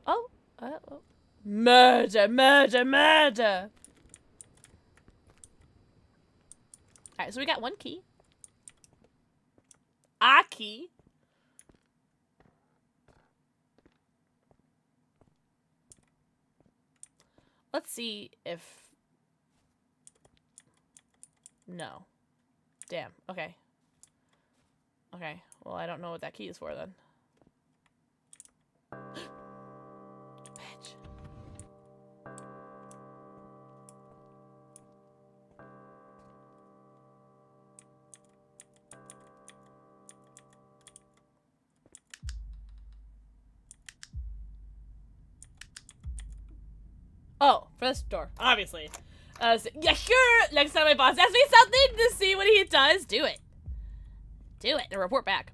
Oh. Murder. Alright, so we got 1 key. A key. Let's see if... No. Damn. Okay. Okay. Well, I don't know what that key is for, then. Bitch. Oh, for this door, obviously. So, yeah, sure! Next time my boss asks me something to see what he does, do it. Do it and report back.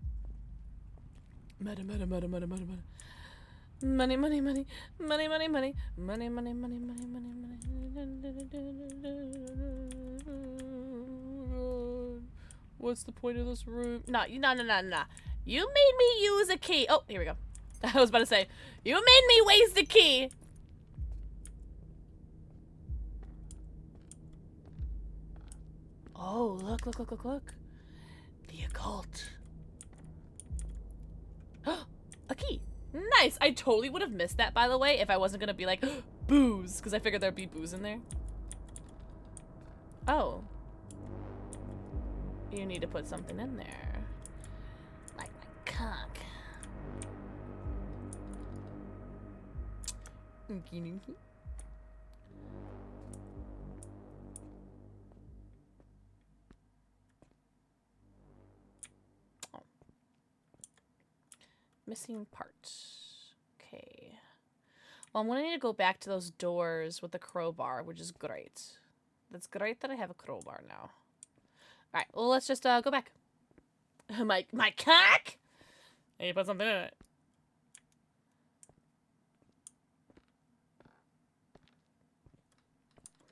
Money, money, money, money, money, money. Money, money, money, money, money, money, money, money, money, money, money, money. What's the point of this room? No. You made me use a key. Oh, here we go. I was about to say, you made me waste the key. Oh, look. The occult. A key. Nice. I totally would have missed that, by the way, if I wasn't gonna be like, booze, because I figured there'd be booze in there. Oh. You need to put something in there. Like my cock. Oh. Missing part. Okay. Well, I'm gonna need to go back to those doors with the crowbar, which is great. That's great that I have a crowbar now. Alright, well, let's just go back. my cock? I need to put something in it.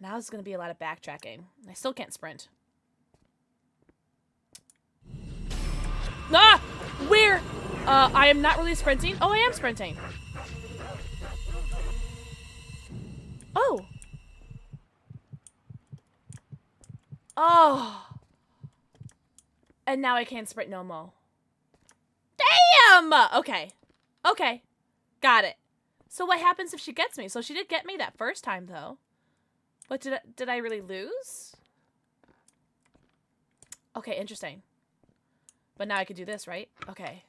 Now there's gonna be a lot of backtracking. I still can't sprint. Ah! Where? I am not really sprinting. Oh, I am sprinting. Oh. Oh. And now I can't sprint no more. Damn! Okay. Okay. Got it. So what happens if she gets me? So she did get me that first time, though. But did I really lose? Okay, interesting. But now I could do this, right? Okay.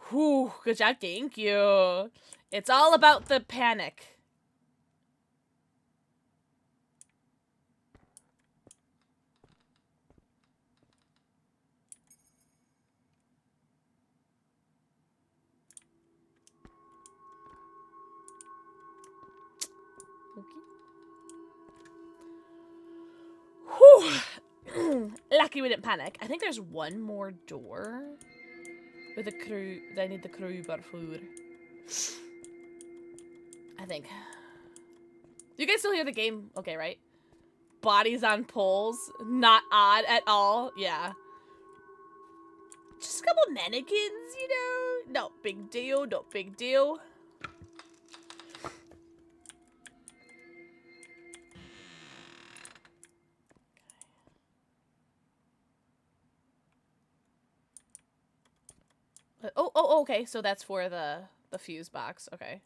Whew, good job, thank you. It's all about the panic. Whew. Lucky we didn't panic. I think there's one more door with a crew that I need the crowbar for. I think. You guys still hear the game? Okay, right? Bodies on poles. Not odd at all. Yeah. Just a couple mannequins, you know? No big deal. No big deal. Oh, okay. So that's for the fuse box. Okay.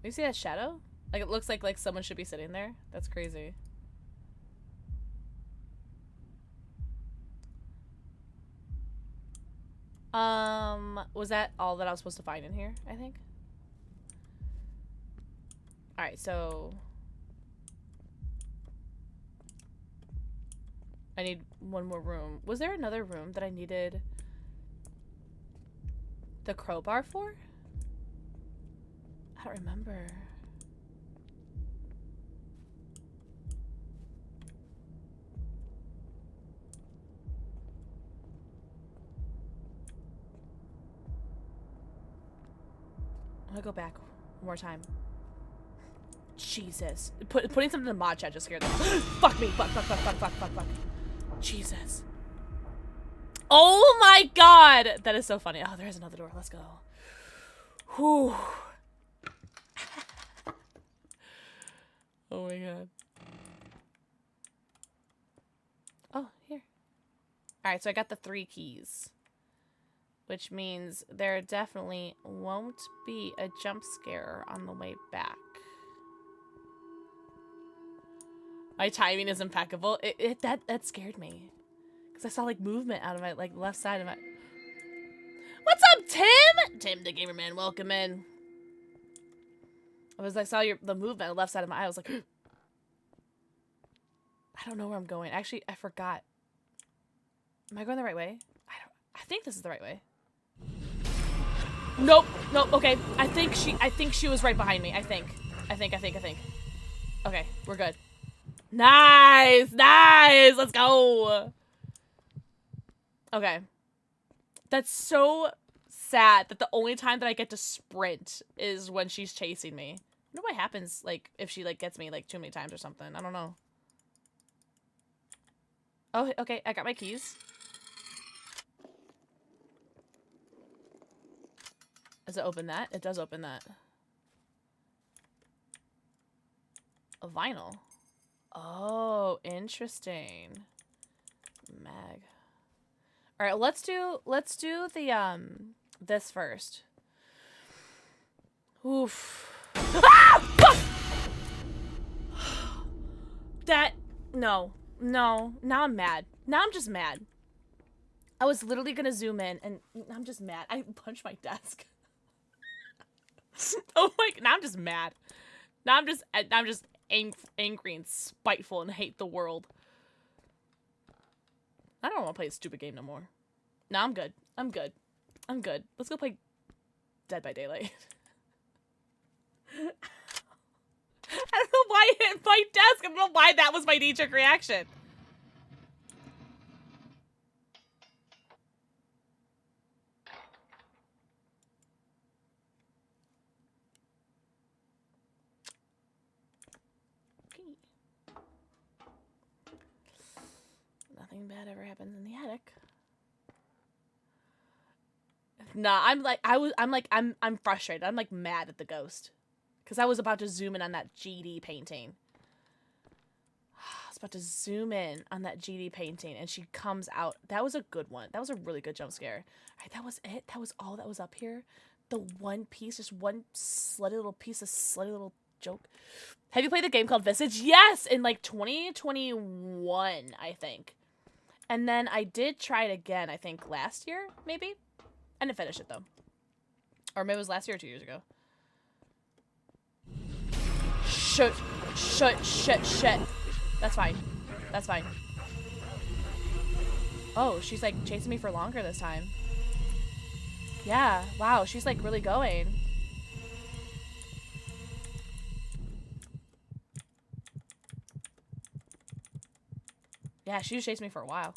You see that shadow? Like it looks like someone should be sitting there. That's crazy. Was that all that I was supposed to find in here? I think. All right, so. I need one more room. Was there another room that I needed the crowbar for? I don't remember. I'm gonna go back one more time. Jesus. Putting something in the mod chat just scared them. Fuck me. Fuck. Jesus. Oh my god! That is so funny. Oh, there's another door. Let's go. Whew. Oh my god. Oh, here. Alright, so I got the 3 keys. Which means there definitely won't be a jump scare on the way back. My timing is impeccable. That scared me. Because I saw like movement out of my left side of my... What's up, Tim? Tim the Gamer Man, welcome in. I saw the movement on the left side of my eye. I was like... I don't know where I'm going. Actually, I forgot. Am I going the right way? I think this is the right way. Nope. Okay. I think she was right behind me. I think. Okay, we're good. Nice! Nice! Let's go! Okay. That's so sad that the only time that I get to sprint is when she's chasing me. I wonder what happens, like, if she, like, gets me, like, too many times or something. I don't know. Oh, okay. I got my keys. Does it open that? It does open that. A vinyl. Oh, interesting. Mag. All right, let's do the this first. Oof. Ah! That no. Now I'm mad. Now I'm just mad. I was literally gonna zoom in and I'm just mad. I punched my desk. Oh my, now I'm just mad. Now I'm just angry and spiteful and hate the world. I don't want to play a stupid game no more. No, I'm good. I'm good. I'm good. Let's go play Dead by Daylight. I don't know why I hit my desk. I don't know why that was my knee-jerk reaction. Nothing bad ever happens in the attic. Nah, I'm frustrated. I'm like mad at the ghost. Because I was about to zoom in on that GD painting. I was about to zoom in on that GD painting and she comes out. That was a good one. That was a really good jump scare. Alright, that was it. That was all that was up here. The one piece, just one slutty little piece of slutty little joke. Have you played the game called Visage? Yes! In like 2021, I think. And then I did try it again, I think last year, maybe? I didn't finish it though. Or maybe it was last year or 2 years ago. Shit. That's fine. That's fine. Oh, she's like chasing me for longer this time. Yeah, wow, she's like really going. Yeah, she was chasing me for a while.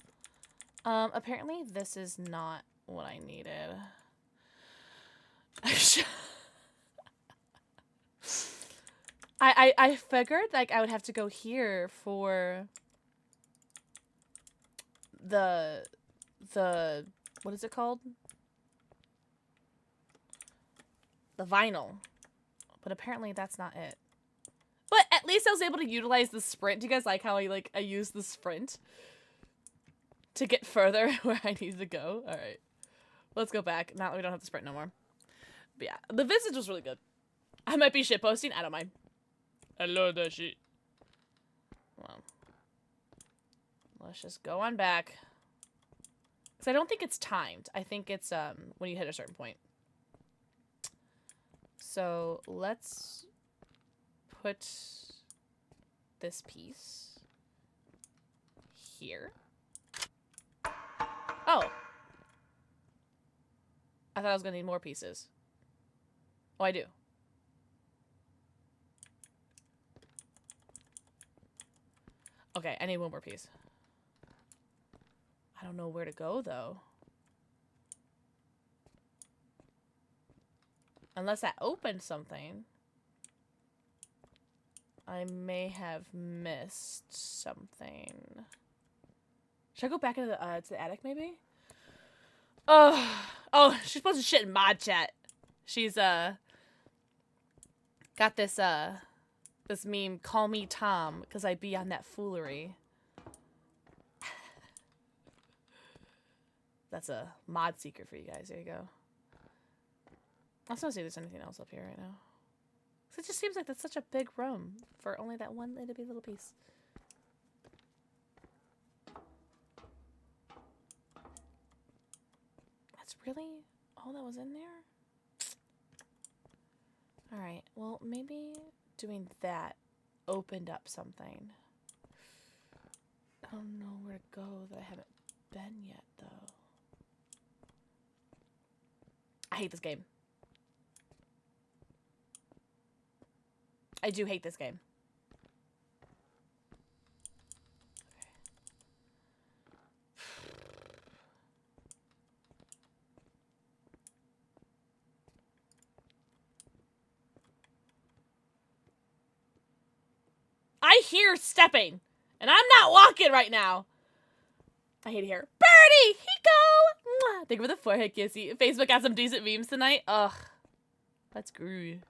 Apparently this is not what I needed. I figured like I would have to go here for the what is it called? The vinyl. But apparently that's not it. But at least I was able to utilize the sprint. Do you guys like how I use the sprint to get further where I need to go? All right. Let's go back. Now that we don't have to sprint no more. But yeah, the Visage was really good. I might be shitposting. I don't mind. I love that shit. Well, let's just go on back. Because I don't think it's timed. I think it's when you hit a certain point. So let's put this piece here. Oh. I thought I was going to need more pieces. Oh, I do. Okay, I need one more piece. I don't know where to go, though. Unless that opened something. I may have missed something. Should I go back into the, to the attic, maybe? Oh, she's supposed to shit in mod chat. She's, got this, this meme, call me Tom, because I be on that foolery. That's a mod secret for you guys. There you go. I just want to see if there's anything else up here right now. It just seems like that's such a big room for only that one little piece. That's really all that was in there? Alright, well, maybe doing that opened up something. I don't know where to go that I haven't been yet, though. I hate this game. I do hate this game. I hear stepping. And I'm not walking right now. I hate it here. Birdie! Hiko! Mwah. Thank you for the forehead kissy. Facebook has some decent memes tonight. Ugh. That's groovy.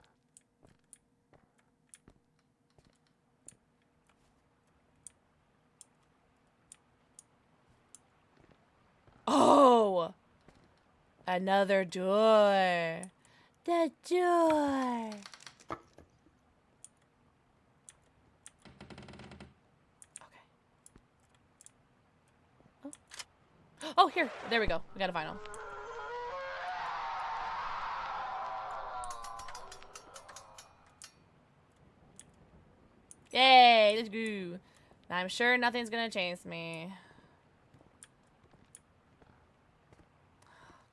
Oh! Another door. The door. Okay. Oh, here. There we go. We gotta find him. Yay, let's go. I'm sure nothing's gonna chase me.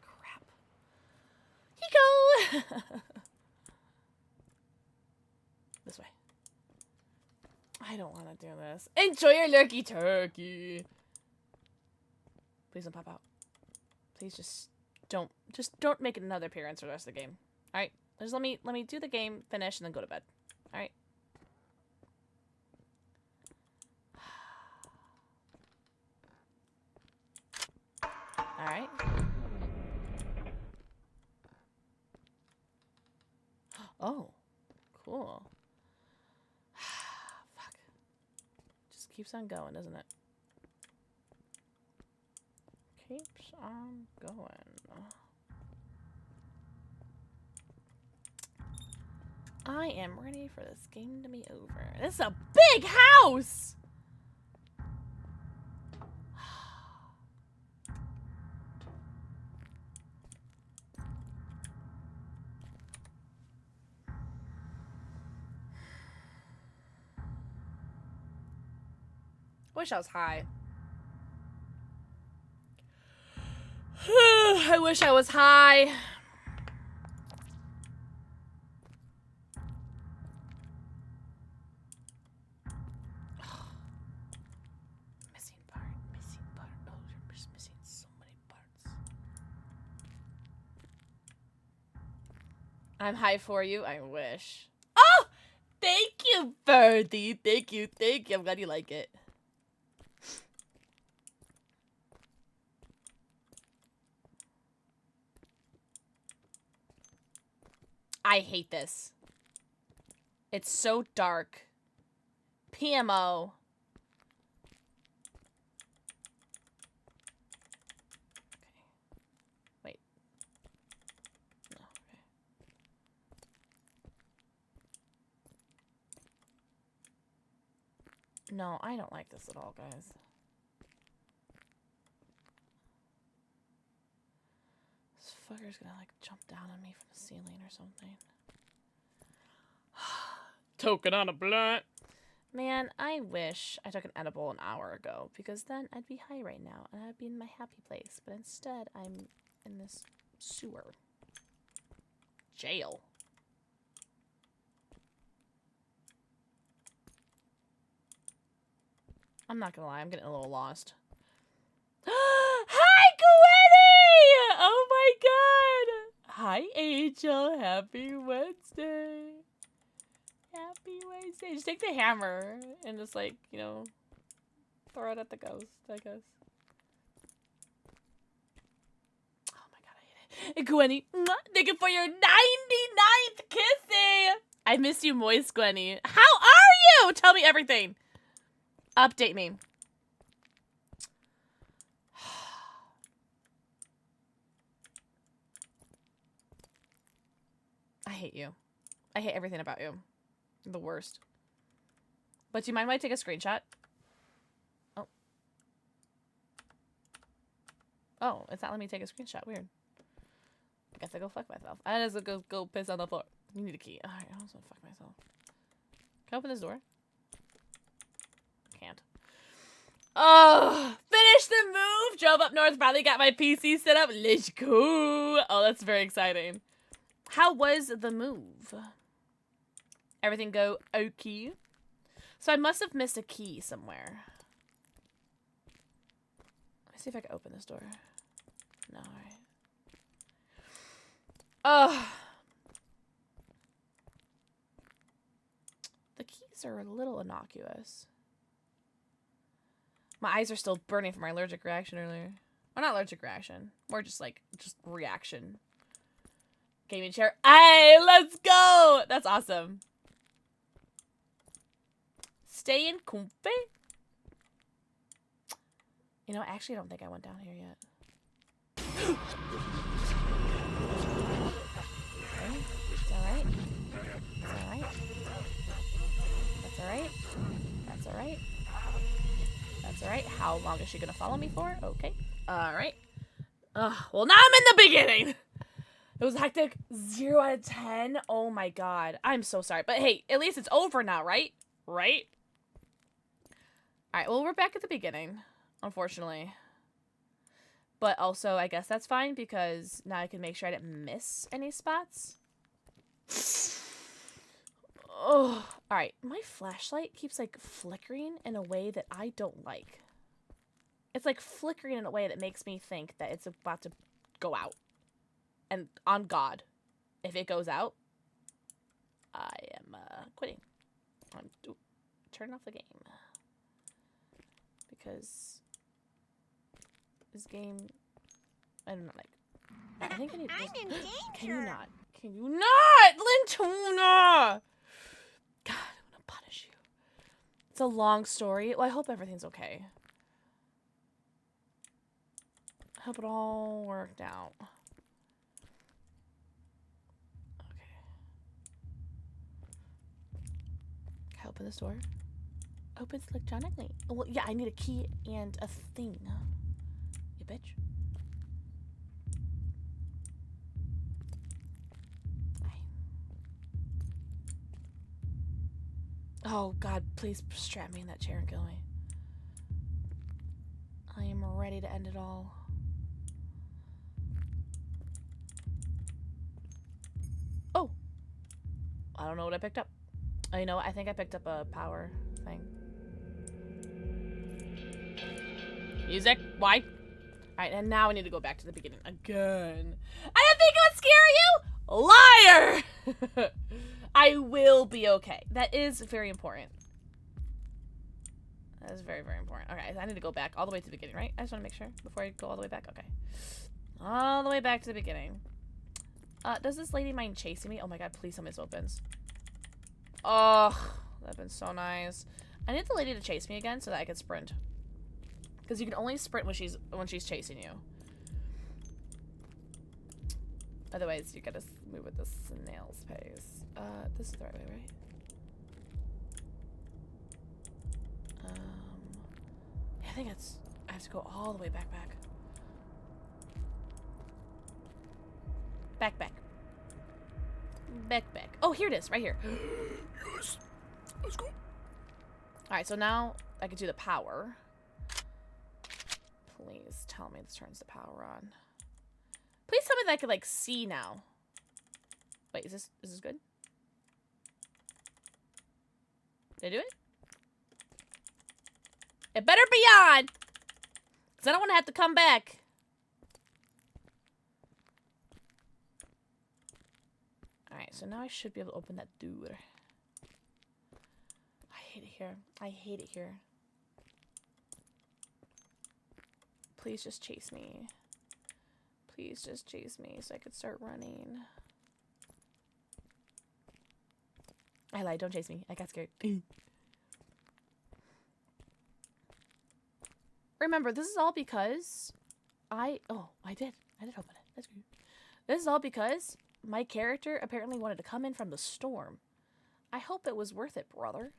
Crap. Hiko! This way. I don't want to do this. Enjoy your lurky turkey. Please don't pop out. Please just don't make another appearance for the rest of the game. All right, just let me do the game, finish, and then go to bed. All right. All right. Oh, cool. Fuck. Just keeps on going, doesn't it? Keeps on going. I am ready for this game to be over. This is a big house! Wish I was high. I wish I was high. Missing part, missing part. Oh, you're just missing so many parts. I'm high for you. I wish. Oh! Thank you, Birdie. Thank you, thank you. I'm glad you like it. I hate this. It's so dark. PMO. Okay. Wait. No, okay. No, I don't like this at all, guys. This fucker's gonna like jump down on me from the ceiling or something. Token on a blunt. Man, I wish I took an edible an hour ago, because then I'd be high right now and I'd be in my happy place. But instead, I'm in this sewer. Jail. I'm not gonna lie, I'm getting a little lost. Hi, Gwenny! Oh my god! Hi, Angel. Happy Wednesday. Happy Wednesday. Just take the hammer and just, like, you know, throw it at the ghost, I guess. Oh my god, I hate it. Gwenny, thank you for your 99th kissy! I miss you, moist Gwenny. How are you? Tell me everything. Update me. I hate you. I hate everything about you. You're the worst. But do you mind when I take a screenshot? Oh. Oh, it's not letting me take a screenshot. Weird. I guess I go fuck myself. I just go piss on the floor. You need a key. Alright, I also fuck myself. Can I open this door? Can't. Oh, finished the move. Drove up north. Probably got my PC set up. Let's go. Oh, that's very exciting. How was the move? Everything go okay? So I must have missed a key somewhere. Let me see if I can open this door. No, alright. Oh. The keys are a little innocuous. My eyes are still burning from my allergic reaction earlier. Well, not allergic reaction. More just like, reaction. Gaming chair. Hey, let's go! That's awesome. Stay in comfy. You know, actually, I don't think I went down here yet. Okay. It's alright. It's alright. That's alright. That's alright. That's alright. How long is she gonna follow me for? Okay. Alright. Well, now I'm in the beginning! It was hectic. 0 out of 10. Oh my god. I'm so sorry. But hey, at least it's over now, right? Right? Alright, well, we're back at the beginning, unfortunately. But also, I guess that's fine, because now I can make sure I didn't miss any spots. Oh, alright. My flashlight keeps, like, flickering in a way that I don't like. It's, like, flickering in a way that makes me think that it's about to go out. And on God, if it goes out, I am, quitting. I'm turning off the game. Because this game, I don't know, like, I think I need I'm in danger. Can you not? Can you not? Lintuna! God, I'm gonna punish you. It's a long story. Well, I hope everything's okay. I hope it all worked out. Okay. Can I open this door? Opens electronically. Oh, well, yeah, I need a key and a thing. You bitch. Oh, God, please strap me in that chair and kill me. I am ready to end it all. Oh! I don't know what I picked up. Oh, you know what? I think I picked up a power thing. Music? Why? Alright, and now I need to go back to the beginning again. I didn't think it would scare you! Liar! I will be okay. That is very important. That is very, very important. Okay, I need to go back all the way to the beginning, right? I just want to make sure before I go all the way back. Okay. All the way back to the beginning. Does this lady mind chasing me? Oh my god, please tell me this opens. Oh, that'd been so nice. I need the lady to chase me again so that I can sprint. Because you can only sprint when she's chasing you. Otherwise, you gotta move at the snail's pace. This is the right way, right? Yeah, I think I have to go all the way back. Back. Oh, here it is, right here. Yes. Let's go. Alright, so now I can do the power. Please tell me this turns the power on. Please tell me that I can, like, see now. Wait, is this good? Did I do it? It better be on! Because I don't want to have to come back. Alright, so now I should be able to open that door. I hate it here. I hate it here. Please just chase me. Please just chase me so I could start running. I lied, don't chase me. I got scared. Remember, this is all because I did open it. That's good. This is all because my character apparently wanted to come in from the storm. I hope it was worth it, brother.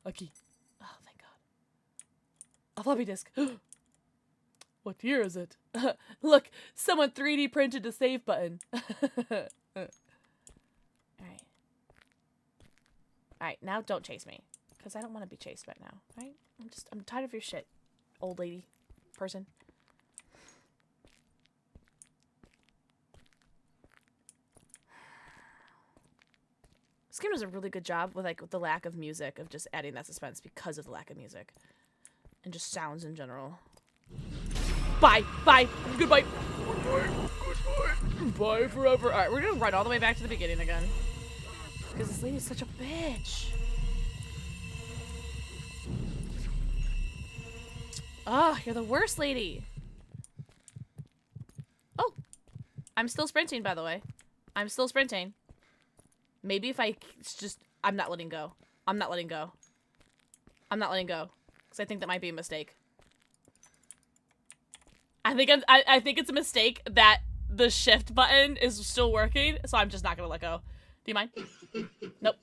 A key. Oh, thank God. A floppy disk. What year is it? Look, someone 3D printed the save button. Alright. Alright, now don't chase me. Because I don't want to be chased right now. Alright? I'm tired of your shit, old lady person. This game does a really good job with with the lack of music, of just adding that suspense because of the lack of music. And just sounds in general. Bye! Goodbye! Bye forever! Alright, we're gonna run all the way back to the beginning again. Because this lady's such a bitch. Oh, you're the worst lady. Oh, I'm still sprinting, by the way. I'm still sprinting. Maybe if I just... I'm not letting go. I'm not letting go. I'm not letting go. Because I think that might be a mistake. I think it's a mistake that the shift button is still working, so I'm just not gonna let go. Do you mind? Nope.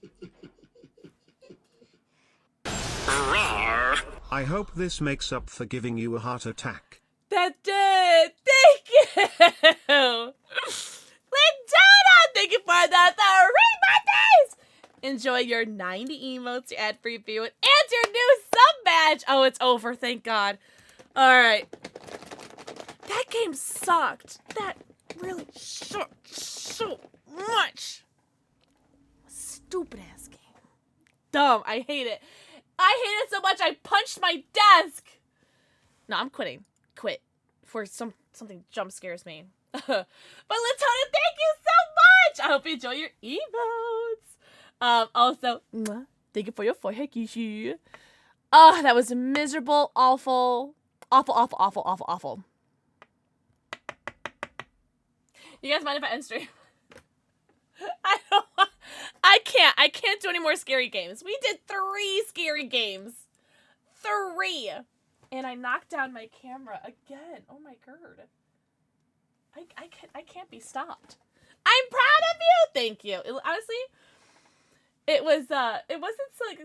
I hope this makes up for giving you a heart attack. That did! Thank you! Lindona! Thank you for the 3 months! Enjoy your 90 emotes, your ad-free view, and your new sub badge! Oh, it's over, thank God. Alright. That game sucked. That really sucked so much. Stupid ass game. Dumb. I hate it. I hate it so much I punched my desk. No, I'm quitting. Quit. For something jump scares me. But Latona, thank you so much. I hope you enjoy your emotes. Also, thank you for your forehead kishu. Oh, that was miserable, awful. Awful. You guys mind if I end stream? I can't do any more scary games. We did 3 scary games. 3. And I knocked down my camera again. Oh my god. I can't be stopped. I'm proud of you. Thank you. Honestly, it wasn't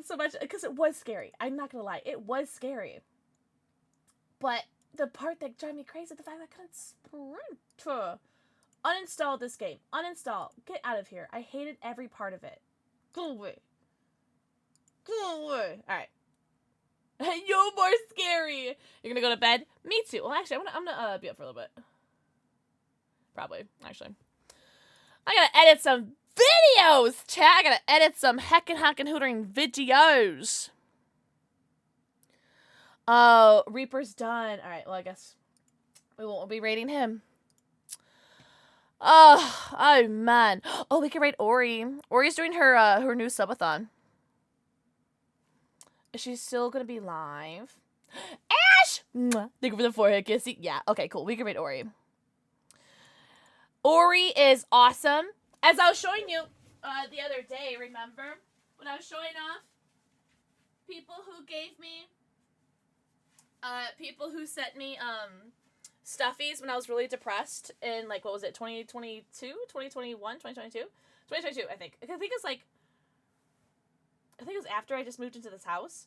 so much because it was scary. I'm not gonna lie. It was scary. But the part that drove me crazy, the fact that I couldn't sprint. Uninstall this game. Uninstall. Get out of here. I hated every part of it. Go away. Go away. Alright. No more scary. You're gonna go to bed? Me too. Well, actually, I'm gonna be up for a little bit. Probably, actually. I gotta edit some videos, chat. I gotta edit some heckin' hockin' hootering videos. Oh, Reaper's done. Alright, well, I guess we won't be rating him. Oh man. Oh, we can rate Ori. Ori's doing her new subathon. Is she still gonna be live? Ash! Mwah. Thank you for the forehead kissy. Yeah, okay, cool. We can rate Ori. Ori is awesome. As I was showing you the other day, remember? When I was showing off people who gave me people who sent me stuffies when I was really depressed in, like, what was it, 2022? 2021? 2022? 2022, I think. I think it's like, I think it was after I just moved into this house.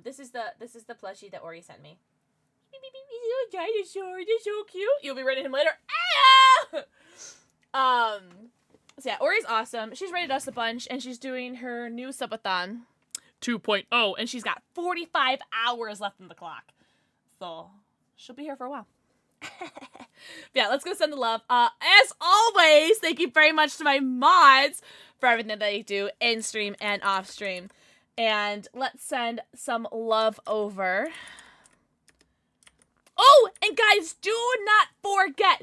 This is the plushie that Ori sent me. Dinosaur, they're so cute. You'll be rating him later. So yeah, Ori's awesome. She's rated us a bunch, and she's doing her new subathon 2.0, and she's got 45 hours left on the clock. So she'll be here for a while. Yeah, let's go send the love. As always, thank you very much to my mods for everything that they do in stream and off stream. And let's send some love over. Oh, and guys, do not forget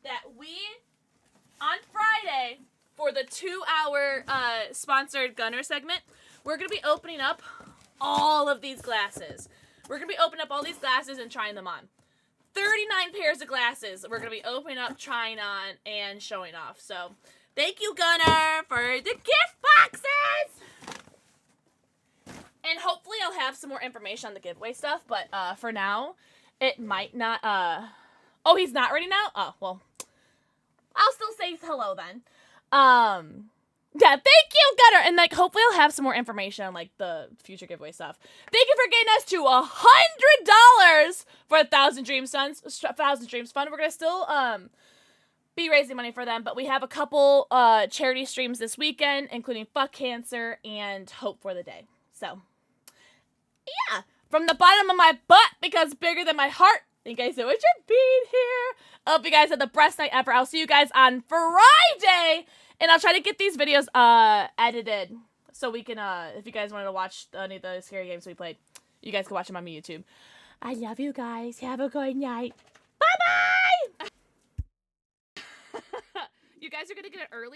that we, on Friday, for the 2-hour sponsored Gunner segment, we're going to be opening up all of these glasses. We're going to be opening up all these glasses and trying them on. 39 pairs of glasses we're going to be opening up, trying on, and showing off. So, thank you, Gunner, for the gift boxes! And hopefully I'll have some more information on the giveaway stuff, but for now, it might not, Oh, he's not ready now? Oh, well, I'll still say hello then. Yeah, thank you, Gunner! And, like, hopefully I'll have some more information on, like, the future giveaway stuff. Thank you for getting us to $100 for 1,000 Dreams Fund. We're gonna still, be raising money for them, but we have a couple, charity streams this weekend, including Fuck Cancer and Hope for the Day. So, yeah, from the bottom of my butt, because bigger than my heart, thank you guys so much for being here. I hope you guys had the best night ever. I'll see you guys on Friday, and I'll try to get these videos edited so we can, if you guys wanted to watch any of the scary games we played, you guys can watch them on my YouTube. I love you guys. Have a good night. Bye-bye! You guys are gonna get it early?